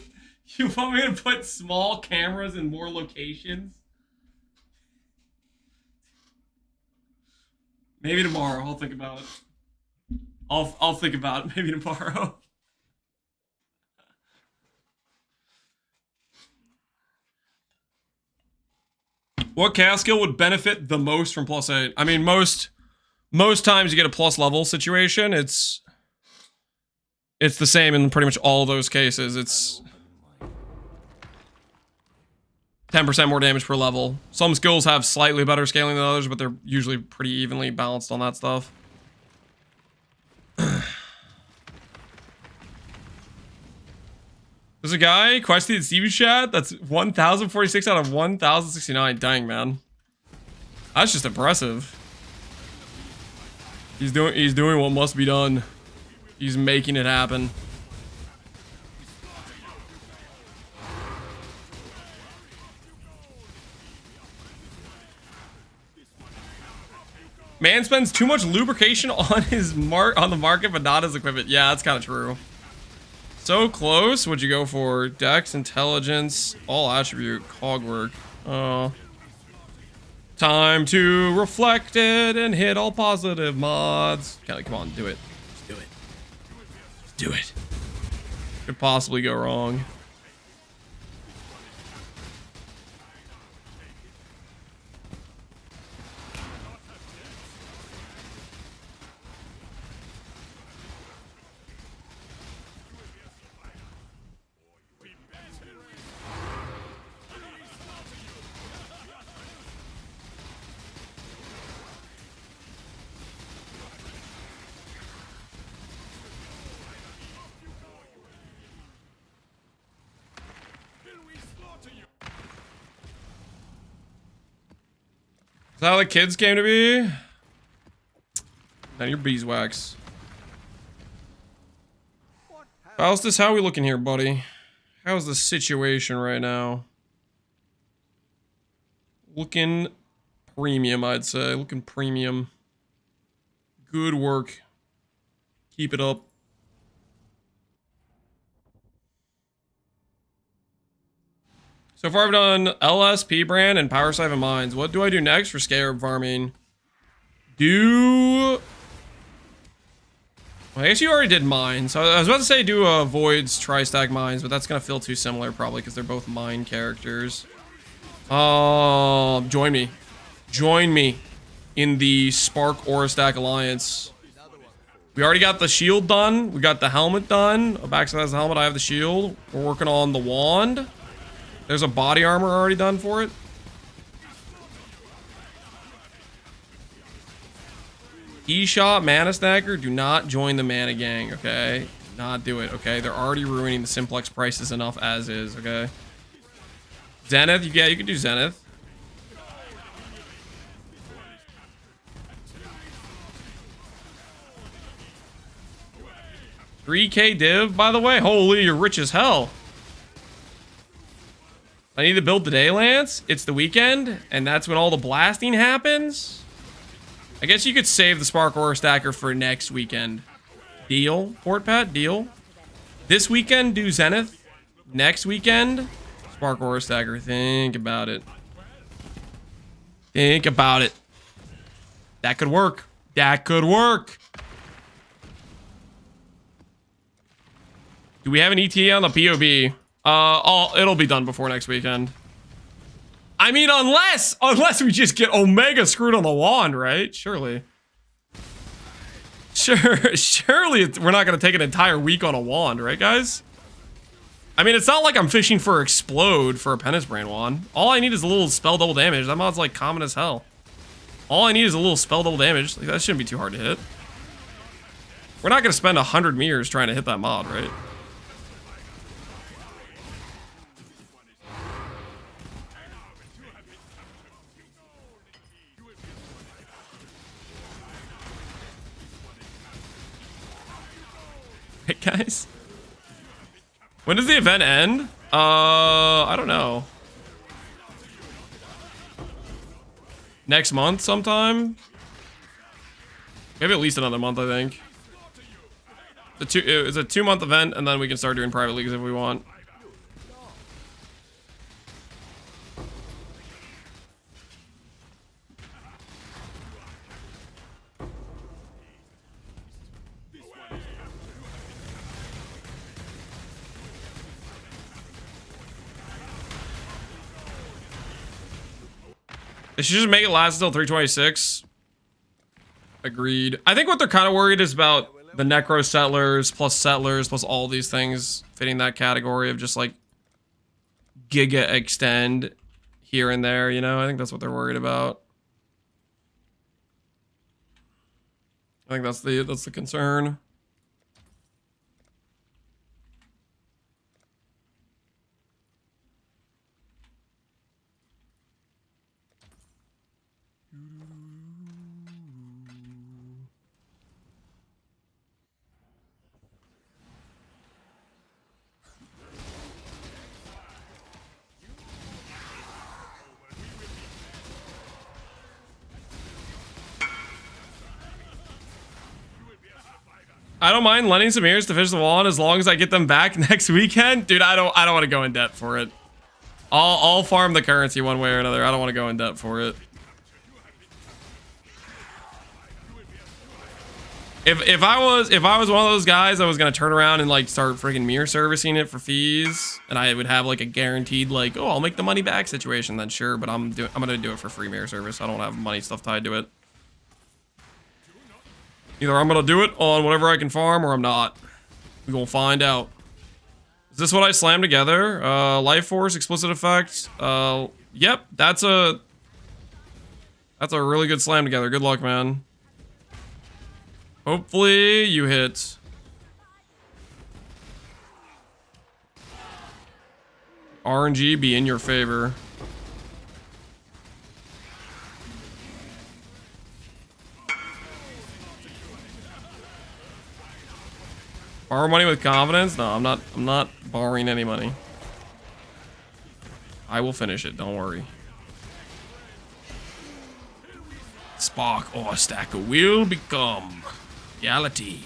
to put small cameras in more locations? Maybe tomorrow. I'll think about it. I'll think about it. Maybe tomorrow. What chaos skill would benefit the most from +8? I mean, most times you get a plus level situation, it's the same in pretty much all of those cases. It's 10% more damage per level. Some skills have slightly better scaling than others, but they're usually pretty evenly balanced on that stuff. There's a guy, Questy and Stevie chat, that's 1,046 out of 1,069. Dang, man. That's just impressive. He's doing what must be done. He's making it happen. Man spends too much lubrication on his on the market, but not his equipment. Yeah, that's kind of true. So close. What'd you go for? Dex, intelligence, all attribute, cogwork. Oh. Time to reflect it and hit all positive mods. Kelly, come on, do it. Just do it. Just do it. Could possibly go wrong. Is that how the kids came to be? Now your beeswax. Faustus, how are we looking here, buddy? How's the situation right now? Looking premium, I'd say. Looking premium. Good work. Keep it up. So far I've done LSP brand and Power Siphon Mines. What do I do next for Scarab farming? Well, I guess you already did mines. So I was about to say do Void's Tri-Stack Mines, but that's going to feel too similar probably because they're both mine characters. Join me. Join me in the Spark Aura Stack Alliance. We already got the shield done. We got the helmet done. Backside has the helmet. I have the shield. We're working on the wand. There's a body armor already done for it. E-Shot, Mana Stacker, do not join the Mana Gang, okay? Do not do it, okay? They're already ruining the Simplex prices enough as is, okay? Zenith, yeah, you can do Zenith. 3K div, by the way. Holy, you're rich as hell. I need to build today, Lance. It's the weekend, and that's when all the blasting happens. I guess you could save the Spark Ore Stacker for next weekend. Deal, Portpat, deal. This weekend, do Zenith. Next weekend, Spark Ore Stacker. Think about it. Think about it. That could work. That could work. Do we have an ETA on the POB? It'll be done before next weekend. I mean, unless we just get Omega screwed on the wand, right? Surely. Surely we're not going to take an entire week on a wand, right, guys? I mean, it's not like I'm fishing for Explode for a Penance Brain wand. All I need is a little spell double damage. That mod's like common as hell. All I need is a little spell double damage. Like, that shouldn't be too hard to hit. We're not going to spend 100 meters trying to hit that mod, right? Hey, guys. When does the event end? I don't know. Next month sometime? Maybe at least another month, I think. It's a 2-month event, and then we can start doing private leagues if we want. They should just make it last until 326. Agreed. I think what they're kind of worried is about the Necro Settlers plus all these things fitting that category of just like Giga Extend here and there, you know? I think that's what they're worried about. I think that's the concern. I don't mind lending some ears to fish the wand as long as I get them back next weekend. Dude, I don't want to go in debt for it. I'll farm the currency one way or another. I don't want to go in debt for it. If I was one of those guys, I was gonna turn around and like start freaking mirror servicing it for fees, and I would have like a guaranteed like, oh, I'll make the money back situation. Then sure, but I'm gonna do it for free mirror service. I don't have money stuff tied to it. Either I'm gonna do it on whatever I can farm, or I'm not. We're gonna find out. Is this what I slammed together? Life Force, explicit effect. Yep, that's a really good slam together. Good luck, man. Hopefully you hit. RNG be in your favor. Borrow money with confidence? No, I'm not borrowing any money. I will finish it, don't worry. Spark or stacker will become reality.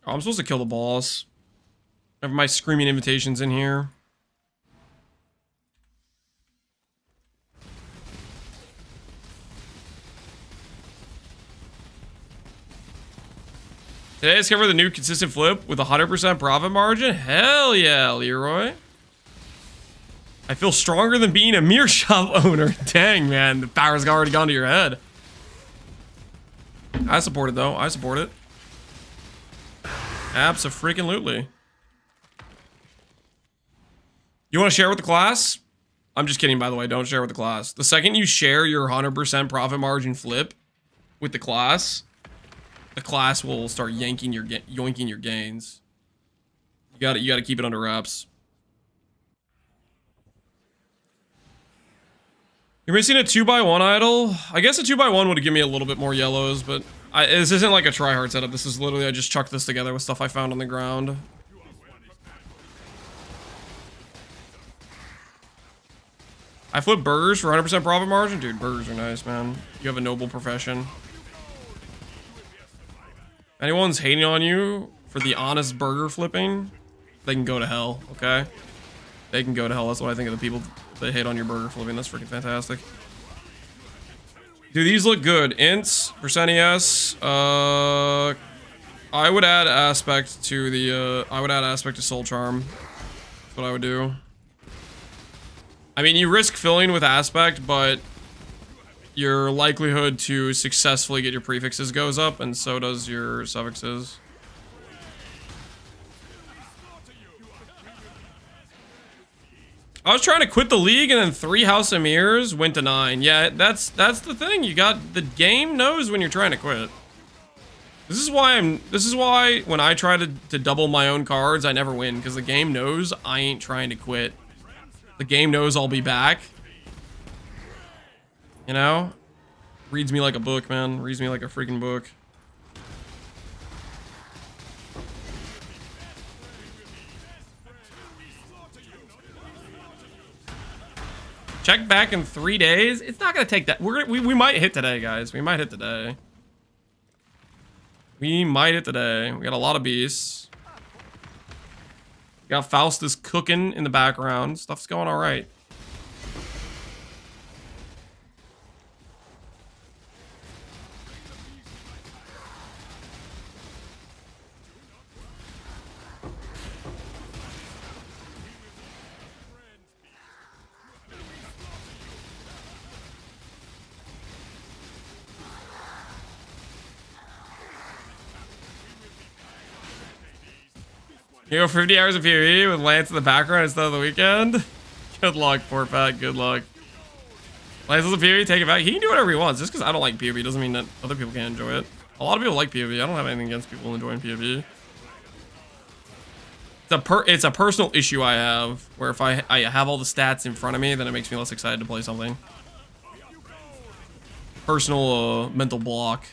Oh, I'm supposed to kill the boss. I have my screaming invitations in here. Today I discovered the new consistent flip with 100% profit margin. Hell yeah, Leroy. I feel stronger than being a mirror shop owner. Dang, man. The power's already gone to your head. I support it, though. I support it. Abso-freaking-lutely. You want to share with the class? I'm just kidding, by the way. Don't share with the class. The second you share your 100% profit margin flip with the class will start yoinking your gains. You gotta keep it under wraps. You're missing a 2x1 idol? I guess a 2x1 would give me a little bit more yellows, but this isn't like a tryhard setup. This is literally, I just chucked this together with stuff I found on the ground. I flip burgers for 100% profit margin? Dude, burgers are nice, man. You have a noble profession. If anyone's hating on you for the honest burger flipping, they can go to hell, okay? They can go to hell. That's what I think of the people that hate on your burger flipping. That's freaking fantastic. Dude, these look good. Ints, percent ES. I would add aspect to the, I would add aspect to soul charm. That's what I would do. I mean, you risk filling with aspect, but your likelihood to successfully get your prefixes goes up, and so does your suffixes. I was trying to quit the league, and then 3 House of Mirrors went to 9. Yeah, that's the thing. You got, the game knows when you're trying to quit. This is why when I try to double my own cards, I never win, because the game knows I ain't trying to quit. The game knows I'll be back. You know? Reads me like a book, man. Reads me like a freaking book. Check back in 3 days. It's not gonna take that. We might hit today, guys. We might hit today. We might hit today. We got a lot of beasts. We got Faustus cooking in the background. Stuff's going all right. You go 50 hours of PvE with Lance in the background instead of the weekend? Good luck, poor Pat. Good luck. Lance is a PvE, take it back. He can do whatever he wants. Just because I don't like PvE doesn't mean that other people can't enjoy it. A lot of people like PvE. I don't have anything against people enjoying PvE. It's a personal issue I have, where if I have all the stats in front of me, then it makes me less excited to play something. Personal mental block.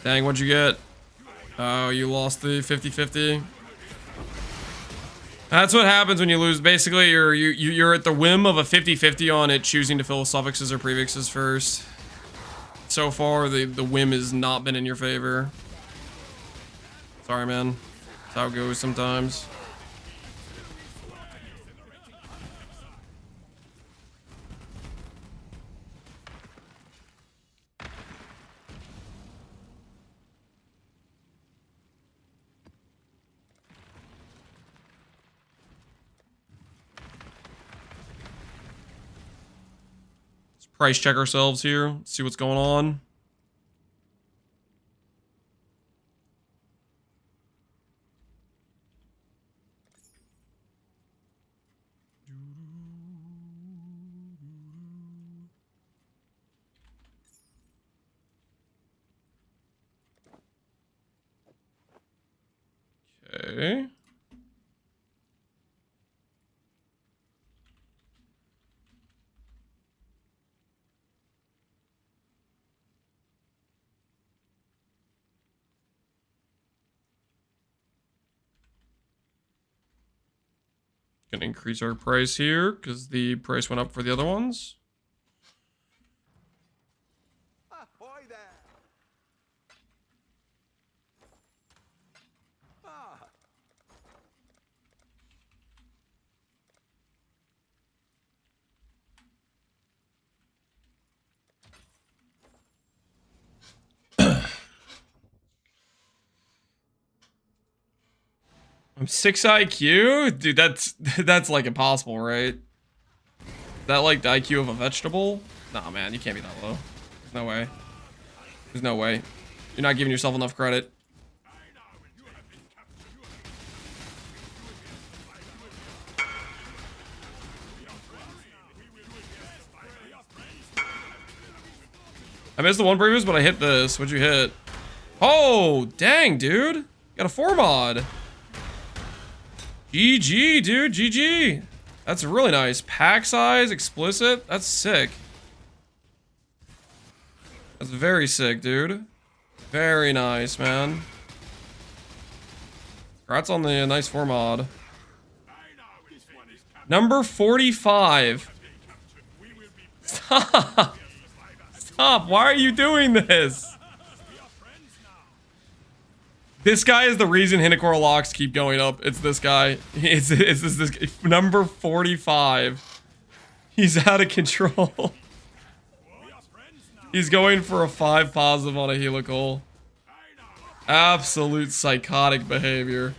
Dang, what'd you get? Oh, you lost the 50-50. That's what happens when you lose. Basically, you're at the whim of a 50-50 on it choosing to fill with suffixes or prefixes first. So far, the whim has not been in your favor. Sorry, man. That's how it goes sometimes. Price check ourselves here, see what's going on. Okay. Gonna increase our price here because the price went up for the other ones. Ahoy there! Ah. I'm 6 IQ? Dude, that's like impossible, right? That like the IQ of a vegetable? Nah, man, you can't be that low. There's no way. There's no way. You're not giving yourself enough credit. I missed the one previous, but I hit this. What'd you hit? Oh, dang, dude. Got a 4 mod. GG, dude. GG. That's really nice. Pack size, explicit. That's sick. That's very sick, dude. Very nice, man. Congrats on the nice 4 mod. Number 45. Stop. Stop. Why are you doing this? This guy is the reason Hinekor locks keep going up. It's this guy. It's this number 45. He's out of control. He's going for a 5 positive on a helical. Absolute psychotic behavior.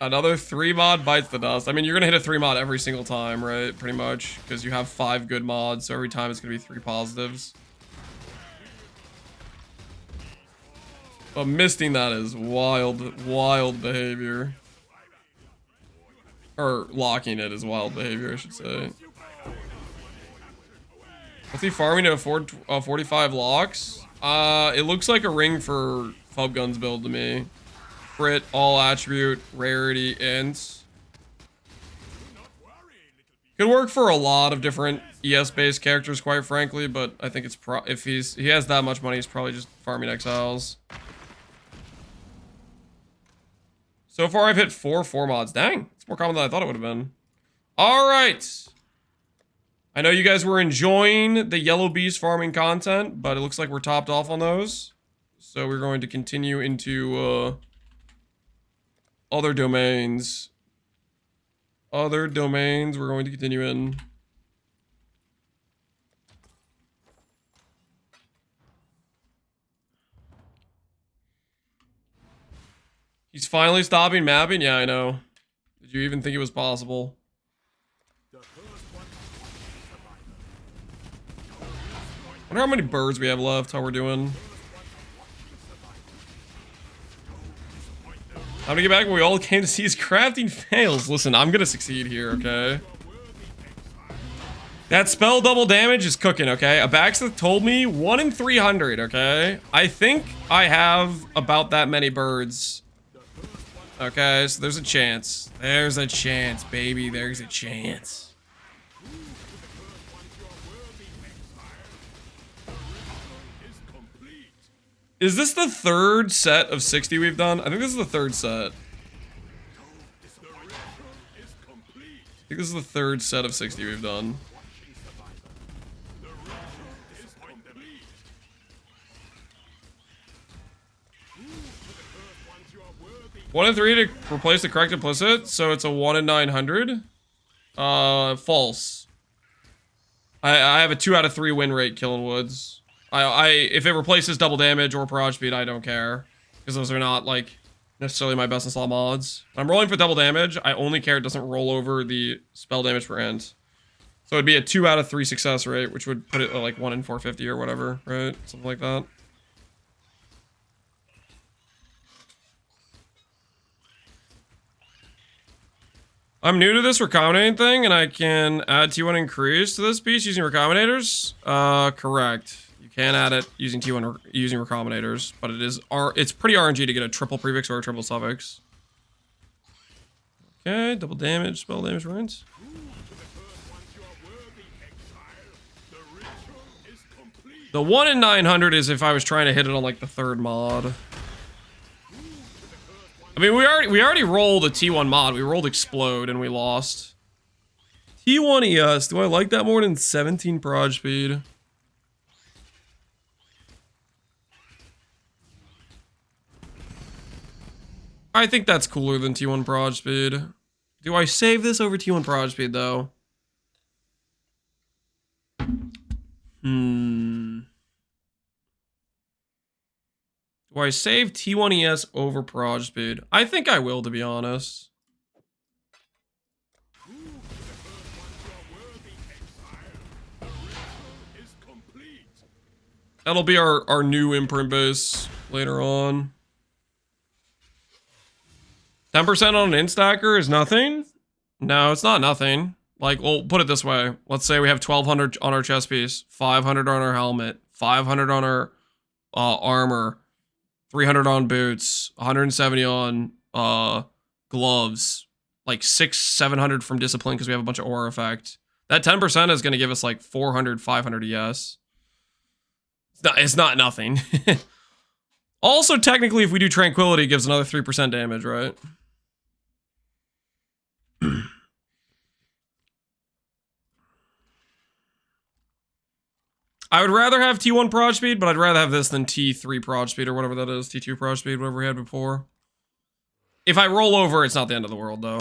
Another 3 mod bites the dust. I mean, you're gonna hit a 3 mod every single time, right? Pretty much, because you have 5 good mods, so every time it's gonna be 3 positives. But missing that is wild, wild behavior. Or locking it is wild behavior, I should say. What's he farming to afford 45 locks? It looks like a ring for Fub Guns build to me. Crit, all attribute, rarity, int. Could work for a lot of different ES-based characters, quite frankly, but I think it's if he has that much money, he's probably just farming exiles. So far, I've hit 4 mods. Dang, it's more common than I thought it would have been. All right. I know you guys were enjoying the Yellow Beast farming content, but it looks like we're topped off on those. So we're going to continue into other domains. Other domains we're going to continue in. He's finally stopping mapping? Yeah, I know. Did you even think it was possible? Wonder how many birds we have left, how we're doing. Time to get back when we all came to see his crafting fails. Listen, I'm gonna succeed here, okay? That spell double damage is cooking, okay? Abaxith told me 1 in 300, okay? I think I have about that many birds. Okay, so there's a chance. There's a chance, baby. There's a chance. Is this the 3rd set of 60 we've done? I think this is the 3rd set. I think this is the 3rd set of 60 we've done. One in 3 to replace the correct implicit, so it's a 1 in 900. False. I have a 2 out of 3 win rate killing woods. If it replaces double damage or barrage speed, I don't care, because those are not like necessarily my best in slot mods. I'm rolling for double damage. I only care it doesn't roll over the spell damage per int. So it'd be a 2 out of 3 success rate, which would put it at like 1 in 450 or whatever, right? Something like that. I'm new to this recombinating thing, and I can add T1 increase to this piece using recombinators. Correct. You can add it using T1 using recombinators, but it's pretty RNG to get a triple prefix or a triple suffix. Okay, double damage, spell damage runes. The 1 in 900 is if I was trying to hit it on like the 3rd mod. I mean, we already rolled a T1 mod. We rolled Explode and we lost. T1 ES. Do I like that more than 17 proj speed? I think that's cooler than T1 proj speed. Do I save this over T1 proj speed though? Do I save T1 ES over proj speed? I think I will, to be honest. That'll be our new imprint base later on. 10% on an instacker is nothing? No, it's not nothing. Like, we'll put it this way. Let's say we have 1,200 on our chest piece, 500 on our helmet, 500 on our armor, 300 on boots, 170 on gloves, like 700 from discipline because we have a bunch of aura effect. That 10% is going to give us like 400, 500 ES. It's not nothing. Also, technically, if we do tranquility, it gives another 3% damage, right? I would rather have T1 prod speed, but I'd rather have this than T3 prod speed or whatever that is. T2 prod speed, whatever we had before. If I roll over, it's not the end of the world, though.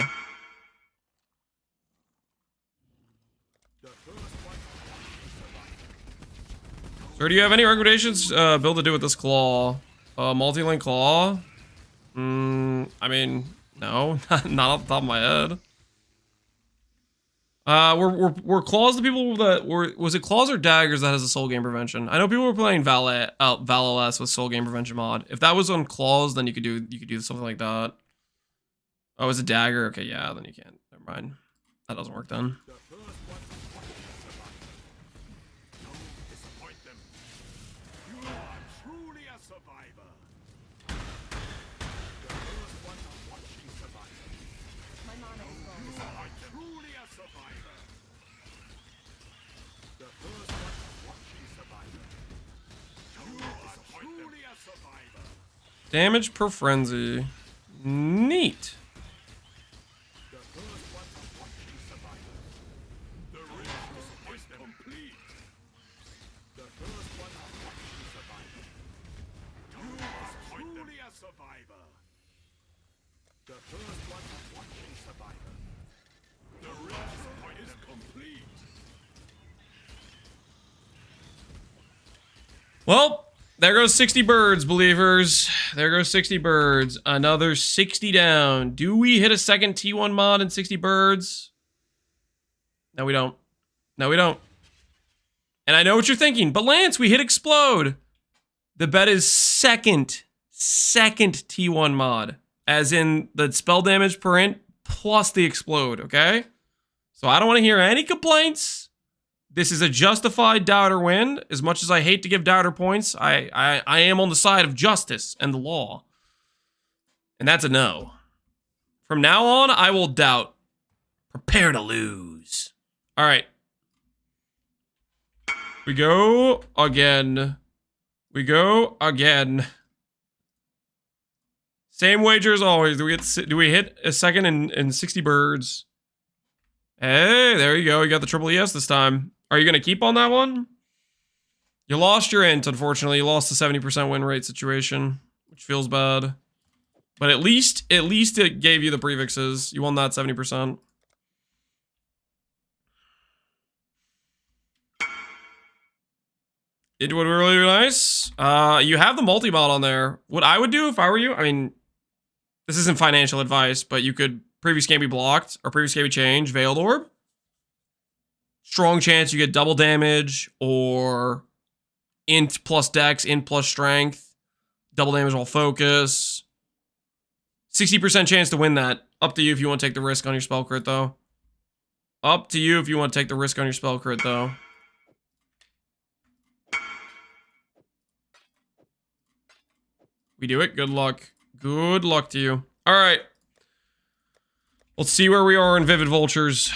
Sir, do you have any recommendations build to do with this claw? Multi-link claw? I mean, no, not off the top of my head. Were claws the people that were, was it claws or daggers that has a soul gain prevention? I know people were playing Val-LS with soul gain prevention mod. If that was on claws, then you could do something like that. Oh, it's a dagger? Okay, yeah, then you can't. Never mind. That doesn't work then. Damage per frenzy. Neat. Well, there goes 60 birds, believers. There goes 60 birds. Another 60 down. Do we hit a second T1 mod in 60 birds? No, we don't. No, we don't. And I know what you're thinking, but Lance, we hit explode. The bet is second T1 mod. As in the spell damage per int plus the explode, okay? So I don't want to hear any complaints. This is a justified doubter win. As much as I hate to give doubter points, I am on the side of justice and the law. And that's a no. From now on, I will doubt. Prepare to lose. All right. We go again. We go again. Same wager as always. Do we hit a second in 60 birds? Hey, there you go. You got the triple ES this time. Are you going to keep on that one? You lost your int, unfortunately. You lost the 70% win rate situation, which feels bad. But at least it gave you the prefixes. You won that 70%. It would be really nice. You have the multi-mod on there. What I would do if I were you, I mean, this isn't financial advice, but you could previous can't be blocked or previous can't be changed, Veiled Orb. Strong chance you get double damage or int plus dex, int plus strength, double damage while focus. 60% chance to win that. Up to you if you want to take the risk on your spell crit though. Up to you if you want to take the risk on your spell crit though. We do it. Good luck. Good luck to you. All right. Let's see where we are in Vivid Vultures.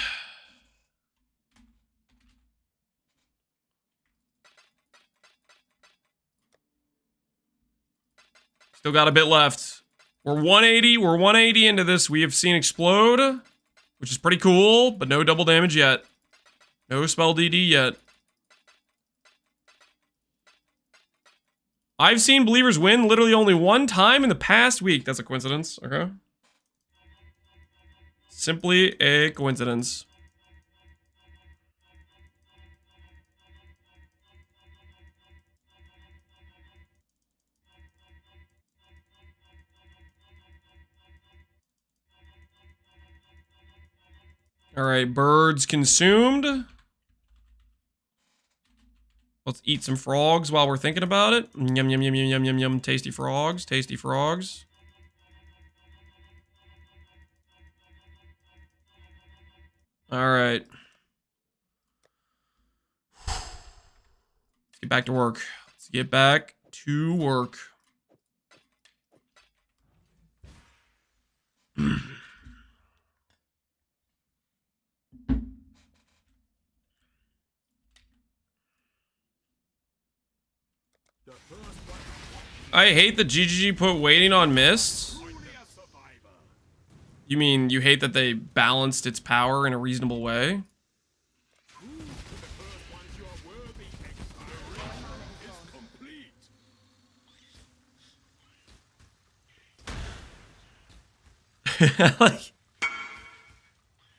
Still got a bit left. We're 180. We're 180 into this. We have seen explode, which is pretty cool, but no double damage yet. No spell DD yet. I've seen believers win literally only one time in the past week. That's a coincidence, okay? Simply a coincidence. All right, birds consumed. Let's eat some frogs while we're thinking about it. Yum, yum, yum, yum, yum, yum, yum. Tasty frogs, tasty frogs. All right. Let's get back to work. Let's get back to work. I hate that GGG put waiting on mist. You mean you hate that they balanced its power in a reasonable way? Like,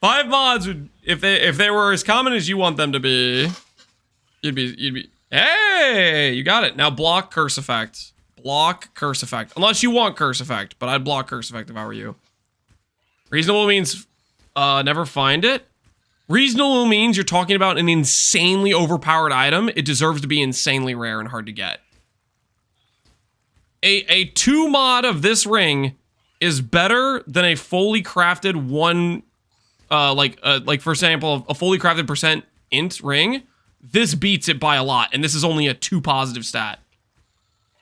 5 mods would, if they were as common as you want them to be, you'd be. Hey, you got it. Now block curse effect. Block curse effect. Unless you want curse effect, but I'd block curse effect if I were you. Reasonable means never find it. Reasonable means you're talking about an insanely overpowered item. It deserves to be insanely rare and hard to get. A 2 mod of this ring is better than a fully crafted one, like for example, a fully crafted percent int ring. This beats it by a lot, and this is only a 2 positive stat.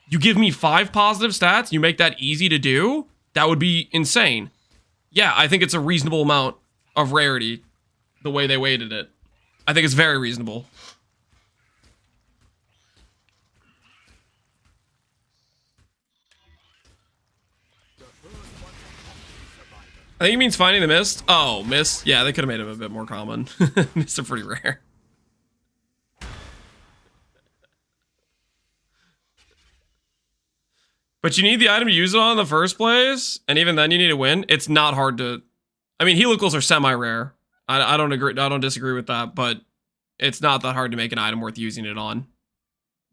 You give me 5 positive stats, you make that easy to do, that would be insane. Yeah, I think it's a reasonable amount of rarity, the way they weighted it. I think it's very reasonable. I think it means finding the mist. Oh, mist. Yeah, they could have made him a bit more common. Mists are pretty rare. But you need the item to use it on in the first place, and even then you need to win. It's not hard to... I mean, helicals are semi-rare. I don't agree. I don't disagree with that, but it's not that hard to make an item worth using it on.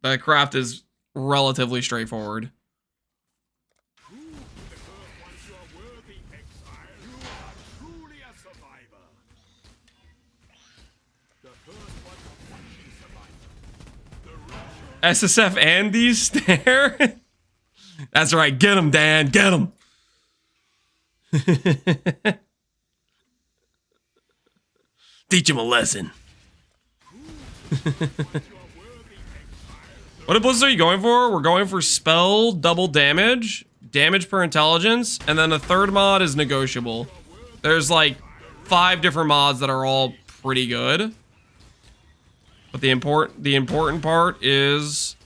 The craft is relatively straightforward. SSF and these stare? That's right. Get him, Dan. Get him. Teach him a lesson. What abilities are you going for? We're going for spell, double damage, damage per intelligence, and then a third mod is negotiable. There's like 5 different mods that are all pretty good. But the important part is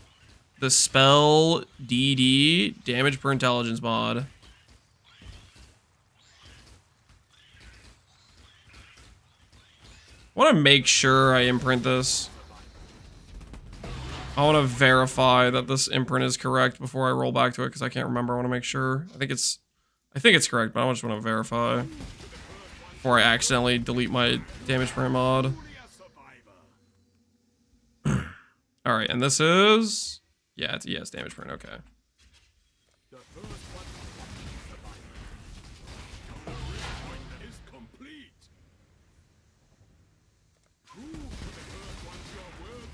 the spell DD, damage per intelligence mod. I want to make sure I imprint this. I want to verify that this imprint is correct before I roll back to it, because I can't remember. I want to make sure. I think it's correct, but I just want to verify before I accidentally delete my damage per mod. All right, and this is, yeah, it's a yes, damage print, okay.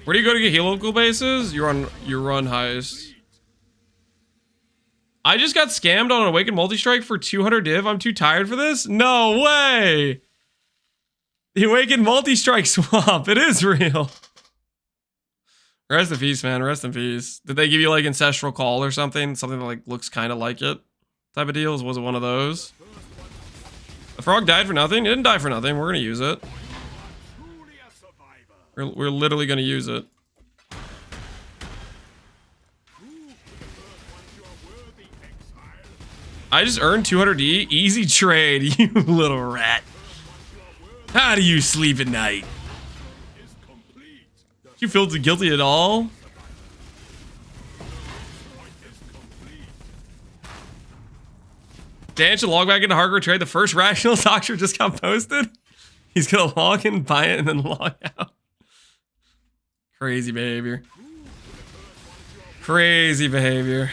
Where do you go to get helical bases? You run heist. I just got scammed on an Awakened Multi-Strike for 200 div. I'm too tired for this? No way! The Awakened Multi-Strike swap, it is real. Rest in peace, man. Rest in peace. Did they give you like Ancestral Call or something? Something that like looks kind of like it? Type of deals? Was it one of those? The frog died for nothing? It didn't die for nothing. We're gonna use it. We're literally gonna use it. I just earned 200D. Easy trade, you little rat. How do you sleep at night? You feel guilty at all? Dan should log back into hardcore trade. The first rational doctor just got posted. He's gonna log in, buy it, and then log out. Crazy behavior. Crazy behavior.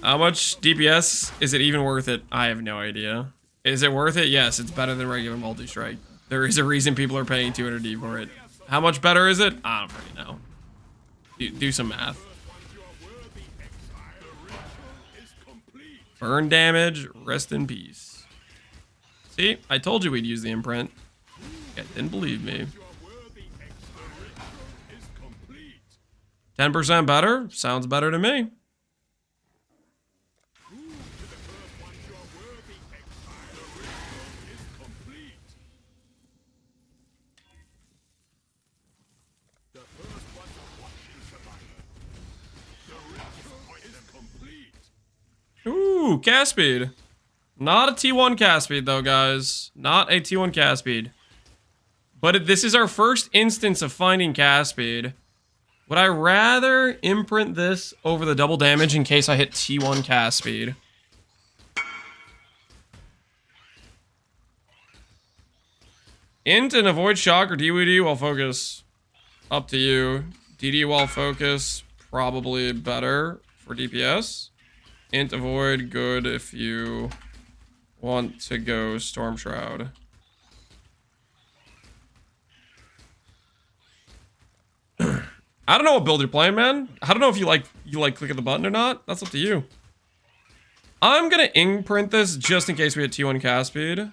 How much DPS? Is it even worth it? I have no idea. Is it worth it? Yes, it's better than regular multi-strike. There is a reason people are paying 200D for it. How much better is it? I don't really know. Do some math. Burn damage, rest in peace. See, I told you we'd use the imprint. Yeah, didn't believe me. You are worthy, Exile. The ritual is complete. 10% better? Sounds better to me. Prove to the first ones you are worthy, Exile. The ritual is complete. The first ones are watching survivor. The ritual is complete. Ooh, cast speed. Not a T1 cast speed though, guys. Not a T1 cast speed. But this is our first instance of finding cast speed. Would I rather imprint this over the double damage in case I hit T1 cast speed? Int and avoid shock or DWD while focus. Up to you. DD while focus, probably better for DPS. Int avoid, good if you want to go Storm Shroud. I don't know what build you're playing, man. I don't know if you like clicking the button or not. That's up to you. I'm gonna imprint this just in case we hit T1 cast speed.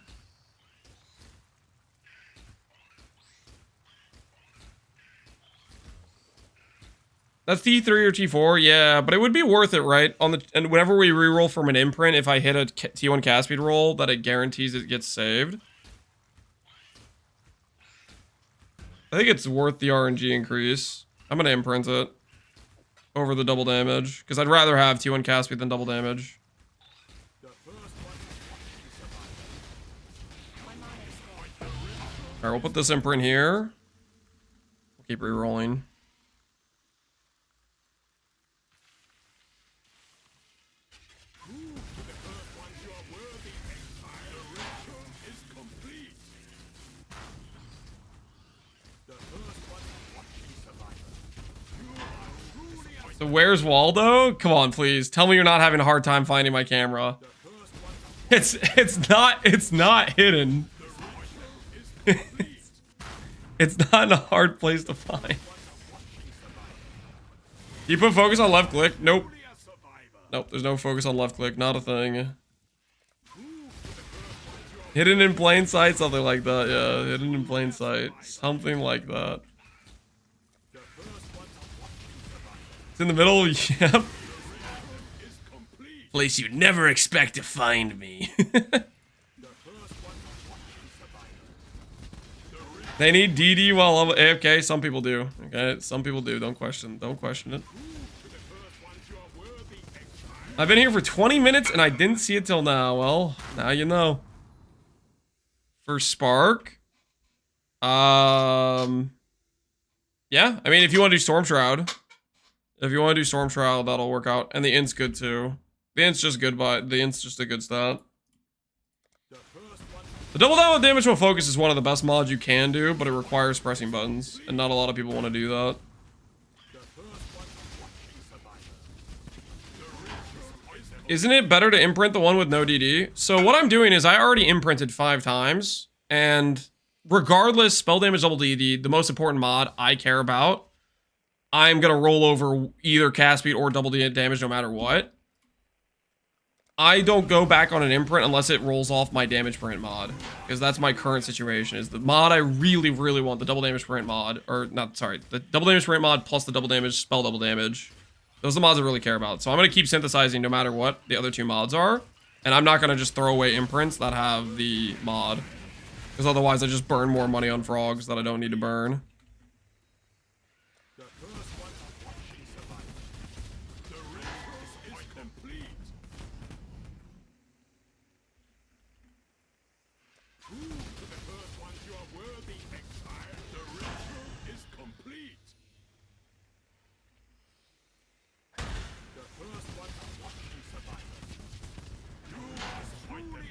That's T3 or T4, yeah, but it would be worth it, right? And whenever we reroll from an imprint, if I hit a T1 cast speed roll, that it guarantees it gets saved. I think it's worth the RNG increase. I'm gonna imprint it over the double damage because I'd rather have T1 cast speed than double damage. All right, we'll put this imprint here. We'll keep rerolling. So where's Waldo? Come on, please. Tell me you're not having a hard time finding my camera. It's not hidden. It's not in a hard place to find. You put focus on left click? Nope. Nope, there's no focus on left click. Not a thing. Hidden in plain sight, something like that. Yeah, hidden in plain sight. Something like that. It's in the middle, yep. Place you'd never expect to find me. They need DD while level AFK. Some people do. Okay, some people do. Don't question it. I've been here for 20 minutes and I didn't see it till now. Well, now you know. For Spark. Yeah, I mean, if you want to do Storm Shroud. If you want to do Storm Shroud, that'll work out. And the Int's good too. The Int's just good, but the Int's just a good stat. The double down with damage while focus is one of the best mods you can do, but it requires pressing buttons. And not a lot of people want to do that. Isn't it better to imprint the one with no DD? So what I'm doing is I already imprinted 5 times. And regardless, spell damage double DD, the most important mod I care about, I'm going to roll over either cast speed or double damage no matter what. I don't go back on an imprint unless it rolls off my damage print mod. Because that's my current situation. Is the mod I really, really want, the double damage print mod. Or, not, sorry. The double damage print mod plus the double damage, spell double damage. Those are the mods I really care about. So I'm going to keep synthesizing no matter what the other 2 mods are. And I'm not going to just throw away imprints that have the mod. Because otherwise I just burn more money on frogs that I don't need to burn.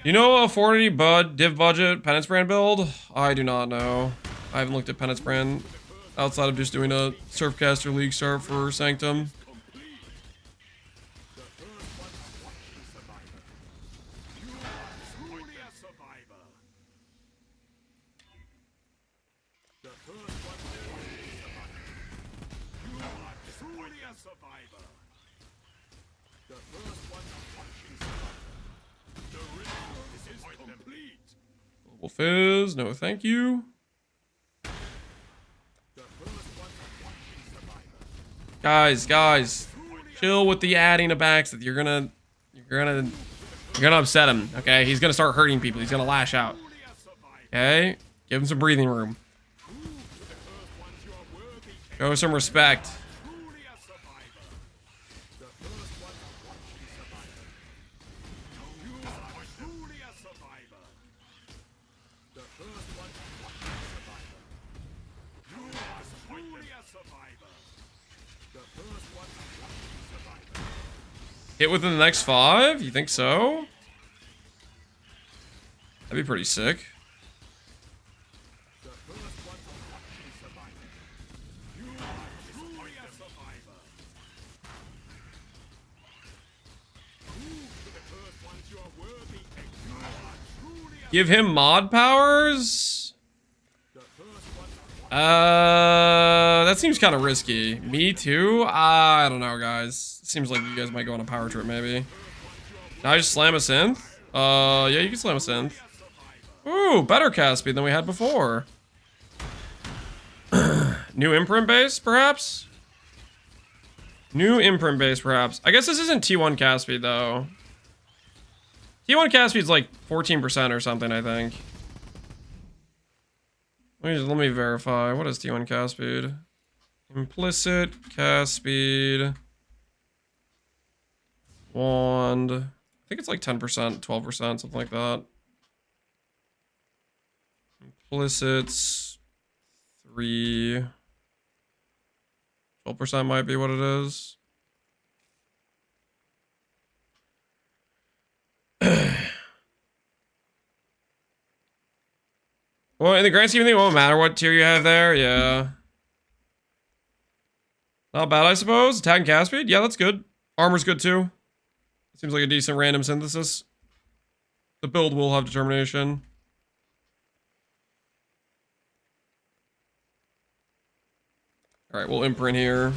You know a 40 bud div budget penance brand build? I do not know. I haven't looked at penance brand outside of just doing a Surfcaster League start for Sanctum. Fizz, no thank you. Guys, chill with the adding of backs. That you're gonna upset him. Okay, he's gonna start hurting people. He's gonna lash out. Okay, give him some breathing room. Show some respect. Hit within the next 5? You think so? That'd be pretty sick. Give him mod powers? That seems kind of risky. Me too? I don't know, guys. Seems like you guys might go on a power trip, maybe. Now I just slam a synth? Yeah, you can slam a synth. Ooh, better cast speed than we had before. New imprint base, perhaps? New imprint base, perhaps. I guess this isn't T1 cast speed, though. T1 cast speed's like 14% or something, I think. Let me verify. What is T1 cast speed? Implicit cast speed. Wand. I think it's like 10%, 12%, something like that. Implicits. 3. 12% might be what it is. Well, in the grand scheme of things, it won't matter what tier you have there. Yeah. Not bad, I suppose. Attack and cast speed? Yeah, that's good. Armor's good, too. Seems like a decent random synthesis. The build will have determination. Alright, we'll imprint here.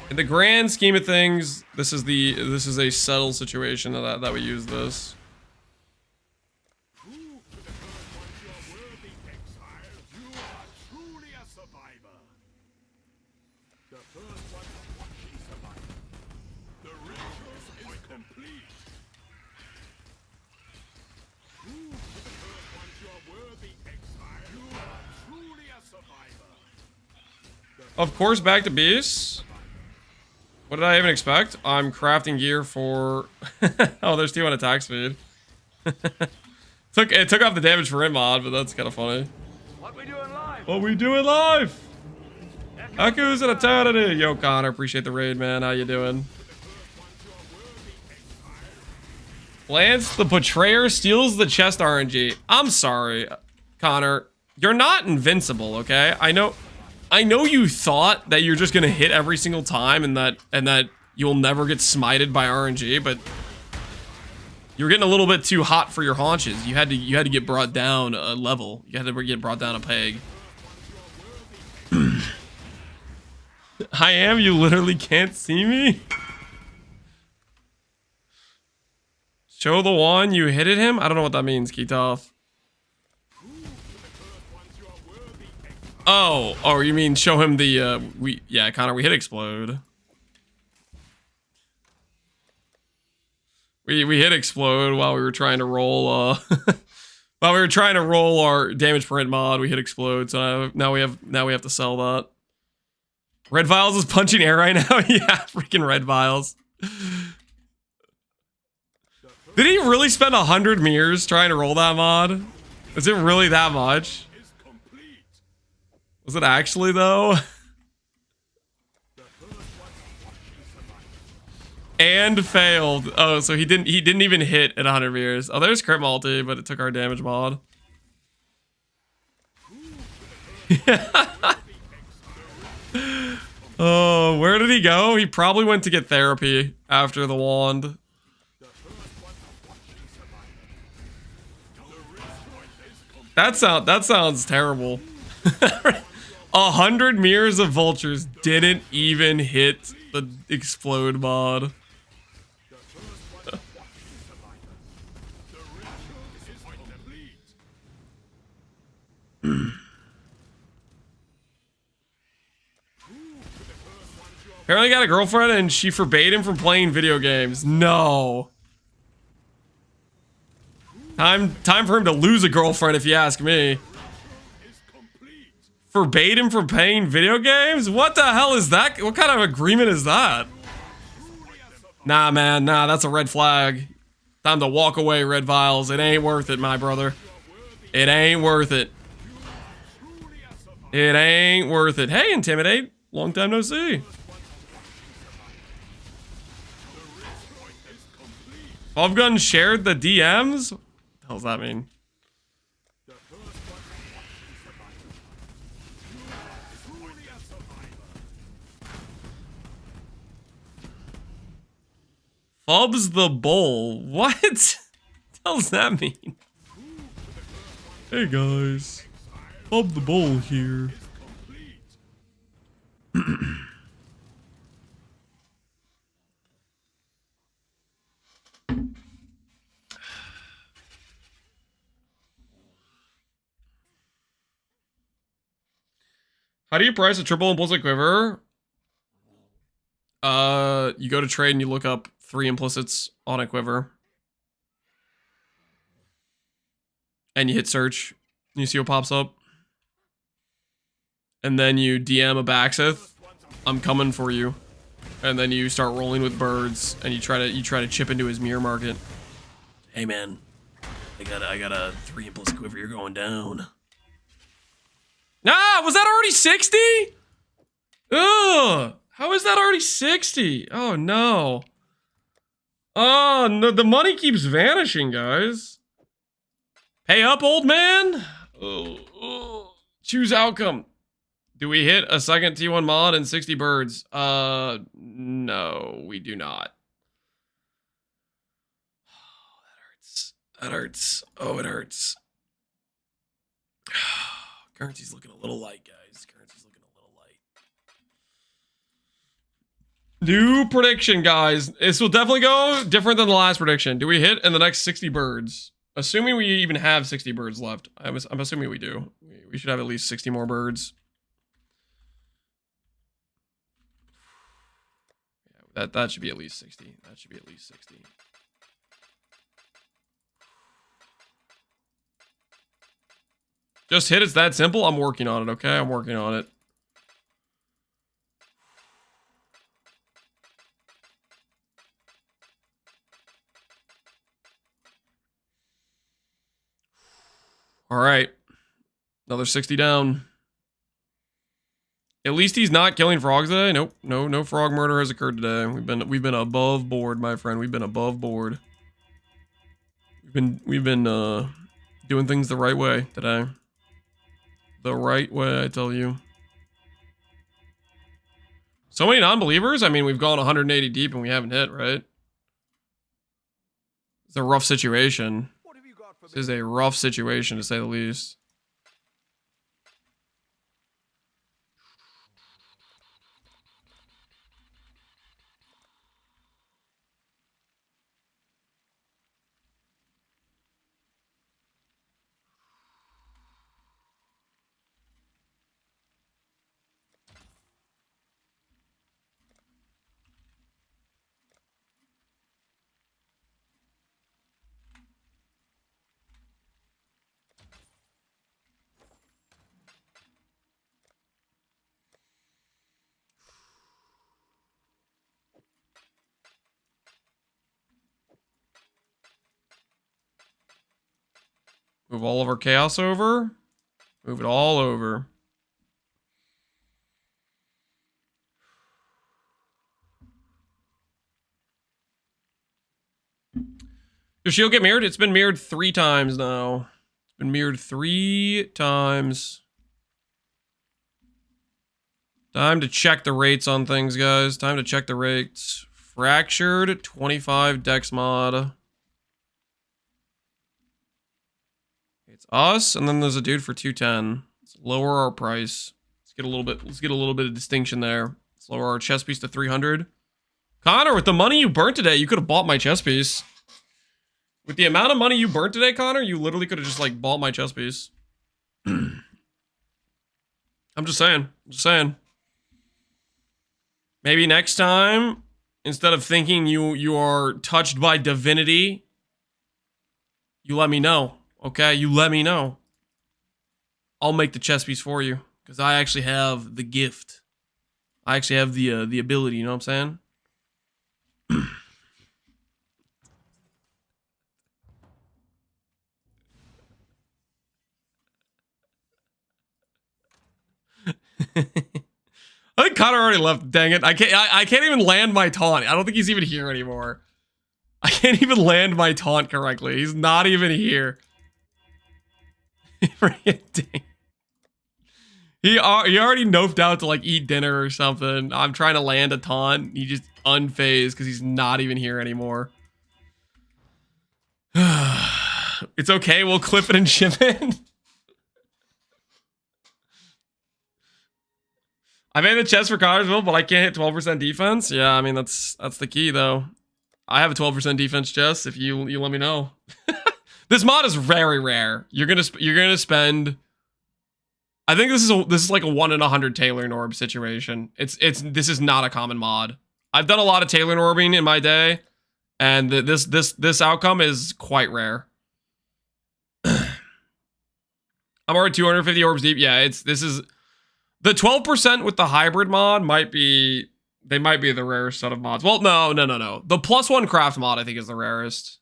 In the grand scheme of things, this is a settled situation that we use this. Of course, back to beasts. What did I even expect? I'm crafting gear for... oh, there's T1 attack speed. It took off the damage for him mod, but that's kind of funny. What we doing live? What we doing live? Aku's in eternity. Yo, Connor, appreciate the raid, man. How you doing? Lance, the betrayer, steals the chest RNG. I'm sorry, Connor. You're not invincible, okay? I know you thought that you're just gonna hit every single time and that you'll never get smited by RNG, but you're getting a little bit too hot for your haunches. You had to get brought down a level. You had to get brought down a peg. I am. You literally can't see me. Show the one you hit at him. I don't know what that means, Kitov. Oh, you mean show him the, yeah, Connor, we hit explode. We hit explode while we were trying to roll, while we were trying to roll our damage print mod, we hit explode, so now we have to sell that. Red Vials is punching air right now? Yeah, freaking Red Vials. Did he really spend 100 mirrors trying to roll that mod? Is it really that much? Was it actually, though? And failed. Oh, so he didn't even hit at 100 mirrors. Oh, there's crit multi, but it took our damage mod. Oh, where did he go? He probably went to get therapy after the wand. That sounds terrible. 100 mirrors of vultures didn't even hit the explode mod. Apparently got a girlfriend and she forbade him from playing video games. No. Time for him to lose a girlfriend if you ask me. Forbade him from playing video games? What the hell is that? What kind of agreement is that? Nah, man, nah, that's a red flag. Time to walk away, Red Vials. It ain't worth it, my brother. It ain't worth it. It ain't worth it. Hey, Intimidate. Long time no see. Love Gun shared the DMs? What the hell does that mean? Fubs the Bull. What? What the hell does that mean? Hey guys. Fub the Bull here. How do you price a triple implicit quiver? You go to trade and you look up 3 implicits on a quiver. And you hit search. And you see what pops up. And then you DM a Baxith. I'm coming for you. And then you start rolling with birds and you try to chip into his mirror market. Hey man. I got a 3 implicit quiver, you're going down. Ah, was that already 60? Ugh. How is that already 60? Oh no. Oh no, the money keeps vanishing, guys. Pay up, old man. Choose outcome. Do we hit a second T1 mod and 60 birds? No, we do not. Oh, that hurts. That hurts. Oh, it hurts. Currency's looking a little light, guys. Currency's looking a little light. New prediction, guys. This will definitely go different than the last prediction. Do we hit in the next 60 birds? Assuming we even have 60 birds left. I'm assuming we do. We should have at least 60 more birds. Yeah, that should be at least 60. That should be at least 60. Just hit, it's that simple. I'm working on it, okay? I'm working on it. All right. Another 60 down. At least he's not killing frogs today. Nope. No frog murder has occurred today. We've been above board, my friend. We've been above board. We've been doing things the right way today. The right way, I tell you. So many non-believers? I mean, we've gone 180 deep and we haven't hit, right? It's a rough situation. What have you got for This is a rough situation, to say the least. Move all of our chaos over. Move it all over. Does shield get mirrored? It's been mirrored 3 times now. It's been mirrored 3 times. Time to check the rates on things, guys. Time to check the rates. Fractured, 25 dex mod. It's us, and then there's a dude for 210. Let's lower our price. Let's get a little bit of distinction there. Let's lower our chess piece to 300. Connor, with the money you burnt today, you could have bought my chess piece. With the amount of money you burnt today, Connor, you literally could have just, like, bought my chess piece. I'm just saying. I'm just saying. Maybe next time, instead of thinking you are touched by divinity, you let me know. Okay, you let me know. I'll make the chess piece for you because I actually have the gift. I actually have the ability. You know what I'm saying? I think Connor already left. Dang it! I can't even land my taunt. I don't think he's even here anymore. I can't even land my taunt correctly. He's not even here. Dang. He already noped out to like eat dinner or something. I'm trying to land a taunt. He just unfazed because he's not even here anymore. It's okay. We'll clip it and ship it. I made the chest for Connorsville, but I can't hit 12% defense. Yeah, I mean that's the key though. I have a 12% defense chest. If you let me know. This mod is very rare. You're gonna spend. I think this is like a 1 in 100 Taylor Norb situation. This is not a common mod. I've done a lot of Taylor Norbing in my day, and this outcome is quite rare. I'm already 250 orbs deep. Yeah, this is the 12% with the hybrid mod might be the rarest set of mods. Well, no. The +1 craft mod I think is the rarest.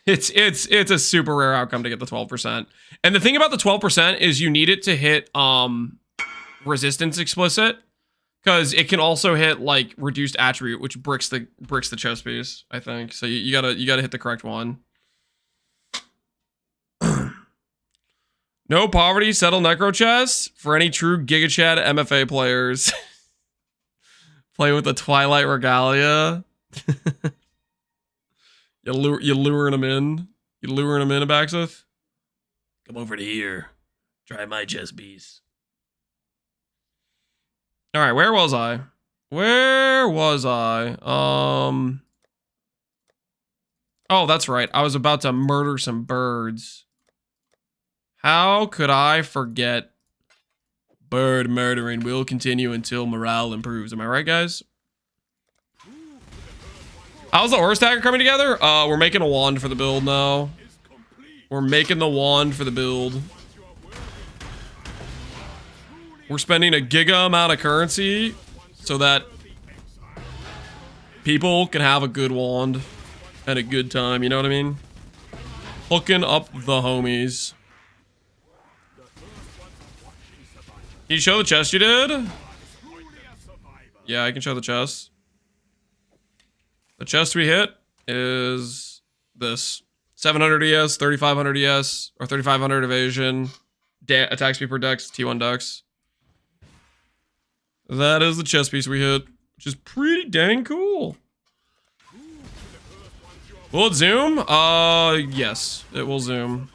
It's a super rare outcome to get the 12%. And the thing about the 12% is you need it to hit resistance explicit, because it can also hit like reduced attribute, which bricks the chest piece, I think. So you gotta hit the correct one. No poverty, settle necro chest for any true Giga Chad MFA players. Play with the Twilight Regalia. You luring them in. You luring them in, Abaxith? Come over to here. Try my chest piece. All right, where was I? Oh, that's right. I was about to murder some birds. How could I forget? Bird murdering will continue until morale improves. Am I right, guys? How's the Ore Stacker coming together? We're making a wand for the build now. We're making the wand for the build. We're spending a giga amount of currency so that people can have a good wand and a good time, you know what I mean? Hooking up the homies. Can you show the chest you did? Yeah, I can show the chest. The chest we hit is this. 700 ES, 3500 ES, or 3500 evasion. Attack speed per dex, T1 dex. That is the chest piece we hit, which is pretty dang cool. Will it zoom? Yes, it will zoom.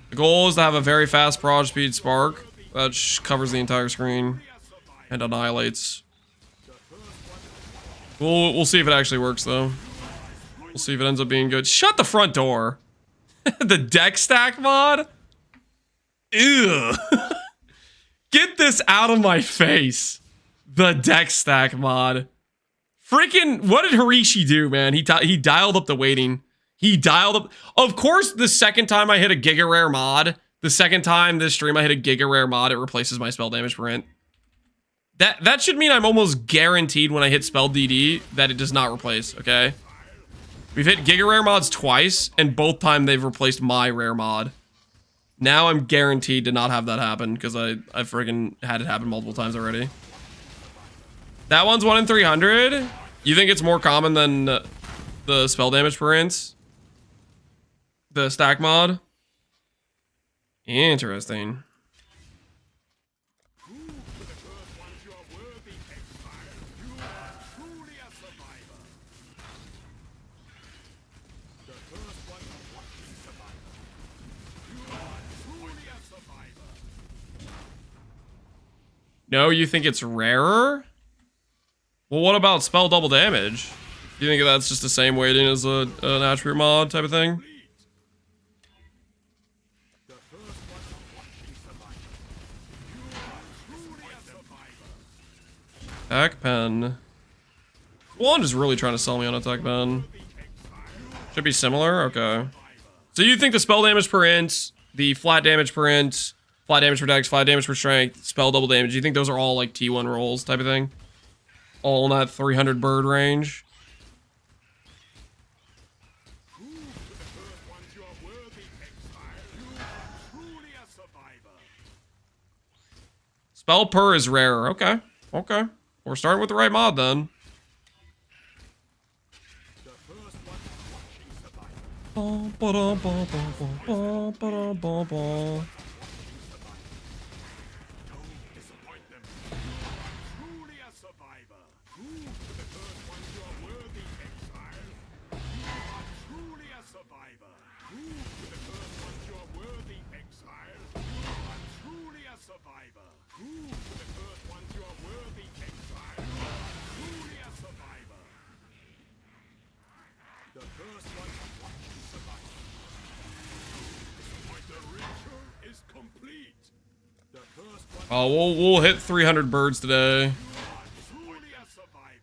The goal is to have a very fast proj speed spark that covers the entire screen and annihilates. We'll see if it actually works though. We'll see if it ends up being good. Shut the front door. The deck stack mod? Ew. Get this out of my face. The deck stack mod. Freaking, what did Harishi do, man? He dialed up the weighting. He dialed up. Of course, the second time I hit a Giga Rare mod, the second time this stream I hit a Giga Rare mod, it replaces my spell damage print. That should mean I'm almost guaranteed when I hit spell DD that it does not replace, okay? We've hit Giga Rare mods twice, and both times they've replaced my rare mod. Now I'm guaranteed to not have that happen, because I friggin' had it happen multiple times already. That one's 1 in 300? You think it's more common than the spell damage per inch? The stack mod? Interesting. No, you think it's rarer? Well, what about spell double damage? Do you think that's just the same weighting as an attribute mod type of thing? Tech pen. One is really trying to sell me on a tech pen. Should be similar? Okay. So you think the spell damage per int, the flat damage per int, flat damage per dex, flat damage per strength, spell double damage, you think those are all like T1 rolls type of thing? All in that 300 bird range? Spell per is rare. Okay. Okay. We're starting with the right mod then. Oh, we'll hit 300 birds today.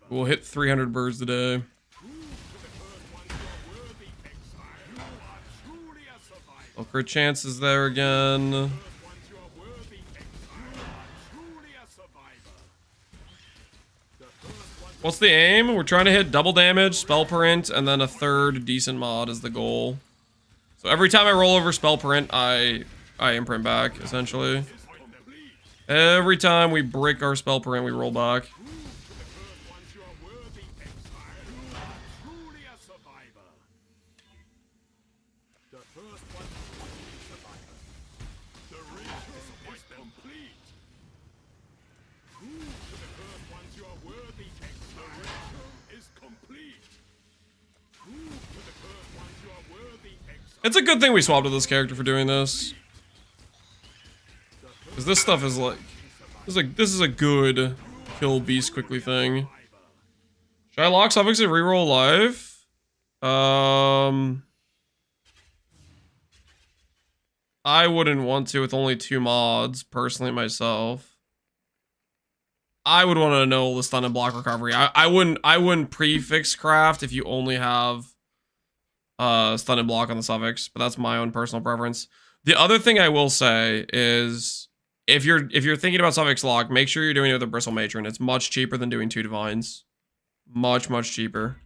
We'll hit 300 birds today. Oh, crit chance is there again. What's the aim? We're trying to hit double damage, spell per int, and then a third decent mod is the goal. So every time I roll over spell per int, I imprint back, essentially. Every time we break our spell per int, we roll back. It's a good thing we swapped with this character for doing this. Because this stuff is like... This is a good kill beast quickly thing. Should I lock suffix and reroll live? I wouldn't want to with only 2 mods, personally myself. I would want to know the stun and block recovery. I wouldn't prefix craft if you only have stun and block on the suffix, but that's my own personal preference. The other thing I will say is if you're thinking about suffix lock, make sure you're doing it with a bristle matron. It's much cheaper than doing 2 divines. Much cheaper.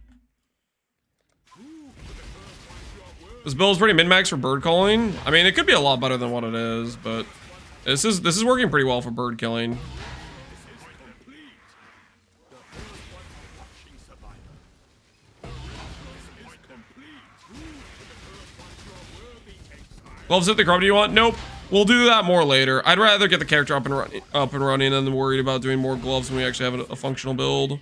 This build is pretty min-max for bird calling. I mean, it could be a lot better than what it is, but this is working pretty well for bird killing. Gloves hit the crowd you want? Nope. We'll do that more later. I'd rather get the character up and running than worried about doing more gloves when we actually have a functional build.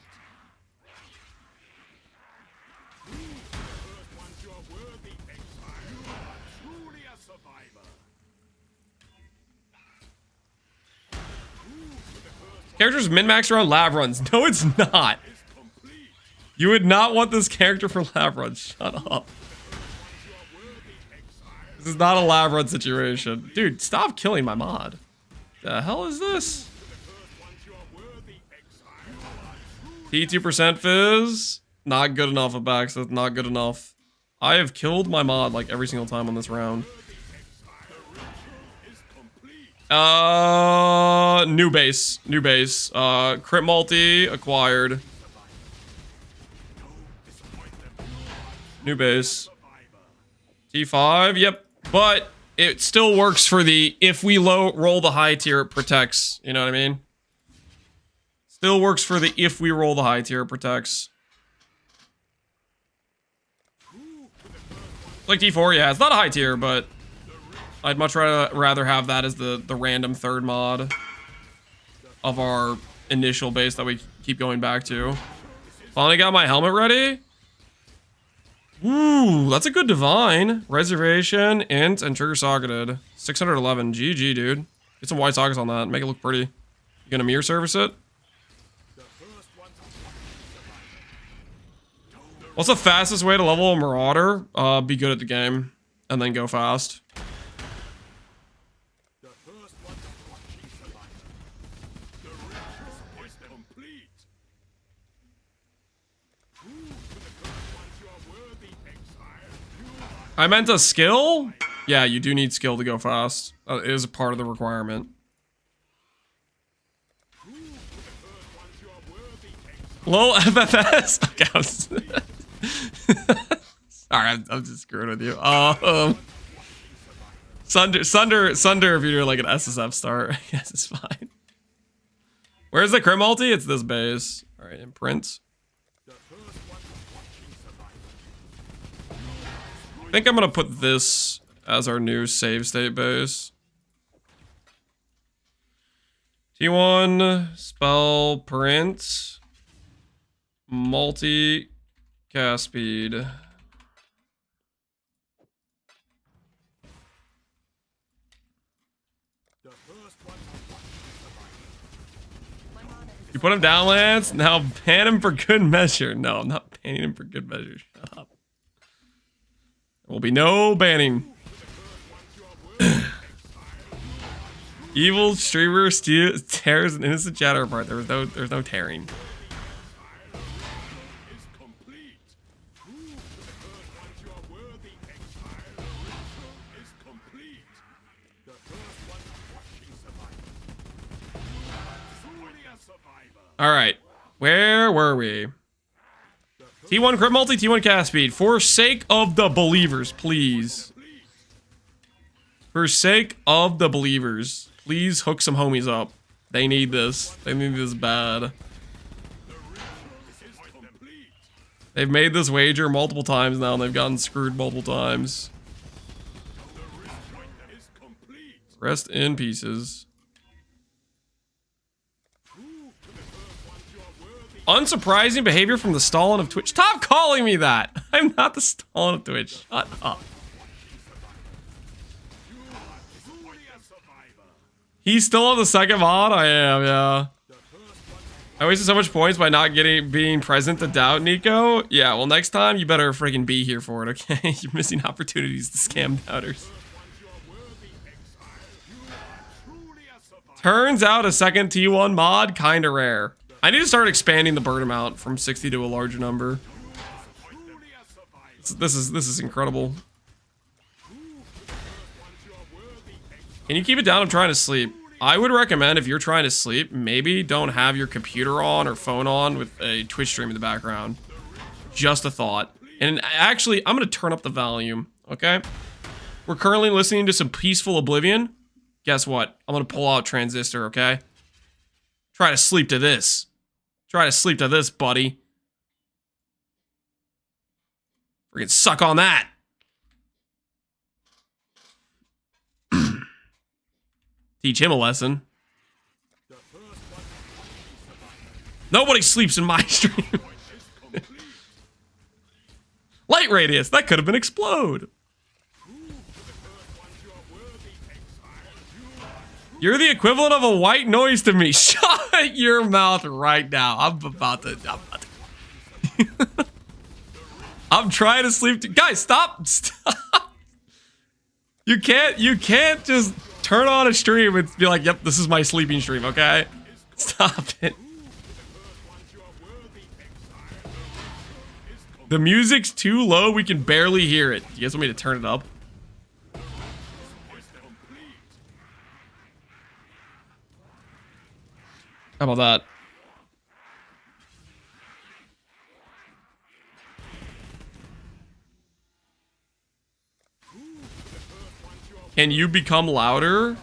Character's min-max around lab runs. No, it's not. You would not want this character for lab runs. Shut up. This is not a lab run situation. Dude, stop killing my mod. The hell is this? T2% fizz? Not good enough, Abax. That's not good enough. I have killed my mod like every single time on this round. New base. New base. Crit multi acquired. New base. T5, yep. But it still works for the, if we roll the high tier, it protects. You know what I mean? Still works for the, if we roll the high tier, it protects. Like T4, yeah, it's not a high tier, but I'd much rather have that as the random third mod of our initial base that we keep going back to. Finally got my helmet ready. Ooh, that's a good divine. Reservation, int, and trigger socketed. 611. GG, dude. Get some white sockets on that. Make it look pretty. You gonna mirror service it? What's the fastest way to level a Marauder? Be good at the game. And then go fast. I meant a skill? Yeah, you do need skill to go fast. It is a part of the requirement. Lol, FFS? Okay, sorry, I'm just screwing with you. Sunder, if you're doing like an SSF start, I guess it's fine. Where's the crit multi? It's this base. All right, imprint. I think I'm gonna put this as our new save state base. T1 spell print multi cast speed. You put him down, Lance? Now ban him for good measure. No, I'm not banning him for good measure. Shut up. There will be no banning. Evil streamer tears an innocent chatter apart. There's no tearing. All right, where were we? T1 crit multi, T1 cast speed. For sake of the believers, please. For sake of the believers, please hook some homies up. They need this. They need this bad. They've made this wager multiple times now, and they've gotten screwed multiple times. Rest in pieces. Unsurprising behavior from the Stalin of Twitch. Stop calling me that! I'm not the Stalin of Twitch. Shut up. He's still on the second mod? I am, yeah. I wasted so much points by not being present to doubt, Nico. Yeah, well, next time you better freaking be here for it, okay? You're missing opportunities to scam doubters. Turns out a second T1 mod, kinda rare. I need to start expanding the bird amount from 60 to a larger number. This is incredible. Can you keep it down? I'm trying to sleep. I would recommend if you're trying to sleep, maybe don't have your computer on or phone on with a Twitch stream in the background. Just a thought. And actually, I'm gonna turn up the volume, okay? We're currently listening to some Peaceful Oblivion. Guess what? I'm gonna pull out Transistor, okay? Try to sleep to this. Try to sleep to this, buddy. Freaking suck on that. Teach him a lesson. Nobody sleeps in my stream. Light radius. That could have been explode. You're the equivalent of a white noise to me. Shut your mouth right now. I'm about to. I'm trying to sleep. Guys, stop. You can't just turn on a stream and be like, yep, this is my sleeping stream, okay? Stop it. The music's too low. We can barely hear it. You guys want me to turn it up? How about that? Can you become louder?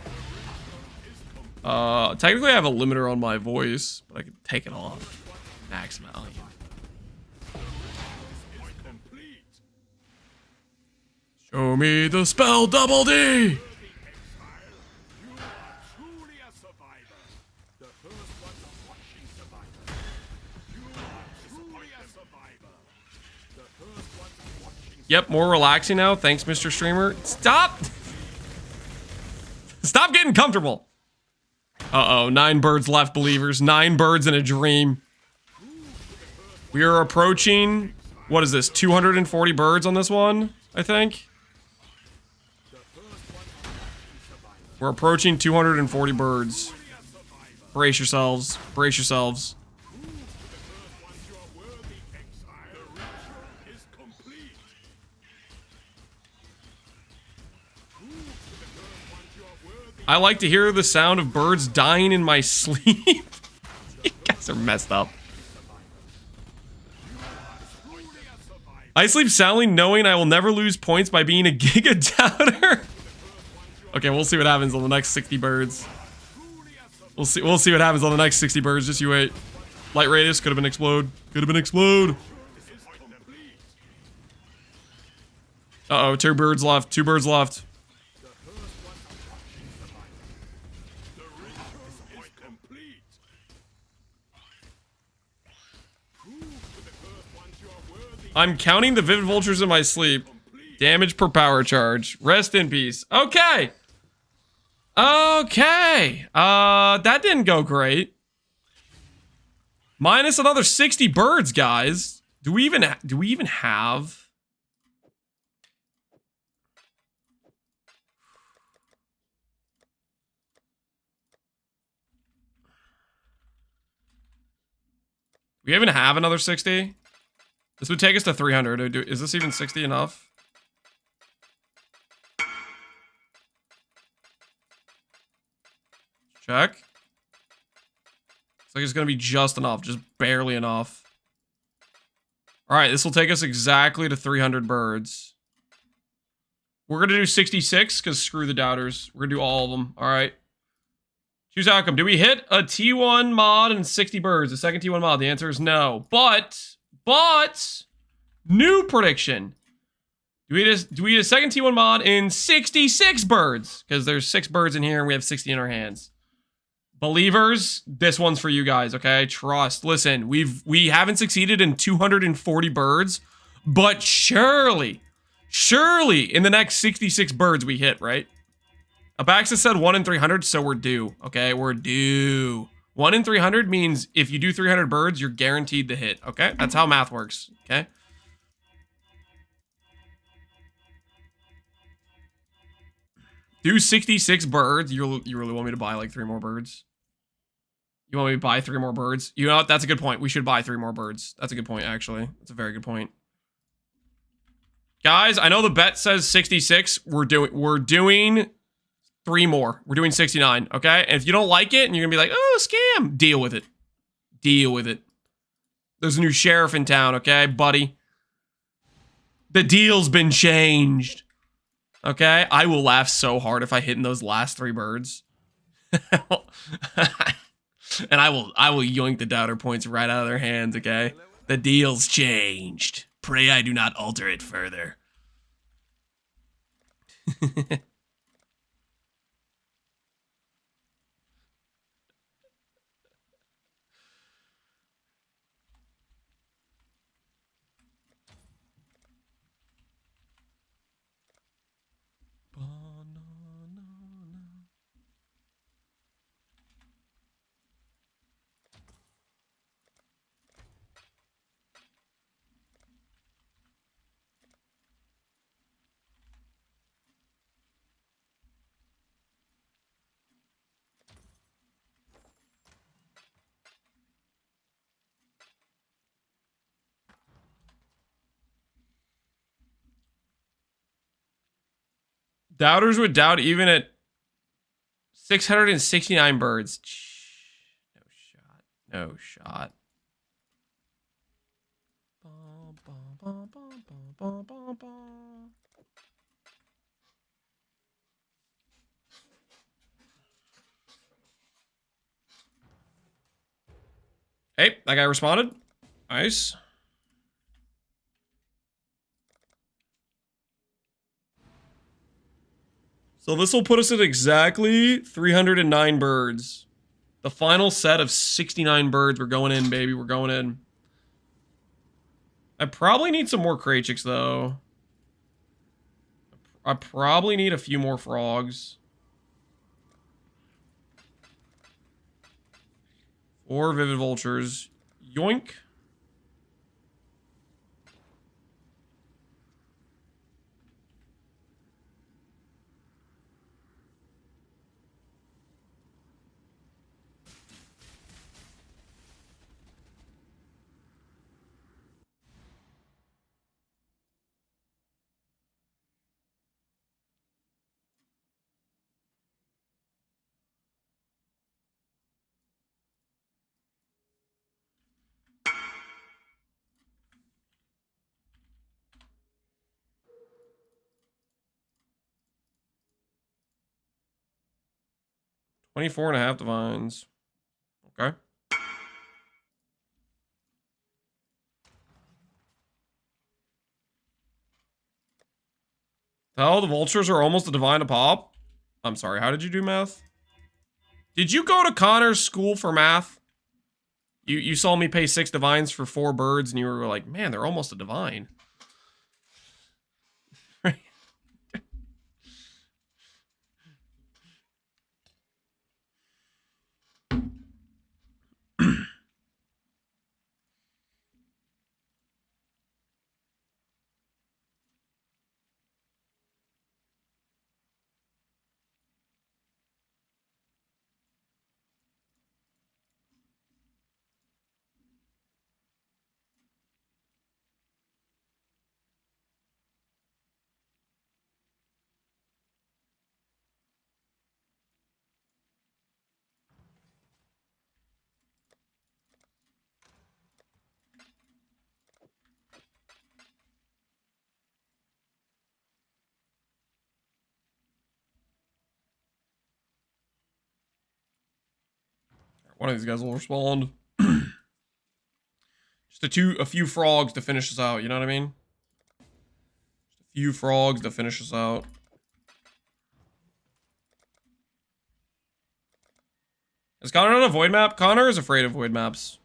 Technically I have a limiter on my voice, but I can take it off. Max volume. Show me the spell double D! Yep, more relaxing now. Thanks, Mr. Streamer. Stop! Stop getting comfortable. Uh-oh, 9 birds left, believers. 9 birds in a dream. We are approaching, what is this, 240 birds on this one, I think? We're approaching 240 birds. Brace yourselves. Brace yourselves. I like to hear the sound of birds dying in my sleep. You guys are messed up. I sleep soundly knowing I will never lose points by being a Giga Doubter. Okay, we'll see what happens on the next 60 birds. We'll see what happens on the next 60 birds. Just you wait. Light radius could have been explode. Could have been explode. Uh-oh, 2 birds left. 2 birds left. I'm counting the Vivid Vultures in my sleep. Damage per power charge. Rest in peace. Okay. Okay. That didn't go great. Minus another 60 birds, guys. Do we even have? We even have another 60? This would take us to 300. Is this even 60 enough? Check. Looks like it's gonna be just enough, just barely enough. Alright, this will take us exactly to 300 birds. We're gonna do 66, because screw the doubters. We're gonna do all of them. Alright. Choose outcome. Do we hit a T1 mod and 60 birds? A second T1 mod? The answer is no. But, new prediction. Do we get a second T1 mod in 66 birds? Because there's 6 birds in here and we have 60 in our hands. Believers, this one's for you guys, okay? Trust. Listen, we haven't succeeded in 240 birds, but surely in the next 66 birds we hit, right? Abaxis said 1 in 300, so we're due, okay? We're due. 1 in 300 means if you do 300 birds, you're guaranteed to hit, okay? That's how math works, okay? Do 66 birds. You really want me to buy like 3 more birds? You want me to buy 3 more birds? You know what? That's a good point. We should buy 3 more birds. That's a good point, actually. That's a very good point. Guys, I know the bet says 66. We're doing 3 more. We're doing 69, okay? And if you don't like it and you're gonna be like, oh, scam, deal with it. Deal with it. There's a new sheriff in town, okay, buddy? The deal's been changed. Okay? I will laugh so hard if I hit in those last 3 birds. And I will yoink the doubter points right out of their hands, okay? The deal's changed. Pray I do not alter it further. Doubters would doubt even at 669 birds. No shot. No shot. Hey, that guy responded. Nice. So this will put us at exactly 309 birds. The final set of 69 birds. We're going in, baby. We're going in. I probably need some more Krachiks, though. I probably need a few more frogs. 4 Vivid Vultures. Yoink. 24 and a half divines. Okay. Oh, the vultures are almost a divine a pop. I'm sorry, how did you do math? Did you go to Connor's school for math? You saw me pay 6 divines for 4 birds, and you were like, man, they're almost a divine. One of these guys will respond. Just a few frogs to finish us out, you know what I mean? Just a few frogs to finish us out. Is Connor on a void map? Connor is afraid of void maps.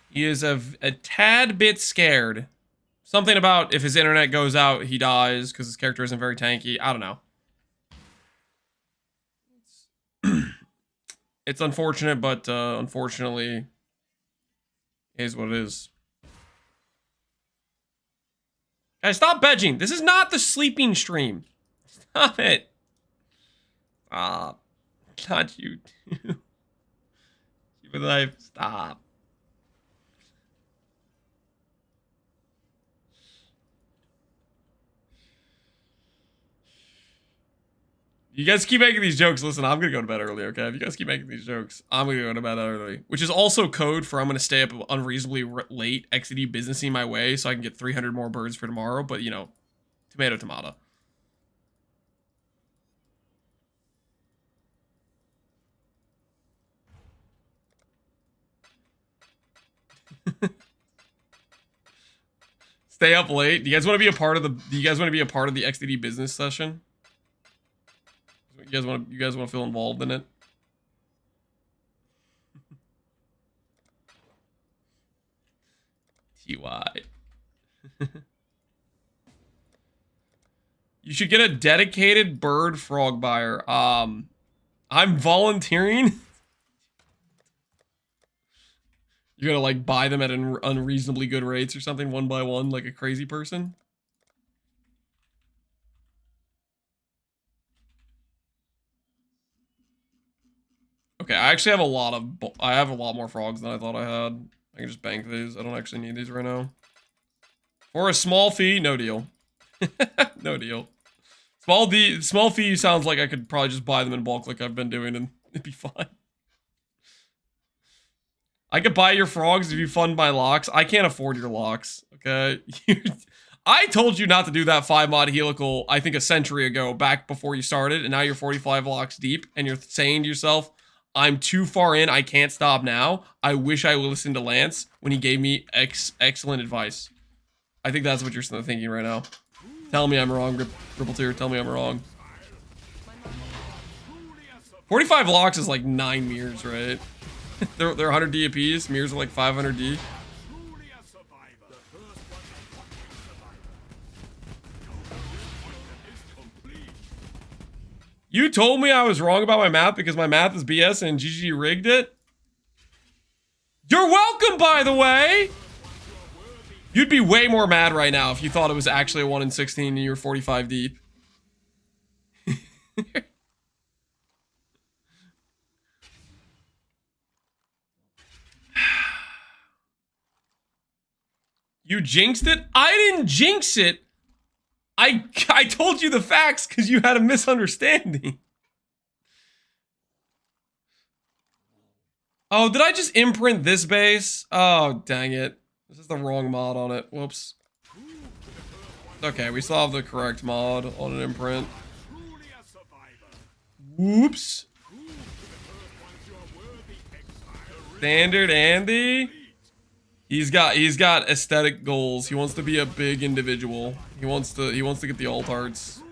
He is a tad bit scared. Something about if his internet goes out, he dies because his character isn't very tanky. I don't know. It's unfortunate, but unfortunately, is what it is. Guys, stop bedging. This is not the sleeping stream. Stop it. Stop. Not you too. Keep it alive. Stop. You guys keep making these jokes. Listen, I'm gonna go to bed early, okay? If you guys keep making these jokes, I'm gonna go to bed early. Which is also code for I'm gonna stay up unreasonably late, XD businessing my way so I can get 300 more birds for tomorrow. But, you know, tomato, tomato. Stay up late. Do you guys want to be a part of the? Do you guys want to be a part of the XDD business session? You guys want to feel involved in it? TY. You should get a dedicated bird frog buyer. I'm volunteering. You're gonna like buy them at unreasonably good rates or something, one by one, like a crazy person. Okay, I actually have a lot more frogs than I thought I had. I can just bank these. I don't actually need these right now. For a small fee, no deal. No deal. Small fee sounds like I could probably just buy them in bulk like I've been doing and it'd be fine. I could buy your frogs if you fund my locks. I can't afford your locks, okay? I told you not to do that 5 mod helical, I think a century ago, back before you started, and now you're 45 locks deep, and you're saying to yourself, I'm too far in, I can't stop now. I wish I listened to Lance when he gave me excellent advice. I think that's what you're thinking right now. Tell me I'm wrong, Ripple Tier, tell me I'm wrong. 45 locks is like 9 mirrors, right? they're 100 D apiece, mirrors are like 500 D. You told me I was wrong about my math because my math is BS and GG rigged it? You're welcome, by the way! You'd be way more mad right now if you thought it was actually a 1 in 16 and you were 45 deep. You jinxed it? I didn't jinx it! I told you the facts because you had a misunderstanding. Oh, did I just imprint this base? Oh, dang it. This is the wrong mod on it. Whoops. Okay, we still have the correct mod on an imprint. Whoops. Standard Andy. He's got aesthetic goals. He wants to be a big individual. He wants to get the alt arts.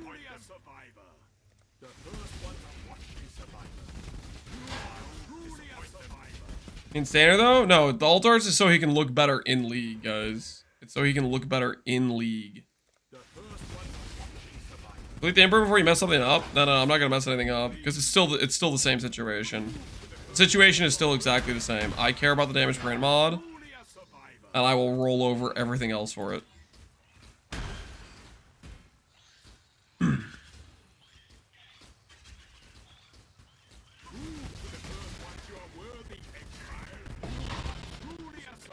In standard though? No, the alt arts is so he can look better in league, guys. It's so he can look better in league. Delete the Emperor before you mess something up? No, I'm not gonna mess anything up because it's still the same situation. The situation is still exactly the same. I care about the damage print mod, and I will roll over everything else for it.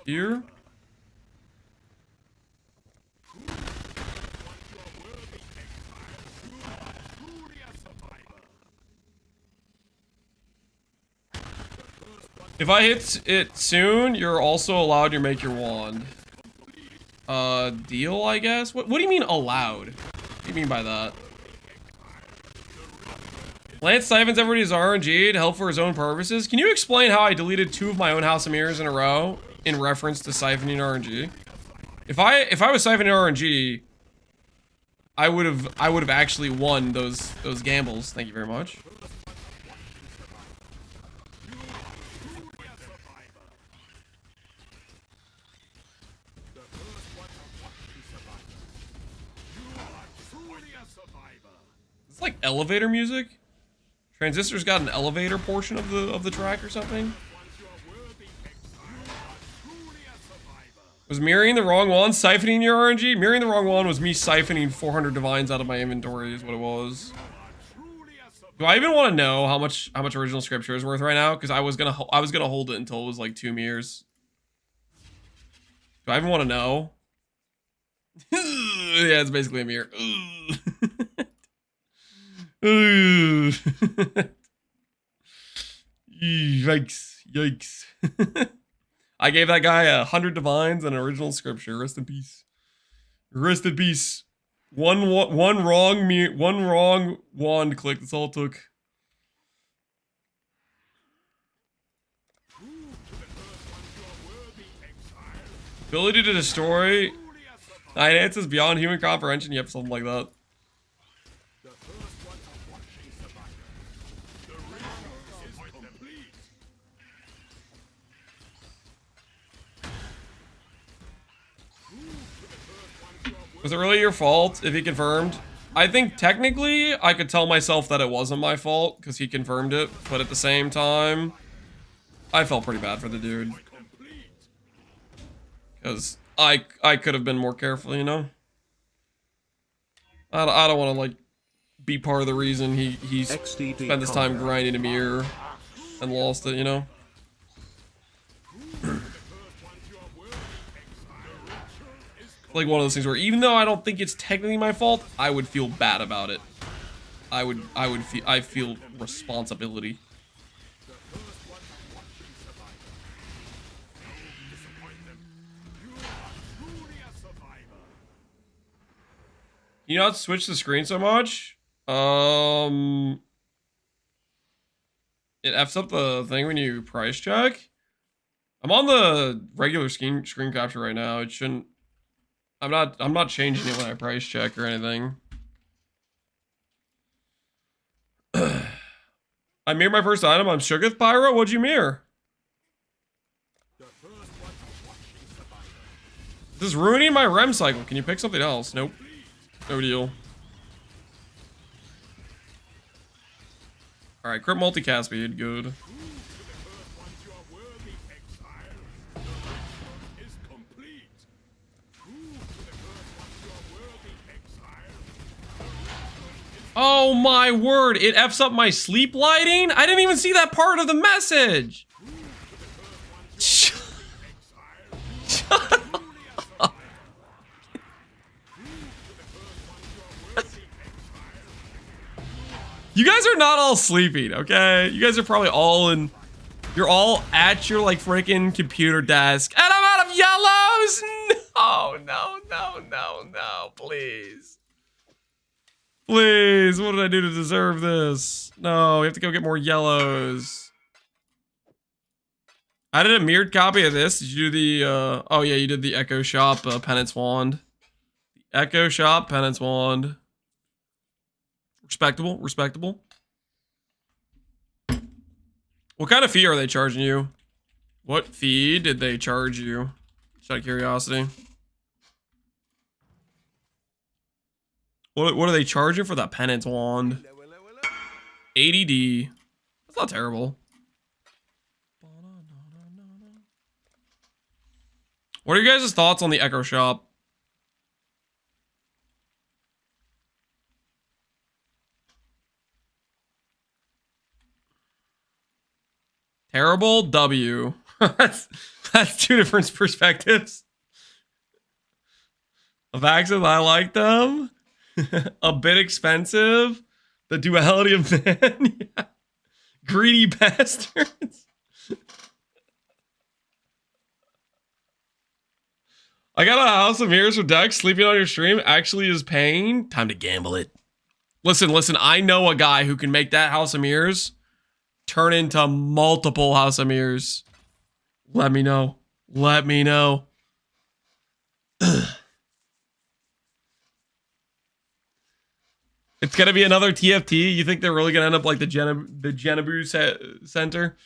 Here. If I hit it soon, you're also allowed to make your wand. Deal, I guess? What do you mean allowed? What do you mean by that? Lance siphons everybody's RNG to help for his own purposes. Can you explain how I deleted 2 of my own House of Mirrors in a row in reference to siphoning RNG? If I was siphoning RNG, I would have actually won those gambles. Thank you very much. It's like elevator music. Transistor's got an elevator portion of the track or something. Was mirroring the wrong one siphoning your RNG? Mirroring the wrong one was me siphoning 400 divines out of my inventory is what it was. Do I even want to know how much original scripture is worth right now? Because I was gonna hold it until it was like 2 mirrors. Do I even want to know? Yeah, it's basically a mirror. Yikes. I gave that guy 100 divines and an original scripture. Rest in peace. Rest in peace. One wrong wand click. That's all it took. Ability to destroy. Finances beyond human comprehension. Yep, something like that. Was it really your fault if he confirmed? I think technically I could tell myself that it wasn't my fault because he confirmed it, but at the same time, I felt pretty bad for the dude. Because I could have been more careful, you know? I don't want to, like, be part of the reason he spent his time grinding a mirror and lost it, you know? Like one of those things where even though I don't think it's technically my fault, I would feel bad about it. I feel responsibility. You not switch the screen so much? It F's up the thing when you price check. I'm on the regular screen capture right now. It shouldn't. I'm not changing it when I price check or anything. I mirrored my first item on Shuggoth Pyro. What'd you mirror? This is ruining my REM cycle. Can you pick something else? Nope. No deal. Alright, crit multicast speed, good. Oh my word, it F's up my sleep lighting? I didn't even see that part of the message! Shut up. You guys are not all sleeping, okay? You guys are probably all in... You're all at your, like, freaking computer desk. And I'm out of yellows! No, please. Please, what did I do to deserve this? No, we have to go get more yellows. I did a mirrored copy of this. Did you do the, oh yeah, you did the Echo Shop Penance Wand. Echo Shop Penance Wand. Respectable, respectable. What kind of fee are they charging you? What fee did they charge you? Just out of curiosity. What are they charging for that Penance Wand? 80D. That's not terrible. What are your guys' thoughts on the Echo Shop? Terrible W. that's two different perspectives. Of accents, I like them. A bit expensive. The duality of man. Yeah. Greedy bastards. I got a house of mirrors for Dex. Sleeping on your stream actually is paying. Time to gamble it. Listen. I know a guy who can make that house of mirrors turn into multiple house of mirrors. Let me know. Let me know. It's gonna be another TFT. You think they're really gonna end up like the Genebu Center?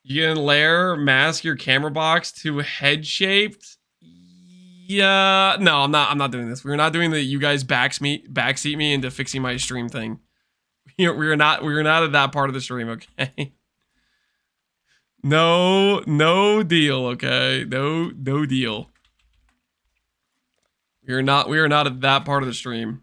You can layer mask your camera box to head shaped. Yeah, no, I'm not doing this. We're not doing the you guys backseat me into fixing my stream thing. We're not at that part of the stream, okay? No deal, okay? No deal. We are not at that part of the stream.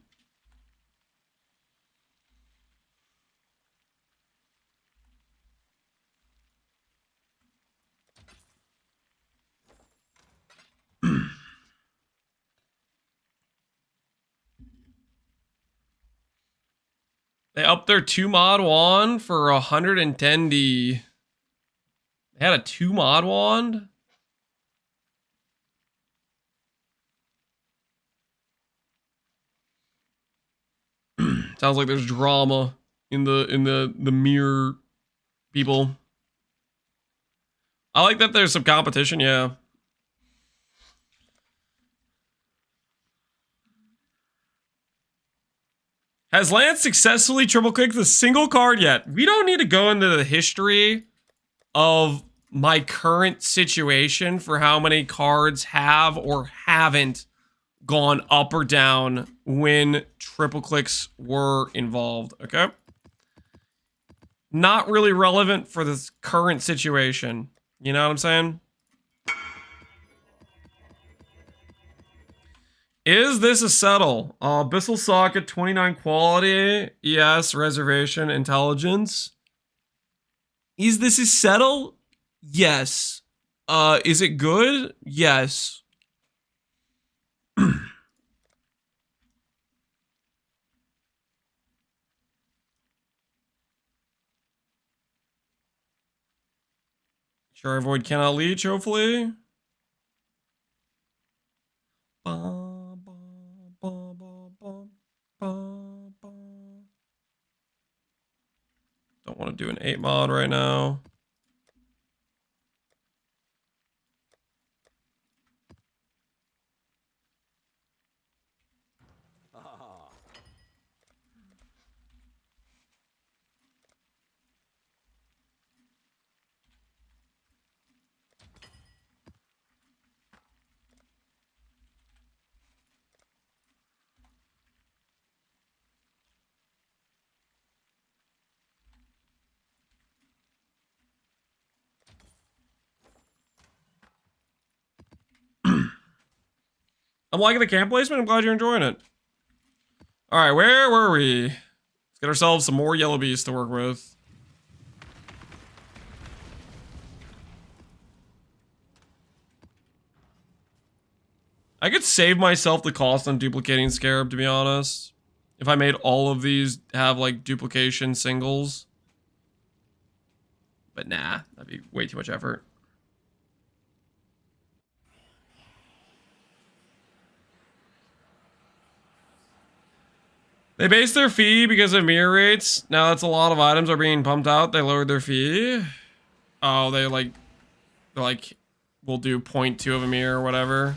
They upped their 2 mod wand for 110D. They had a 2 mod wand? Sounds like there's drama in the mirror people. I like that there's some competition, yeah. Has Lance successfully triple clicked a single card yet? We don't need to go into the history of my current situation for how many cards have or haven't gone up or down when triple clicks were involved, okay? Not really relevant for this current situation. You know what I'm saying? Is this a settle? Abyssal Socket, 29 quality. Yes, reservation, intelligence. Is this a settle? Yes. Is it good? Yes. Sure, Void cannot leech, hopefully. Don't want to do an 8 mod right now. I'm liking the camp placement. I'm glad you're enjoying it. All right, where were we? Let's get ourselves some more yellow beasts to work with. I could save myself the cost on duplicating Scarab, to be honest. If I made all of these have, like, duplication singles. But nah, that'd be way too much effort. They based their fee because of mirror rates. Now that's a lot of items are being pumped out. They lowered their fee. Oh, they're like, we'll do 0.2 of a mirror or whatever.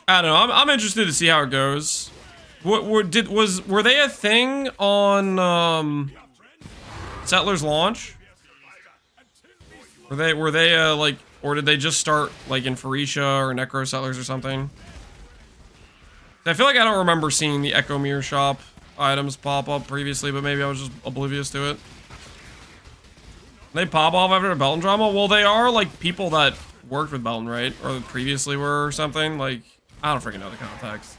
I don't know. I'm interested to see how it goes. Were they a thing on Settlers launch? Were they like, or did they just start like in Phoenicia or Necro Settlers or something? I feel like I don't remember seeing the Echo Mirror Shop items pop up previously, but maybe I was just oblivious to it. They pop off after a Belton drama? Well, they are like people that worked with Belton, right? Or previously were or something. Like, I don't freaking know the context.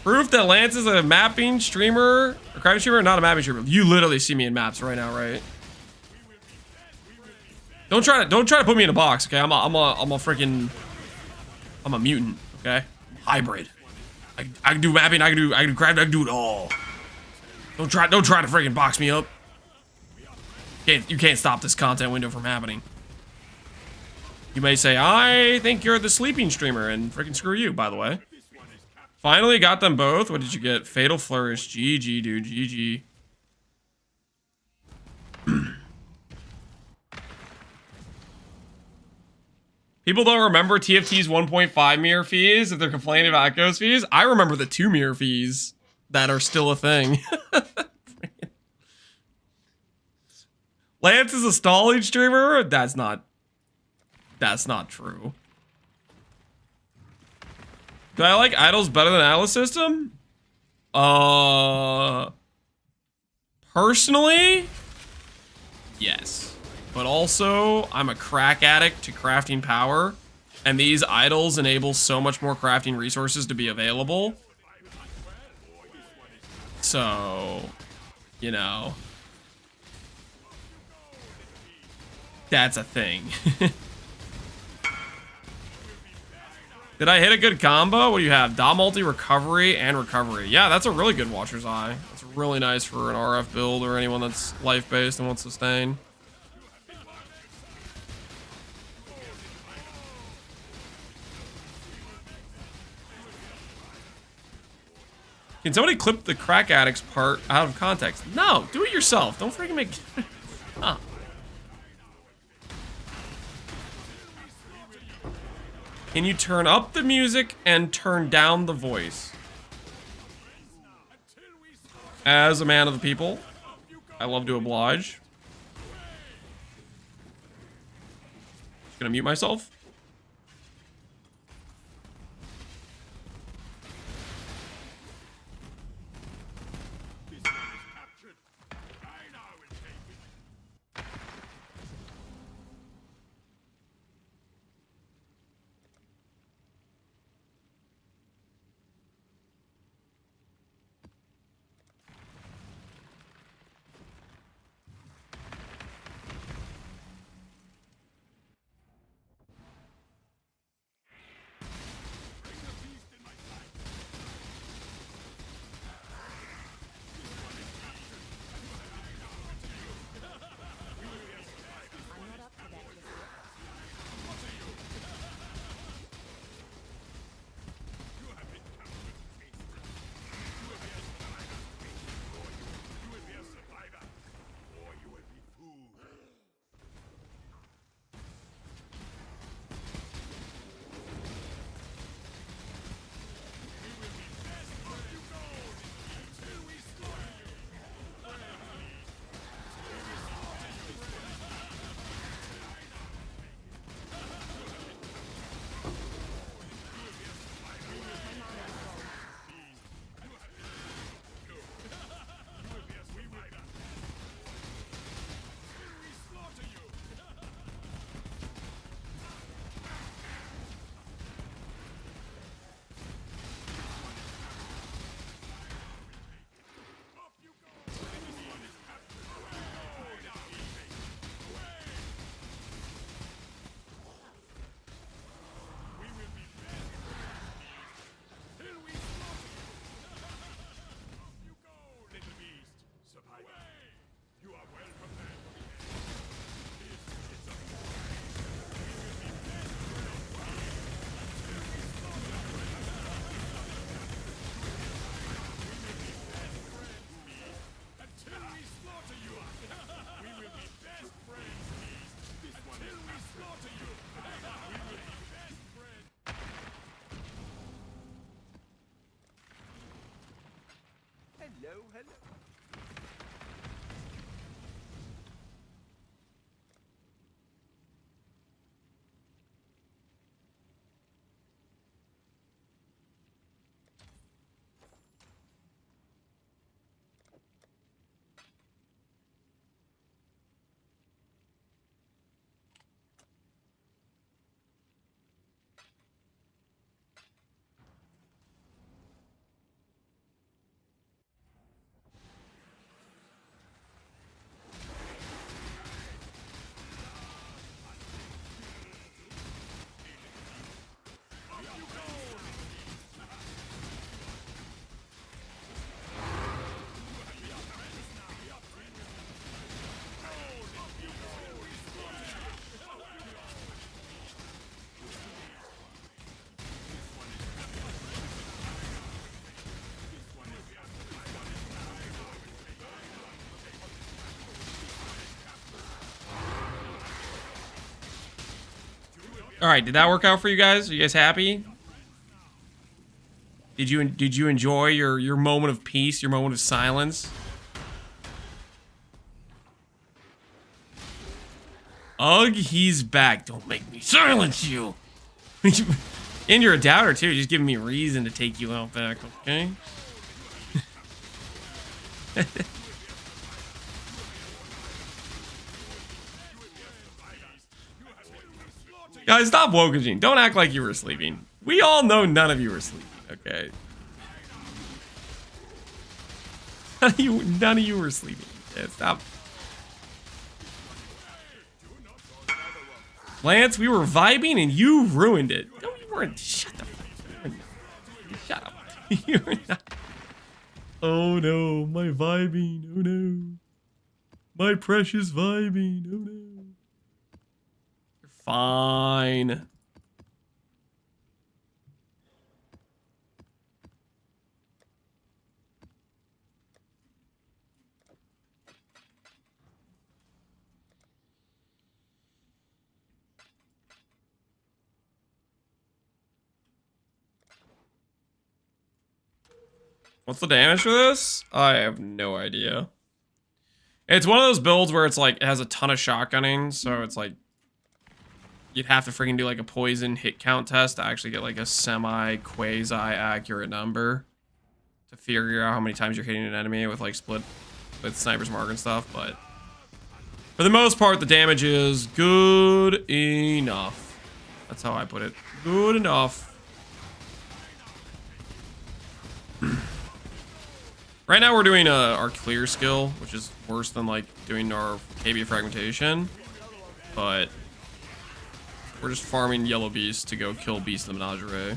Proof that Lance is a mapping streamer, or crafting streamer, not a mapping streamer. You literally see me in maps right now, right? Don't try to put me in a box, okay? I'm a mutant, okay? Hybrid. I can do mapping, I can do craft, I can do it all. Don't try to freaking box me up. You can't stop this content window from happening. You may say, I think you're the sleeping streamer, and freaking screw you, by the way. Finally got them both. What did you get? Fatal Flourish. GG, dude. GG. People don't remember TFT's 1.5 mirror fees if they're complaining about Echo's fees. I remember the 2 mirror fees that are still a thing. Lance is a stalling streamer? That's not true. Do I like idols better than Atlas System? Personally, yes. But also, I'm a crack addict to crafting power, and these idols enable so much more crafting resources to be available. So, you know, that's a thing. Did I hit a good combo? What do you have? Da multi, recovery, and recovery. Yeah, that's a really good Watcher's Eye. That's really nice for an RF build or anyone that's life-based and wants sustain. Can somebody clip the crack addicts part out of context? No, do it yourself. Don't freaking make... Huh. Can you turn up the music and turn down the voice? As a man of the people, I love to oblige. Just gonna mute myself. Hello, hello. All right, did that work out for you guys? Are you guys happy? Did you enjoy your moment of peace, your moment of silence? Ugh, he's back. Don't make me silence you. And you're a doubter too. Just giving me a reason to take you out back, okay? Guys, stop wokaging. Don't act like you were sleeping. We all know none of you were sleeping, okay? None of you were sleeping. Yeah, stop. Lance, we were vibing and you ruined it. No, you weren't. Shut the fuck up. Shut up. You were not. Oh no, my vibing. Oh no. My precious vibing. Oh no. You're fine. What's the damage for this? I have no idea. It's one of those builds where it's like, it has a ton of shotgunning, so it's like, you'd have to freaking do like a poison hit count test to actually get like a semi-quasi accurate number to figure out how many times you're hitting an enemy with like split with Sniper's Mark and stuff, but for the most part, the damage is good enough. That's how I put it. Good enough. Right now we're doing our clear skill, which is worse than like doing our KB fragmentation, but we're just farming yellow beasts to go kill beasts in the menagerie.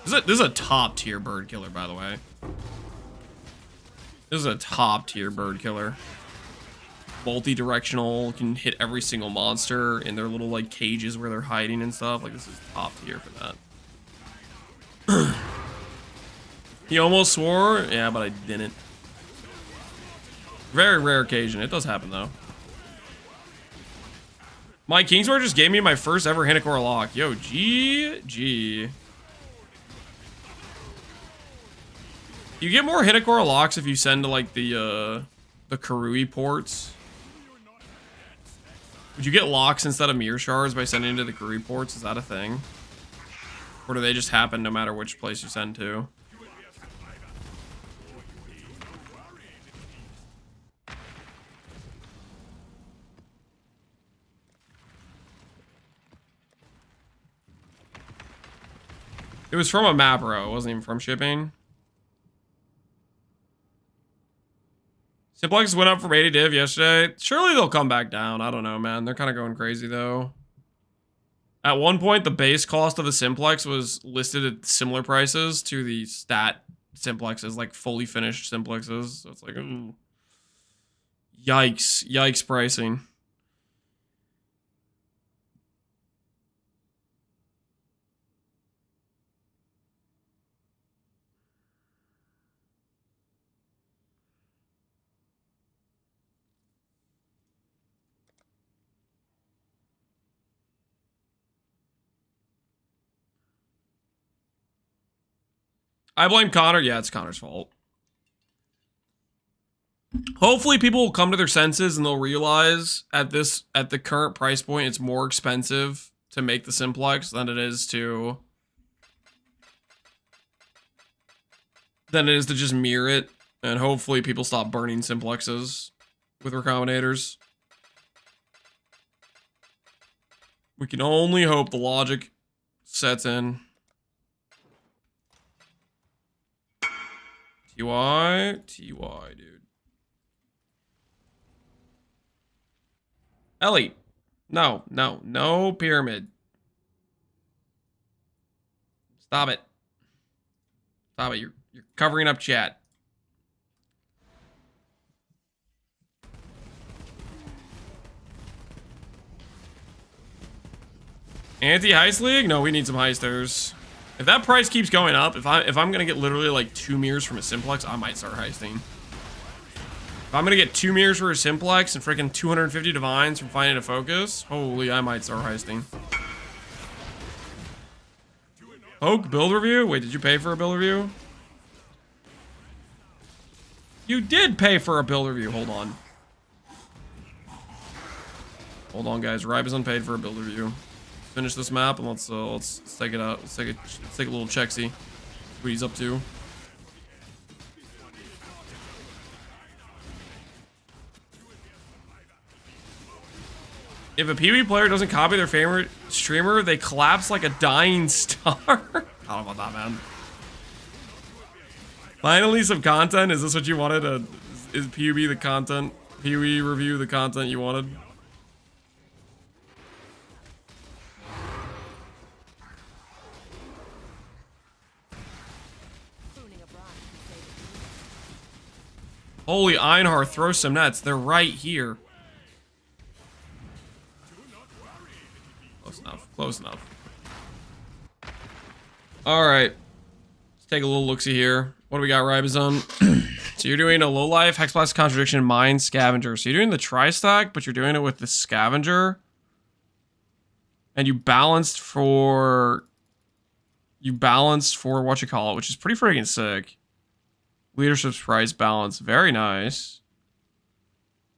This is a top tier bird killer, by the way. This is a top tier bird killer. Multi-directional, can hit every single monster in their little like cages where they're hiding and stuff. Like, this is top tier for that. He almost swore. Yeah, but I didn't. Very rare occasion. It does happen, though. My Kingsword just gave me my first ever Hinekora lock. Yo, GG. You get more Hinekora locks if you send to, like, the Karui ports. Would you get locks instead of mirror shards by sending to the Karui ports? Is that a thing? Or do they just happen no matter which place you send to? It was from a map, bro. It wasn't even from shipping. Simplex went up from 80 div yesterday. Surely they'll come back down. I don't know, man. They're kind of going crazy, though. At one point, the base cost of the Simplex was listed at similar prices to the stat Simplexes, like fully finished Simplexes. So it's like, ooh. Yikes. Yikes pricing. I blame Connor. Yeah, it's Connor's fault. Hopefully people will come to their senses and they'll realize at the current price point, it's more expensive to make the simplex than it is to just mirror it. And hopefully people stop burning simplexes with recombinators. We can only hope the logic sets in. TY, dude. Ellie, no pyramid. Stop it. You're covering up chat. Anti-heist league? No, we need some heisters. If that price keeps going up, if I'm gonna get literally like 2 mirrors from a simplex, I might start heisting. If I'm gonna get 2 mirrors for a simplex and freaking 250 divines from finding a focus, holy, I might start heisting. Oak build review? Wait, did you pay for a build review? You did pay for a build review. Hold on. Hold on, guys. Ribazon paid for a build review. Finish this map and let's take it out. Let's take a little check, see what he's up to. If a PvE player doesn't copy their favorite streamer, they collapse like a dying star. I don't know about that, man. Finally, some content. Is this what you wanted? Is PUB the content? PUE review the content you wanted? Holy Einhar, throw some nets. They're right here. Close enough. Close enough. Alright. Let's take a little look-see here. What do we got, Ribazon? So you're doing a low-life, Hexblast, Contradiction, Mine, Scavenger. So you're doing the tri-stack, but you're doing it with the Scavenger. And you balanced for what you call it, which is pretty freaking sick. Leadership's price balance, very nice.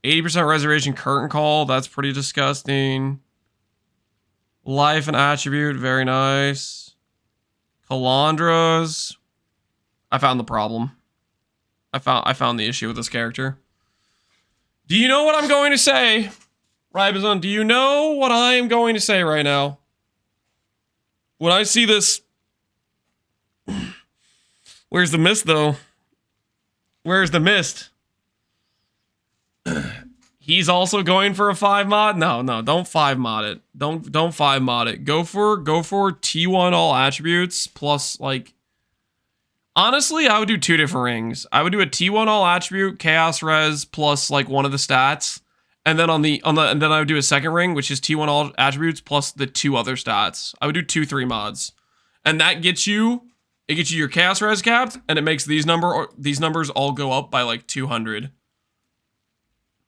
80% reservation curtain call, that's pretty disgusting. Life and attribute, very nice. Calandras, I found the problem. I found the issue with this character. Do you know what I'm going to say? Ribazon, do you know what I am going to say right now? When I see this... Where's the mist, though? Where's the mist? He's also going for a 5 mod? No, don't 5 mod it. Don't 5 mod it. Go for T1 all attributes plus like honestly, I would do 2 different rings. I would do a T1 all attribute chaos res plus like one of the stats. And then and then I would do a second ring which is T1 all attributes plus the 2 other stats. I would do 2-3 mods. And that gets you your chaos res capped, and it makes these numbers all go up by like 200.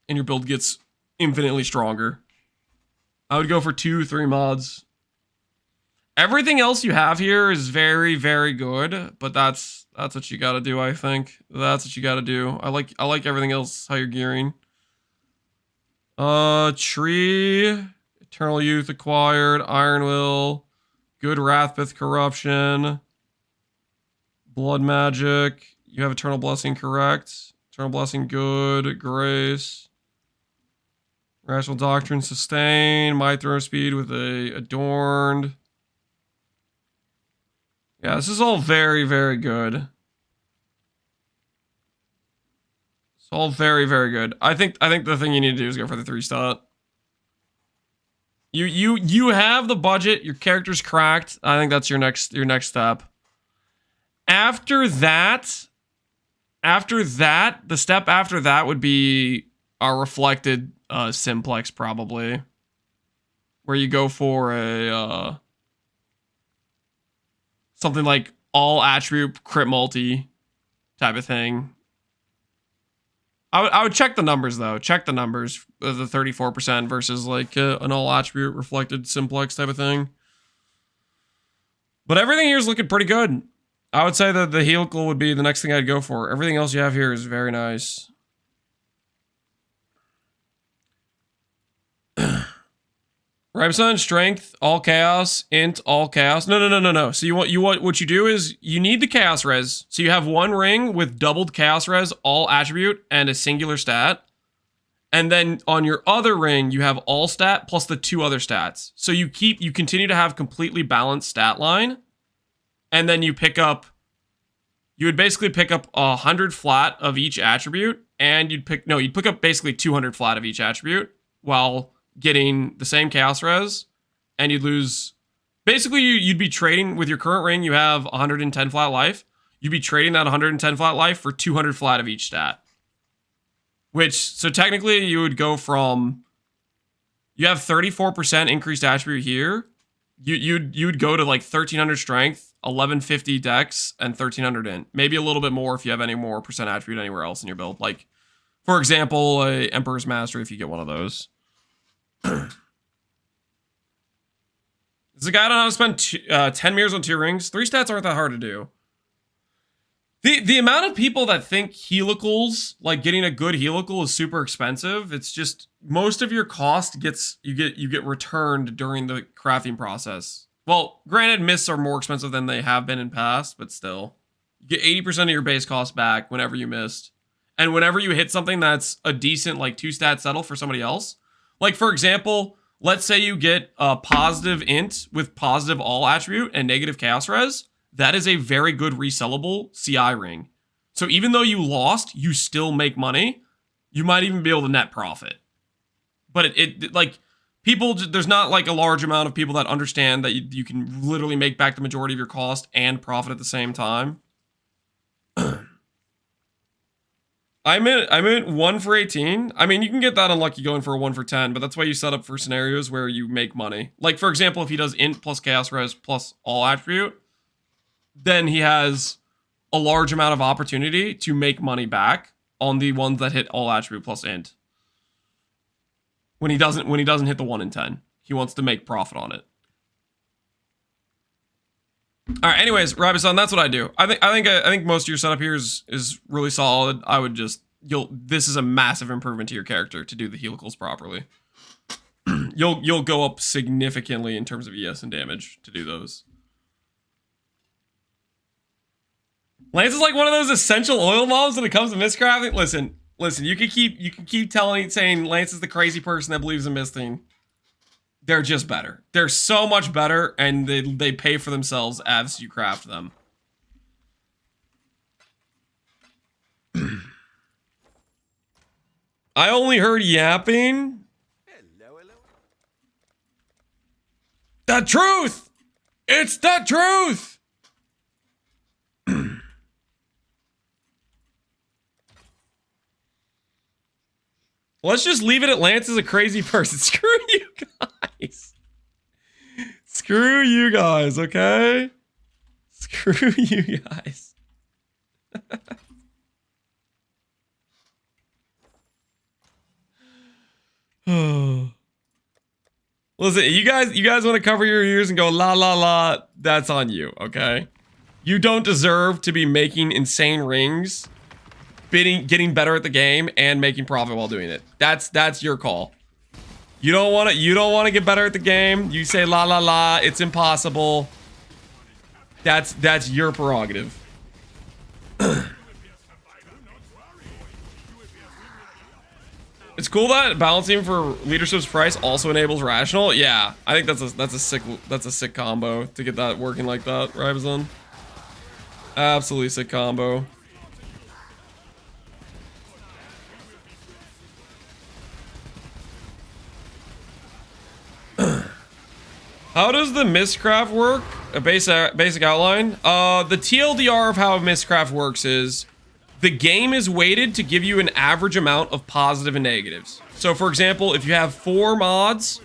And your build gets infinitely stronger. I would go for 2-3 mods. Everything else you have here is very, very good, but that's what you gotta do, I think. That's what you gotta do. I like everything else, how you're gearing. Tree, Eternal Youth acquired, Iron Will, good Wrathbith corruption. Blood magic. You have Eternal Blessing, correct? Eternal Blessing, good. Grace. Rational Doctrine, sustain. Might throw speed with a adorned. Yeah, this is all very, very good. It's all very, very good. I think the thing you need to do is go for the 3-stat. You have the budget. Your character's cracked. I think that's your next step. After that, the step after that would be a reflected simplex probably, where you go for a something like all attribute crit multi type of thing. I would check the numbers though. Check the numbers of the 34% versus like an all attribute reflected simplex type of thing. But everything here is looking pretty good. I would say that the helical would be the next thing I'd go for. Everything else you have here is very nice. Ribson, strength, all chaos, int, all chaos. No. So what you do is you need the chaos res. So you have one ring with doubled chaos res, all attribute, and a singular stat. And then on your other ring, you have all stat plus the 2 other stats. So you continue to have completely balanced stat line. And then you would basically pick up 100 flat of each attribute. And you'd pick up basically 200 flat of each attribute while getting the same chaos res. And you'd lose, basically you'd be trading with your current ring, you have 110 flat life. You'd be trading that 110 flat life for 200 flat of each stat. So technically you would go from, you have 34% increased attribute here. You would go to like 1300 strength, 1150 dex, and 1300 int. Maybe a little bit more if you have any more percent attribute anywhere else in your build. Like, for example, a Emperor's Mastery if you get one of those. Does the guy know how to spend 10 mirrors on 2 rings? 3 stats aren't that hard to do. The amount of people that think helicals, like getting a good helical, is super expensive. It's just most of your cost you get returned during the crafting process. Well, granted, myths are more expensive than they have been in past, but still, you get 80% of your base cost back whenever you missed, and whenever you hit something that's a decent like 2 stat settle for somebody else. Like for example, let's say you get a positive int with positive all attribute and negative chaos res. That is a very good resellable CI ring. So even though you lost, you still make money. You might even be able to net profit. But it like people, there's not like a large amount of people that understand that you can literally make back the majority of your cost and profit at the same time. I meant 1 for 18. I mean, you can get that unlucky going for a 1 for 10, but that's why you set up for scenarios where you make money. Like for example, if he does int plus chaos res plus all attribute, then he has a large amount of opportunity to make money back on the ones that hit all attribute plus int. When he doesn't hit the 1 in 10, he wants to make profit on it. All right. Anyways, Rabisan, that's what I do. I think most of your setup here is really solid. I would just this is a massive improvement to your character to do the helicals properly. You'll go up significantly in terms of ES and damage to do those. Lance is like one of those essential oil mobs when it comes to miscrafting. Listen. You can keep saying Lance is the crazy person that believes in misting. They're just better. They're so much better, and they pay for themselves as you craft them. I only heard yapping. Hello. The truth. It's the truth. Let's just leave it at Lance is a crazy person. Screw you guys. Screw you guys, okay? Screw you guys. Listen, you guys want to cover your ears and go la la la, that's on you, okay? You don't deserve to be making insane rings, getting better at the game, and making profit while doing it. That's your call. You don't want to get better at the game. You say la la la, it's impossible. That's your prerogative. It's cool that balancing for leadership's price also enables rational. Yeah, I think that's a sick combo to get that working like that, Ribazon. Absolutely sick combo. How does the miscraft work? A basic outline. The TLDR of how miscraft works is the game is weighted to give you an average amount of positive and negatives. So for example, if you have 4 mods,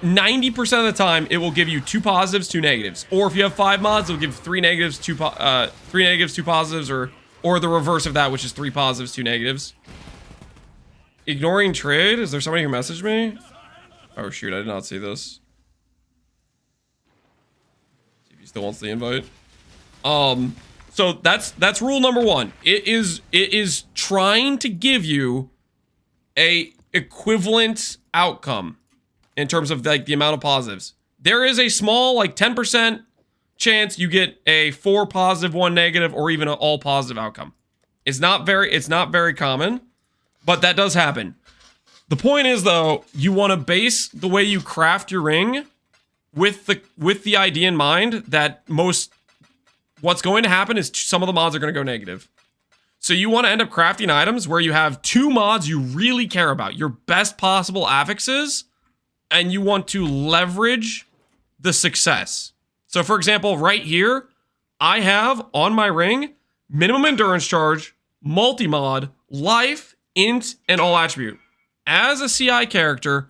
90% of the time it will give you 2 positives, 2 negatives. Or if you have 5 mods, it'll give 3 negatives, 2 positives, or the reverse of that, which is 3 positives, 2 negatives. Ignoring trade? Is there somebody who messaged me? Oh shoot, I did not see this. See if he still wants the invite. So that's rule number 1. It is trying to give you a equivalent outcome. in terms of like the amount of positives. There is a small, like 10% chance you get a 4 positive, 1 negative, or even an all positive outcome. It's not very common, but that does happen. The point is though, you want to base the way you craft your ring with the idea in mind that what's going to happen is some of the mods are going to go negative. So you want to end up crafting items where you have 2 mods you really care about, your best possible affixes, and you want to leverage the success. So for example, right here, I have on my ring, minimum endurance charge, multi-mod, life, int, and all attribute. As a CI character,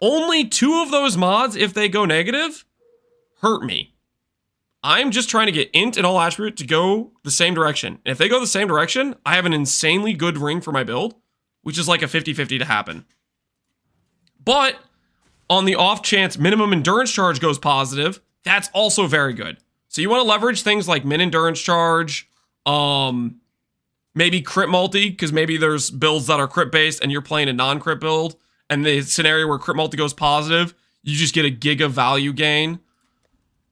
only 2 of those mods, if they go negative, hurt me. I'm just trying to get int and all attribute to go the same direction. And if they go the same direction, I have an insanely good ring for my build, which is like a 50-50 to happen. But on the off chance minimum endurance charge goes positive, that's also very good. So you want to leverage things like min endurance charge, maybe crit multi, because maybe there's builds that are crit based and you're playing a non-crit build, and the scenario where crit multi goes positive, you just get a giga value gain.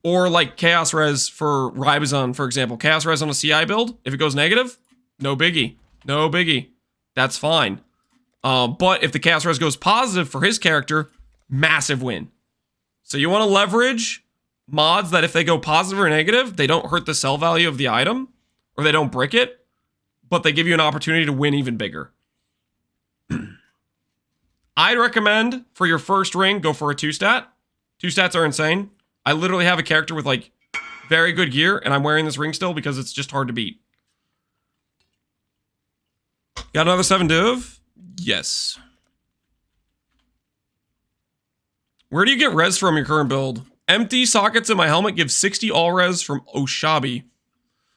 Or like Chaos Res for Ribazon, for example. Chaos Res on a CI build, if it goes negative, no biggie. No biggie. That's fine. But if the Chaos Res goes positive for his character, massive win. So you want to leverage mods that if they go positive or negative, they don't hurt the sell value of the item, or they don't brick it, but they give you an opportunity to win even bigger. I'd recommend for your first ring, go for a 2-stat. 2 stats are insane. I literally have a character with like very good gear, and I'm wearing this ring still because it's just hard to beat. Got another 7 div? Yes. Where do you get res from your current build? Empty sockets in my helmet give 60 all res from Oshabi.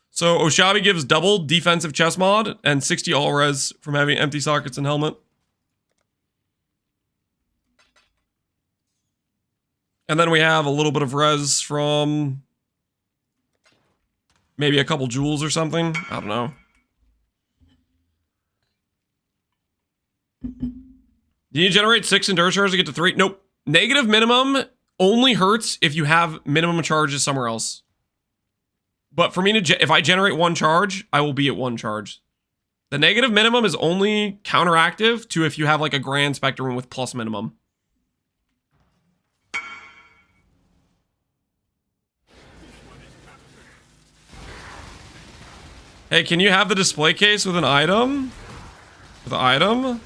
So Oshabi gives double defensive chest mod and 60 all res from having empty sockets in helmet. And then we have a little bit of res from maybe a couple jewels or something. I don't know. Do you generate 6 endurance charges to get to 3? Nope. Negative minimum only hurts if you have minimum charges somewhere else. But for me to, if I generate 1 charge, I will be at 1 charge. The negative minimum is only counteractive to if you have like a grand spectrum with plus minimum. Hey, can you have the display case with an item? With an item?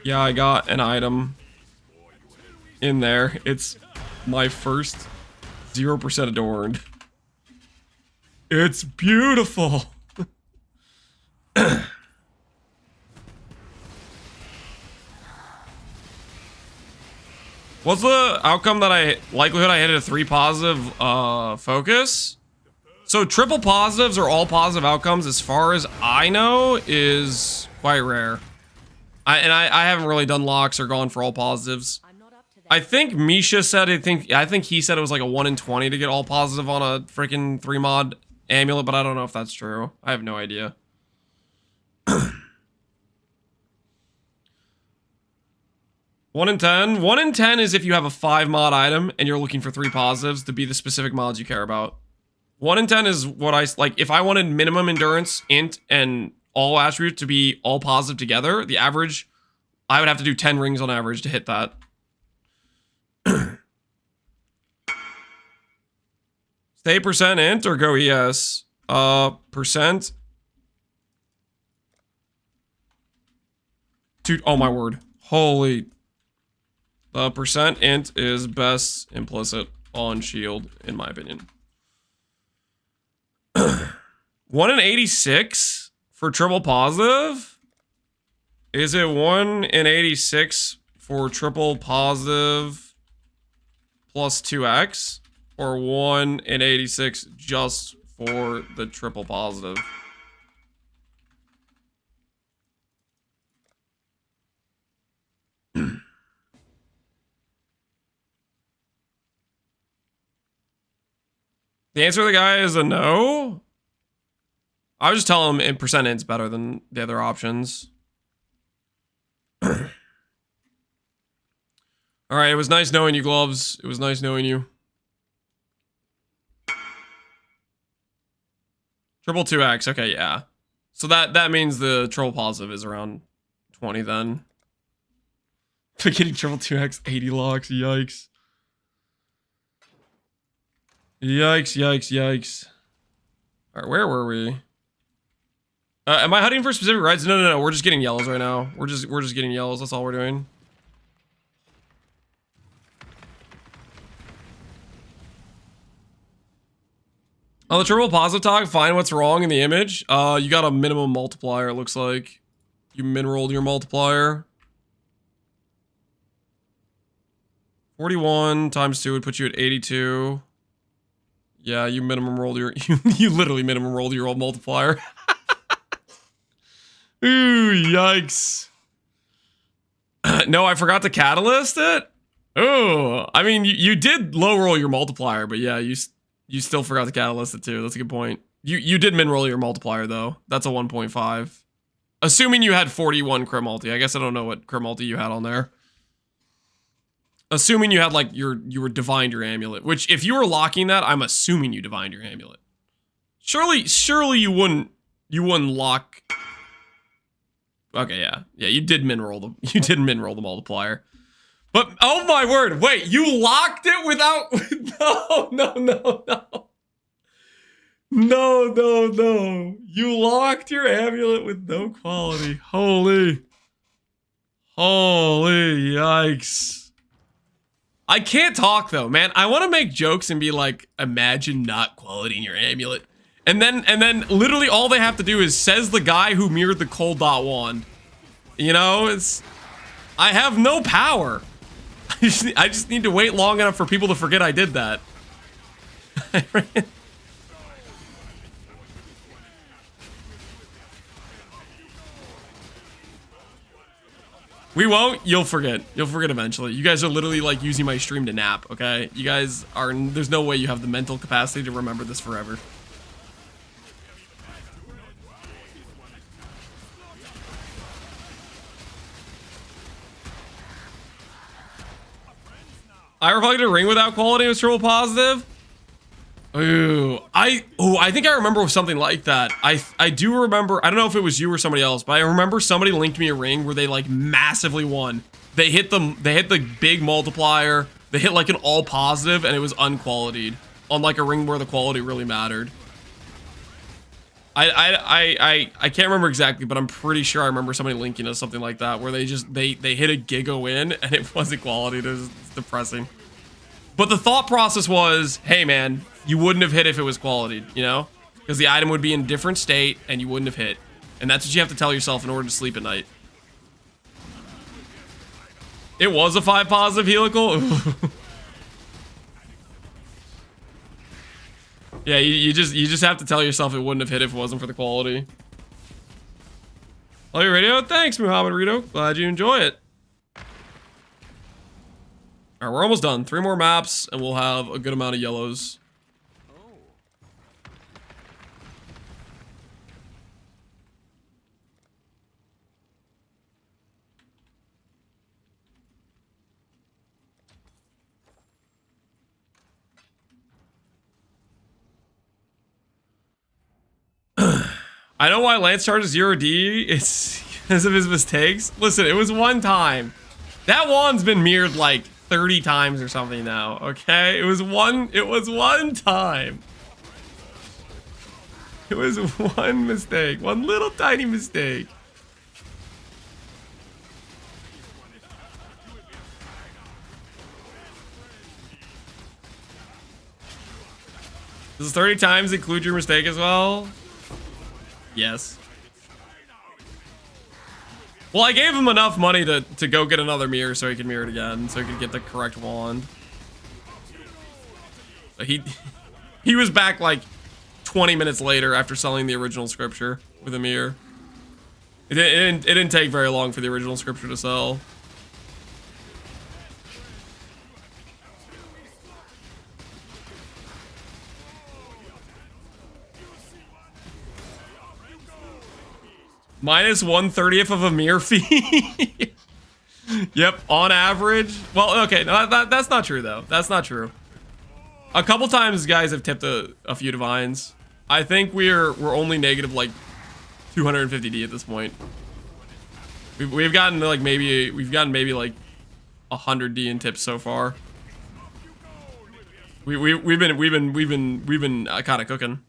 Yeah, I got an item in there. It's my first 0% adorned. It's beautiful. What's the outcome that likelihood I hit a 3 positive focus? So triple positives or all positive outcomes, as far as I know, is quite rare. I haven't really done locks or gone for all positives. I think Misha said, I think he said it was like a 1 in 20 to get all positive on a freaking 3 mod amulet, but I don't know if that's true. I have no idea. 1 in 10? 1 in 10 is if you have a 5 mod item and you're looking for 3 positives to be the specific mods you care about. 1 in 10 is what like, if I wanted minimum endurance, int, and all attribute to be all positive together, the average, I would have to do 10 rings on average to hit that. Stay percent int or go ES? Percent. Dude, oh my word. Holy. The percent int is best implicit on shield, in my opinion. 1 in 86 for triple positive? Is it 1 in 86 for triple positive plus 2x? Or 1 in 86 just for the triple positive? The answer to the guy is a no. I was just telling him in percent int's better than the other options. All right, it was nice knowing you, Gloves. It was nice knowing you. Triple 2x. Okay, yeah. So that means the troll positive is around 20 then. Getting triple 2x 80 locks. Yikes. Yikes, yikes, yikes. All right, where were we? Am I hunting for specific reds? No. We're just getting yellows right now. We're just getting yellows. That's all we're doing. On the triple positive talk, find what's wrong in the image. You got a minimum multiplier, it looks like. You min-rolled your multiplier. 41 times 2 would put you at 82. Yeah, you minimum rolled your... you literally minimum rolled your old multiplier. Ooh, yikes. No, I forgot to catalyst it? Oh, I mean, you did low roll your multiplier, but yeah, you still forgot to catalyst it too. That's a good point. You did min roll your multiplier though. That's a 1.5. Assuming you had 41 crit multi. I guess I don't know what crit multi you had on there. Assuming you had like you were divined your amulet, which if you were locking that, I'm assuming you divined your amulet. Surely you wouldn't lock. Okay, yeah. You did min roll the multiplier. But oh my word, wait, you locked it without No. You locked your amulet with no quality. Holy yikes. I can't talk though, man. I want to make jokes and be like, imagine not qualitying your amulet. And then literally all they have to do is says the guy who mirrored the cold dot wand. You know, I have no power. I just need to wait long enough for people to forget I did that. We won't. You'll forget. You'll forget eventually. You guys are literally like using my stream to nap, okay? You guys are... There's no way you have the mental capacity to remember this forever. I reflected a ring without quality was triple positive. Ooh, I think I remember something like that. I do remember, I don't know if it was you or somebody else, but I remember somebody linked me a ring where they like massively won. They hit the big multiplier, they hit like an all positive and it was unqualitied on like a ring where the quality really mattered. I can't remember exactly, but I'm pretty sure I remember somebody linking us something like that where they hit a giga win and it wasn't quality. It was depressing. But the thought process was, hey man, you wouldn't have hit if it was quality, you know? Because the item would be in a different state and you wouldn't have hit. And that's what you have to tell yourself in order to sleep at night. It was a 5 positive helical. Yeah, you just have to tell yourself it wouldn't have hit if it wasn't for the quality. Oh, your radio? Thanks, Muhammad Rito. Glad you enjoy it. All right, we're almost done. 3 more maps, and we'll have a good amount of yellows. I know why Lance charges 0D. It's because of his mistakes. Listen, it was one time. That wand's been mirrored like 30 times or something now, okay? It was one time. It was one mistake. One little tiny mistake. Does 30 times include your mistake as well? Yes. Well, I gave him enough money to go get another mirror so he could mirror it again, so he could get the correct wand. So he was back like 20 minutes later after selling the original scripture with a mirror. It didn't take very long for the original scripture to sell. Minus 1/30th of a mirror fee. Yep, on average. Well, okay, no, that's not true though. That's not true. A couple times guys have tipped a few divines. I think we're only negative like 250D at this point. We've gotten like maybe like 100D in tips so far. We've been kind of cooking.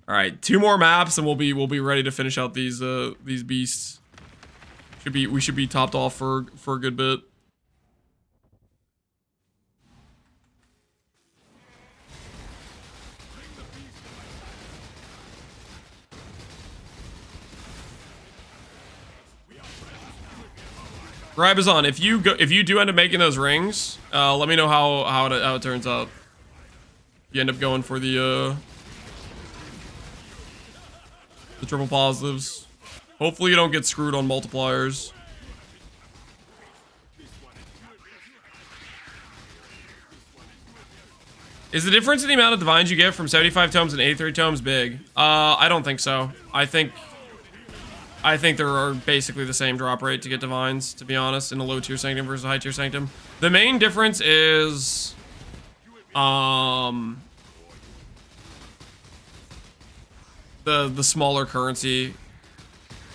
All right, 2 more maps and we'll be ready to finish out these beasts. We should be topped off for a good bit. Ribazon, if you do end up making those rings, let me know how it turns out. You end up going for the triple positives. Hopefully you don't get screwed on multipliers. Is the difference in the amount of divines you get from 75 tomes and 83 tomes big? I don't think so. I think there are basically the same drop rate to get divines, to be honest, in a low tier sanctum versus a high tier sanctum. The main difference is the smaller currency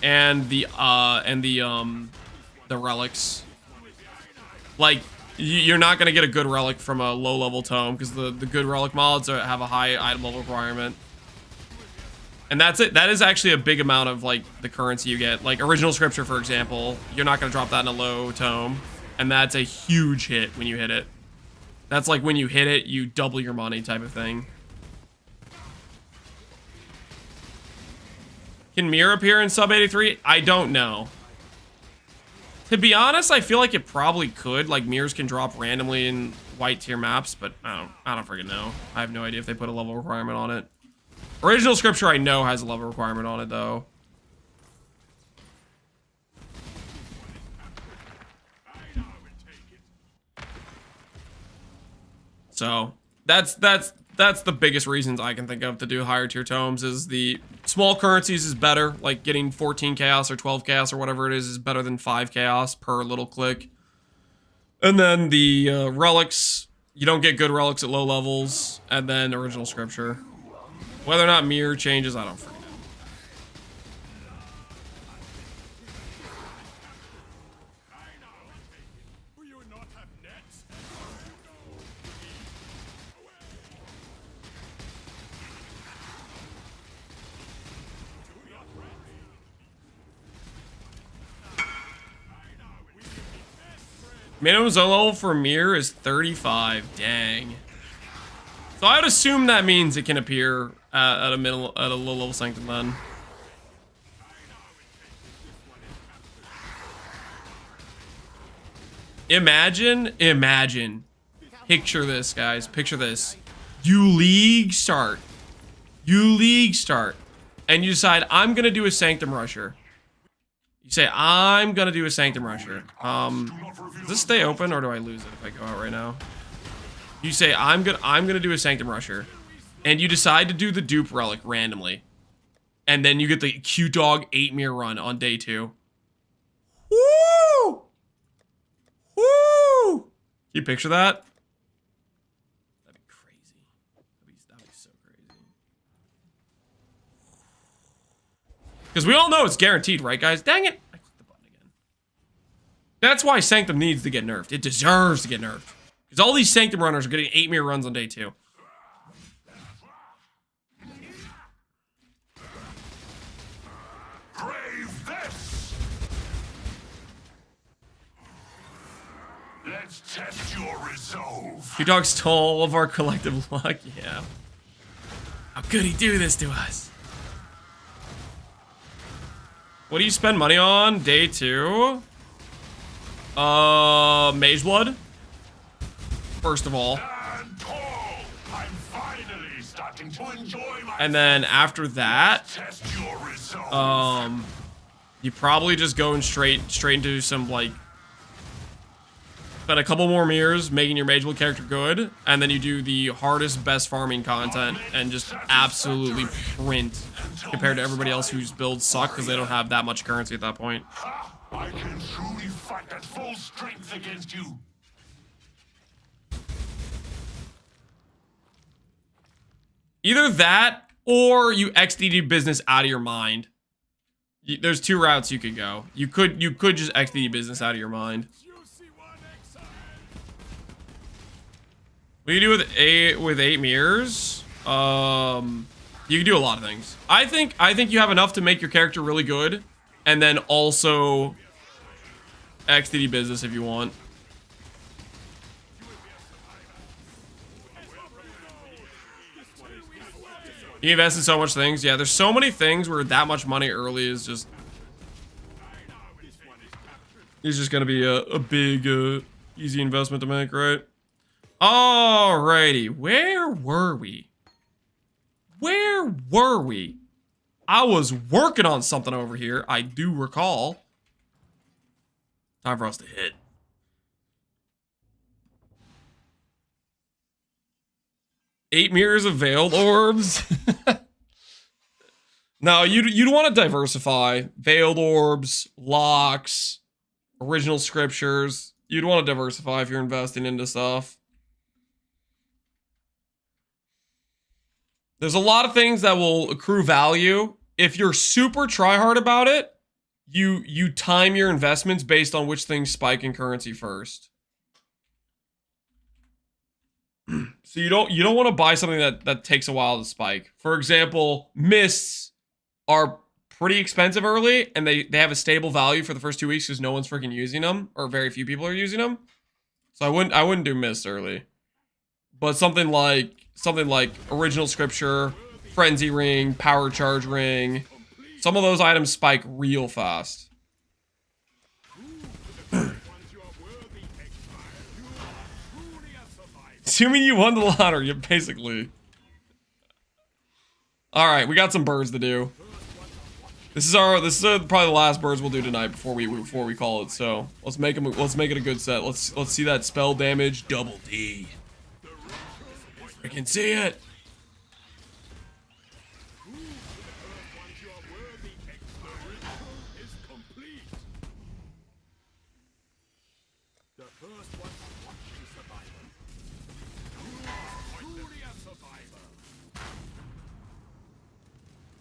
and the relics. Like you're not gonna get a good relic from a low level tome because the good relic mods have a high item level requirement. And that's it. That is actually a big amount of like the currency you get. Like original scripture, for example, you're not gonna drop that in a low tome, and that's a huge hit when you hit it. That's like when you hit it, you double your money type of thing. Can Mirror appear in sub 83? I don't know. To be honest, I feel like it probably could. Like mirrors can drop randomly in white tier maps, but I don't freaking know. I have no idea if they put a level requirement on it. Original scripture I know has a level requirement on it though. So that's the biggest reasons I can think of to do higher tier tomes is the small currencies is better, like getting 14 chaos or 12 chaos or whatever it is better than 5 chaos per little click. And then the relics, you don't get good relics at low levels, and then original scripture. Whether or not mirror changes, I don't freaking know. Minimum zone level for mirror is 35. Dang. So I would assume that means it can appear at a low level sanctum then. Imagine. Picture this, guys. Picture this. You league start, and you decide I'm gonna do a sanctum rusher. You say I'm gonna do a sanctum rusher. Does this stay open or do I lose it if I go out right now? You say I'm gonna do a sanctum rusher, and you decide to do the dupe relic randomly, and then you get the Q Dog 8 mirror run on day 2. Woo! Woo! Can you picture that? That'd be crazy. That'd be so crazy. Because we all know it's guaranteed, right, guys? Dang it! I clicked the button again. That's why sanctum needs to get nerfed. It deserves to get nerfed. Because all these sanctum runners are getting 8 mirror runs on day 2. Brave this! Let's test your resolve. Q Dog stole all of our collective luck. Yeah. How could he do this to us? What do you spend money on? Day 2? Mage Blood. First of all. And Paul, I'm finally starting to enjoy my And then after that, test your resolve. you probably just going straight into some like spend a couple more mirrors making your mage build character good, and then you do the hardest, best farming content and just absolutely print compared to everybody else whose builds suck because they don't have that much currency at that point. I can truly fight at full strength against you. Either that or you XDD business out of your mind. There's two routes you could go. You could just XDD business out of your mind. What do you do with eight mirrors? You can do a lot of things. I think you have enough to make your character really good, and then also XDD business if you want. You invest in so much things. Yeah, there's so many things where that much money early is just gonna be a big easy investment to make, right? Alrighty, where were we? I was working on something over here, I do recall. Time for us to hit. Eight mirrors of veiled orbs. No, you'd want to diversify. Veiled orbs, locks, original scriptures. You'd want to diversify if you're investing into stuff. There's a lot of things that will accrue value. If you're super tryhard about it, you time your investments based on which things spike in currency first. So you don't want to buy something that takes a while to spike. For example, mists are pretty expensive early, and they have a stable value for the first 2 weeks because no one's freaking using them, or very few people are using them. So I wouldn't do mist early. But something like original scripture, frenzy ring, power charge ring, some of those items spike real fast. Assuming you won the lottery, basically. All right, we got some birds to do. This is probably the last birds we'll do tonight before we call it. So let's make it a good set. Let's see that spell damage double D. I can see it.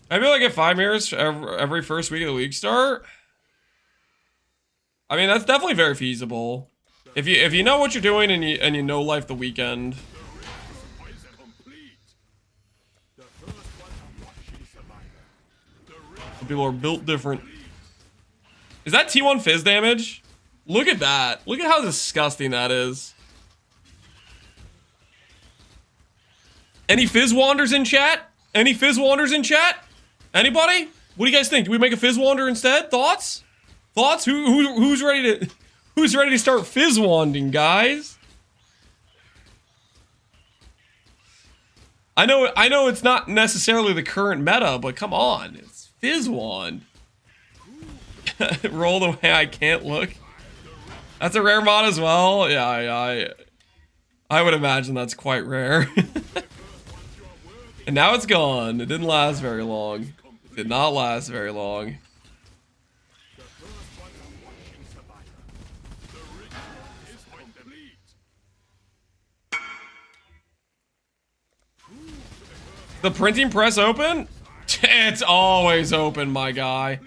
I feel like at 5 mirrors every first week of the league start. I mean, that's definitely very feasible. If you know what you're doing and you know life the weekend. Some people are built different. Is that T1 fizz damage? Look at that. Look at how disgusting that is. Any fizz wanders in chat? Any fizz wanders in chat? Anybody? What do you guys think? Do we make a fizz wander instead? Thoughts? Thoughts? Who's ready to start fizz wanding, guys? I know it's not necessarily the current meta, but come on, it's fizz wand. Roll the way I can't look. That's a rare mod as well. Yeah, I would imagine that's quite rare. And now it's gone. It didn't last very long. It did not last very long. The printing press open? It's always open, my guy.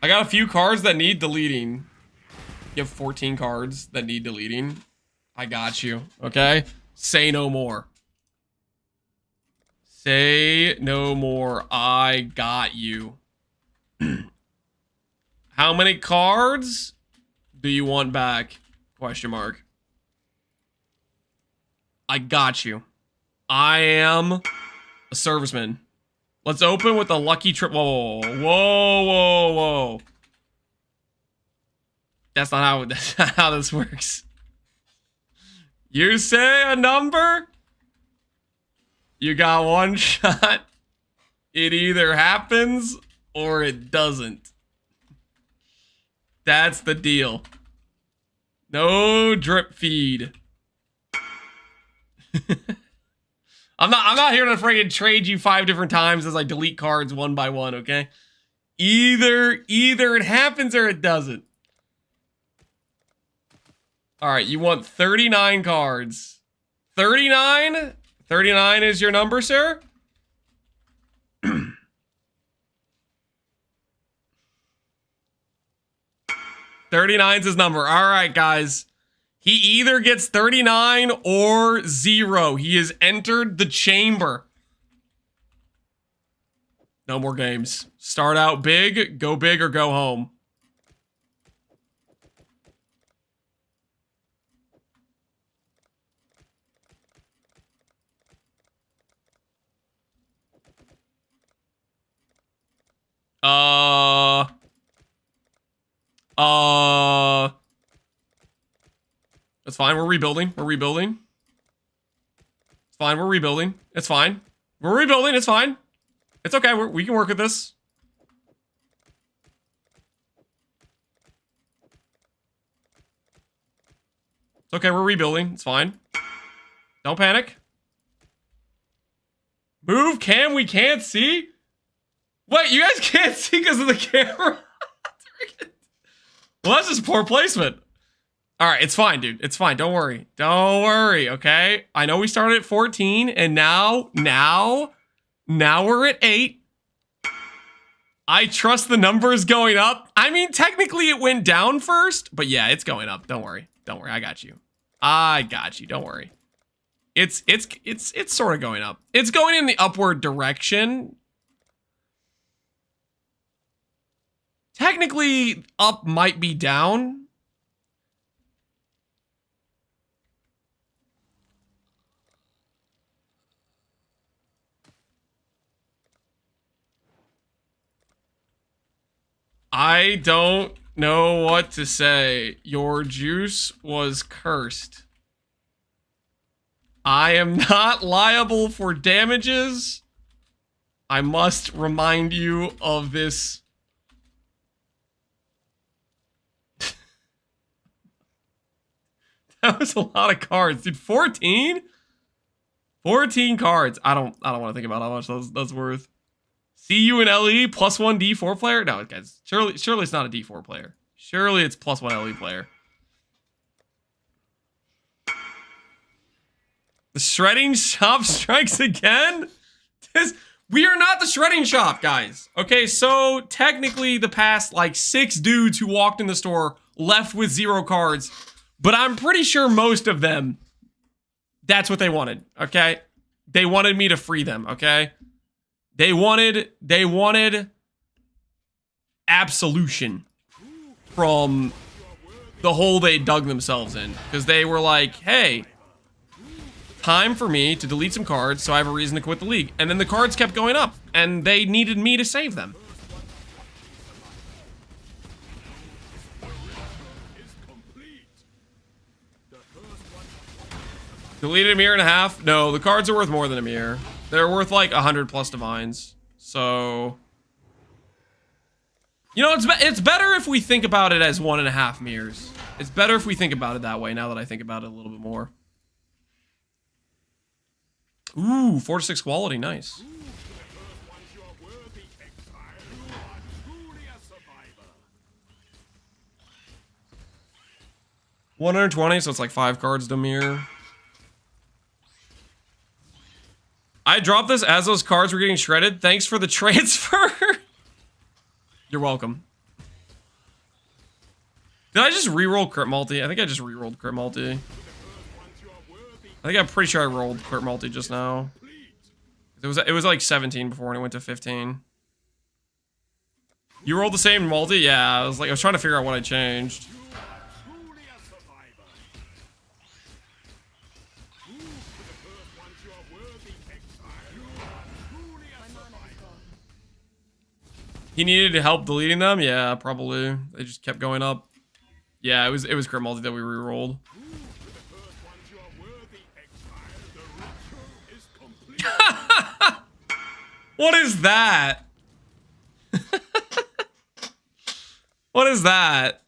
I got a few cards that need deleting. You have 14 cards that need deleting. I got you, okay? Say no more. Say no more. I got you. How many cards do you want back? Question mark. I got you. I am a serviceman. Let's open with a lucky trip. Whoa, whoa, whoa, whoa. That's not how this works. You say a number? You got one shot. It either happens or it doesn't. That's the deal. No drip feed. I'm not here to friggin' trade you 5 different times as I delete cards one by one, okay? Either it happens or it doesn't. All right, you want 39 cards. 39? 39 is your number, sir? 39's his number. All right, guys. He either gets 39 or 0. He has entered the chamber. No more games. Start out big, go big, or go home. That's fine. We're rebuilding. We're rebuilding. It's fine. We're rebuilding. It's fine. We're rebuilding. It's fine. It's okay. We can work with this. It's okay. We're rebuilding. It's fine. Don't panic. Move, Cam. We can't see. Wait, you guys can't see because of the camera? Well, that's just poor placement. All right, it's fine, dude. It's fine. Don't worry. Don't worry, okay? I know we started at 14, and now we're at 8. I trust the numbers going up. I mean, technically it went down first, but yeah, it's going up. Don't worry. Don't worry. I got you. I got you. Don't worry. It's sort of going up. It's going in the upward direction. Technically, up might be down. I don't know what to say. Your juice was cursed. I am not liable for damages. I must remind you of this. That was a lot of cards, dude. 14? 14 cards. I don't want to think about how much that's worth. See you in LE +1 D4 player? No, guys. Surely it's not a D4 player. Surely it's +1 LE player. The shredding shop strikes again? We are not the shredding shop, guys. Okay, so technically the past like 6 dudes who walked in the store left with 0 cards. But I'm pretty sure most of them, that's what they wanted, okay? They wanted me to free them, okay? They wanted absolution from the hole they dug themselves in. Because they were like, hey, time for me to delete some cards so I have a reason to quit the league. And then the cards kept going up, and they needed me to save them. Deleted a mirror and a half? No, the cards are worth more than a mirror. They're worth like 100+ divines. So, you know, it's better if we think about it as 1.5 mirrors. It's better if we think about it that way now that I think about it a little bit more. Ooh, 4 to 6 quality, nice. $120, so it's like 5 cards to mirror. I dropped this as those cards were getting shredded. Thanks for the transfer. You're welcome. Did I just re-roll crit multi? I think I just re-rolled crit multi. I think I'm pretty sure I rolled crit multi just now. It was like 17 before and it went to 15. You rolled the same multi? Yeah, I was trying to figure out what I changed. He needed help deleting them? Yeah, probably. They just kept going up. Yeah, it was crit multi that we re-rolled. What is that? What is that?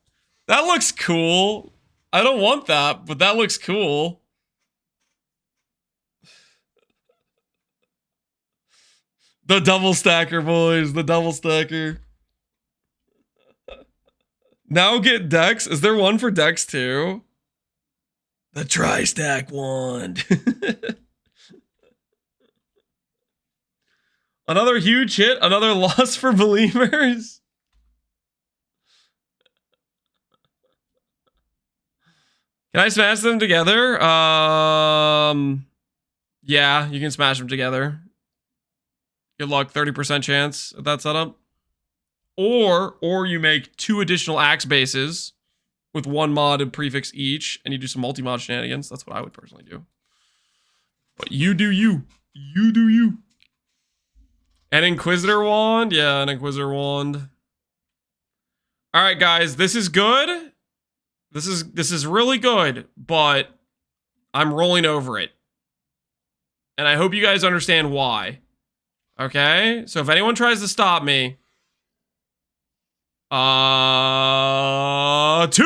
That looks cool. I don't want that, but that looks cool. The double stacker, boys. The double stacker. Now get Dex. Is there one for Dex too? The tri-stack wand. Another huge hit. Another loss for believers. Can I smash them together? Yeah, you can smash them together. Good luck, 30% chance at that setup. Or you make 2 additional axe bases with 1 modded prefix each, and you do some multi-mod shenanigans. That's what I would personally do. But you do you. You do you. An Inquisitor wand? Yeah, an Inquisitor wand. Alright, guys, this is good. This is really good, but I'm rolling over it. And I hope you guys understand why. Okay? So if anyone tries to stop me... too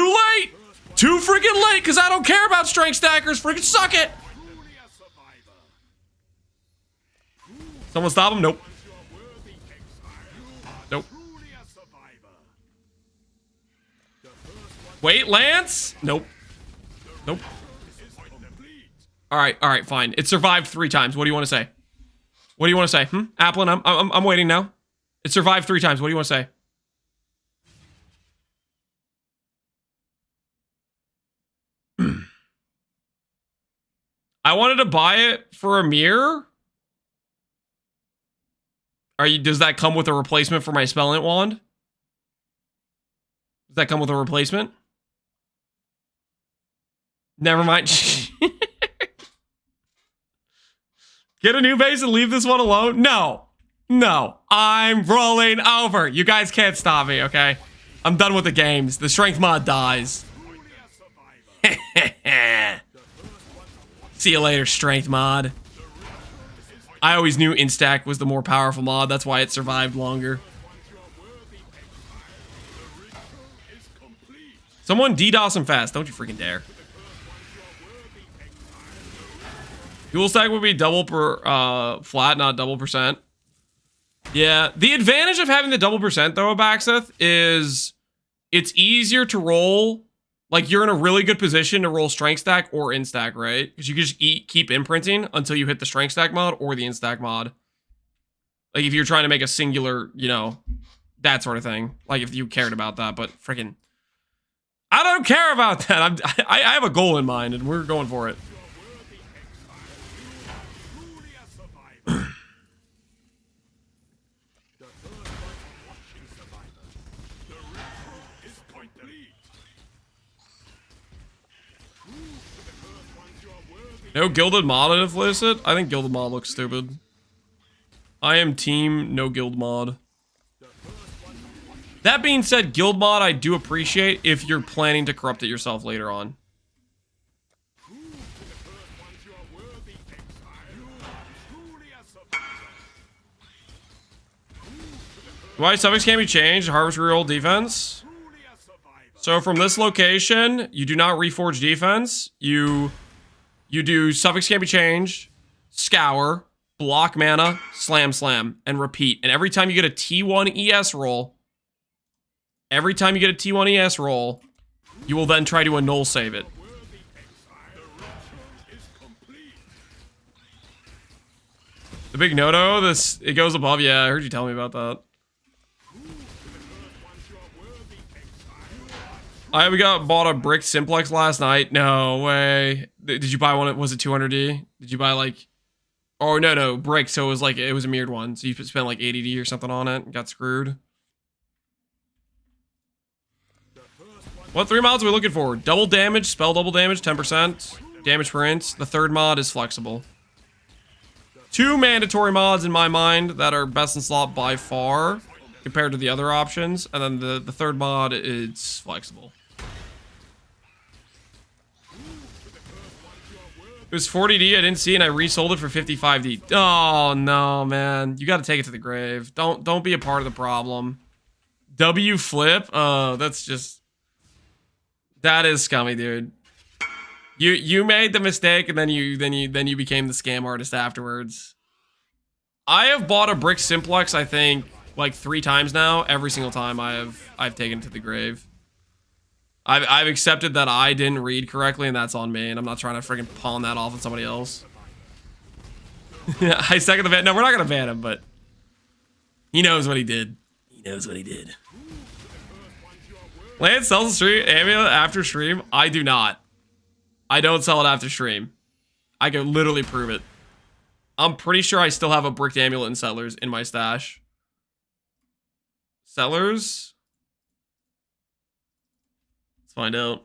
late! Too freaking late, because I don't care about strength stackers. Freaking suck it! Someone stop him? Nope. Nope. Wait, Lance? Nope. Nope. Alright, fine. It survived 3 times. What do you want to say? What do you want to say? Applin, I'm waiting now. It survived 3 times. What do you want to say? I wanted to buy it for a mirror. Does that come with a replacement for my Spellent wand? Does that come with a replacement? Never mind. Get a new base and leave this one alone? No. No. I'm rolling over. You guys can't stop me, okay? I'm done with the games. The strength mod dies. See you later, strength mod. I always knew Instack was the more powerful mod. That's why it survived longer. Someone DDoS him fast. Don't you freaking dare. Dual stack would be double per flat, not double percent. Yeah, the advantage of having the double percent though, Abaxeth, is it's easier to roll. Like, you're in a really good position to roll strength stack or instack, right? Because you can just keep imprinting until you hit the strength stack mod or the instack mod. Like, if you're trying to make a singular, you know, that sort of thing. Like, if you cared about that, but freaking... I don't care about that. I have a goal in mind, and we're going for it. No Gilded Mod if licit? I think Gilded Mod looks stupid. I am team no Guild Mod. That being said, Guild Mod I do appreciate if you're planning to corrupt it yourself later on. Why suffix can't be changed? Harvest reroll defense. So from this location, you do not reforge defense. You do suffix can't be changed, scour, block mana, slam, and repeat. And every time you get a T1 ES roll, you will then try to annul save it. The big no-no, it goes above. Yeah, I heard you tell me about that. I bought a brick simplex last night. No way. Did you buy one? Was it 200D? Did you buy like... Oh, no, brick. So it was a mirrored one. So you spent like 80D or something on it and got screwed. What 3 mods are we looking for? Double damage, spell double damage, 10%. Damage per inch. The 3rd mod is flexible. 2 mandatory mods in my mind that are best in slot by far compared to the other options. And then the 3rd mod is flexible. It was 40D, I didn't see, and I resold it for 55D. Oh, no, man. You gotta take it to the grave. Don't be a part of the problem. W flip? Oh, that's just... That is scummy, dude. You made the mistake, and then you became the scam artist afterwards. I have bought a brick simplex, I think, like 3 times now. Every single time I've taken it to the grave. I've accepted that I didn't read correctly, and that's on me, and I'm not trying to freaking pawn that off on somebody else. I second the ban. No, we're not gonna ban him, but he knows what he did. He knows what he did. Lance sells the stream amulet after stream. I do not. I don't sell it after stream. I can literally prove it. I'm pretty sure I still have a bricked amulet in Settlers in my stash. Settlers? Let's find out.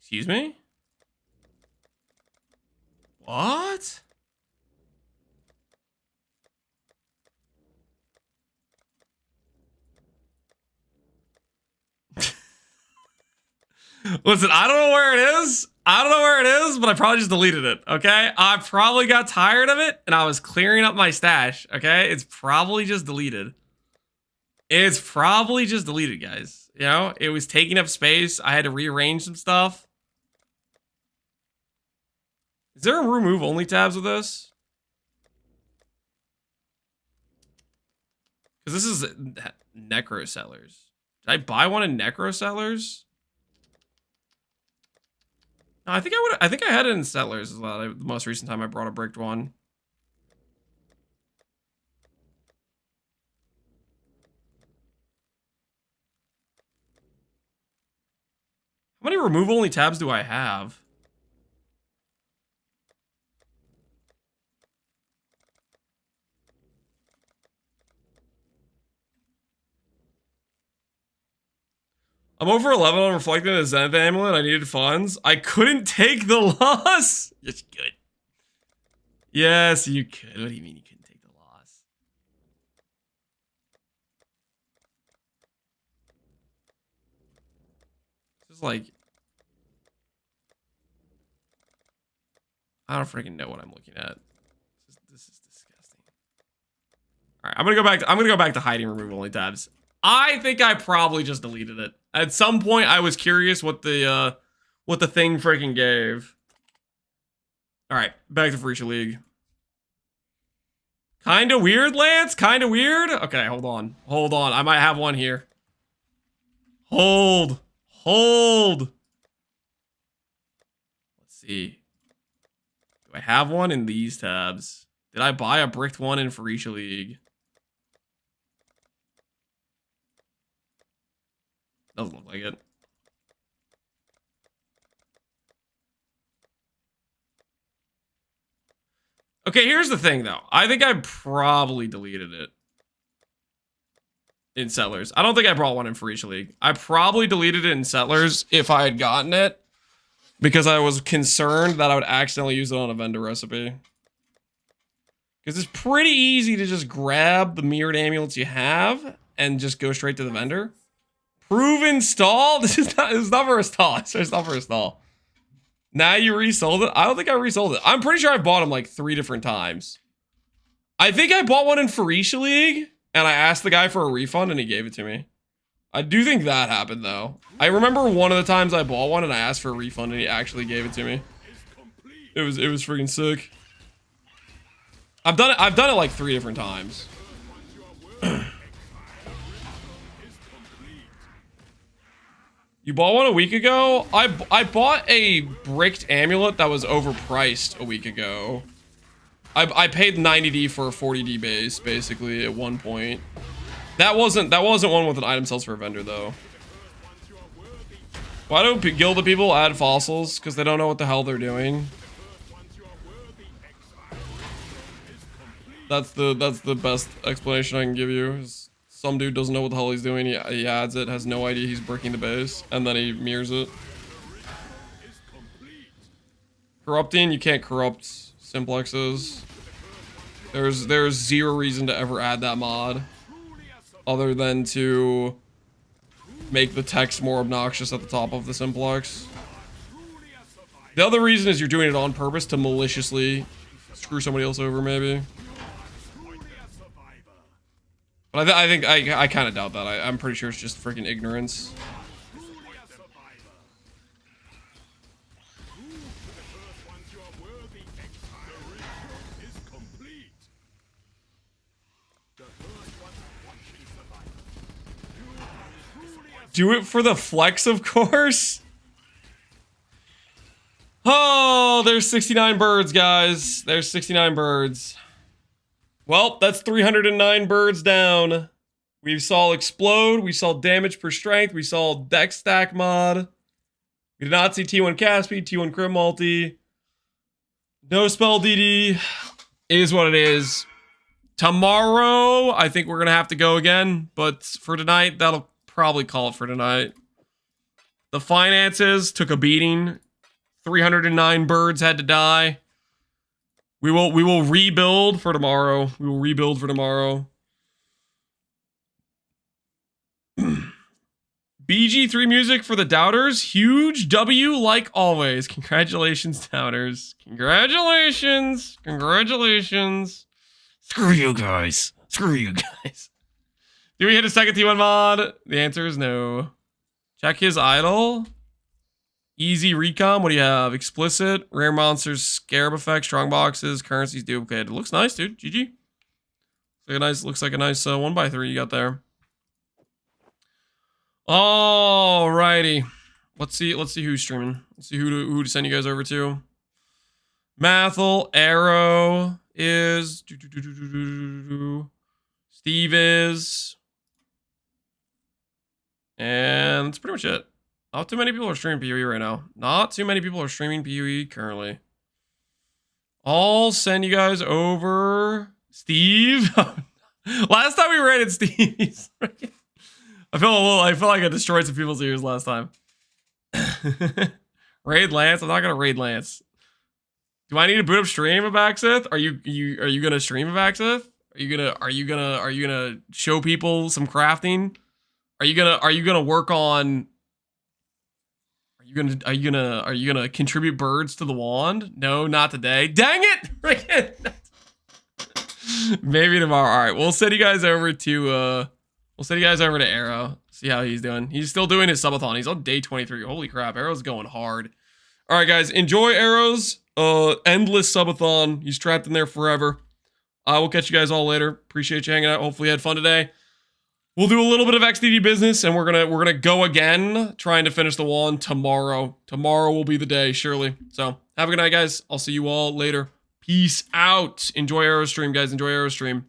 Excuse me? What? Listen, I don't know where it is. I don't know where it is, but I probably just deleted it, okay? I probably got tired of it, and I was clearing up my stash, okay? It's probably just deleted. It's probably just deleted, guys. You know, it was taking up space. I had to rearrange some stuff. Is there a remove only tabs with this? Because this is Necro Sellers. Did I buy one in Necro Sellers? No, I think I had it in Settlers as well. The most recent time I brought a bricked one. How many remove only tabs do I have? I'm over 11 on reflecting a Zenith amulet. I needed funds. I couldn't take the loss. Yes, you could. Yes, you could. What do you mean you couldn't take the loss? This is like, I don't freaking know what I'm looking at. This is disgusting. All right, I'm gonna go back to hiding remove only tabs. I think I probably just deleted it. At some point, I was curious what the thing freaking gave. All right, back to Freesia League. Kinda weird, Lance. Kinda weird. Okay, hold on. Hold on. I might have one here. Hold. Let's see. Do I have one in these tabs? Did I buy a bricked one in Freesia League? Doesn't look like it. Okay, here's the thing, though. I think I probably deleted it in Settlers. I don't think I brought one in Freesia League. I probably deleted it in Settlers if I had gotten it, because I was concerned that I would accidentally use it on a vendor recipe. Because it's pretty easy to just grab the mirrored amulets you have and just go straight to the vendor. Prove install? This is not for a stall. It's not for a stall. Now you resold it? I don't think I resold it. I'm pretty sure I bought them like 3 different times. I think I bought one in Freesia League, and I asked the guy for a refund, and he gave it to me. I do think that happened, though. I remember one of the times I bought one, and I asked for a refund, and he actually gave it to me. It was freaking sick. I've done it like 3 different times. You bought one a week ago? I bought a bricked amulet that was overpriced a week ago. I paid 90D for a 40D base, basically, at one point. That wasn't one with an item sells for a vendor, though. Why do Guild of people add fossils? Because they don't know what the hell they're doing. That's the best explanation I can give you. some dude doesn't know what the hell he's doing. He adds it, has no idea he's breaking the base, and then he mirrors it. Corrupting, you can't corrupt simplexes. There's zero reason to ever add that mod, other than to make the text more obnoxious at the top of the simplex. The other reason is you're doing it on purpose to maliciously screw somebody else over, maybe. But I think I kind of doubt that. I'm pretty sure it's just freaking ignorance. Do it for the flex, of course. Oh, there's 69 birds, guys. There's 69 birds. Well, that's 309 birds down. We saw explode. We saw damage per strength. We saw dex stack mod. We did not see T1 cast speed, T1 crit multi. No spell DD. Is what it is. Tomorrow, I think we're going to have to go again. But for tonight, that'll probably call it for tonight. The finances took a beating. 309 birds had to die. We will rebuild for tomorrow. We will rebuild for tomorrow. BG3 music for the doubters. Huge W like always. Congratulations, doubters. Congratulations. Congratulations. Screw you guys. Screw you guys. Do we hit a second T1 mod? The answer is no. Check his idol. Easy recom. What do you have? Explicit, rare monsters, scarab effect, strong boxes, currencies duplicated. It looks nice, dude. GG. Looks like a nice 1x3 you got there. Alrighty. Let's see who's streaming. Let's see who to send you guys over to. Mathel, Arrow is. Steve is. And that's pretty much it. Not too many people are streaming PoE right now. Not too many people are streaming PoE currently. I'll send you guys over. Steve. Last time we raided Steve. I feel like I destroyed some people's ears last time. Raid Lance. I'm not gonna raid Lance. Do I need to boot up stream of Axith? Are you gonna stream of Axith? Are you gonna show people some crafting? Are you gonna work on? Are you gonna contribute birds to the wand? No, not today. Dang it! Maybe tomorrow. All right, we'll send you guys over to Arrow. See how he's doing. He's still doing his subathon. He's on day 23. Holy crap, Arrow's going hard. All right, guys, enjoy Arrow's endless subathon. He's trapped in there forever. I will catch you guys all later. Appreciate you hanging out. Hopefully you had fun today. We'll do a little bit of XDD business, and we're gonna go again, trying to finish the wand tomorrow. Tomorrow will be the day, surely. So have a good night, guys. I'll see you all later. Peace out. Enjoy Arrow stream, guys. Enjoy Arrow stream.